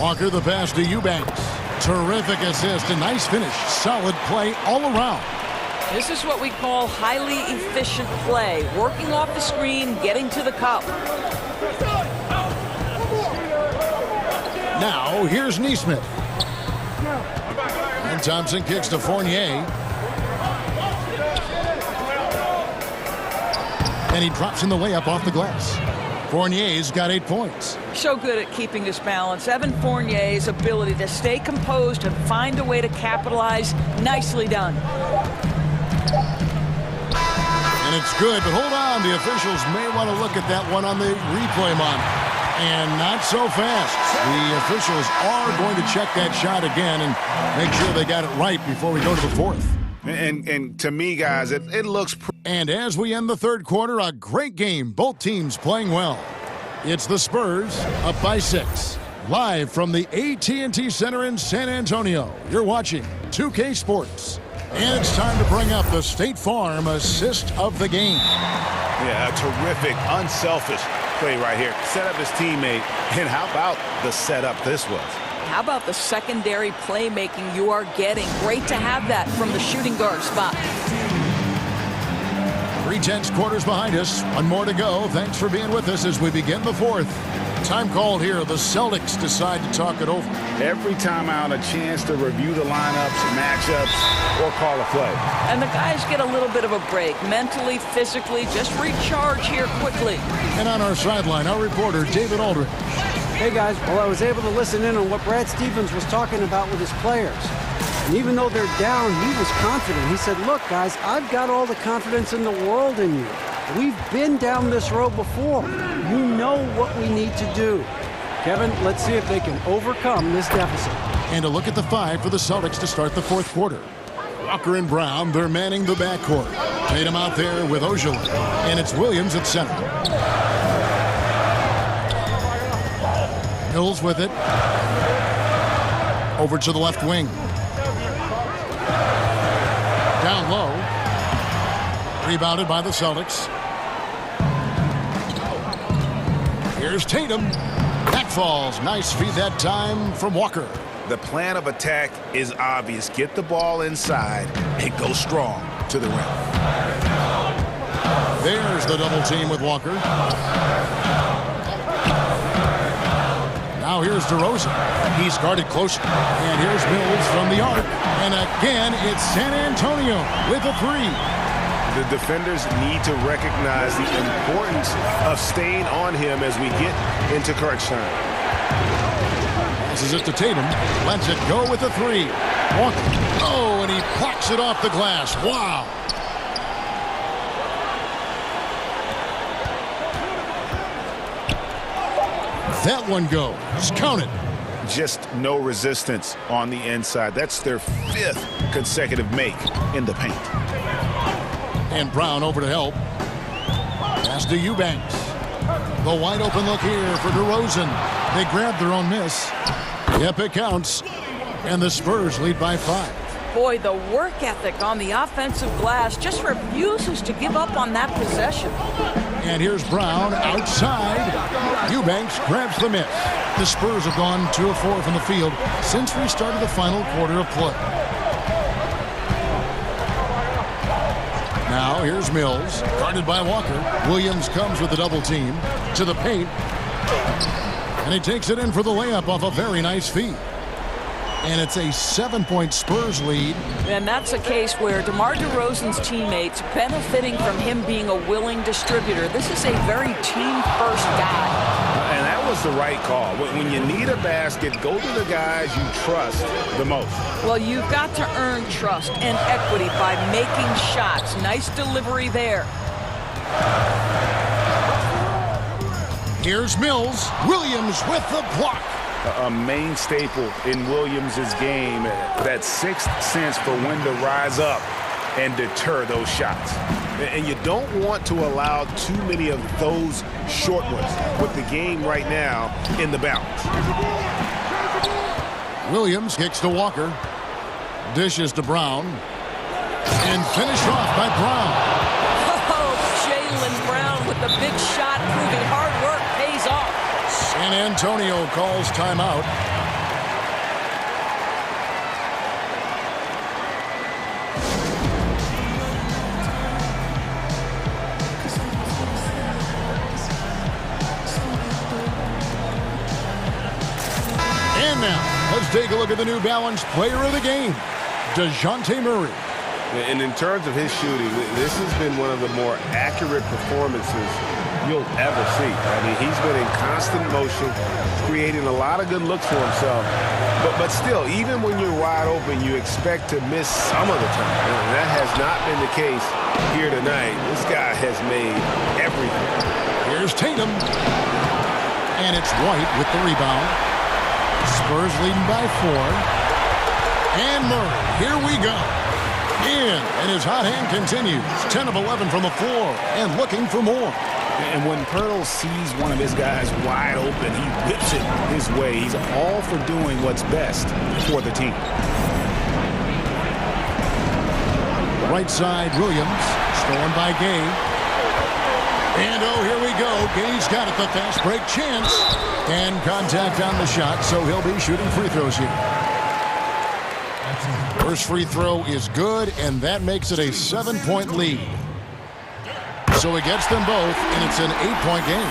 Walker the pass to Eubanks. Terrific assist, a nice finish. Solid play all around. This is what we call highly efficient play. Working off the screen, getting to the cup. Now, here's Neesmith. And Thompson kicks to Fournier. And he drops in the layup off the glass. Fournier's got 8 points. So good at keeping his balance. Evan Fournier's ability to stay composed and find a way to capitalize. Nicely done. And it's good, but hold on. The officials may want to look at that one on the replay monitor. And not so fast. The officials are going to check that shot again and make sure they got it right before we go to the fourth. And to me, guys, it looks... And as we end the third quarter, a great game. Both teams playing well. It's the Spurs up by 6. Live from the AT&T Center in San Antonio, you're watching 2K Sports. And it's time to bring up the State Farm assist of the game. Yeah, a terrific, unselfish play right here. Set up his teammate. And how about the setup this was? How about the secondary playmaking you are getting? Great to have that from the shooting guard spot. 3/10 quarters behind us. One more to go. Thanks for being with us as we begin the fourth. Time called here. The Celtics decide to talk it over. Every time out, a chance to review the lineups, matchups, or call a play. And the guys get a little bit of a break. Mentally, physically, just recharge here quickly. And on our sideline, our reporter, David Aldridge. Hey, guys. Well, I was able to listen in on what Brad Stevens was talking about with his players. And even though they're down, he was confident. He said, look, guys, I've got all the confidence in the world in you. We've been down this road before. You know what we need to do. Kevin, let's see if they can overcome this deficit. And a look at the 5 for the Celtics to start the fourth quarter. Walker and Brown, they're manning the backcourt. Tatum out there with Ojala. And it's Williams at center. Mills with it. Over to the left wing. Down low. Rebounded by the Celtics. Here's Tatum. Back falls. Nice feed that time from Walker. The plan of attack is obvious. Get the ball inside and go strong to the rim. There's the double team with Walker. Now here's DeRozan. He's guarded closely. And here's Mills from the arc. And again, it's San Antonio with a 3. The defenders need to recognize the importance of staying on him as we get into crunch time. Passes it to Tatum. Lets it go with a 3. Walker. Oh, and he plucks it off the glass. Wow. That one goes. Count it. Just no resistance on the inside. That's their 5th consecutive make in the paint. And Brown over to help. Pass to Eubanks. The wide open look here for DeRozan. They grab their own miss. Yep, it counts. And the Spurs lead by 5. Boy, the work ethic on the offensive glass just refuses to give up on that possession. And here's Brown outside. Eubanks grabs the miss. The Spurs have gone 2 of 4 from the field since we started the final quarter of play. Now here's Mills, guarded by Walker. Williams comes with the double team to the paint. And he takes it in for the layup off a very nice feed. And it's a 7-point Spurs lead. And that's a case where DeMar DeRozan's teammates benefiting from him being a willing distributor. This is a very team-first guy. And that was the right call. When you need a basket, go to the guys you trust the most. Well, you've got to earn trust and equity by making shots. Nice delivery there. Here's Mills. Williams with the block. A main staple in Williams' game, that sixth sense for when to rise up and deter those shots. And you don't want to allow too many of those short ones with the game right now in the balance. Williams kicks to Walker. Dishes to Brown. And finished off by Brown. Oh, Jaylen Brown with the big shot, proving hard work pays off. San Antonio calls timeout. And now, let's take a look at the New Balance player of the game, DeJounte Murray. And in terms of his shooting, this has been one of the more accurate performances you'll ever see. I mean, he's been in constant motion, creating a lot of good looks for himself. But still, even when you're wide open, you expect to miss some of the time. And that has not been the case here tonight. This guy has made everything. Here's Tatum. And it's White with the rebound. Spurs leading by 4. And Murray, here we go. And his hot hand continues. 10 of 11 from the floor and looking for more. And when Pirtle sees one of his guys wide open, he whips it his way. He's all for doing what's best for the team. Right side, Williams. Stolen by Gay. And oh, here we go. Gay's got it, the fast break chance. And contact on the shot, so he'll be shooting free throws here. First free throw is good, and that makes it a 7-point lead. So he gets them both, and it's an 8-point game.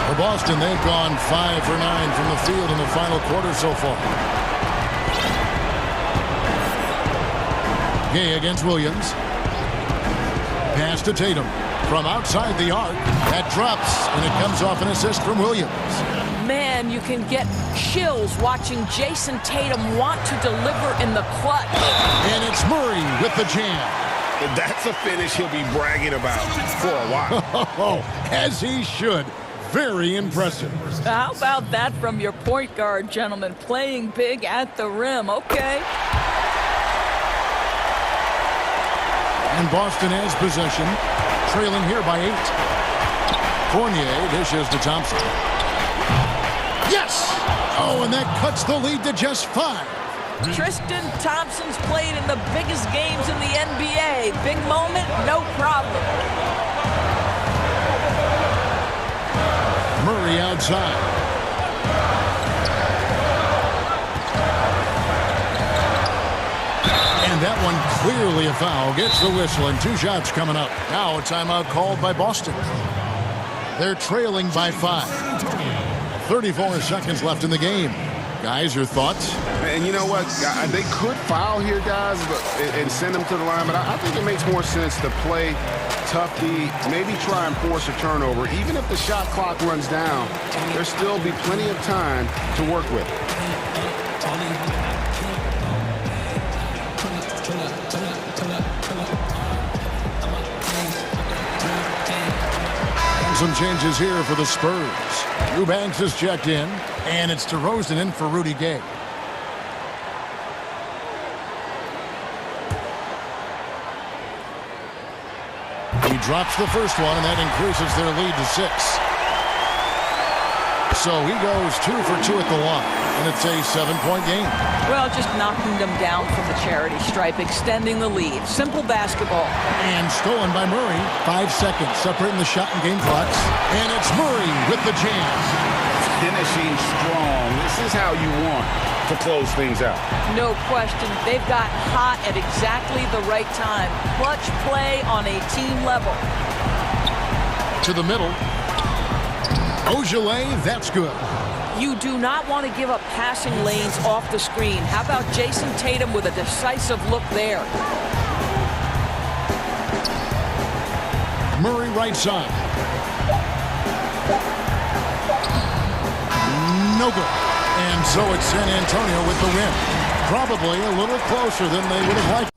For Boston, they've gone 5 for 9 from the field in the final quarter so far. Gay against Williams. Pass to Tatum. From outside the arc, that drops, and it comes off an assist from Williams. Man, you can get chills watching Jason Tatum want to deliver in the clutch. And it's Murray with the jam. That's a finish he'll be bragging about for a while. As he should. Very impressive. How about that from your point guard, gentlemen? Playing big at the rim. Okay. And Boston has possession. Trailing here by 8. Fournier dishes to Thompson. Yes! Oh, and that cuts the lead to just 5. Tristan Thompson's played in the biggest games in the NBA. Big moment, no problem. Murray outside. And that one clearly a foul. Gets the whistle, and 2 shots coming up. Now a timeout called by Boston. They're trailing by 5. 34 seconds left in the game. Guys, your thoughts? And you know what? They could foul here, guys, and send them to the line, but I think it makes more sense to play tough D, maybe try and force a turnover. Even if the shot clock runs down, there'll still be plenty of time to work with. Some changes here for the Spurs. Eubanks is checked in, and it's DeRozan in for Rudy Gay. He drops the first one, and that increases their lead to 6. So he goes 2 for 2 at the line, and it's a 7-point game. Well, just knocking them down from the charity stripe, extending the lead. Simple basketball. And stolen by Murray. 5 seconds separating the shot and game clocks. And it's Murray with the jam. Finishing strong. This is how you want to close things out. No question. They've got hot at exactly the right time. Clutch play on a team level. To the middle. Ojale, that's good. You do not want to give up passing lanes off the screen. How about Jason Tatum with a decisive look there? Murray right side. No good. And so it's San Antonio with the win. Probably a little closer than they would have liked.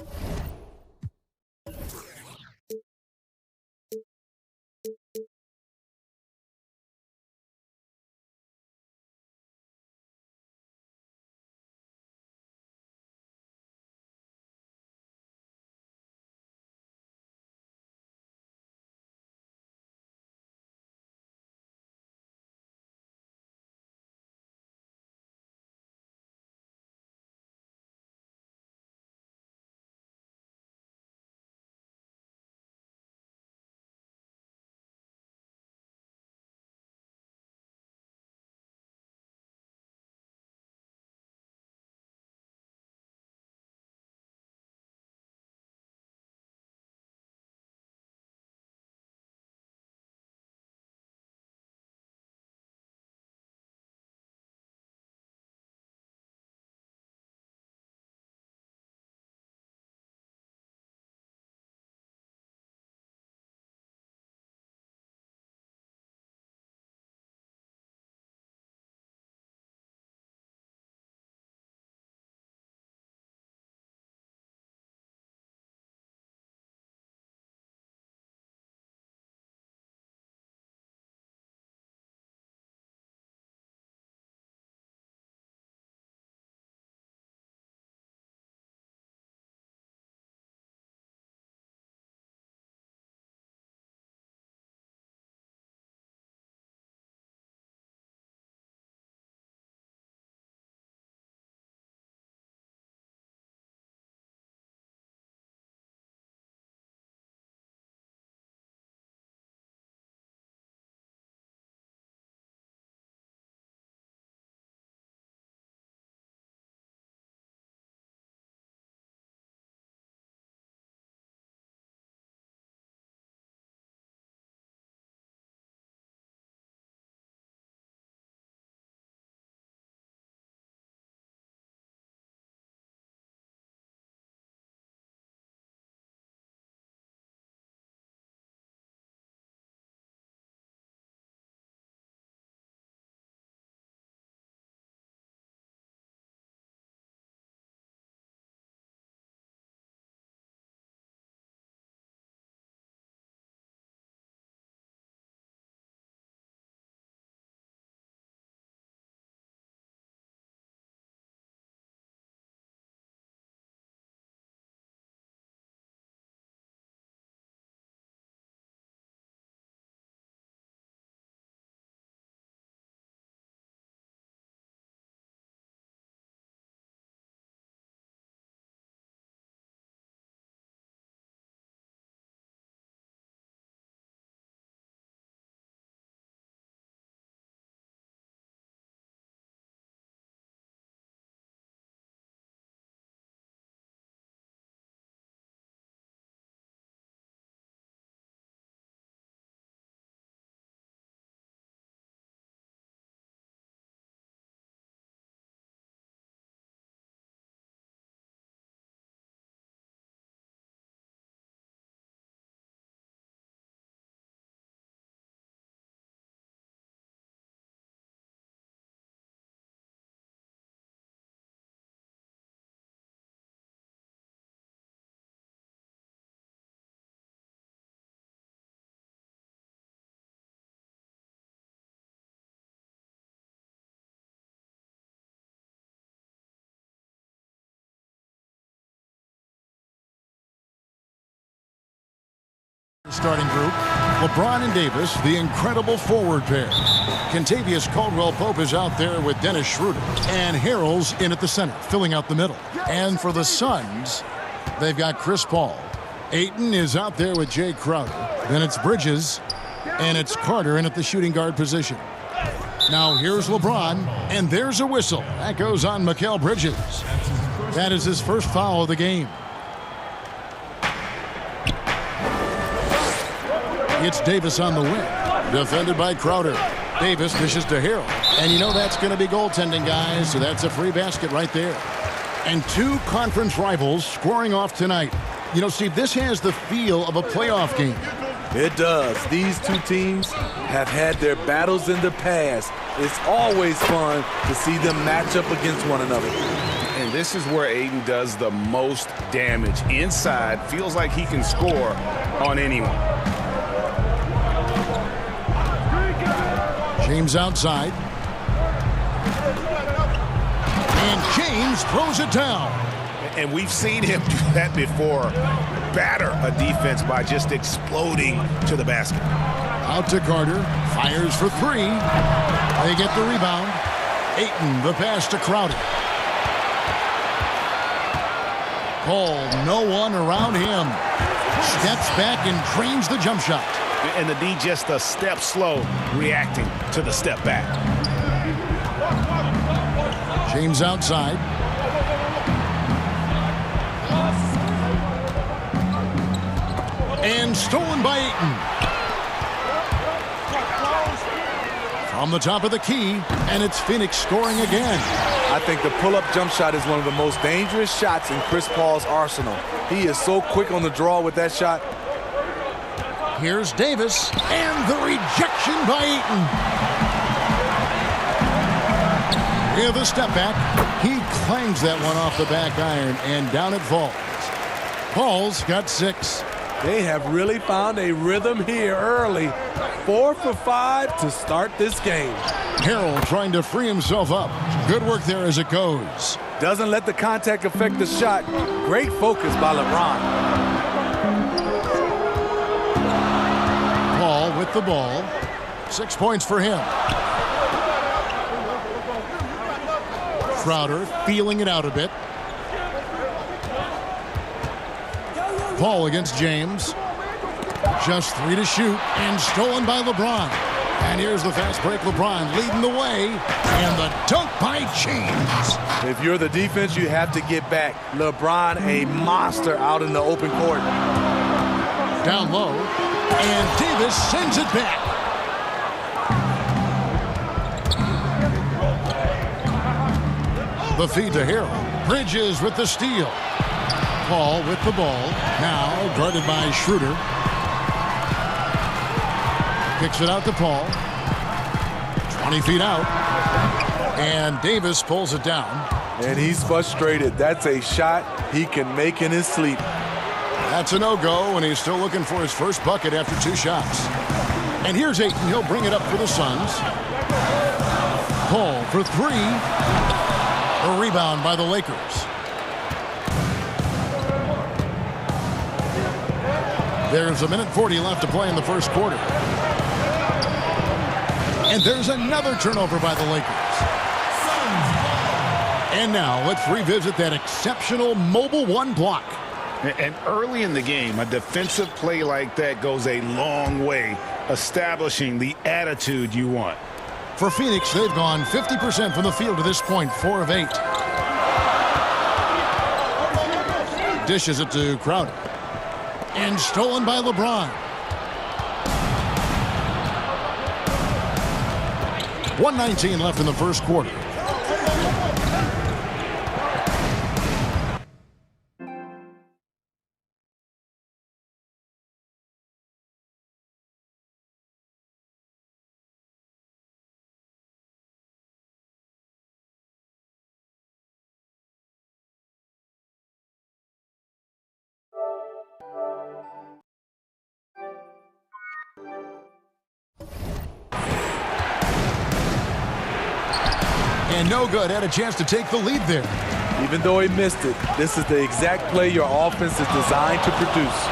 Starting group, LeBron and Davis, the incredible forward pair. Contavious Caldwell-Pope is out there with Dennis Schroeder. And Harrell's in at the center, filling out the middle. And for the Suns, they've got Chris Paul. Ayton is out there with Jay Crowder. Then it's Bridges, and it's Carter in at the shooting guard position. Now here's LeBron, and there's a whistle. That goes on Mikal Bridges. That is his first foul of the game. It's Davis on the wing, defended by Crowder. Davis dishes to Harrell. And you know that's going to be goaltending, guys, so that's a free basket right there. And two conference rivals squaring off tonight. You know, Steve, this has the feel of a playoff game. It does. These two teams have had their battles in the past. It's always fun to see them match up against one another. And this is where Aiden does the most damage. Inside, feels like he can score on anyone. James outside. And James throws it down. And we've seen him do that before. Batter a defense by just exploding to the basket. Out to Carter. Fires for three. They get the rebound. Ayton, the pass to Crowder. Paul, no one around him. Steps back and drains the jump shot. And the D just a step slow, reacting to the step back. James outside. And stolen by Ayton. From the top of the key, and it's Phoenix scoring again. I think the pull-up jump shot is one of the most dangerous shots in Chris Paul's arsenal. He is so quick on the draw with that shot. Here's Davis, and the rejection by Ayton. With a step back, he clangs that one off the back iron, and down it falls. Paul's got 6. They have really found a rhythm here early. 4 for 5 to start this game. Harrell trying to free himself up. Good work there as it goes. Doesn't let the contact affect the shot. Great focus by LeBron. Paul with the ball. 6 points for him. Crowder feeling it out a bit. Paul against James. Just 3 to shoot, and stolen by LeBron. And here's the fast break. LeBron leading the way, and the dunk by James. If you're the defense, you have to get back. LeBron, a monster out in the open court. Down low, and Davis sends it back. The feed to Harrell. Bridges with the steal. Paul with the ball. Now guarded by Schroeder. Kicks it out to Paul. 20 feet out. And Davis pulls it down. And he's frustrated. That's a shot he can make in his sleep. That's a no-go, and he's still looking for his first bucket after 2 shots. And here's Ayton. He'll bring it up for the Suns. Paul for 3. A rebound by the Lakers. There's 1:40 left to play in the first quarter. And there's another turnover by the Lakers. And now let's revisit that exceptional mobile 1 block. And early in the game, a defensive play like that goes a long way, establishing the attitude you want. For Phoenix, they've gone 50% from the field to this point, 4 of 8. Dishes it to Crowder. And stolen by LeBron. 1:19 left in the first quarter. And no good. Had a chance to take the lead there. Even though he missed it, this is the exact play your offense is designed to produce.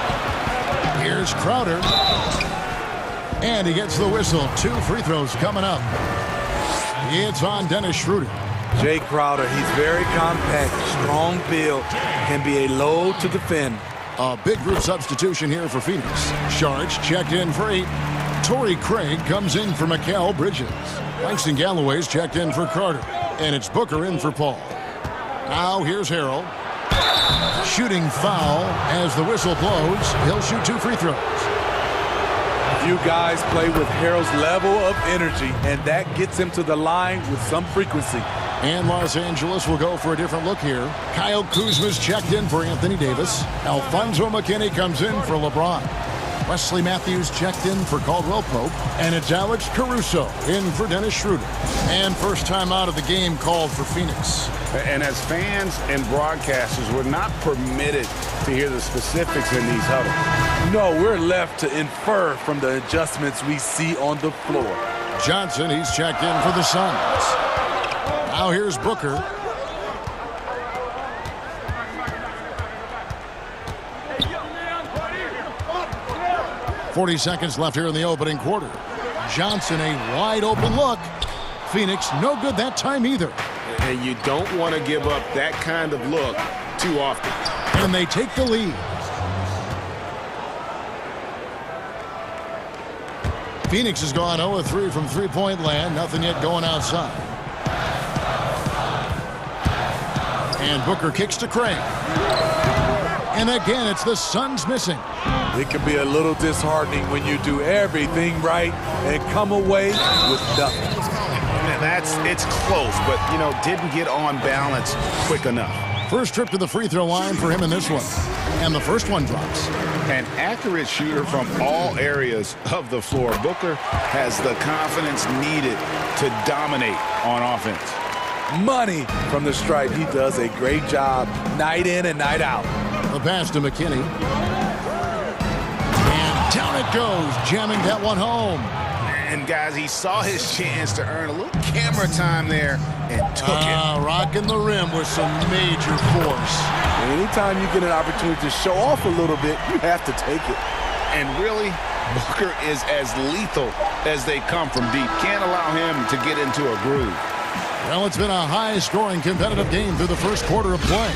Here's Crowder. And he gets the whistle. 2 free throws coming up. It's on Dennis Schroeder. Jay Crowder, he's very compact, strong build, can be a load to defend. A big group substitution here for Phoenix. Sharge checked in for 8. Torrey Craig comes in for Mikal Bridges. Langston Galloway's checked in for Carter. And it's Booker in for Paul. Now here's Harrell. Shooting foul as the whistle blows. He'll shoot 2 free throws. You guys play with Harrell's level of energy, and that gets him to the line with some frequency. And Los Angeles will go for a different look here. Kyle Kuzma's checked in for Anthony Davis. Alfonso McKinney comes in for LeBron. Wesley Matthews checked in for Caldwell Pope, and it's Alex Caruso in for Dennis Schroeder. And first time out of the game called for Phoenix. And as fans and broadcasters, we're not permitted to hear the specifics in these huddles. No, we're left to infer from the adjustments we see on the floor. Johnson, he's checked in for the Suns. Now here's Booker. .40 seconds left here in the opening quarter. Johnson, a wide open look. Phoenix, no good that time either. And you don't want to give up that kind of look too often. And they take the lead. Phoenix has gone 0-3 from three-point land. Nothing yet going outside. And Booker kicks to Craig. And again, it's the Suns missing. It can be a little disheartening when you do everything right and come away with nothing. It's close, but, didn't get on balance quick enough. First trip to the free throw line for him in this one. And the first one drops. An accurate shooter from all areas of the floor. Booker has the confidence needed to dominate on offense. Money from the stripe. He does a great job night in and night out. The pass to McKinney. And down it goes, jamming that one home. And, guys, he saw his chance to earn a little camera time there and took it. Rocking the rim with some major force. Anytime you get an opportunity to show off a little bit, you have to take it. And really, Booker is as lethal as they come from deep. Can't allow him to get into a groove. Well, it's been a high-scoring competitive game through the first quarter of play.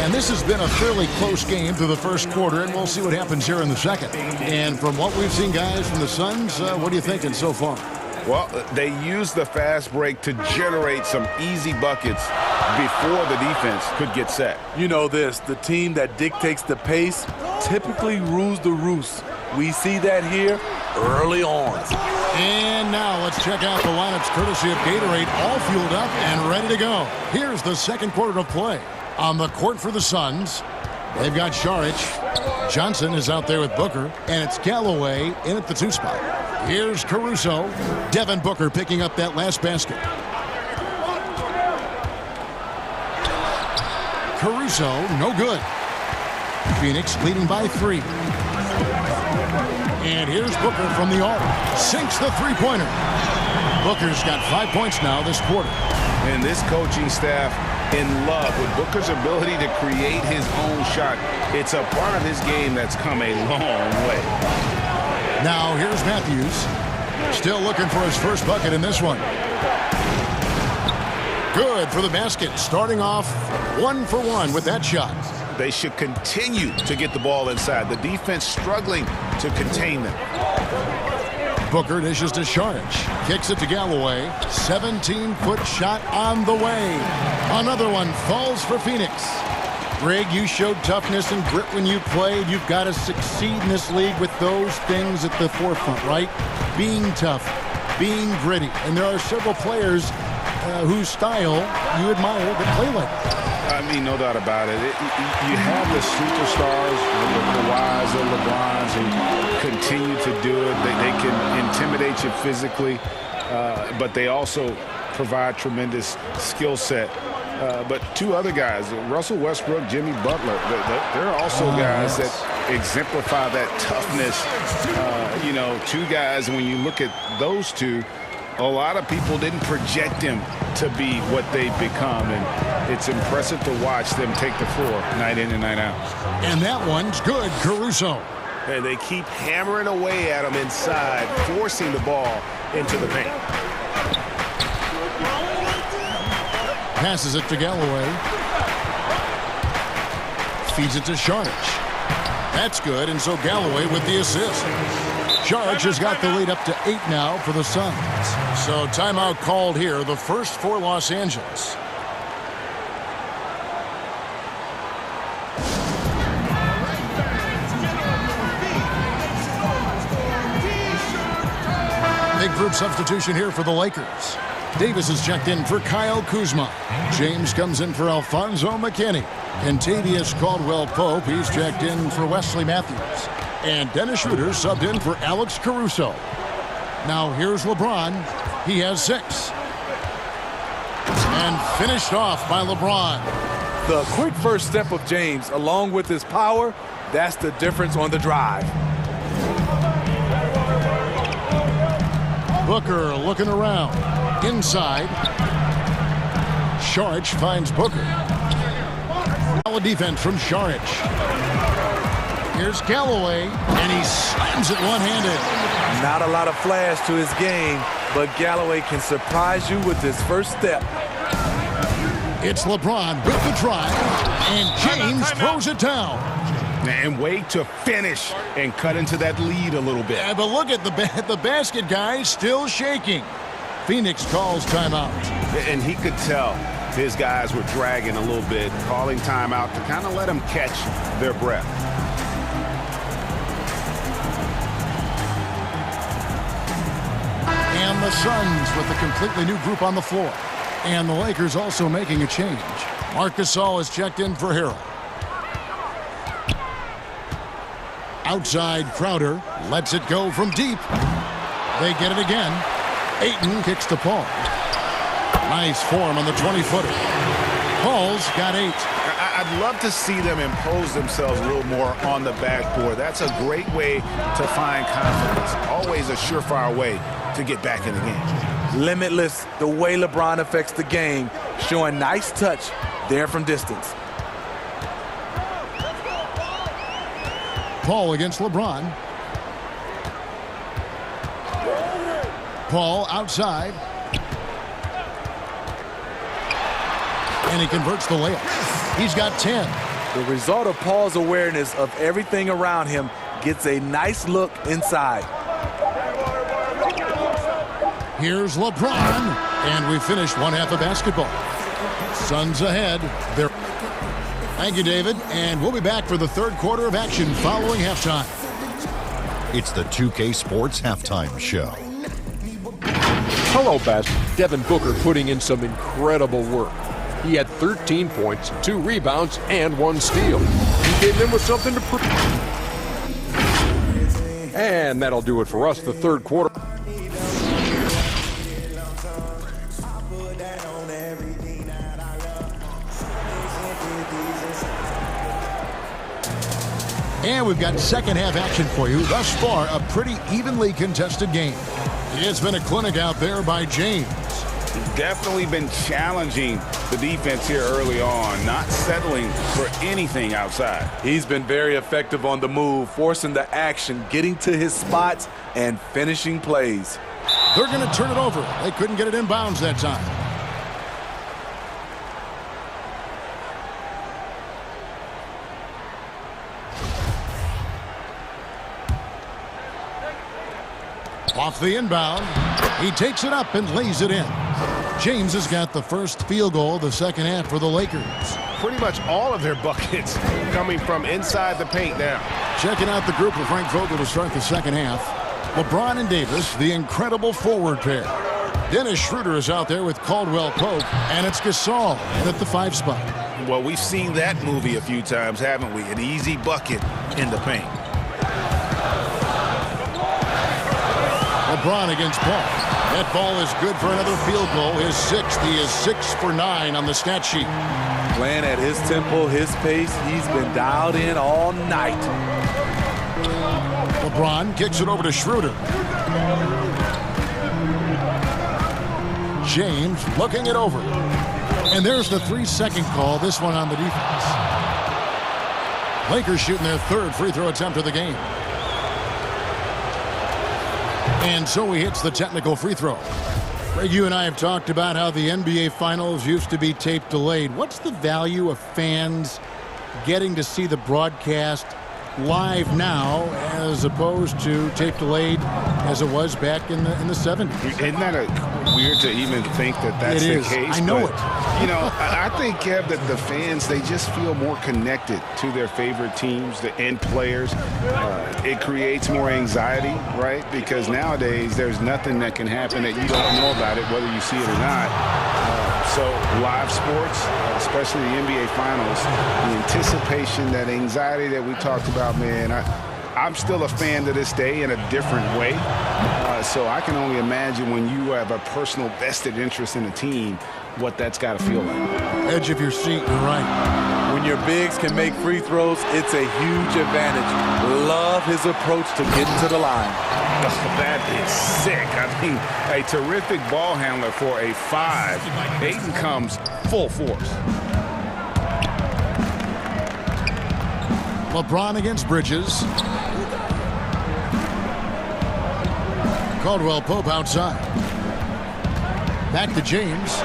And this has been a fairly close game through the first quarter, and we'll see what happens here in the second. And from what we've seen, guys, from the Suns, what are you thinking so far? Well, they used the fast break to generate some easy buckets before the defense could get set. You know this, the team that dictates the pace typically rules the roost. We see that here early on. And now let's check out the lineups courtesy of Gatorade, all fueled up and ready to go. Here's the second quarter of play. On the court for the Suns, they've got Šarić. Johnson is out there with Booker, and it's Galloway in at the 2 spot. Here's Caruso. Devin Booker picking up that last basket. Caruso, no good. Phoenix leading by 3. And here's Booker from the arc. Sinks the three-pointer. Booker's got 5 points now this quarter. And this coaching staff in love with Booker's ability to create his own shot. It's a part of his game that's come a long way. Now here's Matthews. Still looking for his first bucket in this one. Good for the basket. Starting off 1 for 1 with that shot. They should continue to get the ball inside. The defense struggling to contain them. Booker dishes to Šarić. Kicks it to Galloway. 17-foot shot on the way. Another one falls for Phoenix. Greg, you showed toughness and grit when you played. You've got to succeed in this league with those things at the forefront, right? Being tough, being gritty. And there are several players whose style you admire that play like that. I mean, no doubt about it. You have the superstars, the Kawhis, the LeBrons, who continue to do it. They can intimidate you physically, but they also provide tremendous skill set. But 2 other guys, Russell Westbrook, Jimmy Butler, they're also guys that exemplify that toughness. 2 guys, when you look at those 2, a lot of people didn't project them to be what they've become, and it's impressive to watch them take the floor night in and night out. And that one's good, Caruso. And they keep hammering away at him inside, forcing the ball into the paint. Passes it to Galloway. Feeds it to Šarić. That's good, and so Galloway with the assist. Šarić has got the lead up to 8 now for the Suns. So timeout called here, the first for Los Angeles. Big group substitution here for the Lakers. Davis is checked in for Kyle Kuzma. James comes in for Alfonso McKinney. Contavious Caldwell-Pope, he's checked in for Wesley Matthews. And Dennis Schroeder subbed in for Alex Caruso. Now here's LeBron. He has 6. And finished off by LeBron. The quick first step of James, along with his power, that's the difference on the drive. Booker looking around. Inside. Šarić finds Booker. Solid defense from Šarić. Here's Galloway, and he slams it one-handed. Not a lot of flash to his game, but Galloway can surprise you with his first step. It's LeBron with the drive, and James throws it down. And wait to finish and cut into that lead a little bit. Yeah, but look at the basket guy still shaking. Phoenix calls timeout. And he could tell his guys were dragging a little bit, calling timeout to kind of let them catch their breath. And the Suns with a completely new group on the floor. And the Lakers also making a change. Marc Gasol is checked in for Harrell. Outside, Crowder lets it go from deep. They get it again. Ayton kicks to Paul. Nice form on the 20-footer. Paul's got 8. I'd love to see them impose themselves a little more on the backboard. That's a great way to find confidence. Always a surefire way to get back in the game. Limitless, the way LeBron affects the game, showing nice touch there from distance. Paul against LeBron. Paul outside. And he converts the layup. He's got 10. The result of Paul's awareness of everything around him gets a nice look inside. Here's LeBron, and we finished one half of basketball. Suns ahead. Thank you, David, and we'll be back for the third quarter of action following halftime. It's the 2K Sports Halftime Show. Hello, Best. Devin Booker putting in some incredible work. He had 13 points, 2 rebounds, and 1 steal. He gave them with something to prove. And that'll do it for us, the third quarter. And we've got second half action for you. Thus far, a pretty evenly contested game. It's been a clinic out there by James. He's definitely been challenging the defense here early on, not settling for anything outside. He's been very effective on the move, forcing the action, getting to his spots, and finishing plays. They're going to turn it over. They couldn't get it in bounds that time. Off the inbound, he takes it up and lays it in. James has got the first field goal of the second half for the Lakers. Pretty much all of their buckets coming from inside the paint now. Checking out the group of Frank Vogel to start the second half. LeBron and Davis, the incredible forward pair. Dennis Schroeder is out there with Caldwell-Pope, and it's Gasol at the 5 spot. Well, we've seen that movie a few times, haven't we? An easy bucket in the paint. LeBron against Paul. That ball is good for another field goal. His 6th. He is 6 for 9 on the stat sheet. Playing at his tempo, his pace. He's been dialed in all night. LeBron kicks it over to Schroeder. James looking it over. And there's the 3-second call, this one on the defense. Lakers shooting their 3rd free throw attempt of the game. And so he hits the technical free throw. Greg, you and I have talked about how the NBA Finals used to be tape delayed. What's the value of fans getting to see the broadcast live now, as opposed to tape delayed as it was back in the 70s. Isn't that weird to even think that that's the case? I know it. You know, I think, Kev, that the fans, they just feel more connected to their favorite teams and players. It creates more anxiety, right? Because nowadays there's nothing that can happen that you don't know about it, whether you see it or not. So live sports, especially the NBA Finals, the anticipation, that anxiety that we talked about, man, I'm still a fan to this day in a different way. So I can only imagine when you have a personal vested interest in a team, what that's got to feel like. Edge of your seat, you're right. When your bigs can make free throws, it's a huge advantage. Love his approach to getting to the line. That is sick. I mean, a terrific ball handler for a 5. Ayton comes full force. LeBron against Bridges. Caldwell Pope outside. Back to James.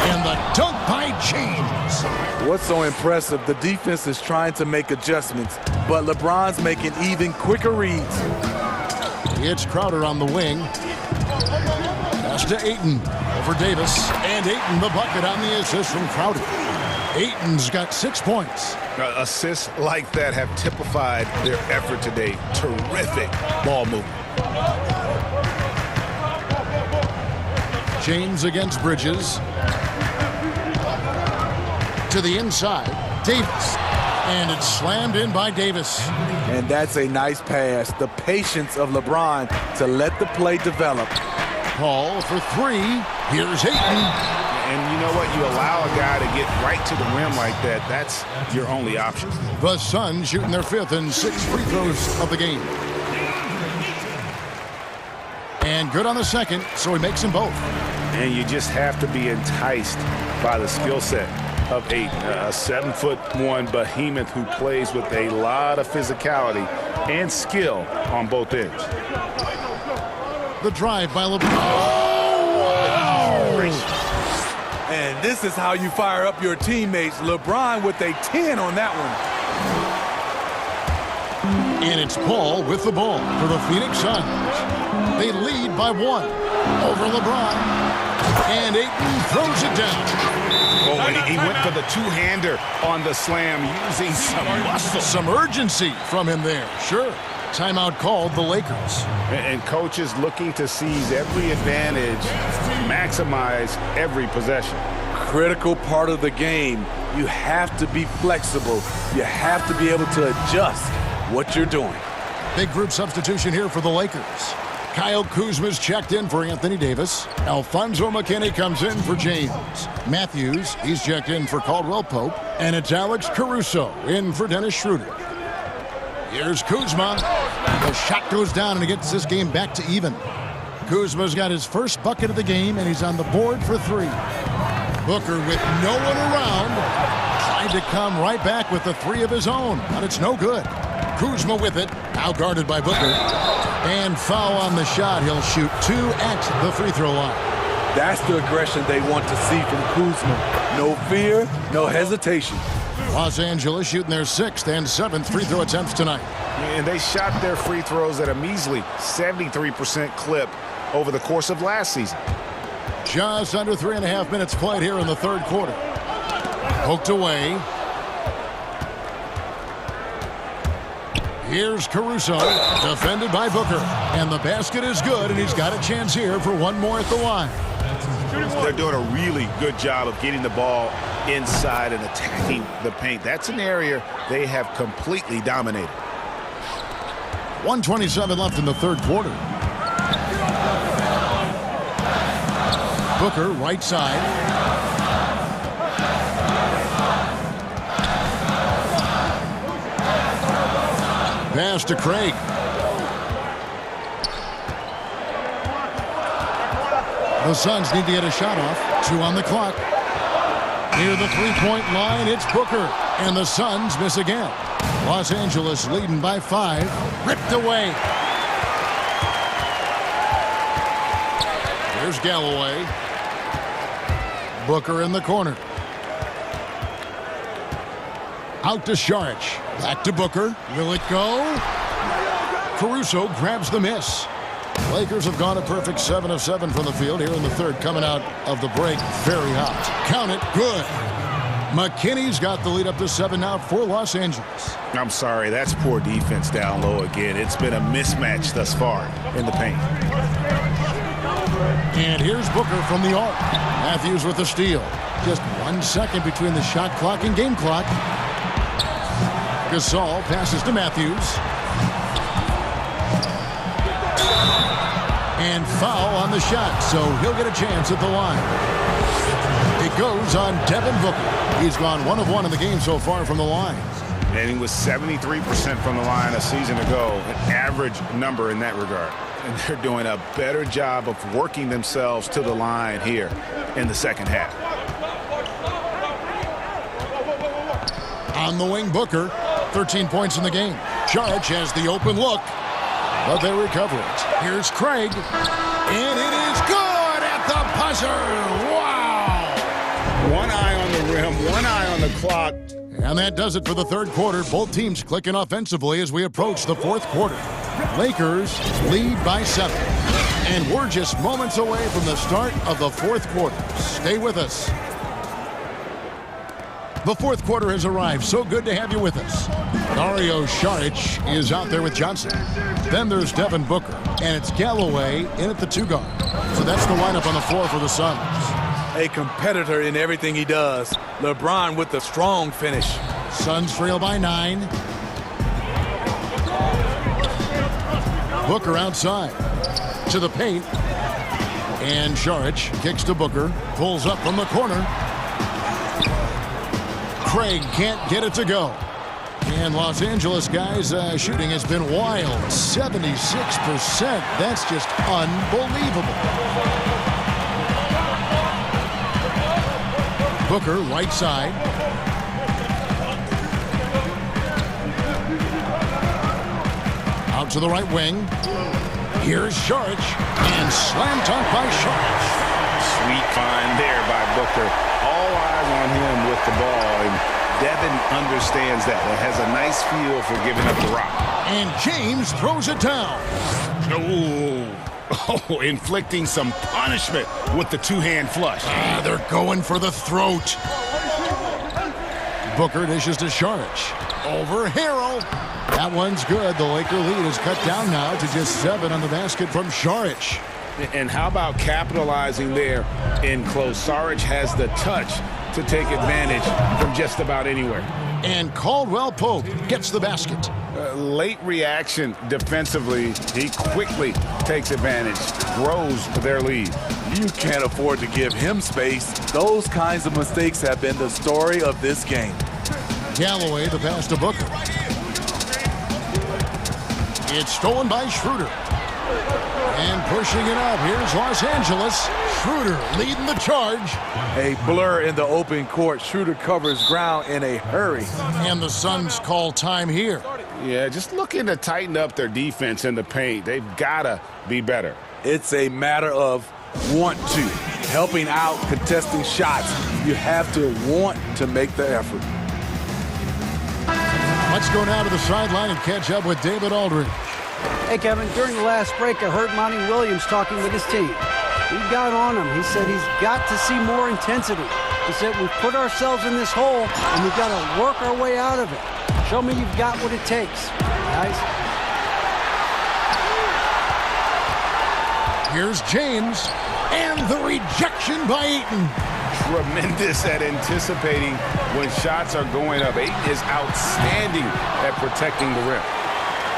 And the dunk by James. What's so impressive, the defense is trying to make adjustments, but LeBron's making even quicker reads. It's Crowder on the wing. Pass to Ayton over Davis. And Ayton the bucket on the assist from Crowder. Ayton's got 6 points. Assists like that have typified their effort today. Terrific ball movement. James against Bridges. To the inside, Davis. And it's slammed in by Davis. And that's a nice pass. The patience of LeBron to let the play develop. Paul for 3. Here's Ayton. And you know what? You allow a guy to get right to the rim like that. That's your only option. The Suns shooting their 5th and 6th free throws of the game. And good on the 2nd, so he makes them both. And you just have to be enticed by the skill set of Ayton, a 7'1" behemoth who plays with a lot of physicality and skill on both ends. The drive by LeBron. Oh, wow. And this is how you fire up your teammates. LeBron with a 10 on that one. And it's Paul with the ball for the Phoenix Suns. They lead by 1 over LeBron. And Ayton throws it down. Oh, and he went for the two-hander on the slam, using some muscle. Some urgency from him there. Sure. Timeout called the Lakers. And coaches looking to seize every advantage, maximize every possession. Critical part of the game. You have to be flexible. You have to be able to adjust what you're doing. Big group substitution here for the Lakers. Kyle Kuzma's checked in for Anthony Davis. Alfonso McKinney comes in for James. Matthews, he's checked in for Caldwell Pope. And it's Alex Caruso in for Dennis Schroeder. Here's Kuzma. The shot goes down and it gets this game back to even. Kuzma's got his first bucket of the game and he's on the board for 3. Booker with no one around. Tried to come right back with the 3 of his own, but it's no good. Kuzma with it, now guarded by Booker. And foul on the shot. He'll shoot 2 at the free throw line. That's the aggression they want to see from Kuzma. No fear, no hesitation. Los Angeles shooting their 6th and 7th free throw attempts tonight. And they shot their free throws at a measly 73% clip over the course of last season. Just under 3.5 minutes played here in the 3rd quarter. Poked away. Here's Caruso, defended by Booker. And the basket is good, and he's got a chance here for one more at the line. They're doing a really good job of getting the ball inside and attacking the paint. That's an area they have completely dominated. 1:27 left in the 3rd quarter. Booker, right side. Pass to Craig. The Suns need to get a shot off. 2 on the clock. Near the 3-point line, it's Booker. And the Suns miss again. Los Angeles leading by 5. Ripped away. Here's Galloway. Booker in the corner. Out to Saric. Back to Booker. Will it go? Caruso grabs the miss. Lakers have gone a perfect 7 of 7 from the field here in the third, coming out of the break very hot. Count it. Good. McKinney's got the lead up to 7 now for Los Angeles. I'm sorry, that's poor defense down low again. It's been a mismatch thus far in the paint. And here's Booker from the arc. Matthews with the steal. Just 1 second between the shot clock and game clock. Gasol passes to Matthews. And foul on the shot, so he'll get a chance at the line. It goes on Devin Booker. He's gone 1 of 1 in the game so far from the line. And he was 73% from the line a season ago, an average number in that regard. And they're doing a better job of working themselves to the line here in the second half. On the wing, Booker, 13 points in the game. Saric has the open look, but they recover it. Here's Craig, and it is good at the buzzer. Wow! 1 eye on the rim, 1 eye on the clock. And that does it for the third quarter. Both teams clicking offensively as we approach the fourth quarter. Lakers lead by 7. And we're just moments away from the start of the fourth quarter. Stay with us. The fourth quarter has arrived. So good to have you with us. Dario Saric is out there with Johnson. Then there's Devin Booker. And it's Galloway in at the 2 guard. So that's the lineup on the floor for the Suns. A competitor in everything he does. LeBron with the strong finish. Suns trail by 9. Booker outside to the paint. And Saric kicks to Booker. Pulls up from the corner. Craig can't get it to go. And Los Angeles guys shooting has been wild. 76%. That's just unbelievable. Booker, right side. Out to the right wing. Here's Saric. And slam dunk by Saric. Sweet find there by Booker. All eyes on him with the ball. And Devin understands that. It has a nice feel for giving up the rock. And James throws it down. Oh, inflicting some punishment with the 2-hand flush. They're going for the throat. Booker dishes to Saric. Over Harrell. That one's good. The Laker lead is cut down now to just 7 on the basket from Saric. And how about capitalizing there in close? Saric has the touch to take advantage from just about anywhere. And Caldwell Pope gets the basket. Late reaction defensively. He quickly takes advantage, grows their lead. You can't afford to give him space. Those kinds of mistakes have been the story of this game. Galloway, the pass to Booker. It's stolen by Schroeder. And pushing it up, here's Los Angeles. Schroeder leading the charge. A blur in the open court. Schroeder covers ground in a hurry. And the Suns call time here. Yeah, just looking to tighten up their defense in the paint. They've got to be better. It's a matter of want to. Helping out, contesting shots. You have to want to make the effort. Let's go now to the sideline and catch up with David Aldridge. Hey, Kevin, during the last break, I heard Monty Williams talking with his team. He got on him. He said he's got to see more intensity. He said we've put ourselves in this hole, and we've got to work our way out of it. Show me you've got what it takes, guys. Here's James, and the rejection by Ayton. Tremendous at anticipating when shots are going up. Ayton is outstanding at protecting the rim.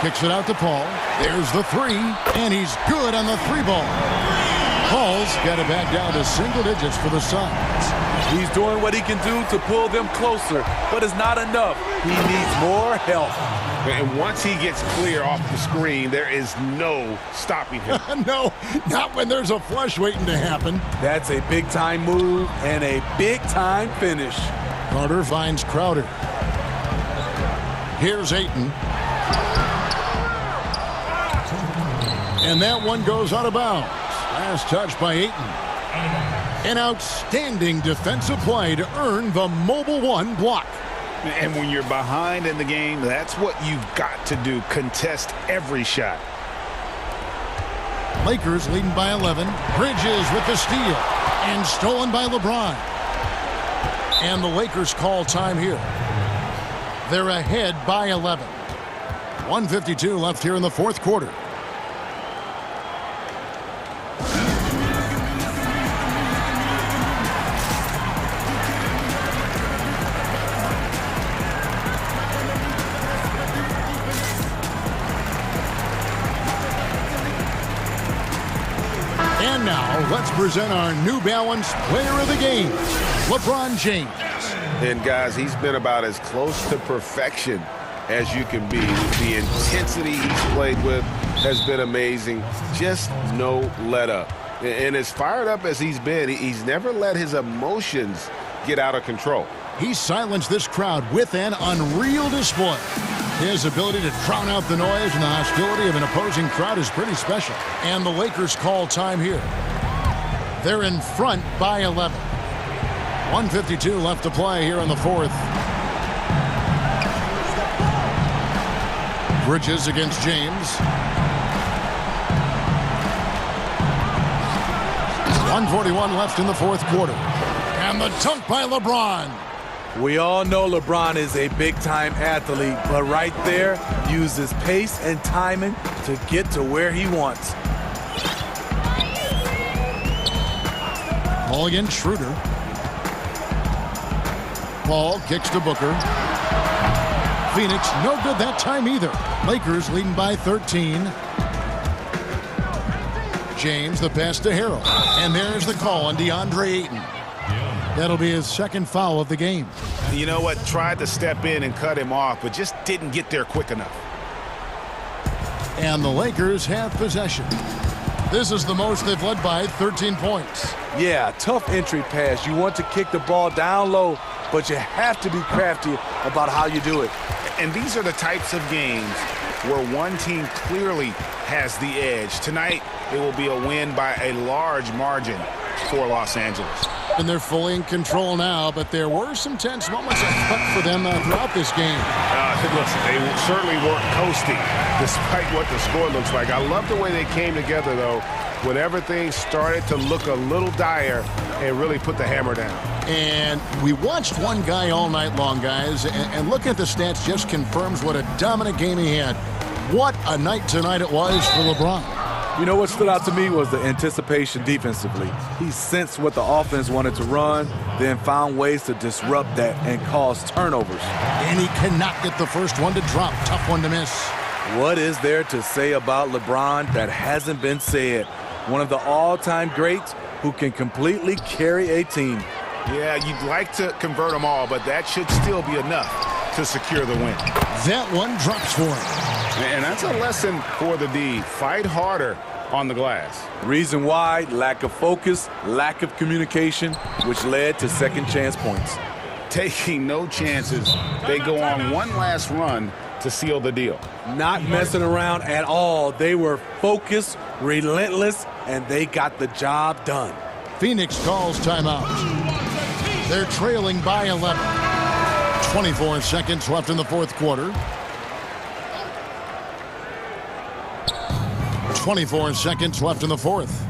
Kicks it out to Paul. There's the 3, and he's good on the 3 ball. Paul's got it back down to single digits for the Suns. He's doing what he can do to pull them closer, but it's not enough. He needs more help. And once he gets clear off the screen, there is no stopping him. No, not when there's a flush waiting to happen. That's a big-time move and a big-time finish. Carter finds Crowder. Here's Ayton. And that one goes out of bounds. Last touch by Ayton. An outstanding defensive play to earn the mobile 1 block. And when you're behind in the game, that's what you've got to do. Contest every shot. Lakers leading by 11. Bridges with the steal. And stolen by LeBron. And the Lakers call time here. They're ahead by 11. 1:52 left here in the fourth quarter. And now, let's present our New Balance Player of the Game, LeBron James. And guys, he's been about as close to perfection as you can be. The intensity he's played with has been amazing. Just no let up. And as fired up as he's been, he's never let his emotions get out of control. He silenced this crowd with an unreal display. His ability to drown out the noise and the hostility of an opposing crowd is pretty special. And the Lakers call time here. They're in front by 11. 1:52 left to play here in the fourth. Bridges against James. 1:41 left in the fourth quarter. And the dunk by LeBron. We all know LeBron is a big-time athlete, but right there, uses pace and timing to get to where he wants. Ball against Schroeder. Paul kicks to Booker. Phoenix, no good that time either. Lakers leading by 13. James, the pass to Harrell. And there's the call on DeAndre Ayton. That'll be his second foul of the game. You know what? Tried to step in and cut him off, but just didn't get there quick enough. And the Lakers have possession. This is the most they've led by 13 points. Yeah, tough entry pass. You want to kick the ball down low, but you have to be crafty about how you do it. And these are the types of games where one team clearly has the edge. Tonight, it will be a win by a large margin for Los Angeles. And they're fully in control now, but there were some tense moments for them throughout this game. Listen, they certainly weren't coasting despite what the score looks like. I love the way they came together, though, when everything started to look a little dire and really put the hammer down. And we watched one guy all night long, guys, and looking at the stats just confirms what a dominant game he had. What a night tonight it was for LeBron. You know what stood out to me was the anticipation defensively. He sensed what the offense wanted to run, then found ways to disrupt that and cause turnovers. And he cannot get the first one to drop. Tough one to miss. What is there to say about LeBron that hasn't been said? One of the all-time greats who can completely carry a team. Yeah, you'd like to convert them all, but that should still be enough to secure the win. That one drops for him. And that's a lesson for the D. Fight harder on the glass. Reason why: lack of focus, lack of communication, which led to second chance points. Taking no chances, they go on one last run to seal the deal. Not messing around at all. They were focused, relentless, and they got the job done. Phoenix calls timeout. They're trailing by 11. 24 seconds left in the fourth quarter. 24 seconds left in the fourth.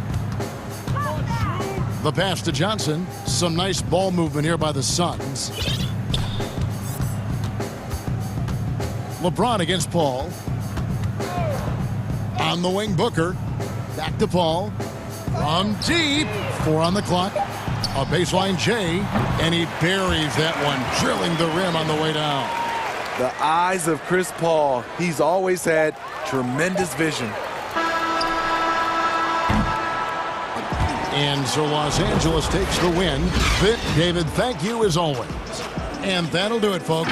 The pass to Johnson. Some nice ball movement here by the Suns. LeBron against Paul. On the wing, Booker. Back to Paul. From deep. 4 on the clock. A baseline J. And he buries that one, drilling the rim on the way down. The eyes of Chris Paul. He's always had tremendous vision. And so Los Angeles takes the win. David, thank you as always. And that'll do it, folks.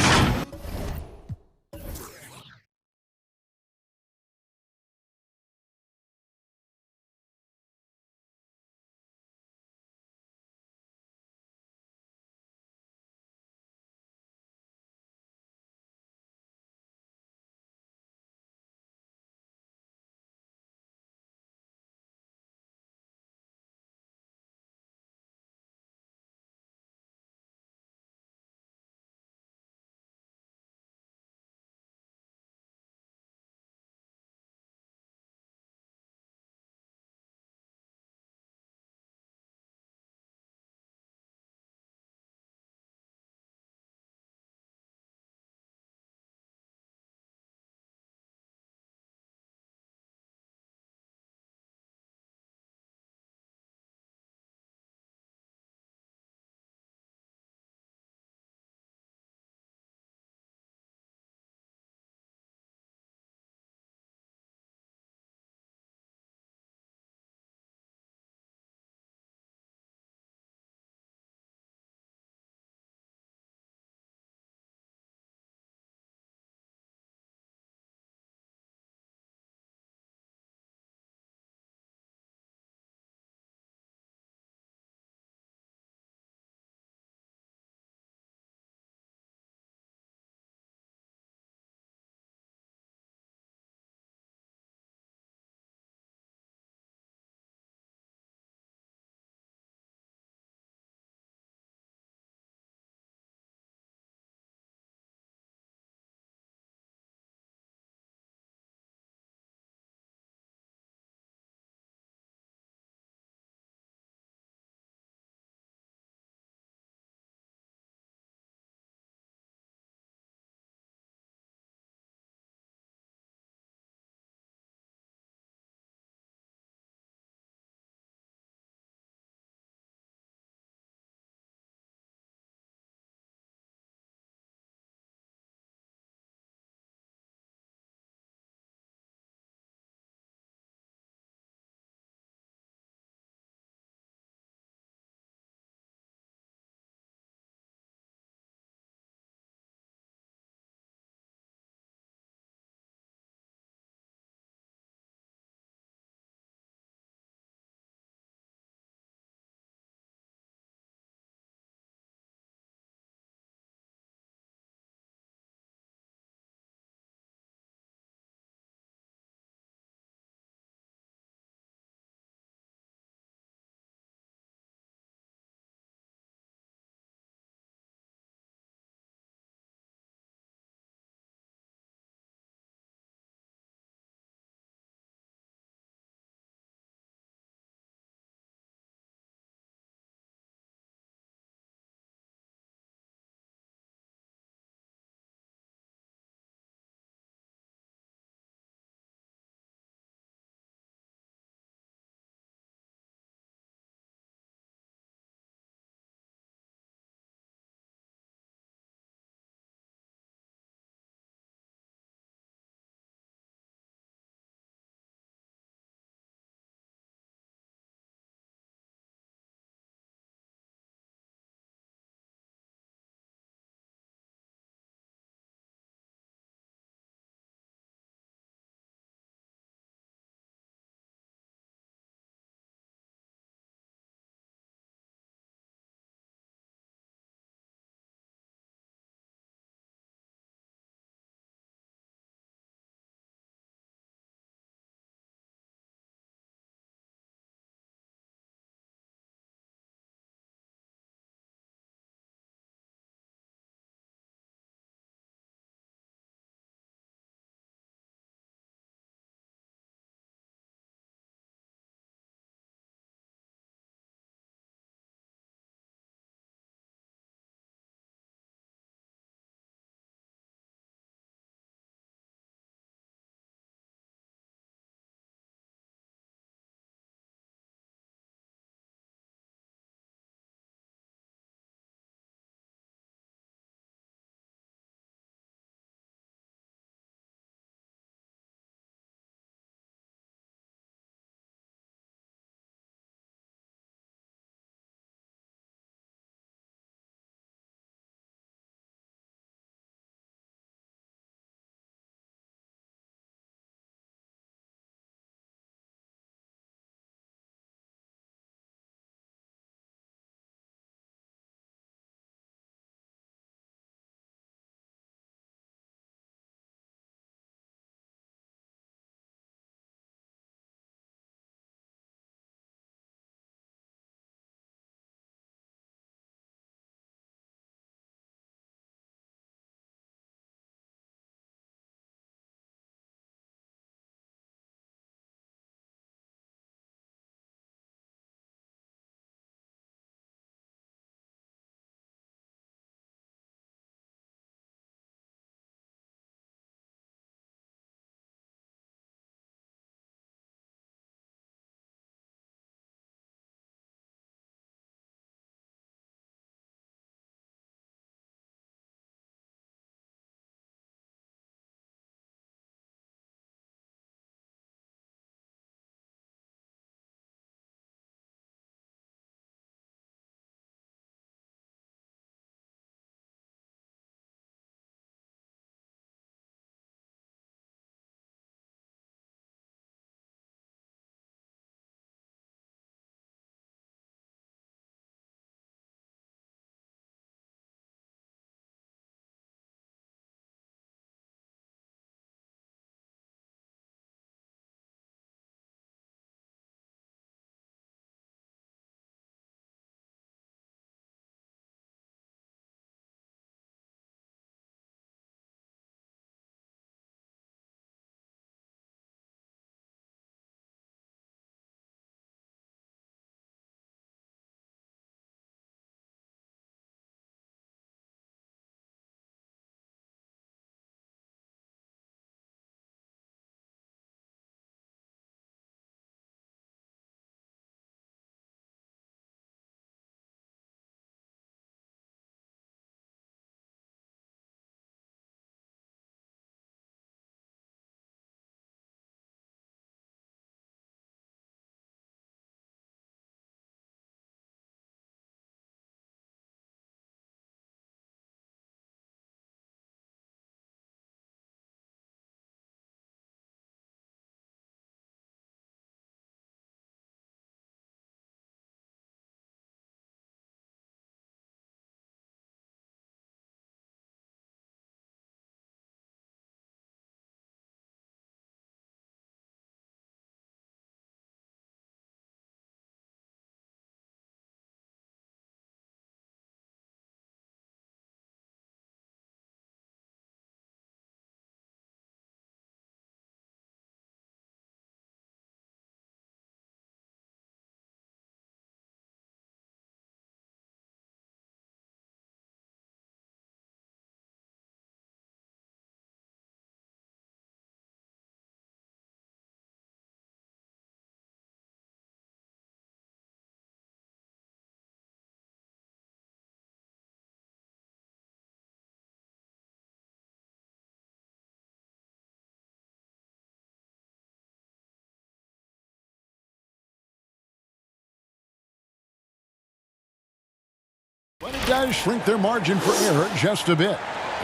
But it does shrink their margin for error just a bit.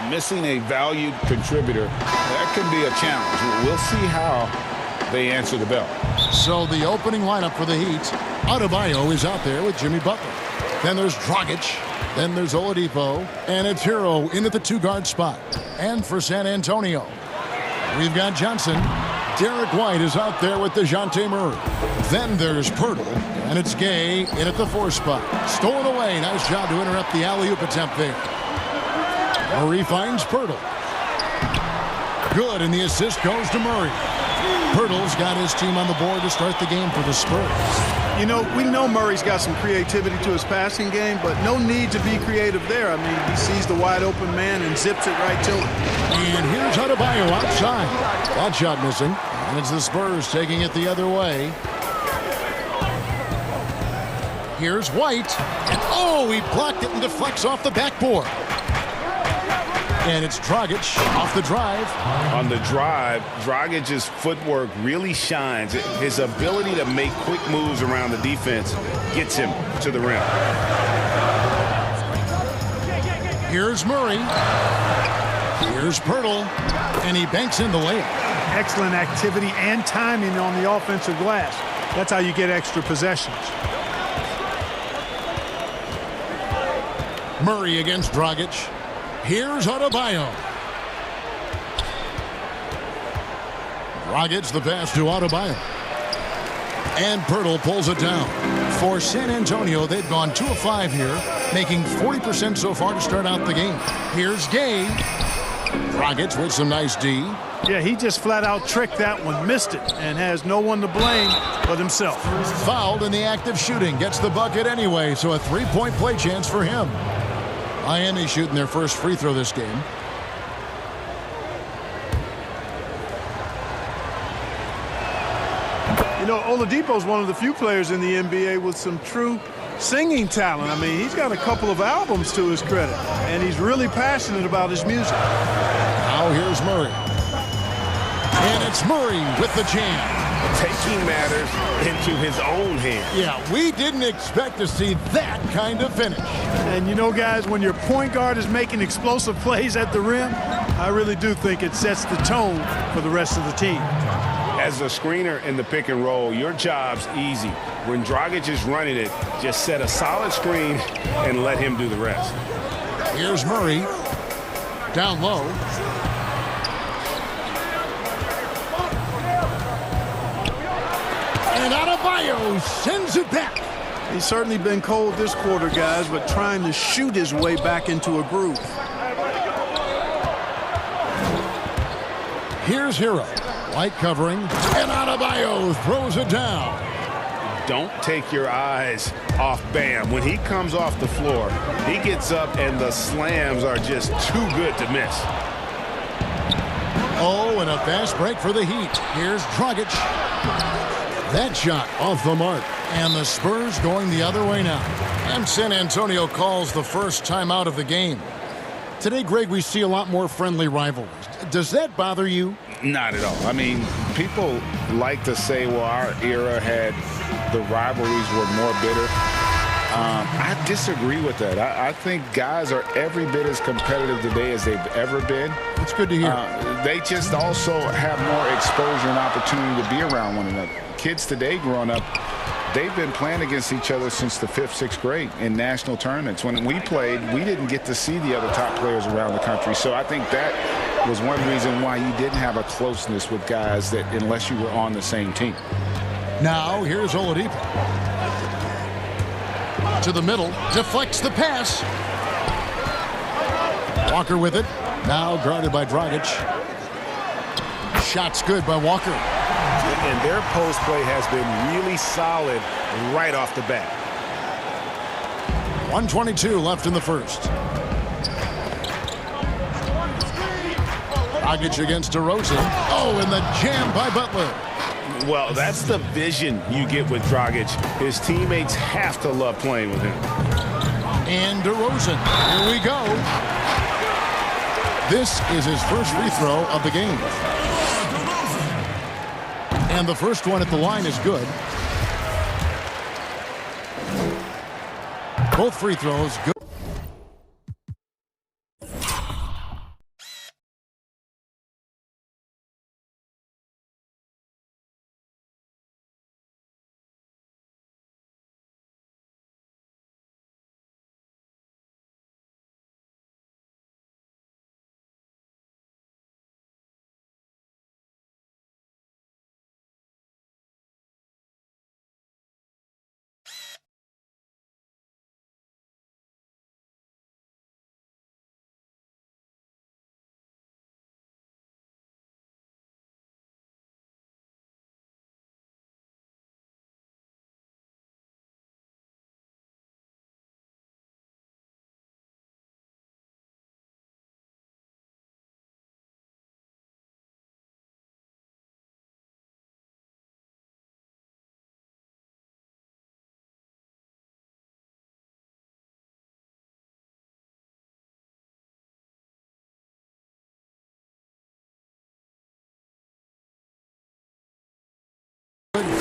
Missing a valued contributor, that can be a challenge. We'll see how they answer the bell. So the opening lineup for the Heat, Adebayo is out there with Jimmy Butler. Then there's Dragic. Then there's Oladipo. And it's Hero in at the two-guard spot. And for San Antonio, we've got Johnson. Derek White is out there with DeJounte Murray. Then there's Pirtle. And it's Gay in at the four spot. Stolen away. Nice job to interrupt the alley-oop attempt there. Murray finds Pirtle. Good, and the assist goes to Murray. Pirtle's got his team on the board to start the game for the Spurs. You know, we know Murray's got some creativity to his passing game, but no need to be creative there. I mean, he sees the wide open man and zips it right to him. And here's Adebayo outside. That shot missing. And it's the Spurs taking it the other way. Here's White. And oh, he blocked it and deflects off the backboard. And it's Dragic off the drive. On the drive, Dragic's footwork really shines. His ability to make quick moves around the defense gets him to the rim. Here's Murray. Here's Pirtle. And he banks in the layup. Excellent activity and timing on the offensive glass. That's how you get extra possessions. Murray against Dragic. Here's Adebayo. Dragic the pass to Adebayo. And Pirtle pulls it down. For San Antonio, they've gone 2 of 5 here, making 40% so far to start out the game. Here's Gay. Dragic with some nice D. Yeah, he just flat out tricked that one, missed it, and has no one to blame but himself. Fouled in the act of shooting, gets the bucket anyway, so a three-point play chance for him. Miami shooting their first free throw this game. You know, Oladipo's one of the few players in the NBA with some true singing talent. I mean, he's got a couple of albums to his credit, and he's really passionate about his music. Now here's Murray. And it's Murray with the jam. Taking matters into his own hands. Yeah, we didn't expect to see that kind of finish. And you know, guys, when your point guard is making explosive plays at the rim, I really do think it sets the tone for the rest of the team. As a screener in the pick and roll, your job's easy. When Dragic is running it, just set a solid screen and let him do the rest. Here's Murray. Down low. And Adebayo sends it back. He's certainly been cold this quarter, guys, but trying to shoot his way back into a groove. Here's Hero. White covering. And Adebayo throws it down. Don't take your eyes off Bam. When he comes off the floor, he gets up and the slams are just too good to miss. Oh, and a fast break for the Heat. Here's Dragic. That shot off the mark. And the Spurs going the other way now. And San Antonio calls the first timeout of the game. Today, Greg, we see a lot more friendly rivalries. Does that bother you? Not at all. I mean, people like to say, well, our era had the rivalries were more bitter. I disagree with that. I think guys are every bit as competitive today as they've ever been. It's good to hear. They just also have more exposure and opportunity to be around one another. Kids today growing up, they've been playing against each other since the 5th, 6th grade in national tournaments. When we played, we didn't get to see the other top players around the country. So I think that was one reason why you didn't have a closeness with guys that unless you were on the same team. Now here's Oladipo. To the middle, deflects the pass. Walker with it. Now guarded by Dragic. Shot's good by Walker. And their post play has been really solid right off the bat. 1:22 left in the first. Dragic against DeRozan. Oh, and the jam by Butler. Well, that's the vision you get with Dragic. His teammates have to love playing with him. And DeRozan. Here we go. This is his first free throw of the game. And the first one at the line is good. Both free throws good.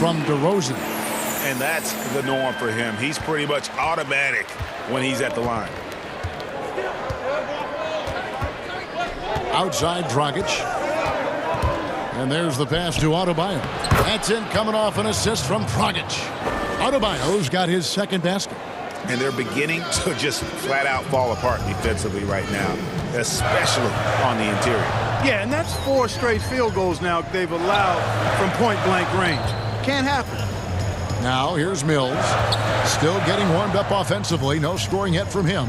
from DeRozan. And that's the norm for him. He's pretty much automatic when he's at the line. Outside Dragic. And there's the pass to Adebayo. That's in, coming off an assist from Dragic. Adebayo's got his second basket. And they're beginning to just flat out fall apart defensively right now, especially on the interior. Yeah, and that's 4 straight field goals now they've allowed from point-blank range. Can't happen. Now here's Mills. Still getting warmed up offensively. No scoring yet from him.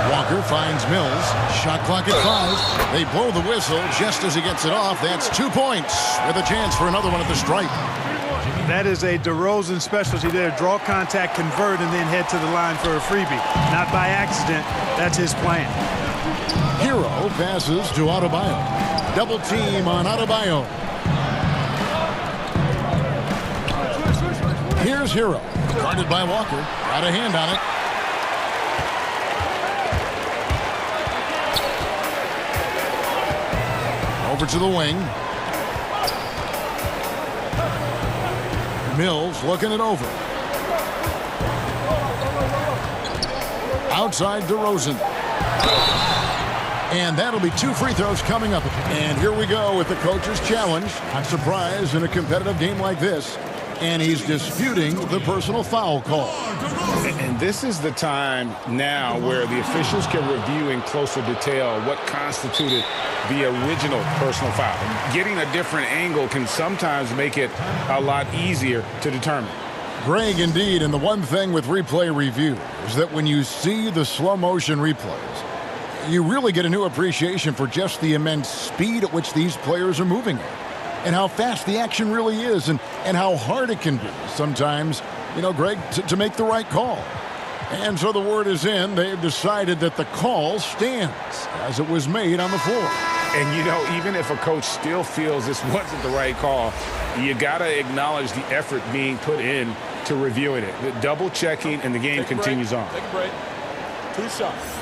Walker finds Mills. Shot clock at 5. They blow the whistle just as he gets it off. That's 2 points with a chance for another one at the stripe. That is a DeRozan specialty there. Draw contact, convert, and then head to the line for a freebie. Not by accident. That's his plan. Hero passes to Adebayo. Double team on Adebayo. Here's Hero. Guarded by Walker. Got a hand on it. Over to the wing. Mills looking it over. Outside DeRozan. And that'll be 2 free throws coming up. And here we go with the coach's challenge. Not surprised in a competitive game like this. And he's disputing the personal foul call. And this is the time now where the officials can review in closer detail what constituted the original personal foul. Getting a different angle can sometimes make it a lot easier to determine. Greg, indeed, and the one thing with replay review is that when you see the slow motion replays, you really get a new appreciation for just the immense speed at which these players are moving at. And how fast the action really is, and how hard it can be sometimes, you know, Greg, to make the right call. And so the word is in. They've decided that the call stands as it was made on the floor. And, you know, even if a coach still feels this wasn't the right call, you got to acknowledge the effort being put in to reviewing it. The double checking, and the game continues on. Take a break. 2 shots.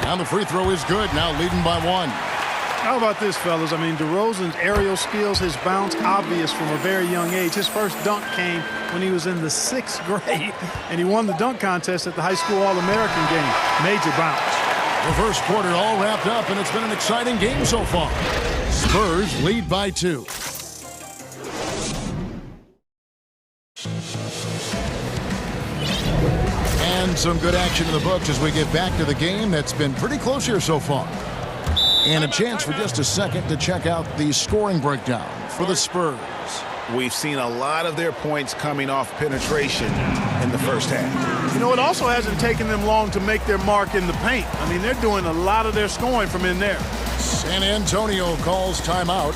And the free throw is good, now leading by 1. How about this, fellas? I mean, DeRozan's aerial skills, his bounce, obvious from a very young age. His first dunk came when he was in the 6th grade, and he won the dunk contest at the high school All-American game. Major bounce. The first quarter all wrapped up, and it's been an exciting game so far. Spurs lead by 2. And some good action in the books as we get back to the game that's been pretty close here so far. And a chance for just a second to check out the scoring breakdown for the Spurs. We've seen a lot of their points coming off penetration in the first half. You know, it also hasn't taken them long to make their mark in the paint. I mean, they're doing a lot of their scoring from in there. San Antonio calls timeout.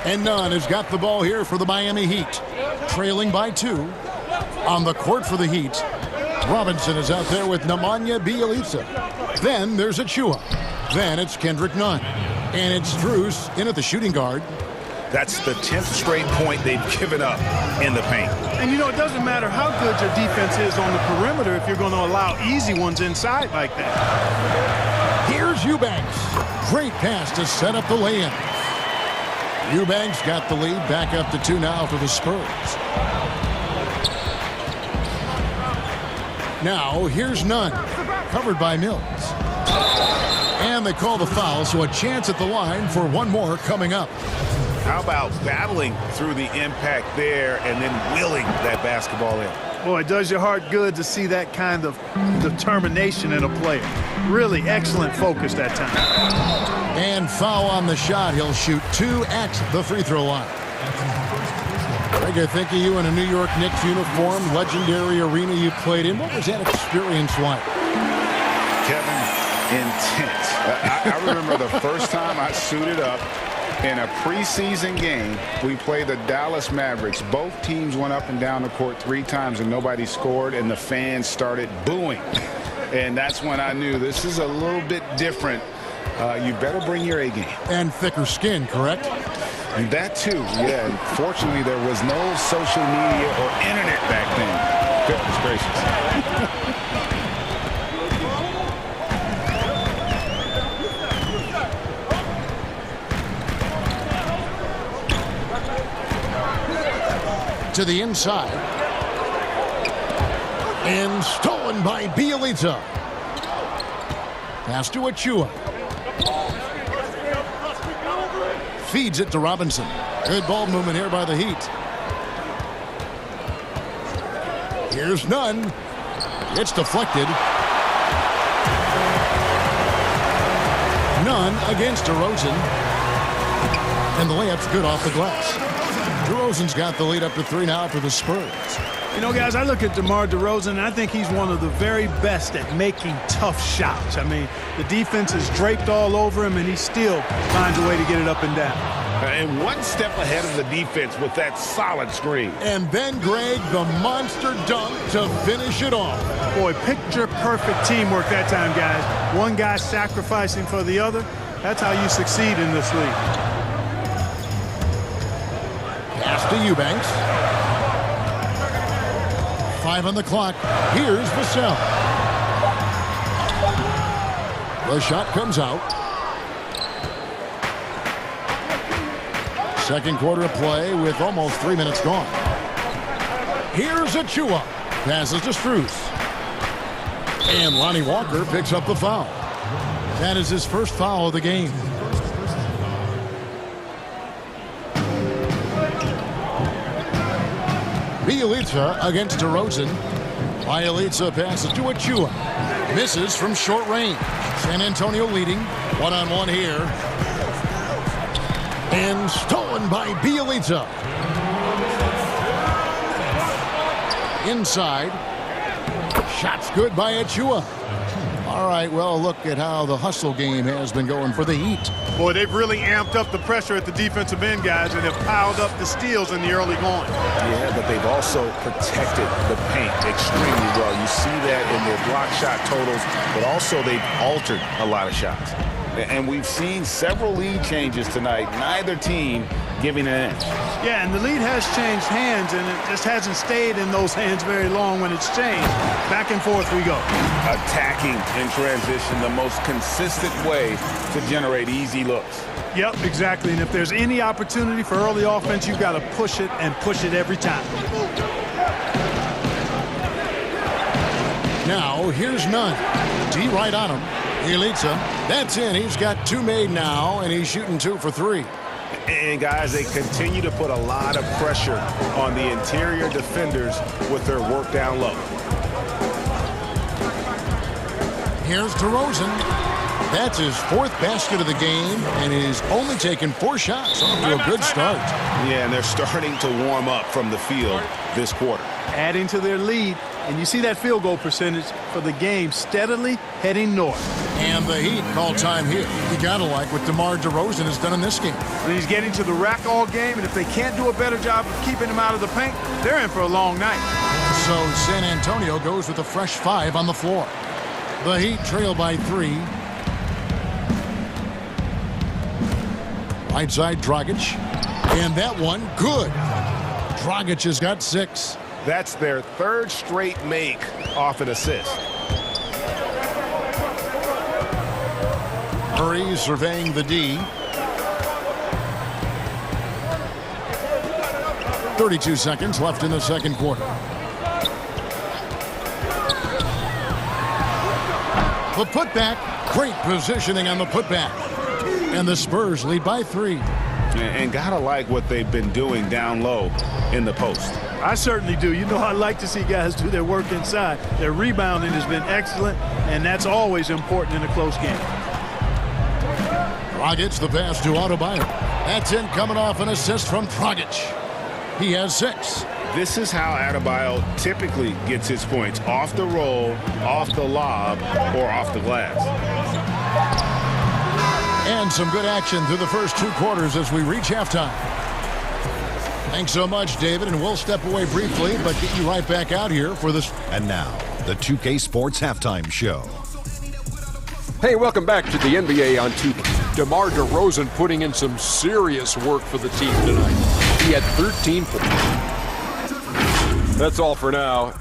And Nunn has got the ball here for the Miami Heat. Trailing by 2. On the court for the Heat, Robinson is out there with Nemanja Bjelica. Then there's Achua. Then it's Kendrick Nunn. And it's Strus in at the shooting guard. That's the 10th straight point they've given up in the paint. And, you know, it doesn't matter how good your defense is on the perimeter if you're going to allow easy ones inside like that. Here's Eubanks. Great pass to set up the lay-in. Eubanks got the lead, back up to 2 now for the Spurs. Now, here's Nunn, covered by Mills. And they call the foul, so a chance at the line for one more coming up. How about battling through the impact there and then willing that basketball in? Boy, it does your heart good to see that kind of determination in a player. Really excellent focus that time. And foul on the shot. He'll shoot 2 at the free throw line. Greg, I think of you in a New York Knicks uniform, legendary arena you played in. What was that experience like? Kevin, intense. I remember the first time I suited up In a preseason game, we played the Dallas Mavericks. Both teams went up and down the court 3 times and nobody scored, and the fans started booing. And that's when I knew this is a little bit different. You better bring your A game. And thicker skin, correct? And that too, yeah. And fortunately, there was no social media or internet back then. Goodness gracious. To the inside. And stolen by Bielitsa. Pass to Achua. Feeds it to Robinson. Good ball movement here by the Heat. Here's none. It's deflected. None against DeRozan. And the layup's good off the glass. DeRozan's got the lead up to 3 now for the Spurs. You know, guys, I look at DeMar DeRozan, and I think he's one of the very best at making tough shots. I mean, the defense is draped all over him, and he still finds a way to get it up and down. And one step ahead of the defense with that solid screen. And then, Greg, the monster dunk to finish it off. Boy, picture-perfect teamwork that time, guys. One guy sacrificing for the other. That's how you succeed in this league. Pass to Eubanks. 5 on the clock. Here's Vassell. The shot comes out. Second quarter of play with almost 3 minutes gone. Here's Achua. Passes to Strus. And Lonnie Walker picks up the foul. That is his first foul of the game. Bielitsa against DeRozan. Bielitsa passes to Achua. Misses from short range. San Antonio leading. One-on-one here. And stolen by Bielitsa. Inside. Shots good by Achua. All right, well, look at how the hustle game has been going for the Heat. Boy, they've really amped up the pressure at the defensive end, guys, and have piled up the steals in the early going. Yeah, but they've also protected the paint extremely well. You see that in their block shot totals, but also they've altered a lot of shots. And we've seen several lead changes tonight, neither team giving an inch. Yeah, and the lead has changed hands, and it just hasn't stayed in those hands very long when it's changed. Back and forth we go. Attacking in transition, the most consistent way to generate easy looks. Yep, exactly. And if there's any opportunity for early offense, you've got to push it and push it every time. Now, here's none. D right on him. Bielitsa. That's in. He's got 2 made now, and he's shooting 2 for 3. And, guys, they continue to put a lot of pressure on the interior defenders with their work down low. Here's DeRozan. That's his 4th basket of the game, and he's only taken 4 shots. Off to a good start. Yeah, and they're starting to warm up from the field this quarter. Adding to their lead, and you see that field goal percentage for the game steadily heading north. And the Heat call time here. You gotta like what DeMar DeRozan has done in this game. And he's getting to the rack all game, and if they can't do a better job of keeping him out of the paint, they're in for a long night. So San Antonio goes with a fresh 5 on the floor. The Heat trail by 3. Right side, Dragic. And that one, good. Dragic has got 6. That's their 3rd straight make off an assist. Murray surveying the D. 32 seconds left in the second quarter. The putback. Great positioning on the putback. And the Spurs lead by 3. And gotta like what they've been doing down low in the post. I certainly do. You know, I like to see guys do their work inside. Their rebounding has been excellent, and that's always important in a close game. Dragic the pass to Adebayo. That's in, coming off an assist from Dragic. He has 6. This is how Adebayo typically gets his points. Off the roll, off the lob, or off the glass. And some good action through the first 2 quarters as we reach halftime. Thanks so much, David, and we'll step away briefly, but get you right back out here for this. And now, the 2K Sports Halftime Show. Hey, welcome back to the NBA on 2K. DeMar DeRozan putting in some serious work for the team tonight. He had 13 points. That's all for now.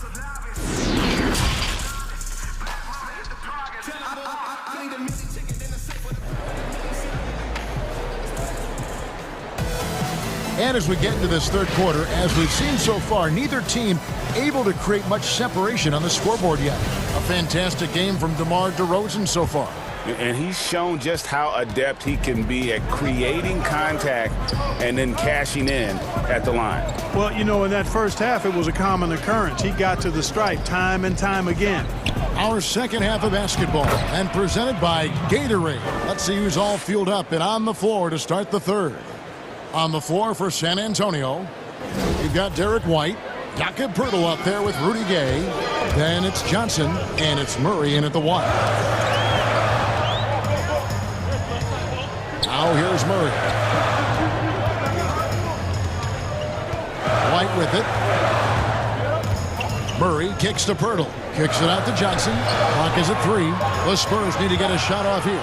And as we get into this third quarter, as we've seen so far, neither team able to create much separation on the scoreboard yet. A fantastic game from DeMar DeRozan so far. And he's shown just how adept he can be at creating contact and then cashing in at the line. Well, you know, in that first half, it was a common occurrence. He got to the stripe time and time again. Our second half of basketball, and presented by Gatorade. Let's see who's all fueled up and on the floor to start the third. On the floor for San Antonio, you've got Derek White, Jakob Poeltl up there with Rudy Gay. Then it's Johnson, and it's Murray in at the 1. Now here's Murray. White with it. Murray kicks to Poeltl. Kicks it out to Johnson. Clock is at 3. The Spurs need to get a shot off here.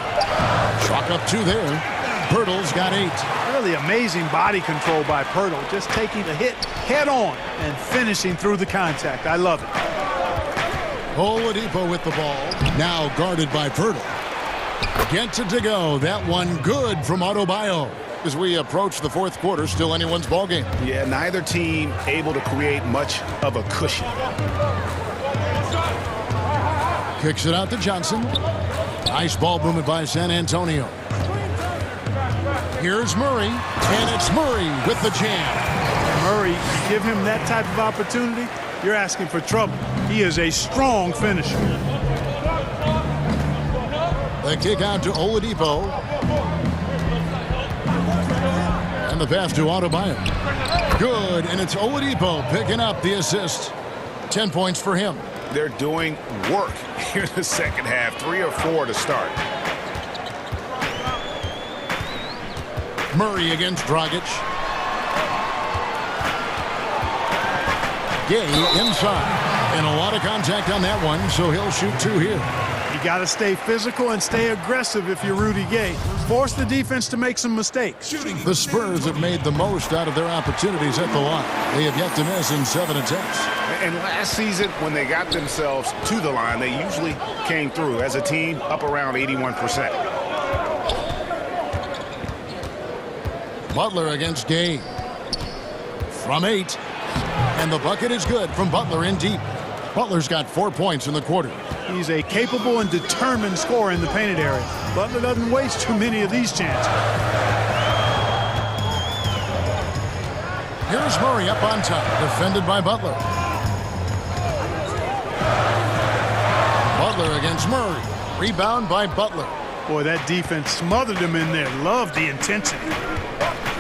Chalk up 2 there. Poeltl's got 8. Really amazing body control by Poeltl, just taking the hit head on and finishing through the contact. I love it. Oladipo with the ball, now guarded by Poeltl. Gets it to go. That one good from Adebayo. As we approach the fourth quarter, still anyone's ball game. Yeah, neither team able to create much of a cushion. Kicks it out to Johnson. Nice ball movement by San Antonio. Here's Murray, and it's Murray with the jam. Murray, give him that type of opportunity, you're asking for trouble. He is a strong finisher. The kick out to Oladipo. And the pass to Adebayo. Good, and it's Oladipo picking up the assist. 10 points for him. They're doing work here in the second half. 3 or 4 to start. Murray against Dragic. Gay inside. And a lot of contact on that one, so he'll shoot 2 here. You got to stay physical and stay aggressive if you're Rudy Gay. Force the defense to make some mistakes. The Spurs have made the most out of their opportunities at the line. They have yet to miss in 7 attempts. And last season, when they got themselves to the line, they usually came through as a team up around 81%. Butler against Gay. From 8. And the bucket is good from Butler in deep. Butler's got 4 points in the quarter. He's a capable and determined scorer in the painted area. Butler doesn't waste too many of these chances. Here's Murray up on top, defended by Butler. Butler against Murray. Rebound by Butler. Boy, that defense smothered him in there. Love the intensity.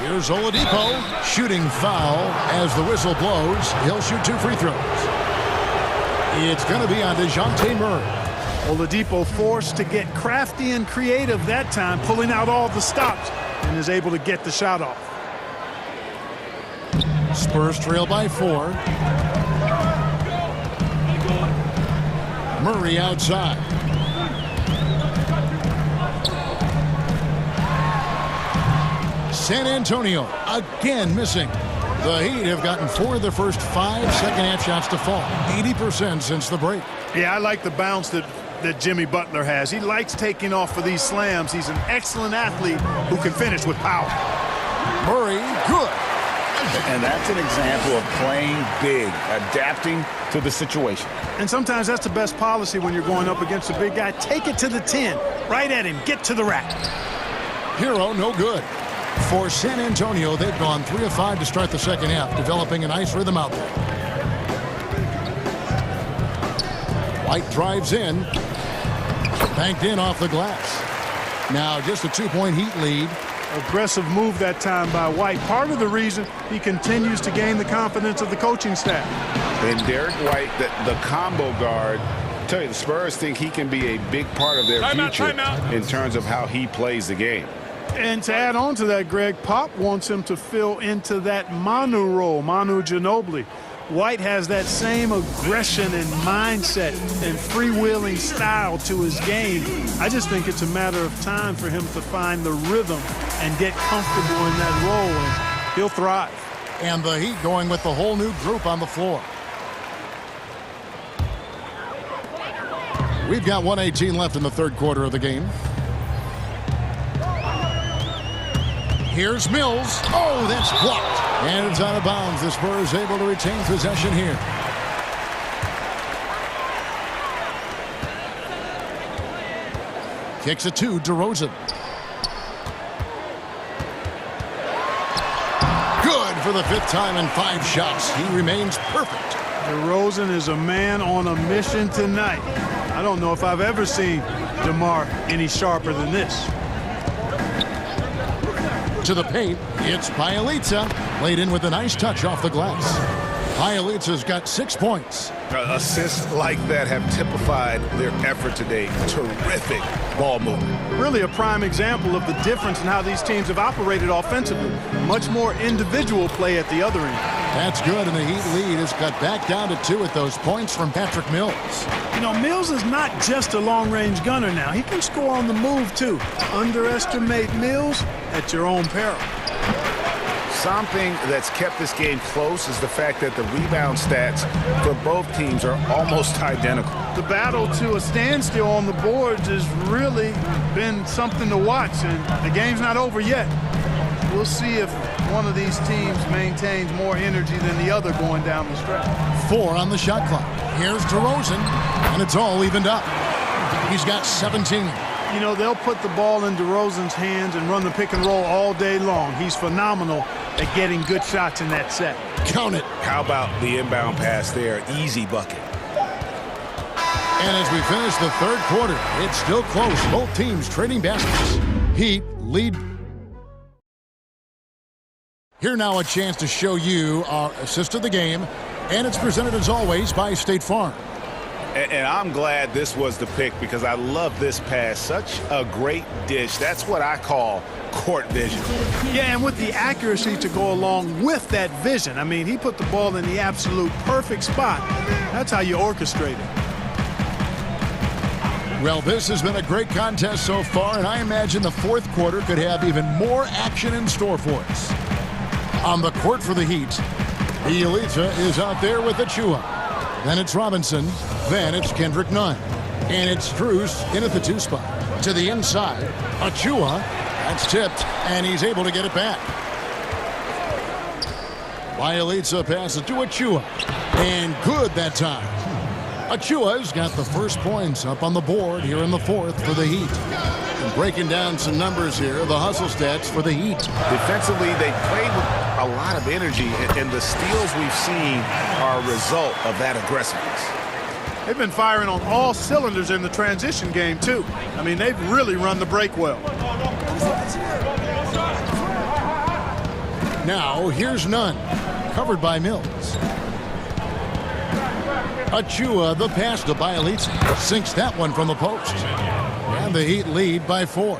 Here's Oladipo, shooting foul as the whistle blows. He'll shoot 2 free throws. It's going to be on DeJounte Murray. Oladipo forced to get crafty and creative that time, pulling out all the stops, and is able to get the shot off. Spurs trail by 4. Murray outside. San Antonio again missing. The Heat have gotten 4 of the first 5 second-half shots to fall. 80% since the break. Yeah, I like the bounce that Jimmy Butler has. He likes taking off for these slams. He's an excellent athlete who can finish with power. Murray, good. And that's an example of playing big, adapting to the situation. And sometimes that's the best policy when you're going up against a big guy. Take it to the 10. Right at him. Get to the rack. Hero, no good. For San Antonio, they've gone 3 of 5 to start the second half, developing a nice rhythm out there. White drives in. Banked in off the glass. Now just a 2-point Heat lead. Aggressive move that time by White. Part of the reason he continues to gain the confidence of the coaching staff. And Derek White, the combo guard, tell you, the Spurs think he can be a big part of their future in terms of how he plays the game. And to add on to that, Greg, Pop wants him to fill into that Manu role, Manu Ginobili. White has that same aggression and mindset and freewheeling style to his game. I just think it's a matter of time for him to find the rhythm and get comfortable in that role, and he'll thrive. And the Heat going with the whole new group on the floor. We've got 1:18 left in the third quarter of the game. Here's Mills. Oh, that's blocked. And it's out of bounds. The Spurs able to retain possession here. Kicks it to DeRozan. Good for the fifth time in 5 shots. He remains perfect. DeRozan is a man on a mission tonight. I don't know if I've ever seen DeMar any sharper than this. To the paint, it's Bjelica. Laid in with a nice touch off the glass. Bjelica's got 6 points. Assists like that have typified their effort today. Terrific ball movement. Really a prime example of the difference in how these teams have operated offensively. Much more individual play at the other end. That's good, and the Heat lead is cut back down to 2 with those points from Patrick Mills. You know, Mills is not just a long-range gunner now. He can score on the move, too. Underestimate Mills at your own peril. Something that's kept this game close is the fact that the rebound stats for both teams are almost identical. The battle to a standstill on the boards has really been something to watch, and the game's not over yet. We'll see if one of these teams maintains more energy than the other going down the stretch. 4 on the shot clock. Here's DeRozan, and it's all evened up. He's got 17. You know, they'll put the ball in DeRozan's hands and run the pick and roll all day long. He's phenomenal at getting good shots in that set. Count it. How about the inbound pass there? Easy bucket. And as we finish the third quarter, it's still close. Both teams trading baskets. Heat lead. Here now a chance to show you our assist of the game, and it's presented as always by State Farm. And I'm glad this was the pick because I love this pass. Such a great dish. That's what I call court vision. Yeah, and with the accuracy to go along with that vision. I mean, he put the ball in the absolute perfect spot. That's how you orchestrate it. Well, this has been a great contest so far, and I imagine the fourth quarter could have even more action in store for us. On the court for the Heat, Bjelica is out there with Achua. Then it's Robinson. Then it's Kendrick Nunn. And it's Strus in at the 2 spot. To the inside, Achua. That's tipped, and he's able to get it back. Bjelica passes to Achua. And good that time. Achua's got the first points up on the board here in the fourth for the Heat. And breaking down some numbers here, the hustle stats for the Heat. Defensively, they played with a lot of energy, and the steals we've seen are a result of that aggressiveness. They've been firing on all cylinders in the transition game, too. I mean, they've really run the break well. Now, here's Nunn, covered by Mills. Achua, the pass to Bjelica, sinks that one from the post. And the Heat lead by 4.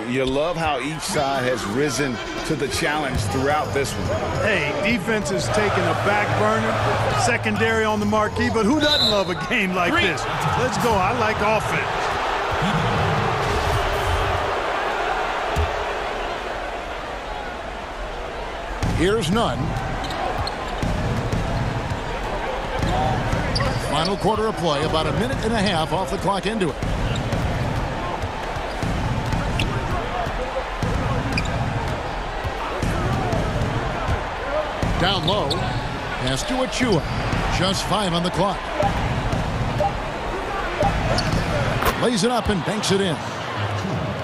You love how each side has risen to the challenge throughout this one. Hey, defense is taking a back burner, secondary on the marquee, but who doesn't love a game like this? Let's go. I like offense. Here's Nunn. Final quarter of play, about a minute and a half off the clock into it. Down low, pass to Achua. Just 5 on the clock. Lays it up and banks it in.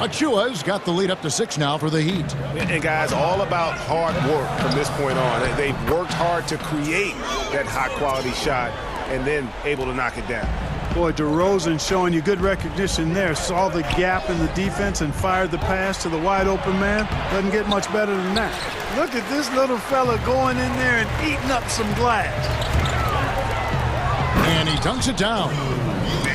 Achua's got the lead up to 6 now for the Heat. And guys, all about hard work from this point on. They've worked hard to create that high-quality shot and then able to knock it down. Boy, DeRozan showing you good recognition there. Saw the gap in the defense and fired the pass to the wide-open man. Doesn't get much better than that. Look at this little fella going in there and eating up some glass. And he dunks it down.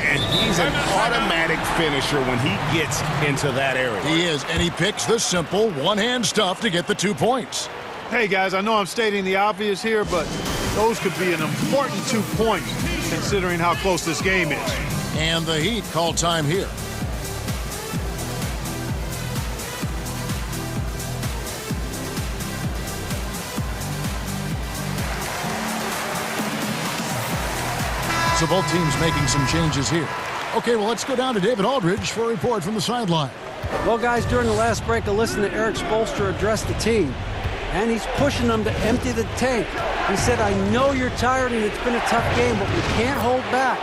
And he's an automatic finisher when he gets into that area. He is, and he picks the simple one-hand stuff to get the 2 points. Hey, guys, I know I'm stating the obvious here, but those could be an important 2 points considering how close this game is. And the Heat call time here. So both teams making some changes here. Okay, well, let's go down to David Aldridge for a report from the sideline. Well, guys, during the last break, I listened to Eric Spoelstra address the team, and he's pushing them to empty the tank. He said, I know you're tired and it's been a tough game, but we can't hold back.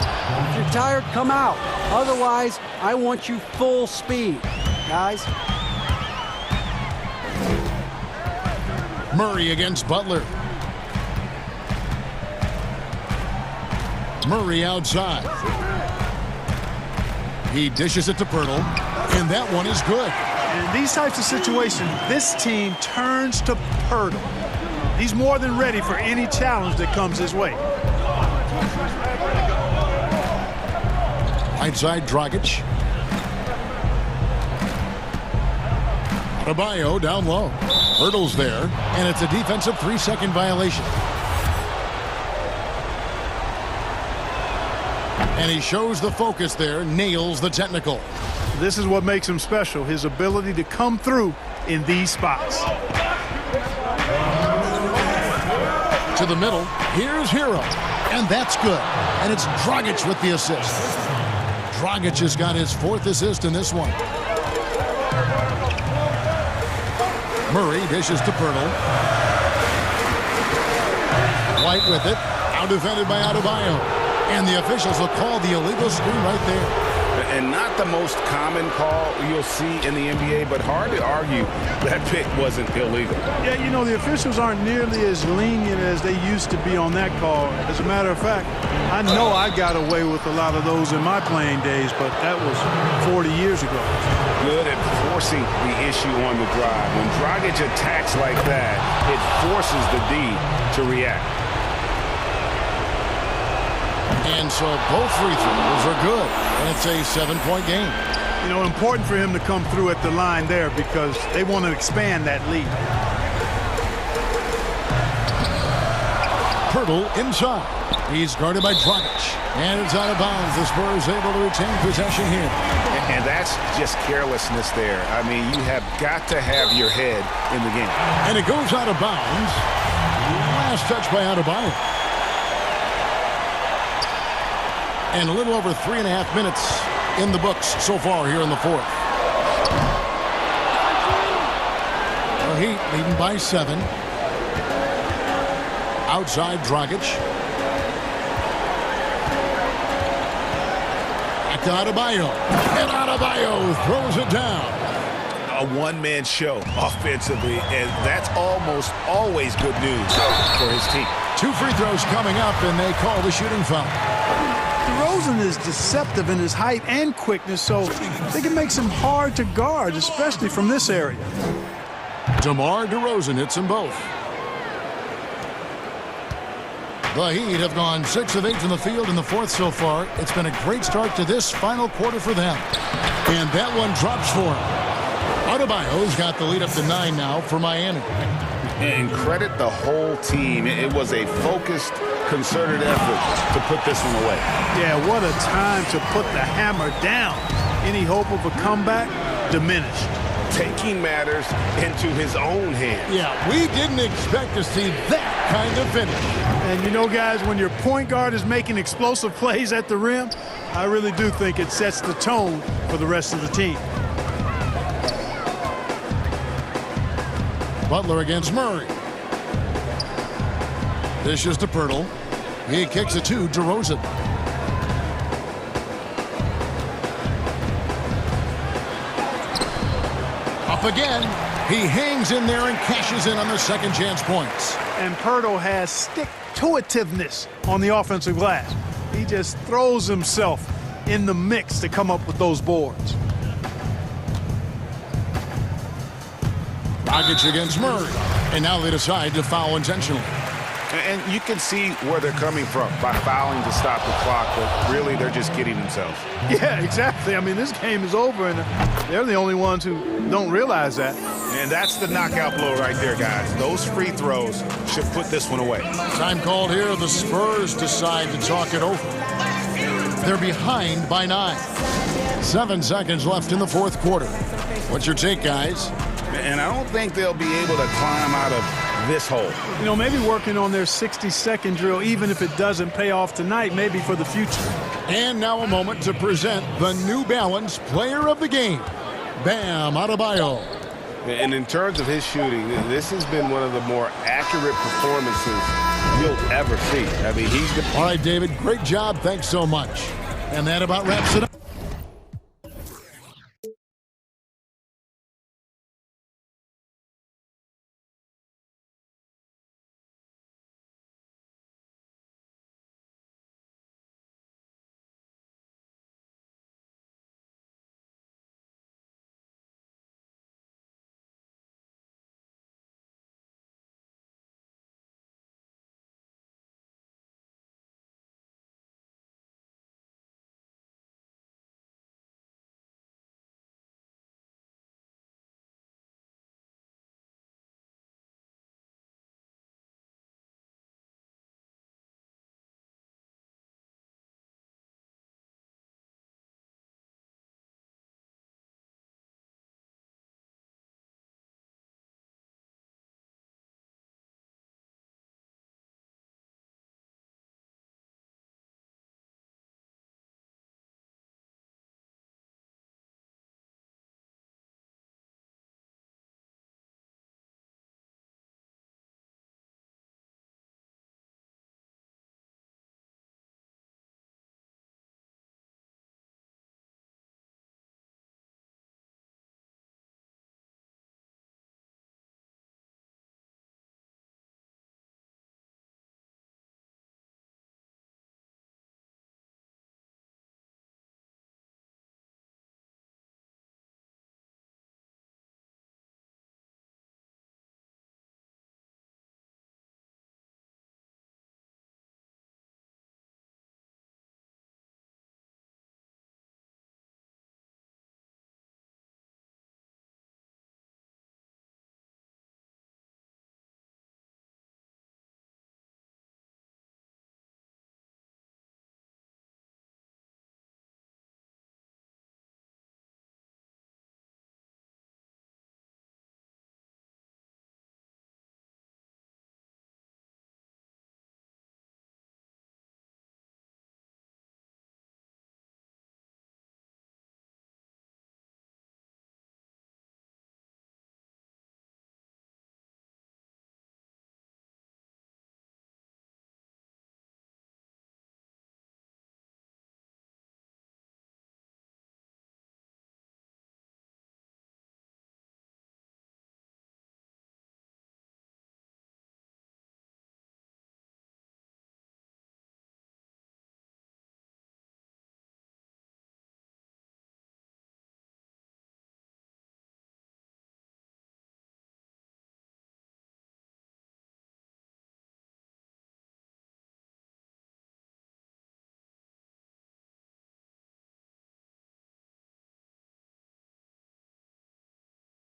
If you're tired, come out. Otherwise, I want you full speed. Guys. Murray against Butler. Murray outside. He dishes it to Pirtle, and that one is good. In these types of situations, this team turns to Pirtle. He's more than ready for any challenge that comes his way. Right side, Dragic. Adebayo down low. Pirtle's there, and it's a defensive 3-second violation. And he shows the focus there, nails the technical. This is what makes him special, his ability to come through in these spots. To the middle, here's Hero, and that's good. And it's Dragic with the assist. Dragic has got his 4th assist in this one. Murray dishes to Pirtle. White with it, out defended by Adebayo. And the officials will call the illegal screen right there. And not the most common call you'll see in the NBA, but hard to argue that pick wasn't illegal. Yeah, you know, the officials aren't nearly as lenient as they used to be on that call. As a matter of fact, I know I got away with a lot of those in my playing days, but that was 40 years ago. Good at forcing the issue on the drive. When Dragic attacks like that, it forces the D to react. And so both free throws are good, and it's a 7-point game. You know, important for him to come through at the line there because they want to expand that lead. Pirtle inside. He's guarded by Dragic, and it's out of bounds. The Spurs able to retain possession here. And that's just carelessness there. I mean, you have got to have your head in the game. And it goes out of bounds. Last touch by Adebayo. And a little over 3.5 minutes in the books so far here in the 4th. The Heat leading by 7. Outside Dragic. Back to Adebayo. And Adebayo throws it down. A one-man show offensively, and that's almost always good news for his team. 2 free throws coming up, and they call the shooting foul. DeRozan is deceptive in his height and quickness, so they can make him hard to guard, especially from this area. DeMar DeRozan hits them both. The Heat have gone 6 of 8 from the field in the 4th so far. It's been a great start to this final quarter for them. And that one drops for him. Adebayo's got the lead up to 9 now for Miami. And credit the whole team. It was a focused, concerted effort to put this one away. Yeah, what a time to put the hammer down. Any hope of a comeback diminished. Taking matters into his own hands. Yeah, we didn't expect to see that kind of finish. And you know, guys, when your point guard is making explosive plays at the rim, I really do think it sets the tone for the rest of the team. Butler against Murray. Dishes to Pirtle. He kicks it to DeRozan. Up again. He hangs in there and cashes in on the second chance points. And Pirtle has stick-to-itiveness on the offensive glass. He just throws himself in the mix to come up with those boards. Dragic against Murray. And now they decide to foul intentionally. And you can see where they're coming from by fouling to stop the clock, but really they're just kidding themselves. Yeah, exactly. I mean, this game is over, and they're the only ones who don't realize that. And that's the knockout blow right there, guys. Those free throws should put this one away. Time called here. The Spurs decide to talk it over. They're behind by 9. 7 seconds left in the fourth quarter. What's your take, guys? And I don't think they'll be able to climb out of this hole. You know, maybe working on their 60-second drill, even if it doesn't pay off tonight, maybe for the future. And now a moment to present the New Balance Player of the Game, Bam Adebayo. And in terms of his shooting, this has been one of the more accurate performances you'll ever see. I mean, he's been... All right, David, great job. Thanks so much. And that about wraps it up.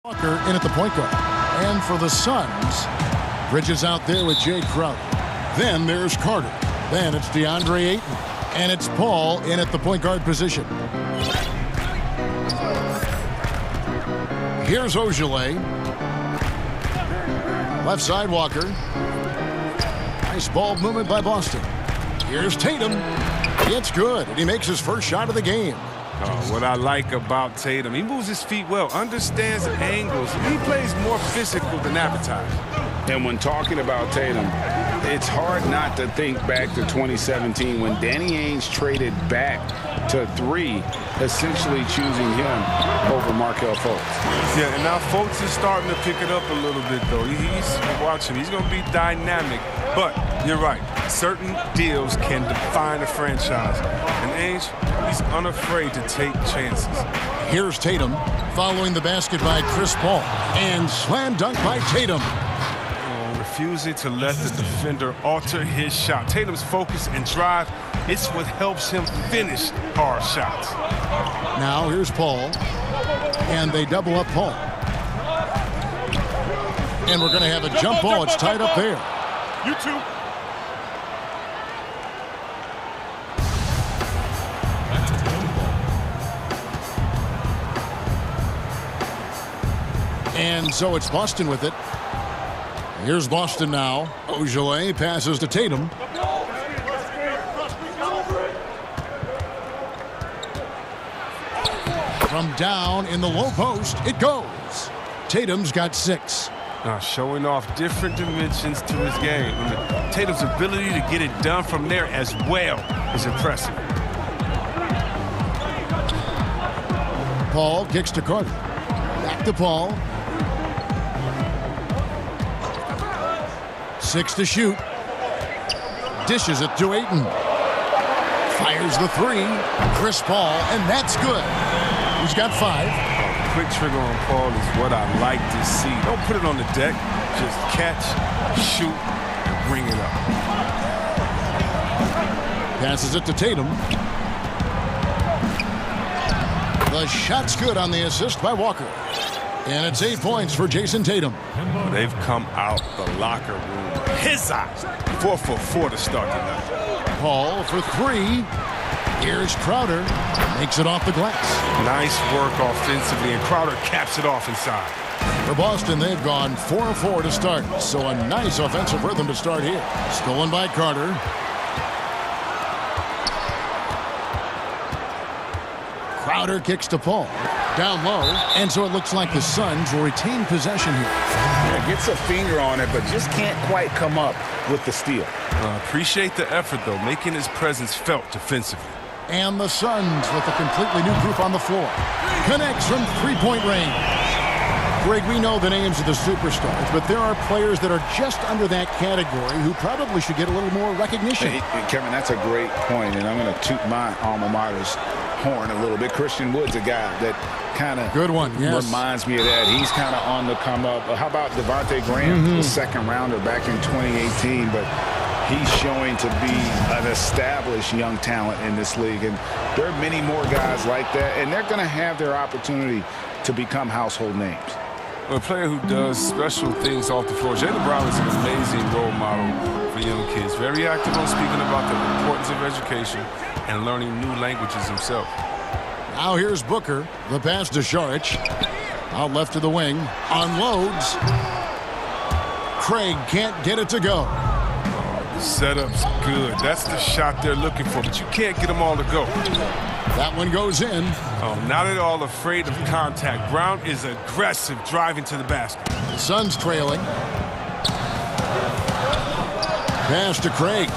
Walker in at the point guard. And for the Suns, Bridges out there with Jay Crowder. Then there's Carter. Then it's DeAndre Ayton. And it's Paul in at the point guard position. Here's Ogilvy. Left side Walker. Nice ball movement by Boston. Here's Tatum. It's good, and he makes his first shot of the game. What I like about Tatum, he moves his feet well, understands angles. He plays more physical than advertised. And when talking about Tatum, it's hard not to think back to 2017 when Danny Ainge traded back to 3, essentially choosing him over Markelle Fultz. Yeah, and now Fultz is starting to pick it up a little bit, though. He's watching. He's going to be dynamic. But you're right. Certain deals can define a franchise. And Ainge, he's unafraid to take chances. Here's Tatum following the basket by Chris Paul. And slam dunk by Tatum. refusing to let the defender alter his shot. Tatum's focus and drive, it's what helps him finish hard shots. Now here's Paul, and they double up Paul. And we're going to have a jump ball. It's tied up there. You two. And so it's Boston with it. Here's Boston now. Ojale passes to Tatum. From down in the low post, it goes. Tatum's got 6. Now showing off different dimensions to his game. I mean, Tatum's ability to get it done from there as well is impressive. Paul kicks to Carter. Back to Paul. 6 to shoot. Dishes it to Ayton. Fires the 3. Chris Paul, and that's good. He's got 5. Quick trigger on Paul is what I like to see. Don't put it on the deck. Just catch, shoot, and bring it up. Passes it to Tatum. The shot's good on the assist by Walker. And it's 8 points for Jason Tatum. They've come out the locker room. His eyes. 4 for 4 to start tonight. Paul for 3. Here's Crowder. Makes it off the glass. Nice work offensively, and Crowder caps it off inside. For Boston, they've gone 4-4 to start. So a nice offensive rhythm to start here. Stolen by Carter. Crowder kicks to Paul. Down low, and so it looks like the Suns will retain possession here. Yeah, gets a finger on it, but just can't quite come up with the steal. Appreciate the effort, though, making his presence felt defensively. And the Suns with a completely new group on the floor. Connects from three-point range. Greg, we know the names of the superstars, but there are players that are just under that category who probably should get a little more recognition. Hey, Kevin, that's a great point, and I'm going to toot my alma mater's horn a little bit. Christian Wood's a guy that kind of reminds me of that. He's kind of on the come up. How about Devontae Graham, the second rounder back in 2018, but he's showing to be an established young talent in this league, and there are many more guys like that, and they're going to have their opportunity to become household names. A player who does special things off the floor. Jaylen Brown is an amazing role model for young kids. Very active on speaking about the importance of education and learning new languages himself. Now here's Booker. The pass to Šarić. Out left to the wing. Unloads. Craig can't get it to go. The setup's good. That's the shot they're looking for, but you can't get them all to go. That one goes in. Oh, not at all afraid of contact. Brown is aggressive driving to the basket. The Suns trailing. Pass to Craig.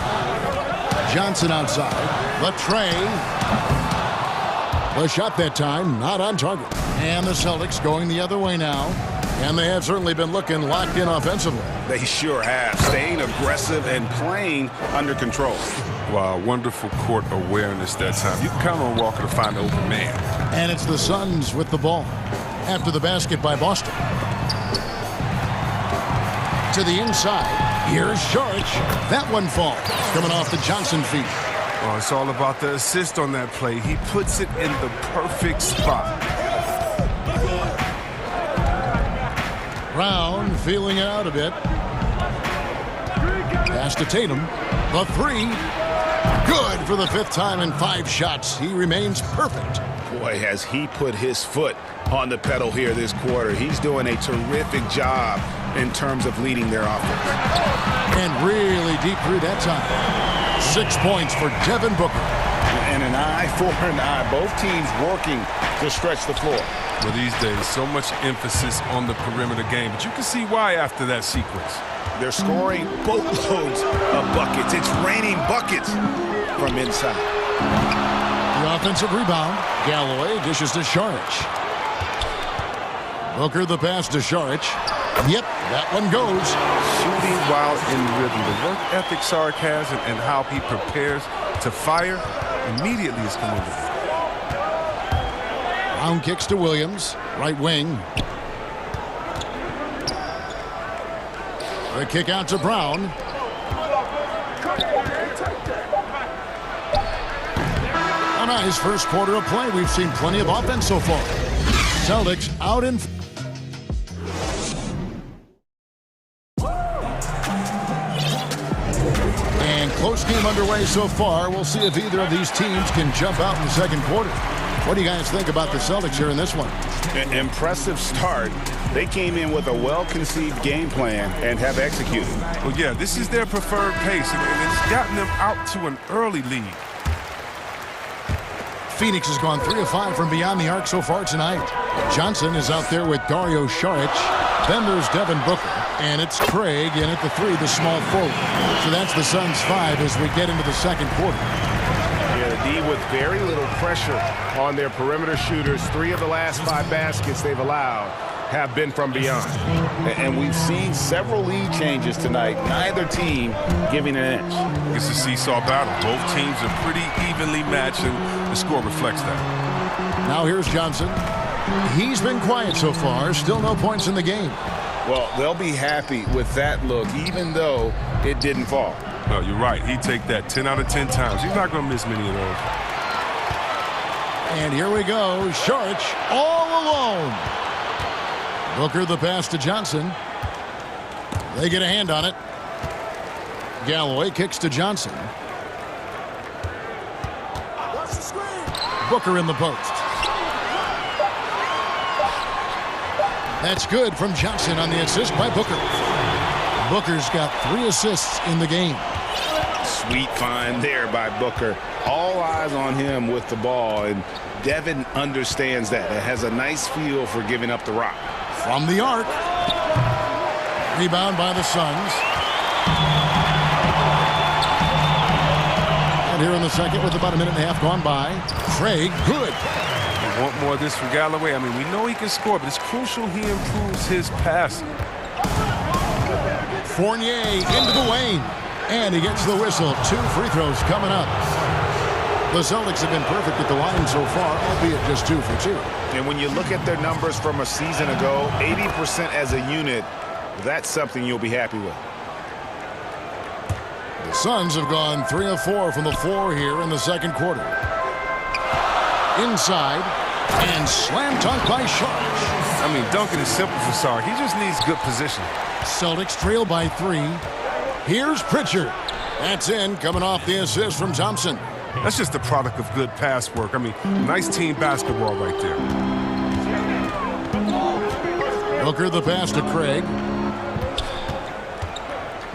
Johnson outside. The tray. The shot that time, not on target. And the Celtics going the other way now. And they have certainly been looking locked in offensively. They sure have. Staying aggressive and playing under control. Wow, wonderful court awareness that time. You can count on Walker to find the open man. And it's the Suns with the ball. After the basket by Boston. To the inside. Here's Šarić. That one falls. Coming off the Johnson feet. Oh, it's all about the assist on that play. He puts it in the perfect spot. Brown feeling it out a bit. Pass to Tatum. The 3. Good for the 5th time in 5 shots. He remains perfect. Boy, has he put his foot on the pedal here this quarter. He's doing a terrific job in terms of leading their offense. And really deep through that time. 6 points for Devin Booker. And an eye for an eye. Both teams working to stretch the floor. Well, these days, so much emphasis on the perimeter game, but you can see why after that sequence. They're scoring boatloads of buckets. It's raining buckets from inside. The offensive rebound. Galloway dishes to Šarić. Booker the pass to Šarić. Yep, that one goes. Shooting while in rhythm. The work ethic Šarić has and how he prepares to fire immediately is commendable. Brown kicks to Williams. Right wing. The kick out to Brown. A nice first quarter of play. We've seen plenty of offense so far. Celtics out in... And close game underway so far. We'll see if either of these teams can jump out in the second quarter. What do you guys think about the Celtics here in this one? An impressive start. They came in with a well-conceived game plan and have executed. Well, yeah, this is their preferred pace, and it's gotten them out to an early lead. Phoenix has gone 3 of 5 from beyond the arc so far tonight. Johnson is out there with Dario Saric. Then there's Devin Booker. And it's Craig in at the 3, the small forward. So that's the Suns' 5 as we get into the second quarter. Yeah, the D with very little pressure on their perimeter shooters. 3 of the last 5 baskets they've allowed have been from beyond. And we've seen several lead changes tonight. Neither team giving an inch. It's a seesaw battle. Both teams are pretty evenly matched, and the score reflects that. Now here's Johnson. He's been quiet so far. Still no points in the game. Well, they'll be happy with that look, even though it didn't fall. No, you're right. He'd take that 10 out of 10 times. He's not going to miss many of those. And here we go. Saric all alone. Booker the pass to Johnson. They get a hand on it. Galloway kicks to Johnson. Booker in the post. That's good from Johnson on the assist by Booker. Booker's got 3 assists in the game. Sweet find there by Booker. All eyes on him with the ball, and Devin understands that. It has a nice feel for giving up the rock. From the arc. Rebound by the Suns. And here in the second with about a minute and a half gone by. Craig, good. You want more of this from Galloway? I mean, we know he can score, but it's crucial he improves his passing. Fournier into the lane. And he gets the whistle. 2 free throws coming up. The Celtics have been perfect at the line so far, albeit just 2 for 2. And when you look at their numbers from a season ago, 80% as a unit, that's something you'll be happy with. The Suns have gone 3 of 4 from the floor here in the second quarter. Inside, and slam dunk by Saric. I mean, dunking is simple for Saric. He just needs good position. Celtics trail by 3. Here's Pritchard. That's in, coming off the assist from Thompson. That's just the product of good pass work. I mean, nice team basketball right there. Booker the pass to Craig.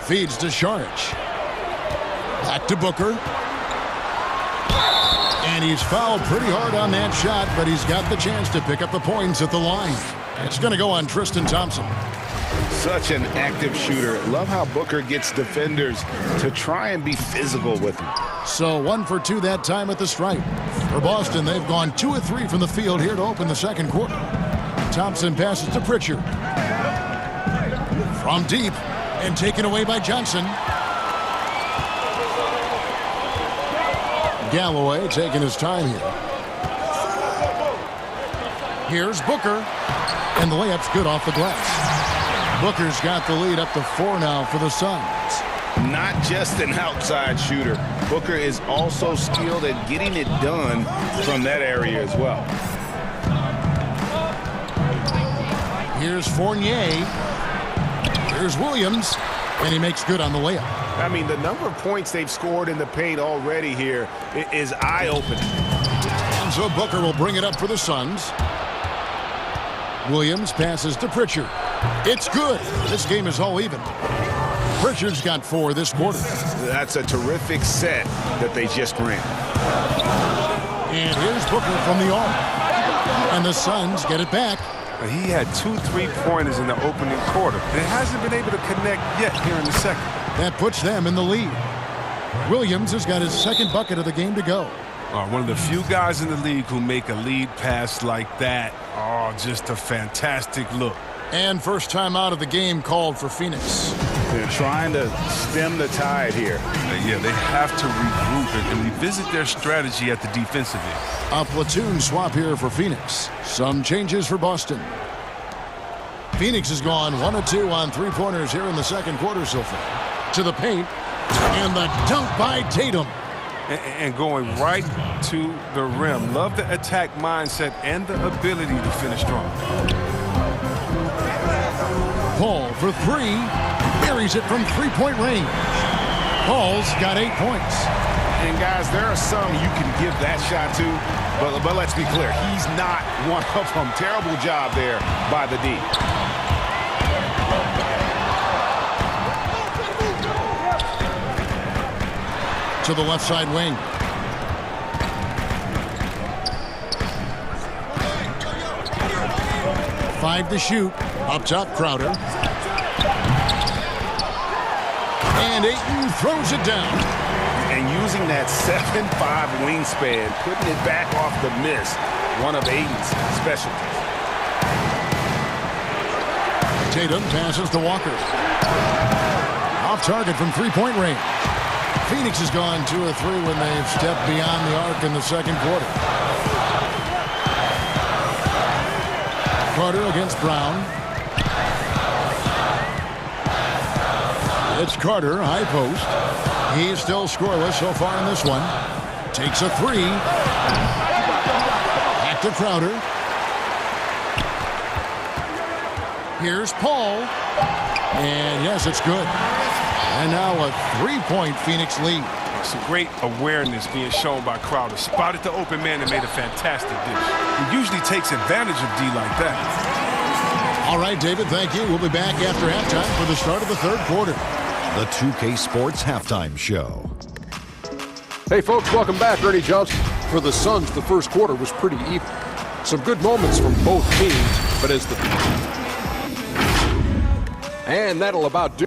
Feeds to Saric. Back to Booker. And he's fouled pretty hard on that shot, but he's got the chance to pick up the points at the line. It's going to go on Tristan Thompson. Such an active shooter. Love how Booker gets defenders to try and be physical with him. So 1 for 2 that time at the stripe. For Boston, they've gone 2 of 3 from the field here to open the second quarter. Thompson passes to Pritchard. From deep and taken away by Johnson. Galloway taking his time here. Here's Booker. And the layup's good off the glass. Booker's got the lead up to 4 now for the Suns. Not just an outside shooter. Booker is also skilled at getting it done from that area as well. Here's Fournier. Here's Williams. And he makes good on the layup. I mean, the number of points they've scored in the paint already here is eye-opening. And so Booker will bring it up for the Suns. Williams passes to Pritchard. It's good. This game is all even. Pritchard's got 4 this quarter. That's a terrific set that they just ran. And here's Booker from the arc. And the Suns get it back. He had 2 3-pointers in the opening quarter. It hasn't been able to connect yet here in the second. That puts them in the lead. Williams has got his 2nd bucket of the game to go. One of the few guys in the league who make a lead pass like that. Oh, just a fantastic look. And first time out of the game called for Phoenix. They're trying to stem the tide here. Yeah, they have to regroup and revisit their strategy at the defensive end. A platoon swap here for Phoenix. Some changes for Boston. Phoenix has gone 1 of 2 on three-pointers here in the second quarter so far. To the paint, and the dunk by Tatum. And going right to the rim. Love the attack mindset and the ability to finish strong. Paul for three. Buries it from three-point range. Paul's got 8 points. And guys, there are some you can give that shot to, but let's be clear, he's not one of them. Terrible job there by the D. To the left side wing. Five to shoot. Up top, Crowder. And Ayton throws it down. And using that 7'5" wingspan, putting it back off the miss, one of Ayton's specialties. Tatum passes to Walker. Off target from three-point range. Phoenix has gone 2 of 3 when they've stepped beyond the arc in the second quarter. Carter against Brown. It's Carter, high post. He's still scoreless so far in this one. Takes a three. Back to Crowder. Here's Paul. And yes, it's good. And now a three-point Phoenix lead. Some great awareness being shown by Crowder. Spotted the open man and made a fantastic dish. He usually takes advantage of D like that. All right, David, thank you. We'll be back after halftime for the start of the third quarter. The 2K Sports Halftime Show. Hey, folks, welcome back. Ernie Johnson. For the Suns, the first quarter was pretty even. Some good moments from both teams, but as the... And that'll about do...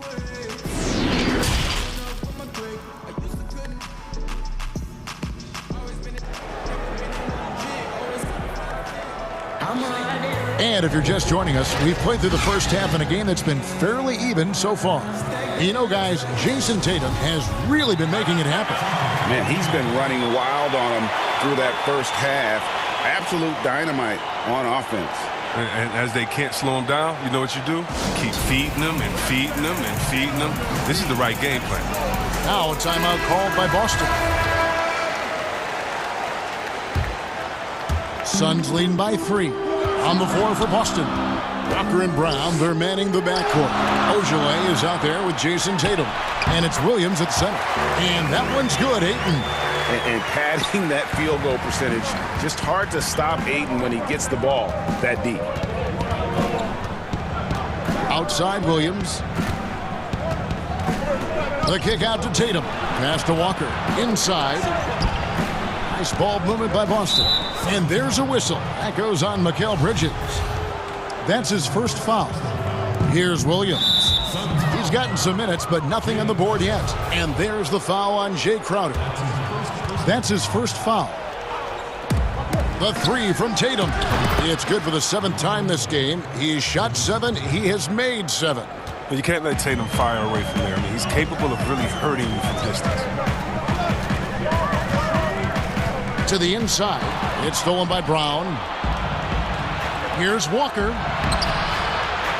And if you're just joining us, we've played through the first half in a game that's been fairly even so far. You know, guys, Jason Tatum has really been making it happen. Man, he's been running wild on him through that first half. Absolute dynamite on offense. And as they can't slow him down, you know what you do? Keep feeding them and feeding them and feeding them. This is the right game plan. Now a timeout called by Boston. Suns leading by 3. On the floor for Boston. Walker and Brown, they're manning the backcourt. Ojale is out there with Jason Tatum. And it's Williams at center. And that one's good, Ayton. And padding that field goal percentage. Just hard to stop Ayton when he gets the ball that deep. Outside Williams. The kick out to Tatum. Pass to Walker. Inside. Nice ball movement by Boston. And there's a whistle. That goes on Mikal Bridges. That's his first foul. Here's Williams. He's gotten some minutes, but nothing on the board yet. And there's the foul on Jay Crowder. That's his first foul. The three from Tatum. It's good for the 7th time this game. He's shot 7. He has made 7. You can't let Tatum fire away from there. I mean, he's capable of really hurting you from distance. To the inside. It's stolen by Brown. Here's Walker.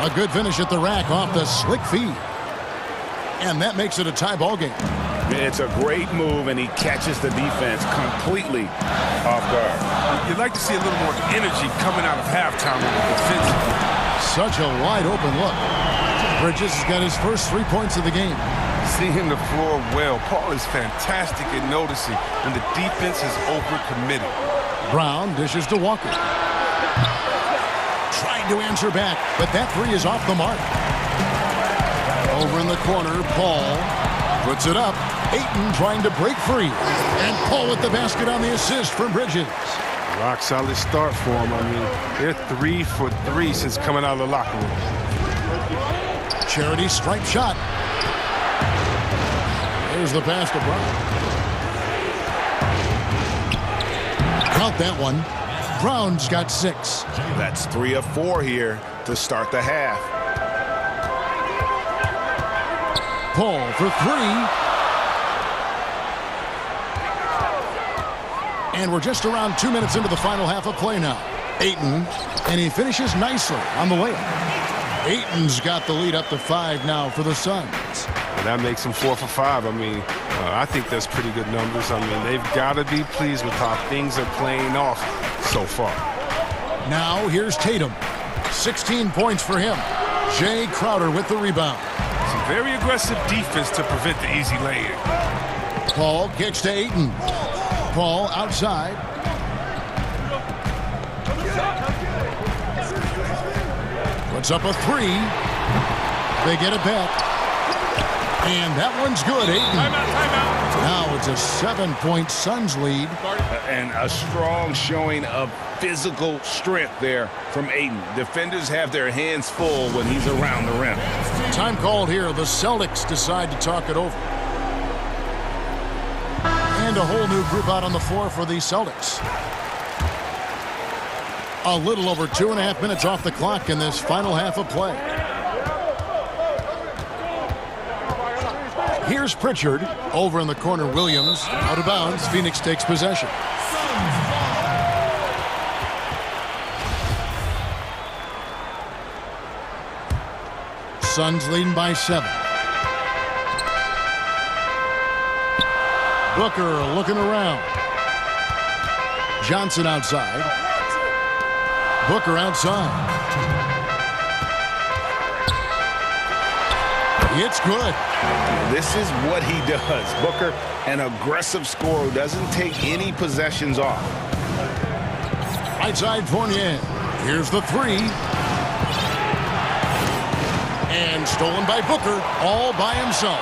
A good finish at the rack off the slick feed. And that makes it a tie ball game. It's a great move, and he catches the defense completely off guard. You'd like to see a little more energy coming out of halftime with the defense. Such a wide open look. Bridges has got his first 3 points of the game. Seeing the floor well. Paul is fantastic at noticing when the defense is overcommitted. Brown dishes to Walker. Trying to answer back, but that three is off the mark. Over in the corner, Paul puts it up. Ayton trying to break free. And Paul with the basket on the assist from Bridges. Rock solid start for him. I mean, they're 3 for 3 since coming out of the locker room. Charity stripe shot. There's the pass to Brown. Count that one. Brown's got 6. That's 3 of 4 here to start the half. Paul for 3. And we're just around 2 minutes into the final half of play now. Ayton, and he finishes nicely on the layup. Ayton's got the lead up to 5 now for the Suns. And that makes them 4 for 5. I mean, I think that's pretty good numbers. I mean, they've got to be pleased with how things are playing off so far. Now here's Tatum. 16 points for him. Jay Crowder with the rebound. Some very aggressive defense to prevent the easy lay-in. Paul kicks to Ayton. Paul outside. Puts up a 3. They get it back. And that one's good, Ayton. Timeout. Now it's a 7-point Suns lead. And a strong showing of physical strength there from Ayton. Defenders have their hands full when he's around the rim. Time called here. The Celtics decide to talk it over. And a whole new group out on the floor for the Celtics. A little over 2.5 minutes off the clock in this final half of play. Here's Pritchard. Over in the corner, Williams. Out of bounds. Phoenix takes possession. Suns leading by 7. Booker looking around. Johnson outside. Booker outside. It's good. This is what he does. Booker, an aggressive scorer who doesn't take any possessions off. Right side Fournier. Here's the 3. And stolen by Booker, all by himself.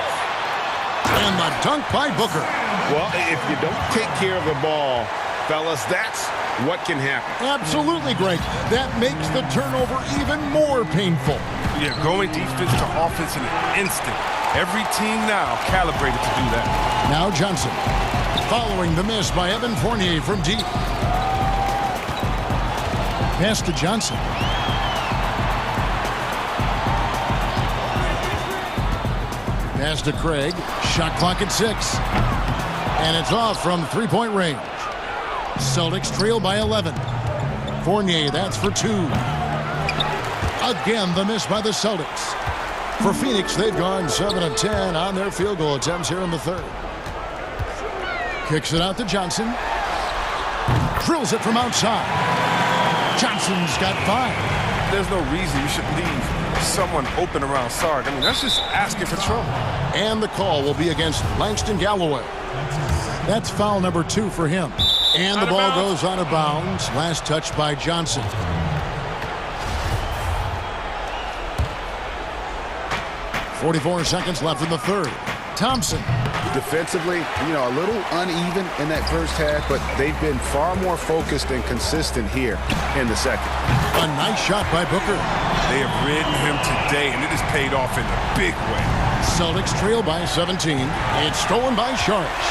And the dunk by Booker. Well, if you don't take care of the ball, fellas, that's what can happen. Absolutely, Greg. That makes the turnover even more painful. Yeah, going defense to offense in an instant. Every team now calibrated to do that. Now Johnson. Following the miss by Evan Fournier from deep. Pass to Johnson. Pass to Craig. Shot clock at 6. And it's off from three-point range. Celtics trail by 11. Fournier, that's for 2. Again, the miss by the Celtics. For Phoenix, they've gone 7 of 10 on their field goal attempts here in the third. Kicks it out to Johnson. Drills it from outside. Johnson's got 5. There's no reason you should leave someone open around Sarge. I mean, that's just asking for trouble. And the call will be against Langston Galloway. That's foul number 2 for him. And the ball goes out of bounds. Last touch by Johnson. .44 seconds left in the third. Thompson. Defensively, a little uneven in that first half, but they've been far more focused and consistent here in the second. A nice shot by Booker. They have ridden him today, and it has paid off in a big way. Celtics trail by 17. It's stolen by Sharks.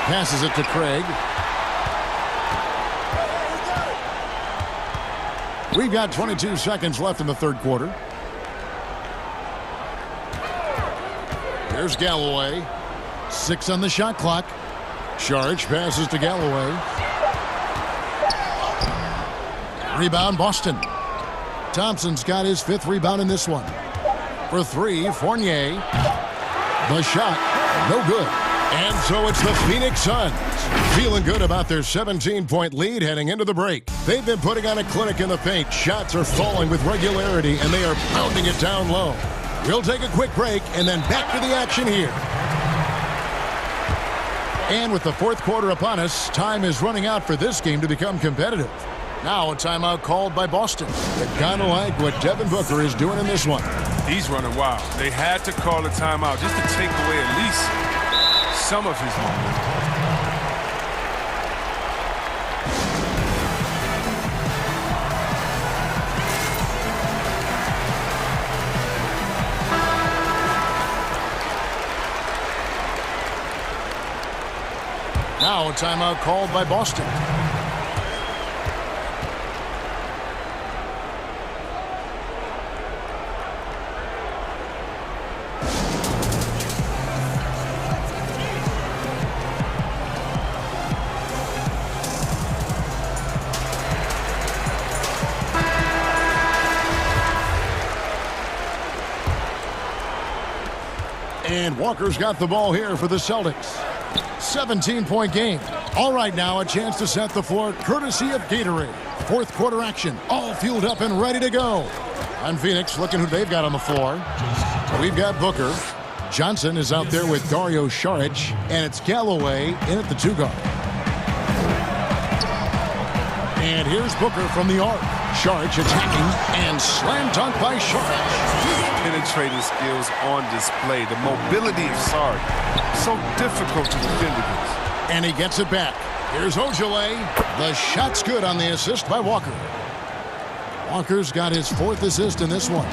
Passes it to Craig. We've got 22 seconds left in the third quarter. There's Galloway. 6 on the shot clock. Sharge passes to Galloway. Rebound, Boston. Thompson's got his 5th rebound in this one. For 3, Fournier. The shot, no good. And so it's the Phoenix Suns, feeling good about their 17-point lead heading into the break. They've been putting on a clinic in the paint. Shots are falling with regularity, and they are pounding it down low. We'll take a quick break and then back to the action here. And with the fourth quarter upon us, time is running out for this game to become competitive. Now a timeout called by Boston. They kind of like what Devin Booker is doing in this one. He's running wild. They had to call a timeout just to take away at least some of his momentum. Now a timeout called by Boston. Walker's got the ball here for the Celtics. 17-point game. All right, now a chance to set the floor courtesy of Gatorade. Fourth quarter action, all fueled up and ready to go. On Phoenix, looking who they've got on the floor. We've got Booker. Johnson is out there with Dario Saric, and it's Galloway in at the 2-guard. And here's Booker from the arc. Saric attacking, and slam dunk by Saric. Penetrating skills on display. The mobility of Saric, so difficult to defend against. And he gets it back. Here's Ojale. The shot's good on the assist by Walker. Walker's got his 4th assist in this one.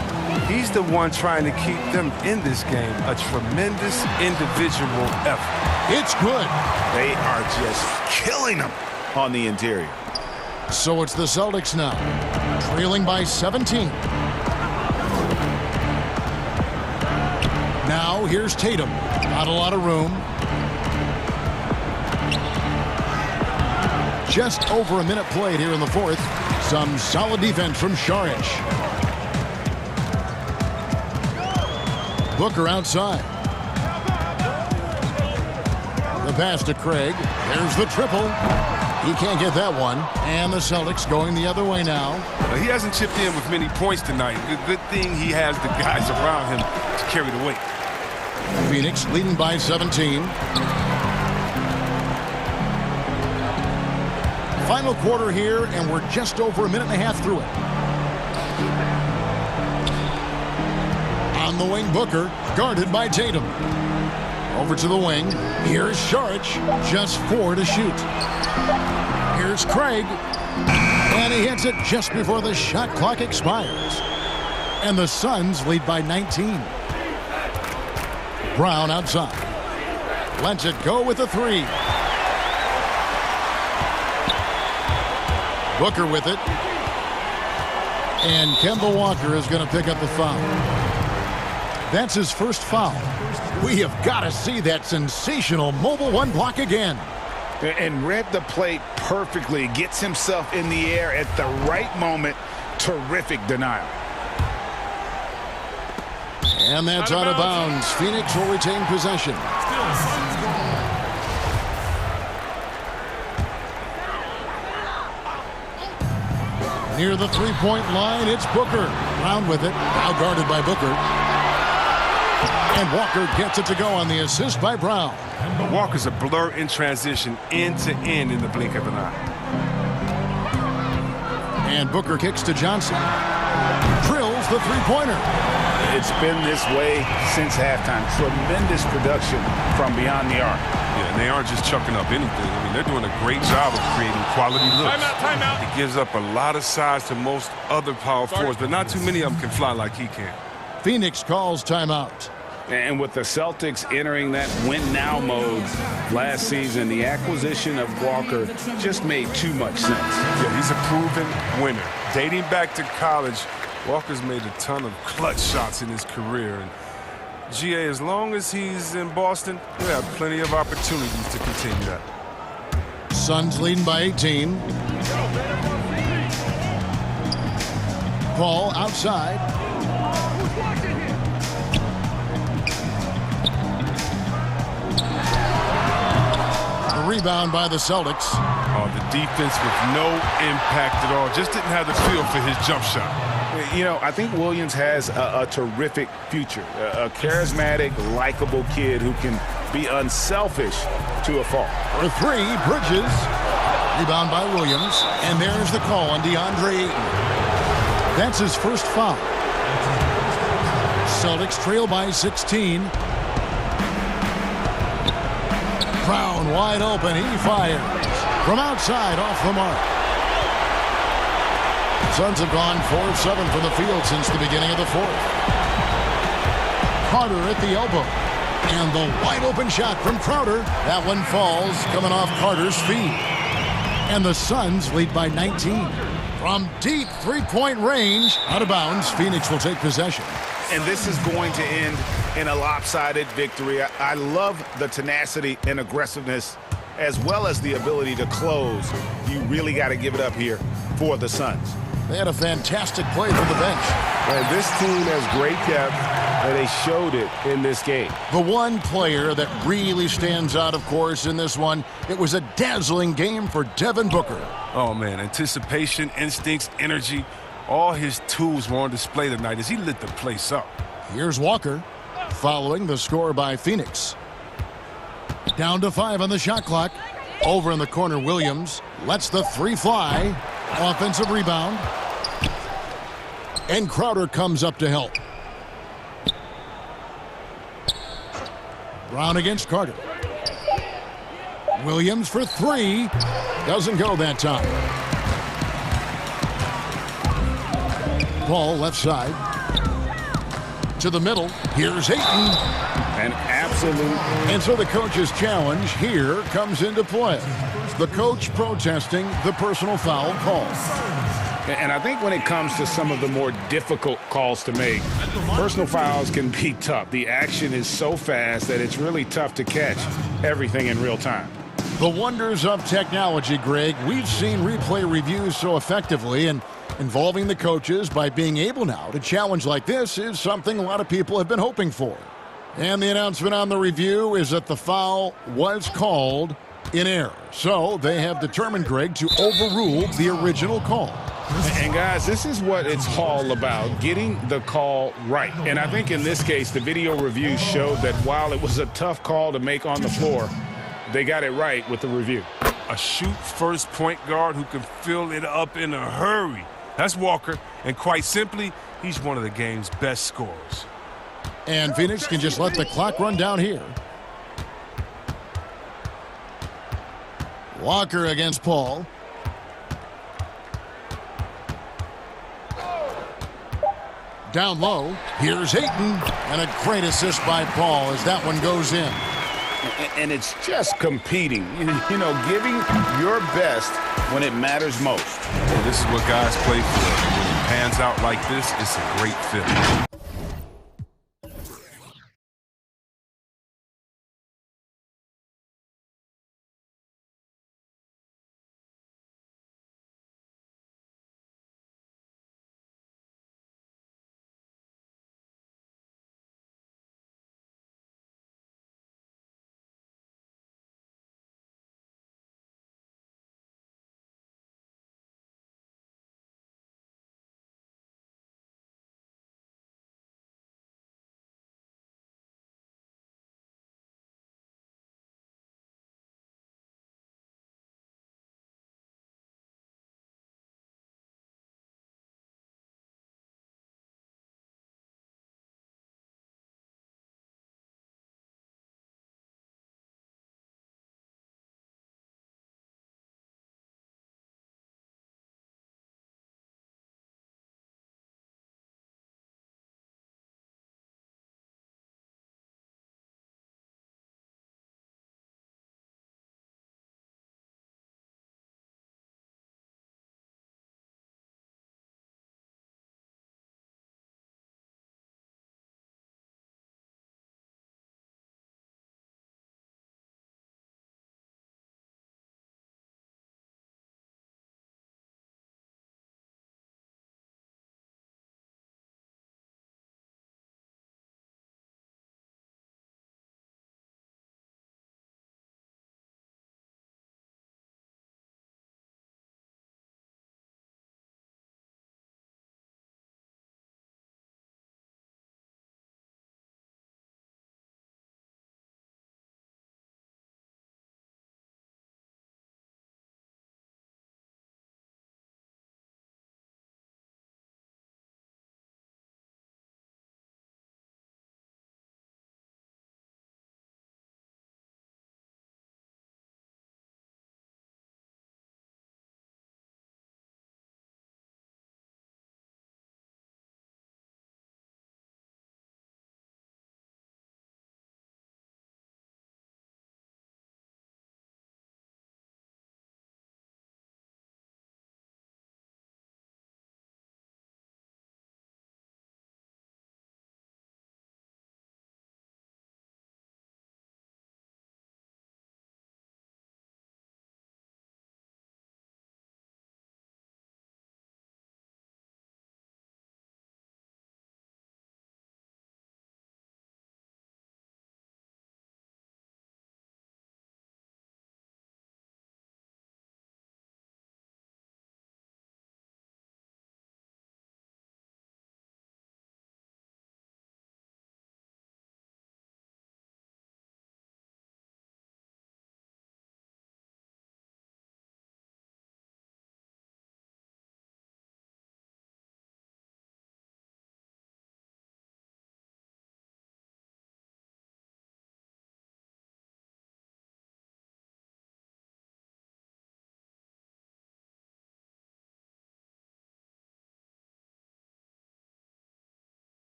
He's the one trying to keep them in this game. A tremendous individual effort. It's good. They are just killing them on the interior. So it's the Celtics now, trailing by 17. Now here's Tatum. Not a lot of room. Just over a minute played here in the 4th. Some solid defense from Saric. Booker outside. The pass to Craig. There's the triple. He can't get that one. And the Celtics going the other way now. He hasn't chipped in with many points tonight. Good thing he has the guys around him to carry the weight. Phoenix leading by 17. Final quarter here, and we're just over a minute and a half through it. On the wing, Booker, guarded by Tatum. Over to the wing. Here's Saric, just 4 to shoot. Here's Craig, and he hits it just before the shot clock expires. And the Suns lead by 19. Brown outside. Lets it go with a 3. Booker with it. And Kemba Walker is going to pick up the foul. That's his first foul. We have got to see that sensational mobile 1 block again. And read the play perfectly. Gets himself in the air at the right moment. Terrific denial. And that's out of bounds. Phoenix will retain possession. Near the 3-point line, it's Booker. Brown with it. Now guarded by Booker. And Walker gets it to go on the assist by Brown. Walker's a blur in transition, end to end in the blink of an eye. And Booker kicks to Johnson. Drills the 3-pointer. It's been this way since halftime. Tremendous production from beyond the arc. Yeah, and they aren't just chucking up anything. I mean, they're doing a great job of creating quality looks. Timeout. He gives up a lot of size to most other power forwards, but not too many of them can fly like he can. Phoenix calls timeout. And with the Celtics entering that win-now mode last season, the acquisition of Walker just made too much sense. Yeah, he's a proven winner. Dating back to college, Walker's made a ton of clutch shots in his career. And GA, as long as he's in Boston, he'll have plenty of opportunities to continue that. Suns leading by 18. Paul outside. Rebound by the Celtics. Oh, the defense with no impact at all. Just didn't have the feel for his jump shot. You know, I think Williams has a terrific future. A charismatic, likable kid who can be unselfish to a fault. For 3, Bridges. Rebound by Williams. And there's the call on DeAndre Ayton. That's his first foul. Celtics trail by 16. Brown wide open. He fires from outside off the mark. Suns have gone 4-7 from the field since the beginning of the 4th. Carter at the elbow. And the wide open shot from Crowder. That one falls coming off Carter's feet. And the Suns lead by 19. From deep 3-point range, out of bounds, Phoenix will take possession. And this is going to end in a lopsided victory. I love the tenacity and aggressiveness as well as the ability to close. You really got to give it up here for the Suns. They had a fantastic play from the bench. And this team has great depth, and they showed it in this game. The one player that really stands out, of course, in this one, it was a dazzling game for Devin Booker. Oh, man, anticipation, instincts, energy, all his tools were on display tonight as he lit the place up. Here's Walker, following the score by Phoenix. Down to 5 on the shot clock. Over in the corner, Williams lets the 3 fly. Offensive rebound. And Crowder comes up to help. Brown against Carter. Williams for 3. Doesn't go that time. Ball left side. To the middle. Here's Ayton. An absolute. And so the coach's challenge here comes into play. The coach protesting the personal foul call. And I think when it comes to some of the more difficult calls to make, personal fouls can be tough. The action is so fast that it's really tough to catch everything in real time. The wonders of technology, Greg. We've seen replay reviews so effectively, and involving the coaches by being able now to challenge like this is something a lot of people have been hoping for. And the announcement on the review is that the foul was called in error. So they have determined, Greg, to overrule the original call. And guys, this is what it's all about, getting the call right. And I think in this case, the video review showed that while it was a tough call to make on the floor, they got it right with the review. A shoot-first point guard who can fill it up in a hurry. That's Walker, and quite simply, he's one of the game's best scorers. And Phoenix can just let the clock run down here. Walker against Paul. Down low, here's Ayton, and a great assist by Paul as that one goes in. And it's just competing, you know, giving your best when it matters most. Well, this is what guys play for. When it pans out like this, it's a great feeling.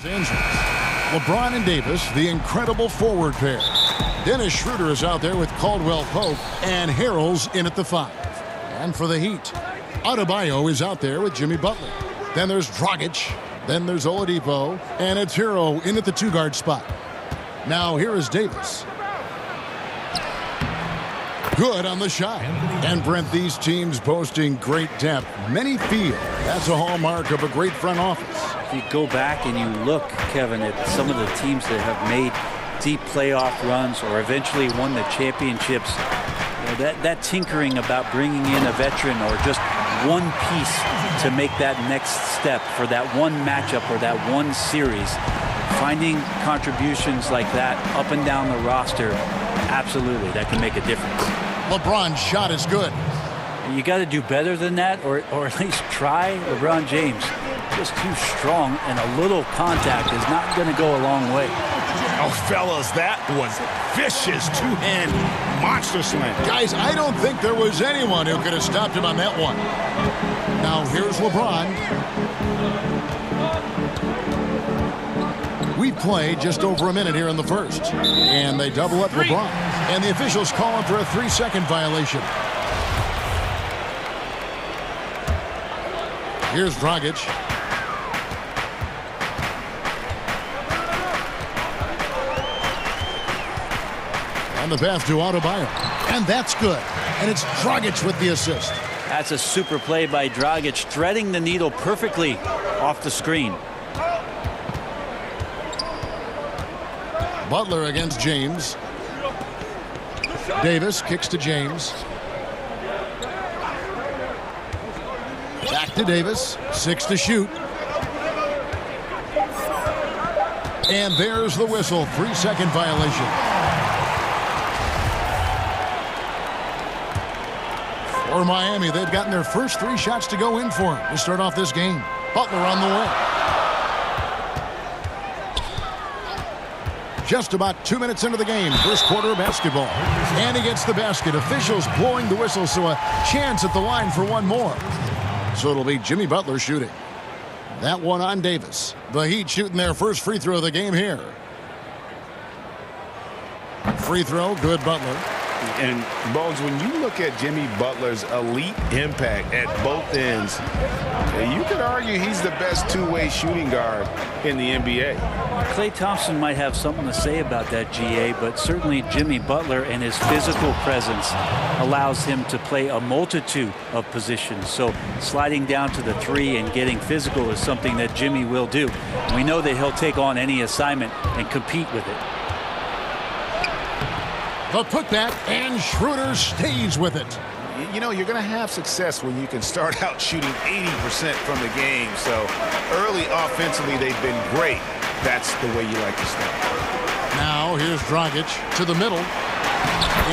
LeBron and Davis, the incredible forward pair. Dennis Schroeder is out there with Caldwell Pope, and Harrell's in at the 5. And for the Heat, Adebayo is out there with Jimmy Butler. Then there's Dragic. Then there's Oladipo, and it's Hero in at the 2-guard spot. Now here is Davis. Good on the shot. And Brent, these teams boasting great depth. Many feel that's a hallmark of a great front office. If you go back and you look, Kevin, at some of the teams that have made deep playoff runs or eventually won the championships, you know, that tinkering about bringing in a veteran or just one piece to make that next step for that one matchup or that one series, finding contributions like that up and down the roster, absolutely, that can make a difference. LeBron's shot is good. You got to do better than that, or at least try. LeBron James, just too strong, and a little contact is not going to go a long way. Oh, fellas, that was vicious two-hand monster slam. Guys, I don't think there was anyone who could have stopped him on that one. Now here's LeBron. We played just over a minute here in the first. And they double up LeBron. And the officials call him for a 3-second violation. Here's Dragic. And the pass to Adebayo. And that's good. And it's Dragic with the assist. That's a super play by Dragic, threading the needle perfectly off the screen. Butler against James. Davis kicks to James. Back to Davis. 6 to shoot. And there's the whistle. 3-second violation. For Miami, they've gotten their first 3 shots to go in for him to start off this game. Butler on the way. Just about 2 minutes into the game, first quarter of basketball. And he gets the basket. Officials blowing the whistle, so a chance at the line for one more. So it'll be Jimmy Butler shooting. That one on Davis. The Heat shooting their first free throw of the game here. Free throw, good Butler. And, Bones, when you look at Jimmy Butler's elite impact at both ends, you could argue he's the best two-way shooting guard in the NBA. Klay Thompson might have something to say about that, GA, but certainly Jimmy Butler and his physical presence allows him to play a multitude of positions. So sliding down to the 3 and getting physical is something that Jimmy will do. We know that he'll take on any assignment and compete with it. The putback, and Schroeder stays with it. You know, you're going to have success when you can start out shooting 80% from the game. So early offensively, they've been great. That's the way you like to start. Now here's Dragic to the middle.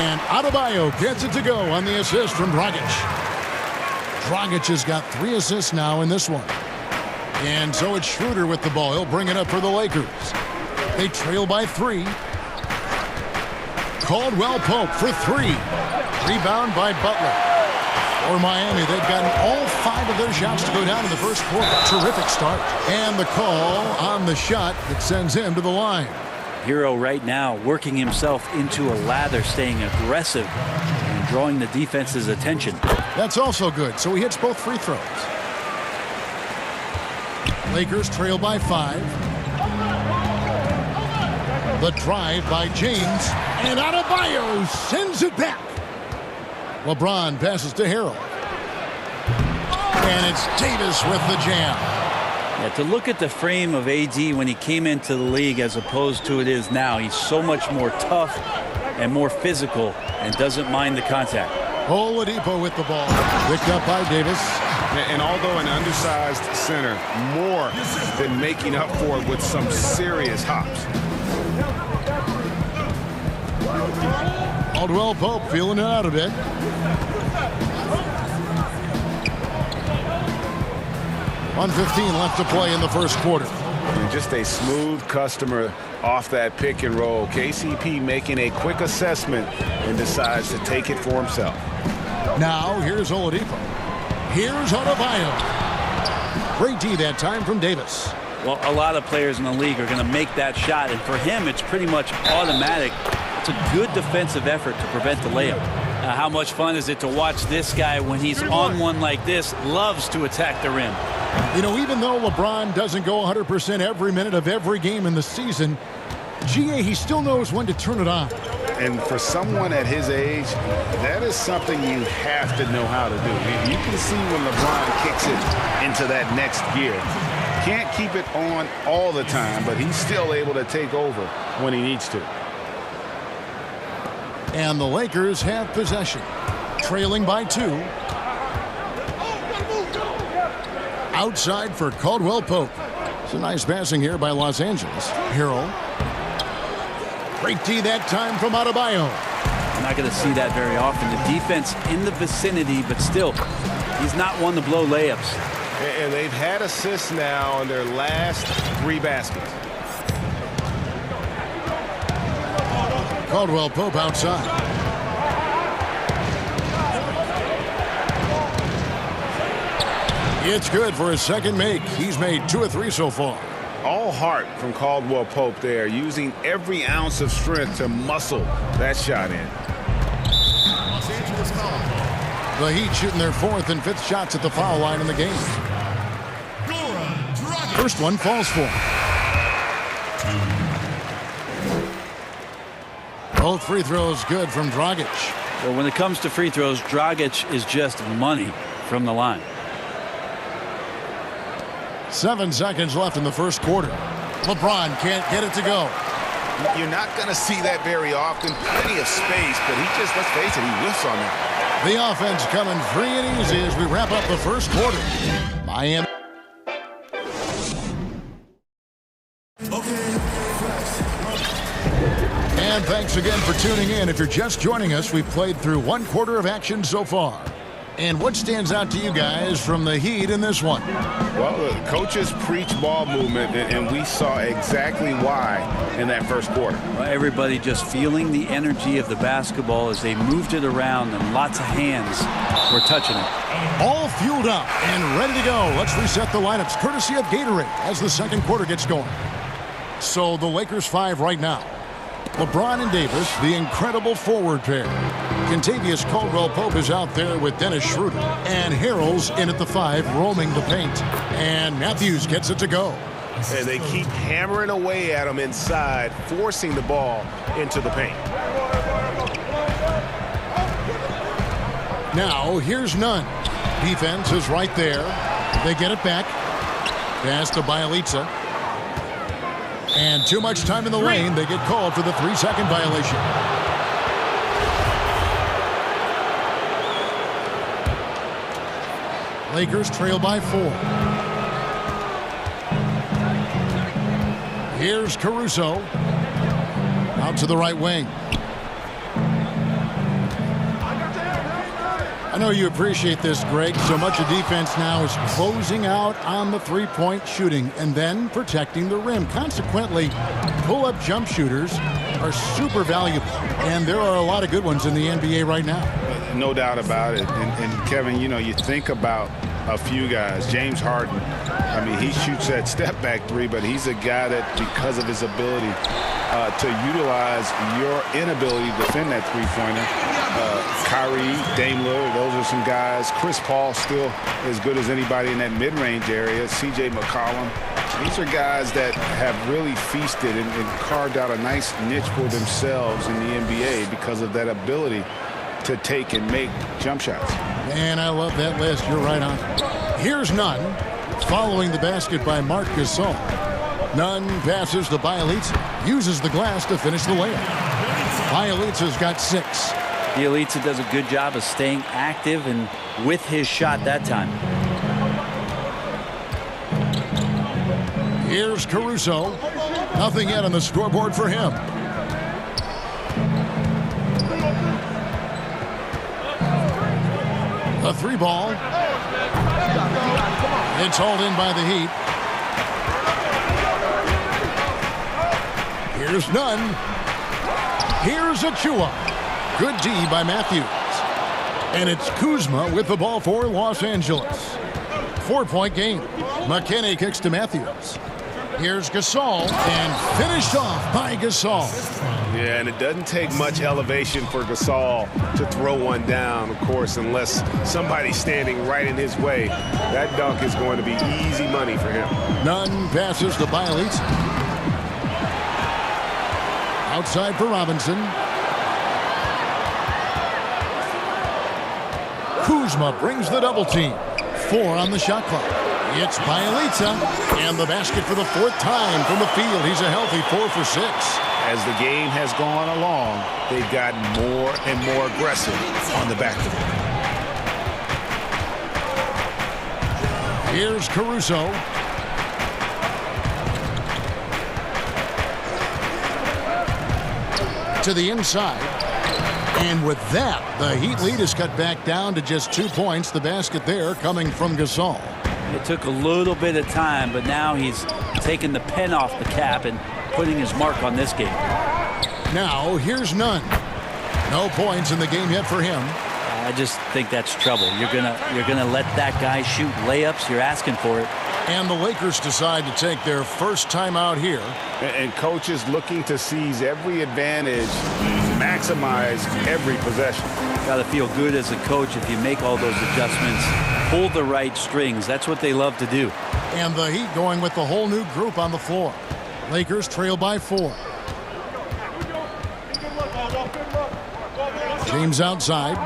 And Adebayo gets it to go on the assist from Dragic. Dragic has got 3 assists now in this one. And so it's Schroeder with the ball. He'll bring it up for the Lakers. They trail by 3. Caldwell Pope for 3. Rebound by Butler. For Miami, they've gotten all 5 of their shots to go down in the first quarter. Terrific start. And the call on the shot that sends him to the line. Hero right now working himself into a lather, staying aggressive and drawing the defense's attention. That's also good. So he hits both free throws. Lakers trail by 5. The drive by James, and Adebayo sends it back. LeBron passes to Harrell. And it's Davis with the jam. Yeah, to look at the frame of AD when he came into the league as opposed to it is now, he's so much more tough and more physical and doesn't mind the contact. Oladipo with the ball. Picked up by Davis. And although an undersized center, more than making up for it with some serious hops. Caldwell Pope feeling it out a bit. .115 left to play in the first quarter. And just a smooth customer off that pick and roll. KCP making a quick assessment and decides to take it for himself. Now here's Oladipo. Here's Adebayo. Great D that time from Davis. Well, a lot of players in the league are going to make that shot, and for him, it's pretty much automatic. It's a good defensive effort to prevent the layup. How much fun is it to watch this guy when he's on one like this? Loves to attack the rim. You know, even though LeBron doesn't go 100% every minute of every game in the season, GA, he still knows when to turn it on. And for someone at his age, that is something you have to know how to do. You can see when LeBron kicks it into that next gear. Can't keep it on all the time, but he's still able to take over when he needs to. And the Lakers have possession, trailing by 2. Outside for Caldwell Pope. It's a nice passing here by Los Angeles. Harrell. Great D that time from Adebayo. I'm not going to see that very often. The defense in the vicinity, but still, he's not one to blow layups. And they've had assists now on their last 3 baskets. Caldwell Pope outside. It's good for his second make. He's made 2 of 3 so far. All heart from Caldwell Pope there, using every ounce of strength to muscle that shot in. The Heat shooting their 4th and 5th shots at the foul line in the game. First one falls for him. Both free throws good from Dragic. Well, when it comes to free throws, Dragic is just money from the line. 7 seconds left in the first quarter. LeBron can't get it to go. You're not going to see that very often. Plenty of space, but he just, let's face it, he whiffs on that. The offense coming free and easy as we wrap up the first quarter. Miami. And thanks again for tuning in. If you're just joining us, we've played through 1 quarter of action so far. And what stands out to you guys from the Heat in this one? Well, the coaches preach ball movement, and we saw exactly why in that first quarter. Well, everybody just feeling the energy of the basketball as they moved it around, and lots of hands were touching it. All fueled up and ready to go. Let's reset the lineups courtesy of Gatorade as the second quarter gets going. So the Lakers 5 right now. LeBron and Davis, the incredible forward pair. Kentavious Caldwell-Pope is out there with Dennis Schroeder. And Harrell's in at the 5, roaming the paint. And Matthews gets it to go. And they keep hammering away at him inside, forcing the ball into the paint. Now, here's Nunn. Defense is right there. They get it back. Pass to Bjelica. And too much time in the lane. They get called for the 3-second violation. Lakers trail by 4. Here's Caruso. Out to the right wing. I know you appreciate this, Greg. So much of defense now is closing out on the three-point shooting and then protecting the rim. Consequently, pull-up jump shooters are super valuable, and there are a lot of good ones in the NBA right now. No doubt about it. And Kevin, you know, you think about a few guys. James Harden, I mean, he shoots that step-back 3, but he's a guy that, because of his ability to utilize your inability to defend that three-pointer, Kyrie, Dame Lillard, those are some guys. Chris Paul still as good as anybody in that mid-range area. C.J. McCollum. These are guys that have really feasted and carved out a nice niche for themselves in the NBA because of that ability to take and make jump shots. Man, I love that list. You're right on. Here's Nunn, following the basket by Marc Gasol. Nunn passes to Bjelica, uses the glass to finish the layup. Bjelica's got 6. Bjelica does a good job of staying active and with his shot that time. Here's Caruso. Nothing yet on the scoreboard for him. A 3 ball. It's hauled in by the Heat. Here's Nunn. Here's Achua. Good D by Matthews. And it's Kuzma with the ball for Los Angeles. 4-point game. McKinney kicks to Matthews. Here's Gasol, and finished off by Gasol. Yeah, and it doesn't take much elevation for Gasol to throw one down, of course, unless somebody's standing right in his way. That dunk is going to be easy money for him. Nunn passes to Bielitsa. Outside for Robinson. Kuzma brings the double team. 4 on the shot clock. It's Bielitsa, and the basket for the 4th time from the field. He's a healthy 4 for 6. As the game has gone along, they've gotten more and more aggressive on the back of it. Here's Caruso. To the inside. And with that, the Heat lead is cut back down to just 2 points. The basket there coming from Gasol. It took a little bit of time, but now he's taking the pen off the cap and putting his mark on this game. Now, here's Nunn. No points in the game yet for him. I just think that's trouble. You're gonna let that guy shoot layups. You're asking for it. And the Lakers decide to take their first time out here. And coaches looking to seize every advantage, maximize every possession. Got to feel good as a coach if you make all those adjustments, pull the right strings. That's what they love to do. And the Heat going with the whole new group on the floor. Lakers trail by 4. James outside.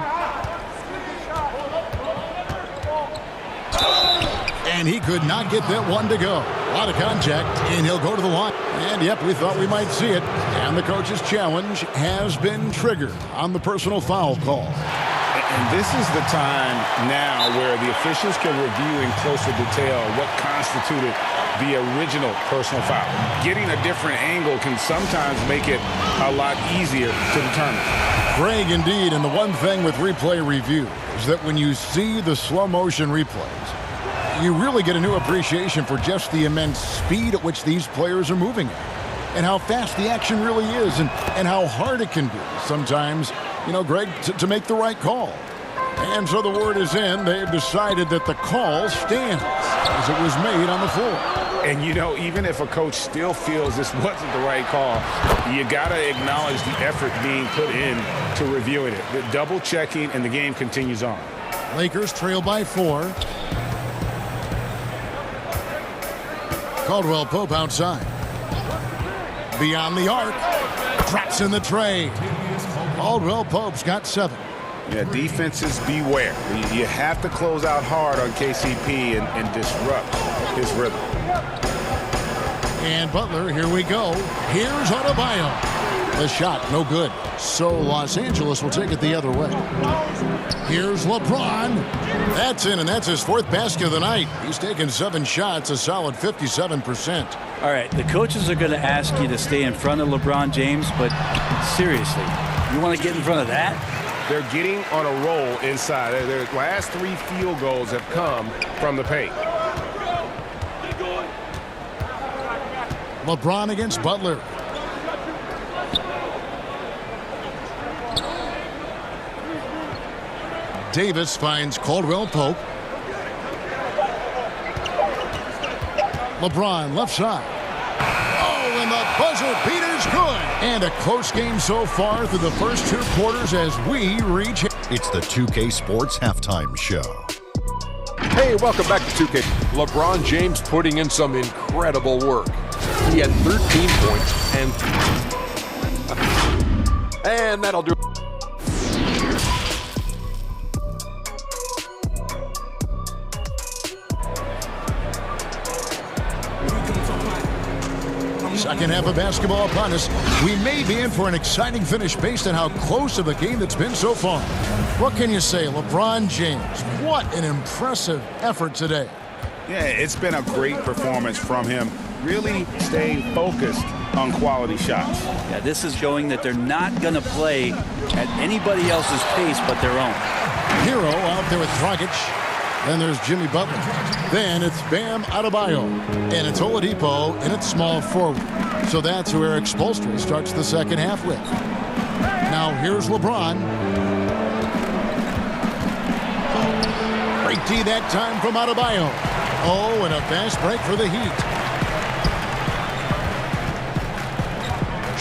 And he could not get that one to go. A lot of contact, and he'll go to the line. And, yep, we thought we might see it. And the coach's challenge has been triggered on the personal foul call. And this is the time now where the officials can review in closer detail what constituted the original personal foul. Getting a different angle can sometimes make it a lot easier to determine. Greg, indeed, and the one thing with replay review is that when you see the slow motion replays, you really get a new appreciation for just the immense speed at which these players are moving and how fast the action really is and how hard it can be sometimes, you know, Greg, to make the right call. And so the word is in. They've decided that the call stands as it was made on the floor. And, you know, even if a coach still feels this wasn't the right call, you got to acknowledge the effort being put in to reviewing it. The double checking, and the game continues on. Lakers trail by 4. Caldwell Pope outside. Beyond the arc. Drops in the tray. Caldwell Pope's got 7. Yeah, defenses beware. You have to close out hard on KCP and disrupt his rhythm. And Butler, here we go. Here's Adebayo. The shot, no good. So Los Angeles will take it the other way. Here's LeBron. That's in, and that's his 4th basket of the night. He's taken 7 shots, a solid 57%. All right, the coaches are going to ask you to stay in front of LeBron James, but seriously, you want to get in front of that? They're getting on a roll inside. Their last 3 field goals have come from the paint. LeBron against Butler. Davis finds Caldwell Pope. LeBron left side. Oh, and the buzzer beater's good. And a close game so far through the first 2 quarters as we reach. It's the 2K Sports Halftime Show. Hey, welcome back to 2K. LeBron James putting in some incredible work. He had 13 points and that'll do it. Second half of basketball upon us. We may be in for an exciting finish based on how close of a game that's been so far. What can you say, LeBron James? What an impressive effort today. Yeah, it's been a great performance from him. Really staying focused on quality shots. Yeah, this is showing that they're not going to play at anybody else's pace but their own. Hero out there with Dragic. Then there's Jimmy Butler. Then it's Bam Adebayo. And it's Oladipo in its small forward. So that's who Eric Spoelstra starts the second half with. Now here's LeBron. Great D that time from Adebayo. Oh, and a fast break for the Heat.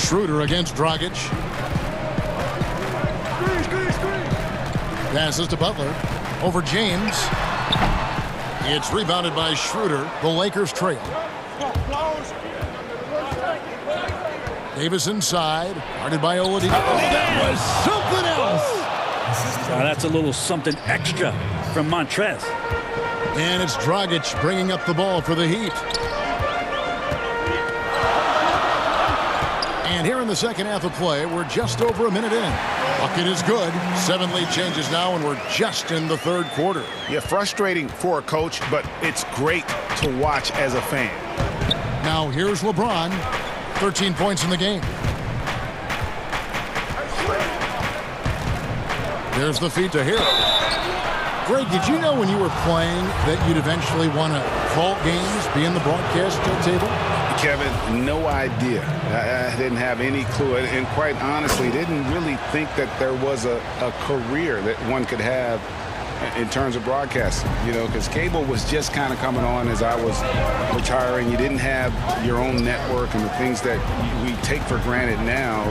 Schroeder against Dragic. Passes to Butler. Over James. It's rebounded by Schroeder. The Lakers trail. Davis inside. Guarded by Oladipo. Oh, that was something else. That's a little something extra from Montrez. And it's Dragic bringing up the ball for the Heat. And here in the second half of play, we're just over a minute in. Bucket is good. 7 lead changes now, and we're just in the third quarter. Yeah, frustrating for a coach, but it's great to watch as a fan. Now here's LeBron. 13 points in the game. There's the feed to Hero. Greg, did you know when you were playing that you'd eventually want to call games, be in the broadcast table? Kevin, no idea. I didn't have any clue, and quite honestly, didn't really think that there was a career that one could have in terms of broadcasting, you know, because cable was just kind of coming on as I was retiring. You didn't have your own network and the things that we take for granted now.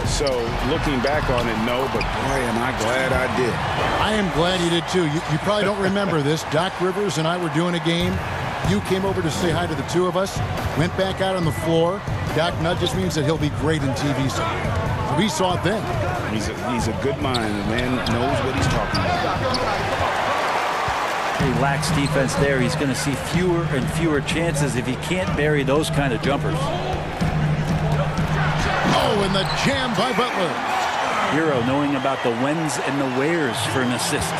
So looking back on it, no, but boy, am I glad I did. I am glad you did too. You probably don't remember this. Doc Rivers and I were doing a game. You came over to say hi to the two of us, went back out on the floor. Doc nudges me and said he'll be great in TV. So we saw it then. He's a good mind. The man knows what he's talking about. He lacks defense there. He's going to see fewer and fewer chances if he can't bury those kind of jumpers. Oh, and the jam by Butler. Hero knowing about the whens and the wheres for an assist.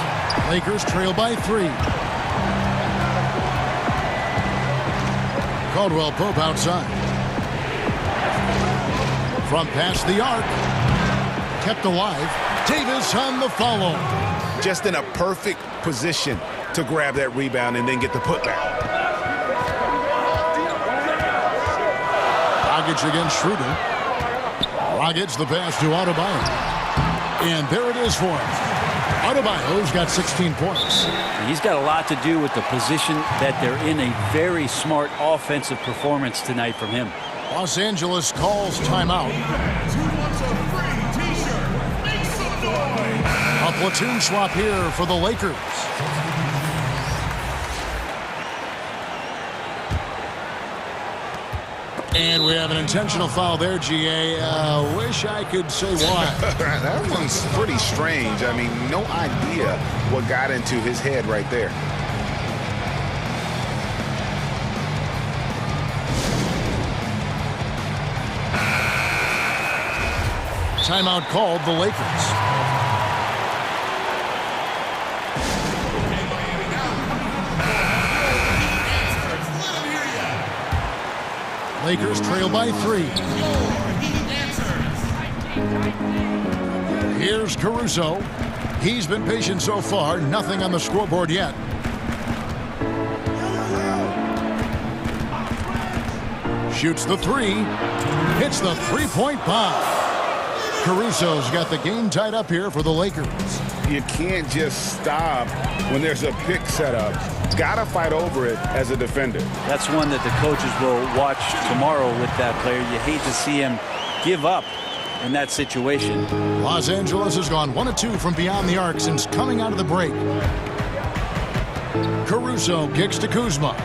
Lakers trail by 3. Caldwell Pope outside. From past the arc. Kept alive. Davis on the follow. Just in a perfect position to grab that rebound and then get the putback. Dragic against Schroeder. Dragic the pass to Adebayo. And there it is for him. Adebayo's got 16 points. He's got a lot to do with the position that they're in. A very smart offensive performance tonight from him. Los Angeles calls timeout. A platoon swap here for the Lakers. And we have an intentional foul there, GA. Wish I could say why. That one's pretty strange. I mean, no idea what got into his head right there. Timeout called, the Lakers. Lakers trail by 3. Here's Caruso. He's been patient so far. Nothing on the scoreboard yet. Shoots the 3. Hits the three-point bomb. Caruso's got the game tied up here for the Lakers. You can't just stop when there's a pick set up. Gotta fight over it as a defender. That's one that the coaches will watch tomorrow with that player. You hate to see him give up in that situation. Los Angeles has gone 1 of 2 from beyond the arc since coming out of the break. Caruso kicks to Kuzma.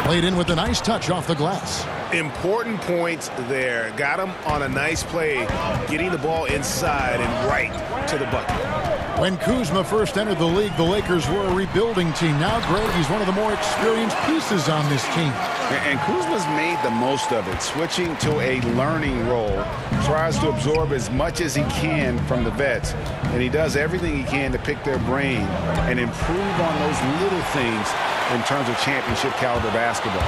Played in with a nice touch off the glass. Important points there. Got him on a nice play, getting the ball inside and right to the bucket. When Kuzma first entered the league, the Lakers were a rebuilding team. Now, Greg, he's one of the more experienced pieces on this team. And Kuzma's made the most of it, switching to a learning role. Tries to absorb as much as he can from the vets. And he does everything he can to pick their brain and improve on those little things in terms of championship caliber basketball.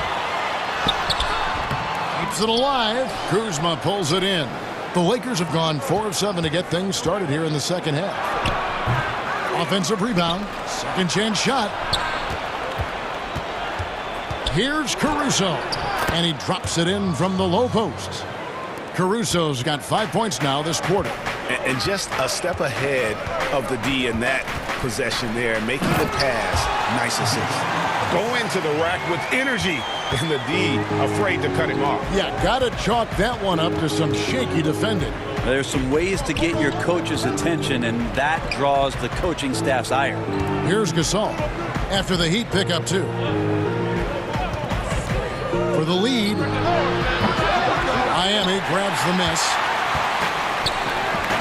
Keeps it alive. Kuzma pulls it in. The Lakers have gone 4 of 7 to get things started here in the second half. Offensive rebound. Second chance shot. Here's Caruso. And he drops it in from the low post. Caruso's got 5 points now this quarter. And just a step ahead of the D in that possession there, making the pass. Nice assist. go into the rack with energy, and the D afraid to cut him off. Yeah, gotta chalk that one up to some shaky defending. There's some ways to get your coach's attention, and that draws the coaching staff's ire. Here's Gasol after the Heat pick up 2. For the lead, Miami grabs the miss.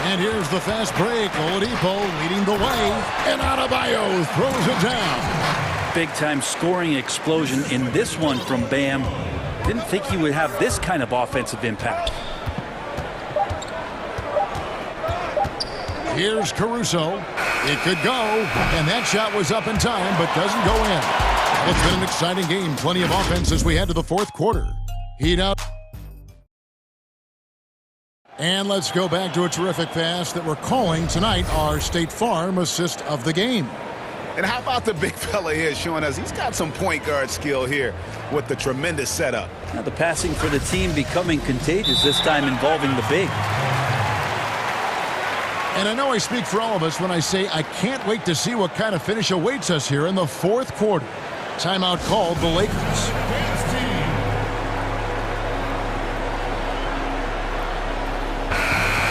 And here's the fast break. Oladipo leading the way, and Adebayo throws it down. Big-time scoring explosion in this one from Bam. Didn't think he would have this kind of offensive impact. Here's Caruso. It could go, and that shot was up in time, but doesn't go in. Well, it's been an exciting game. Plenty of offense as we head to the fourth quarter. Heat up. And let's go back to a terrific pass that we're calling tonight our State Farm assist of the game. And how about the big fella here showing us he's got some point guard skill here with the tremendous setup. Now the passing for the team becoming contagious, this time involving the big. And I know I speak for all of us when I say I can't wait to see what kind of finish awaits us here in the fourth quarter. Timeout called the Lakers.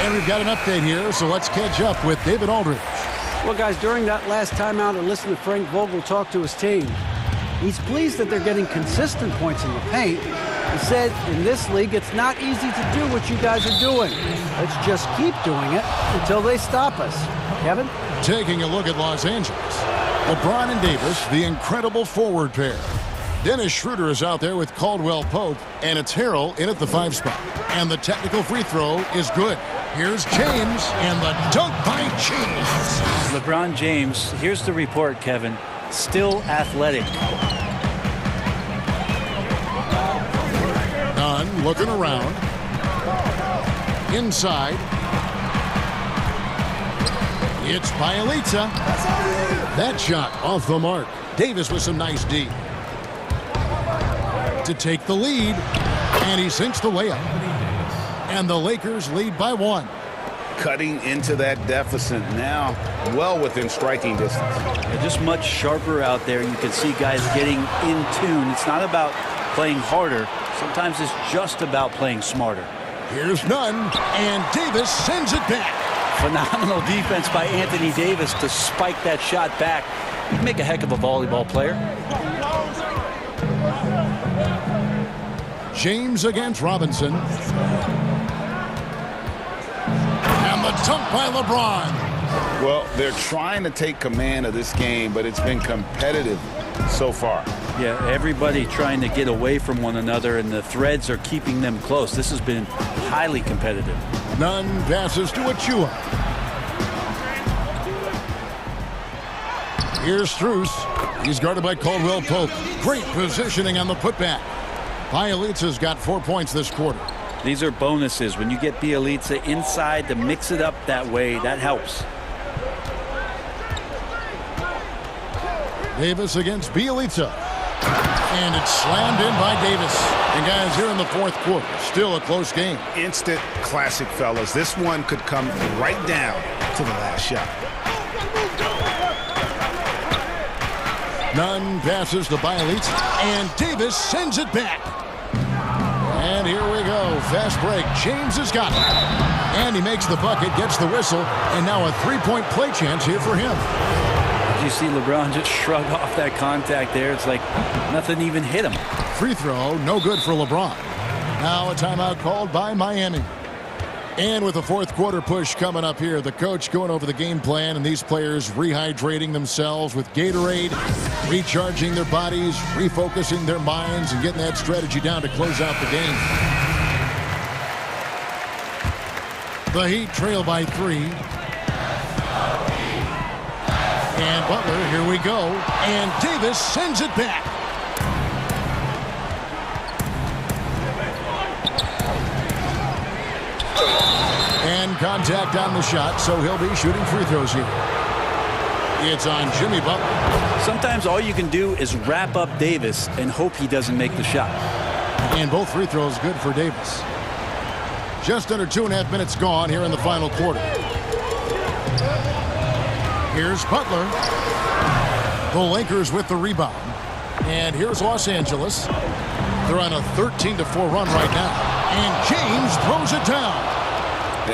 And we've got an update here, so let's catch up with David Aldridge. Well, guys, during that last timeout, I listened to Frank Vogel talk to his team. He's pleased that they're getting consistent points in the paint. He said, in this league, it's not easy to do what you guys are doing. Let's just keep doing it until they stop us. Kevin? Taking a look at Los Angeles. LeBron and Davis, the incredible forward pair. Dennis Schroeder is out there with Caldwell Pope, and it's Harrell in at the 5 spot. And the technical free throw is good. Here's James, and the dunk by James. LeBron James, here's the report, Kevin. Still athletic. Nunn looking around. Inside. It's Bielitsa. That shot off the mark. Davis with some nice D. To take the lead. And he sinks the layup. And the Lakers lead by 1. Cutting into that deficit now, well within striking distance. They're just much sharper out there. You can see guys getting in tune. It's not about playing harder. Sometimes it's just about playing smarter. Here's Nunn, and Davis sends it back. Phenomenal defense by Anthony Davis to spike that shot back. He'd make a heck of a volleyball player. James against Robinson. And the dunk by LeBron. Well, they're trying to take command of this game, but it's been competitive so far. Yeah, everybody trying to get away from one another, and the threads are keeping them close. This has been highly competitive. Nunn passes to Achua. Here's Strus. He's guarded by Caldwell Pope. Great positioning on the putback. Bielitsa's got 4 points this quarter. These are bonuses. When you get Bielitsa inside to mix it up that way, that helps. Davis against Bielitsa. And it's slammed in by Davis. And guys, here in the fourth quarter, still a close game. Instant classic, fellas. This one could come right down to the last shot. Nunn passes to Bielitsa. And Davis sends it back. And here we go. Fast break. James has got it. And he makes the bucket, gets the whistle, and now a three-point play chance here for him. You see LeBron just shrug off that contact there. It's like nothing even hit him. Free throw, no good for LeBron. Now a timeout called by Miami. And with the fourth quarter push coming up here, the coach going over the game plan, and these players rehydrating themselves with Gatorade, recharging their bodies, refocusing their minds, and getting that strategy down to close out the game. The Heat trail by 3. And Butler, here we go. And Davis sends it back. And contact on the shot, so he'll be shooting free throws here. It's on Jimmy Butler. Sometimes all you can do is wrap up Davis and hope he doesn't make the shot. And both free throws good for Davis. Just under 2.5 minutes gone here in the final quarter. Here's Butler. The Lakers with the rebound. And here's Los Angeles. They're on a 13-4 run right now. And James throws it down.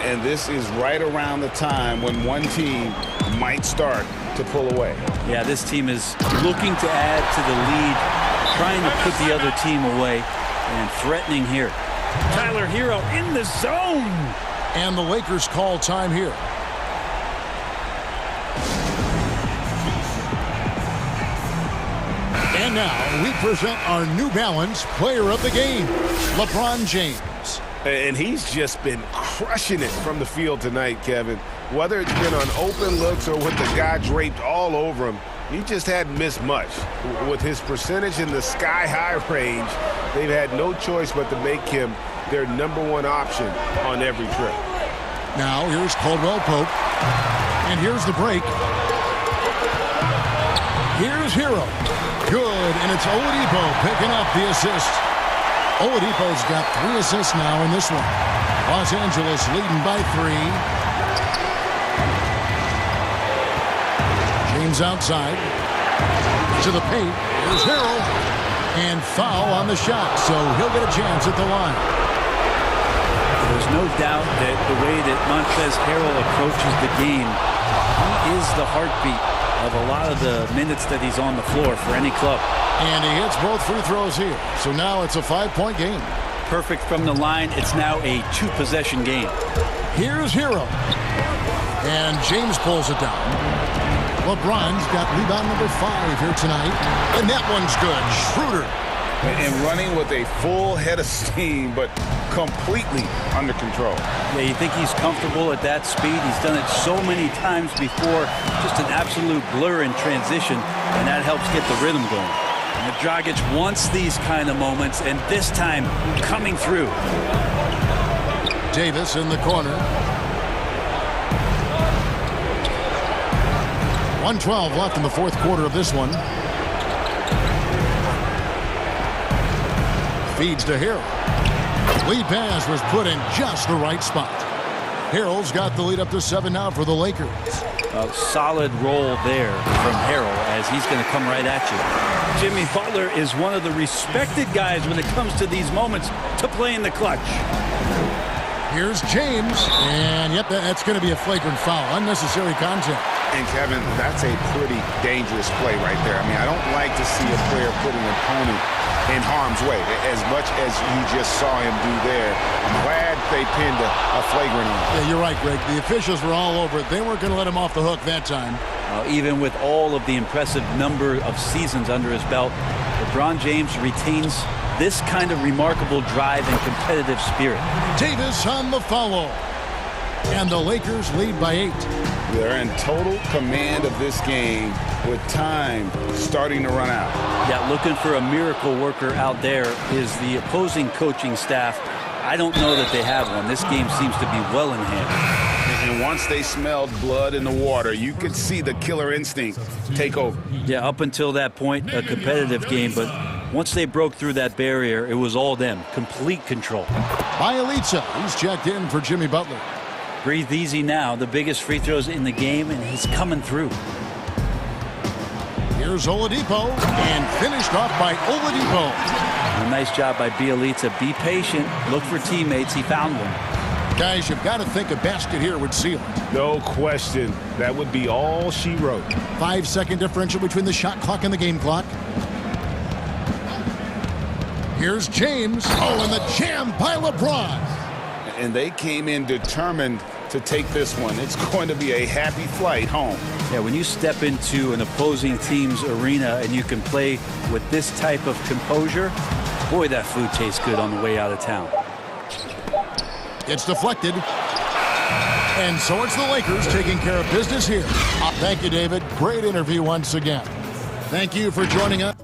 And this is right around the time when one team might start to pull away. Yeah, this team is looking to add to the lead, trying to put the other team away, and threatening here. Tyler Hero in the zone. And the Lakers call time here. And now we present our New Balance player of the game, LeBron James. And he's just been crushing it from the field tonight, Kevin. Whether it's been on open looks or with the guy draped all over him, he just hadn't missed much. With his percentage in the sky-high range, they've had no choice but to make him their #1 option on every trip. Now here's Caldwell Pope. And here's the break. Here's Hero. Good, and it's Oladipo picking up the assist. Oladipo's got 3 assists now in this one. Los Angeles leading by 3. James outside. To the paint. Here's Hero. And foul on the shot, so he'll get a chance at the line. There's no doubt that the way that Montrezl Harrell approaches the game, he is the heartbeat of a lot of the minutes that he's on the floor for any club. And he hits both free throws here. So now it's a 5-point game. Perfect from the line. It's now a 2-possession game. Here's Hero. And James pulls it down. LeBron's got rebound number 5 here tonight. And that one's good. Schroeder. And running with a full head of steam, but completely under control. Yeah, you think he's comfortable at that speed. He's done it so many times before. Just an absolute blur in transition, and that helps get the rhythm going. And Dragic wants these kind of moments, and this time coming through. Davis in the corner. 1:12 left in the 4th quarter of this one. Feeds to Harrell. Lead pass was put in just the right spot. Harrell's got the lead up to 7 now for the Lakers. A solid roll there from Harrell as he's going to come right at you. Jimmy Butler is one of the respected guys when it comes to these moments to play in the clutch. Here's James. And, yep, that's going to be a flagrant foul. Unnecessary contact. And, Kevin, that's a pretty dangerous play right there. I mean, I don't like to see a player put an opponent in harm's way, as much as you just saw him do there. I'm glad they pinned a flagrant on. Yeah, you're right, Greg. The officials were all over it. They weren't going to let him off the hook that time. Even with all of the impressive number of seasons under his belt, LeBron James retains this kind of remarkable drive and competitive spirit. Davis on the follow. And the Lakers lead by 8. They're in total command of this game with time starting to run out. Yeah, looking for a miracle worker out there is the opposing coaching staff. I don't know that they have one. This game seems to be well in hand. And once they smelled blood in the water, you could see the killer instinct take over. Yeah, up until that point, a competitive game, but once they broke through that barrier, it was all them. Complete control. Bielitsa, he's checked in for Jimmy Butler. Breathe easy now. The biggest free throws in the game, and he's coming through. Here's Oladipo, and finished off by Oladipo. A nice job by Bielitsa. Be patient. Look for teammates. He found them. Guys, you've got to think a basket here would seal it. No question. That would be all she wrote. 5-second differential between the shot clock and the game clock. Here's James. Oh, and the jam by LeBron. And they came in determined to take this one. It's going to be a happy flight home. Yeah, when you step into an opposing team's arena and you can play with this type of composure, boy, that food tastes good on the way out of town. It's deflected. And so it's the Lakers taking care of business here. Thank you, David. Great interview once again. Thank you for joining us.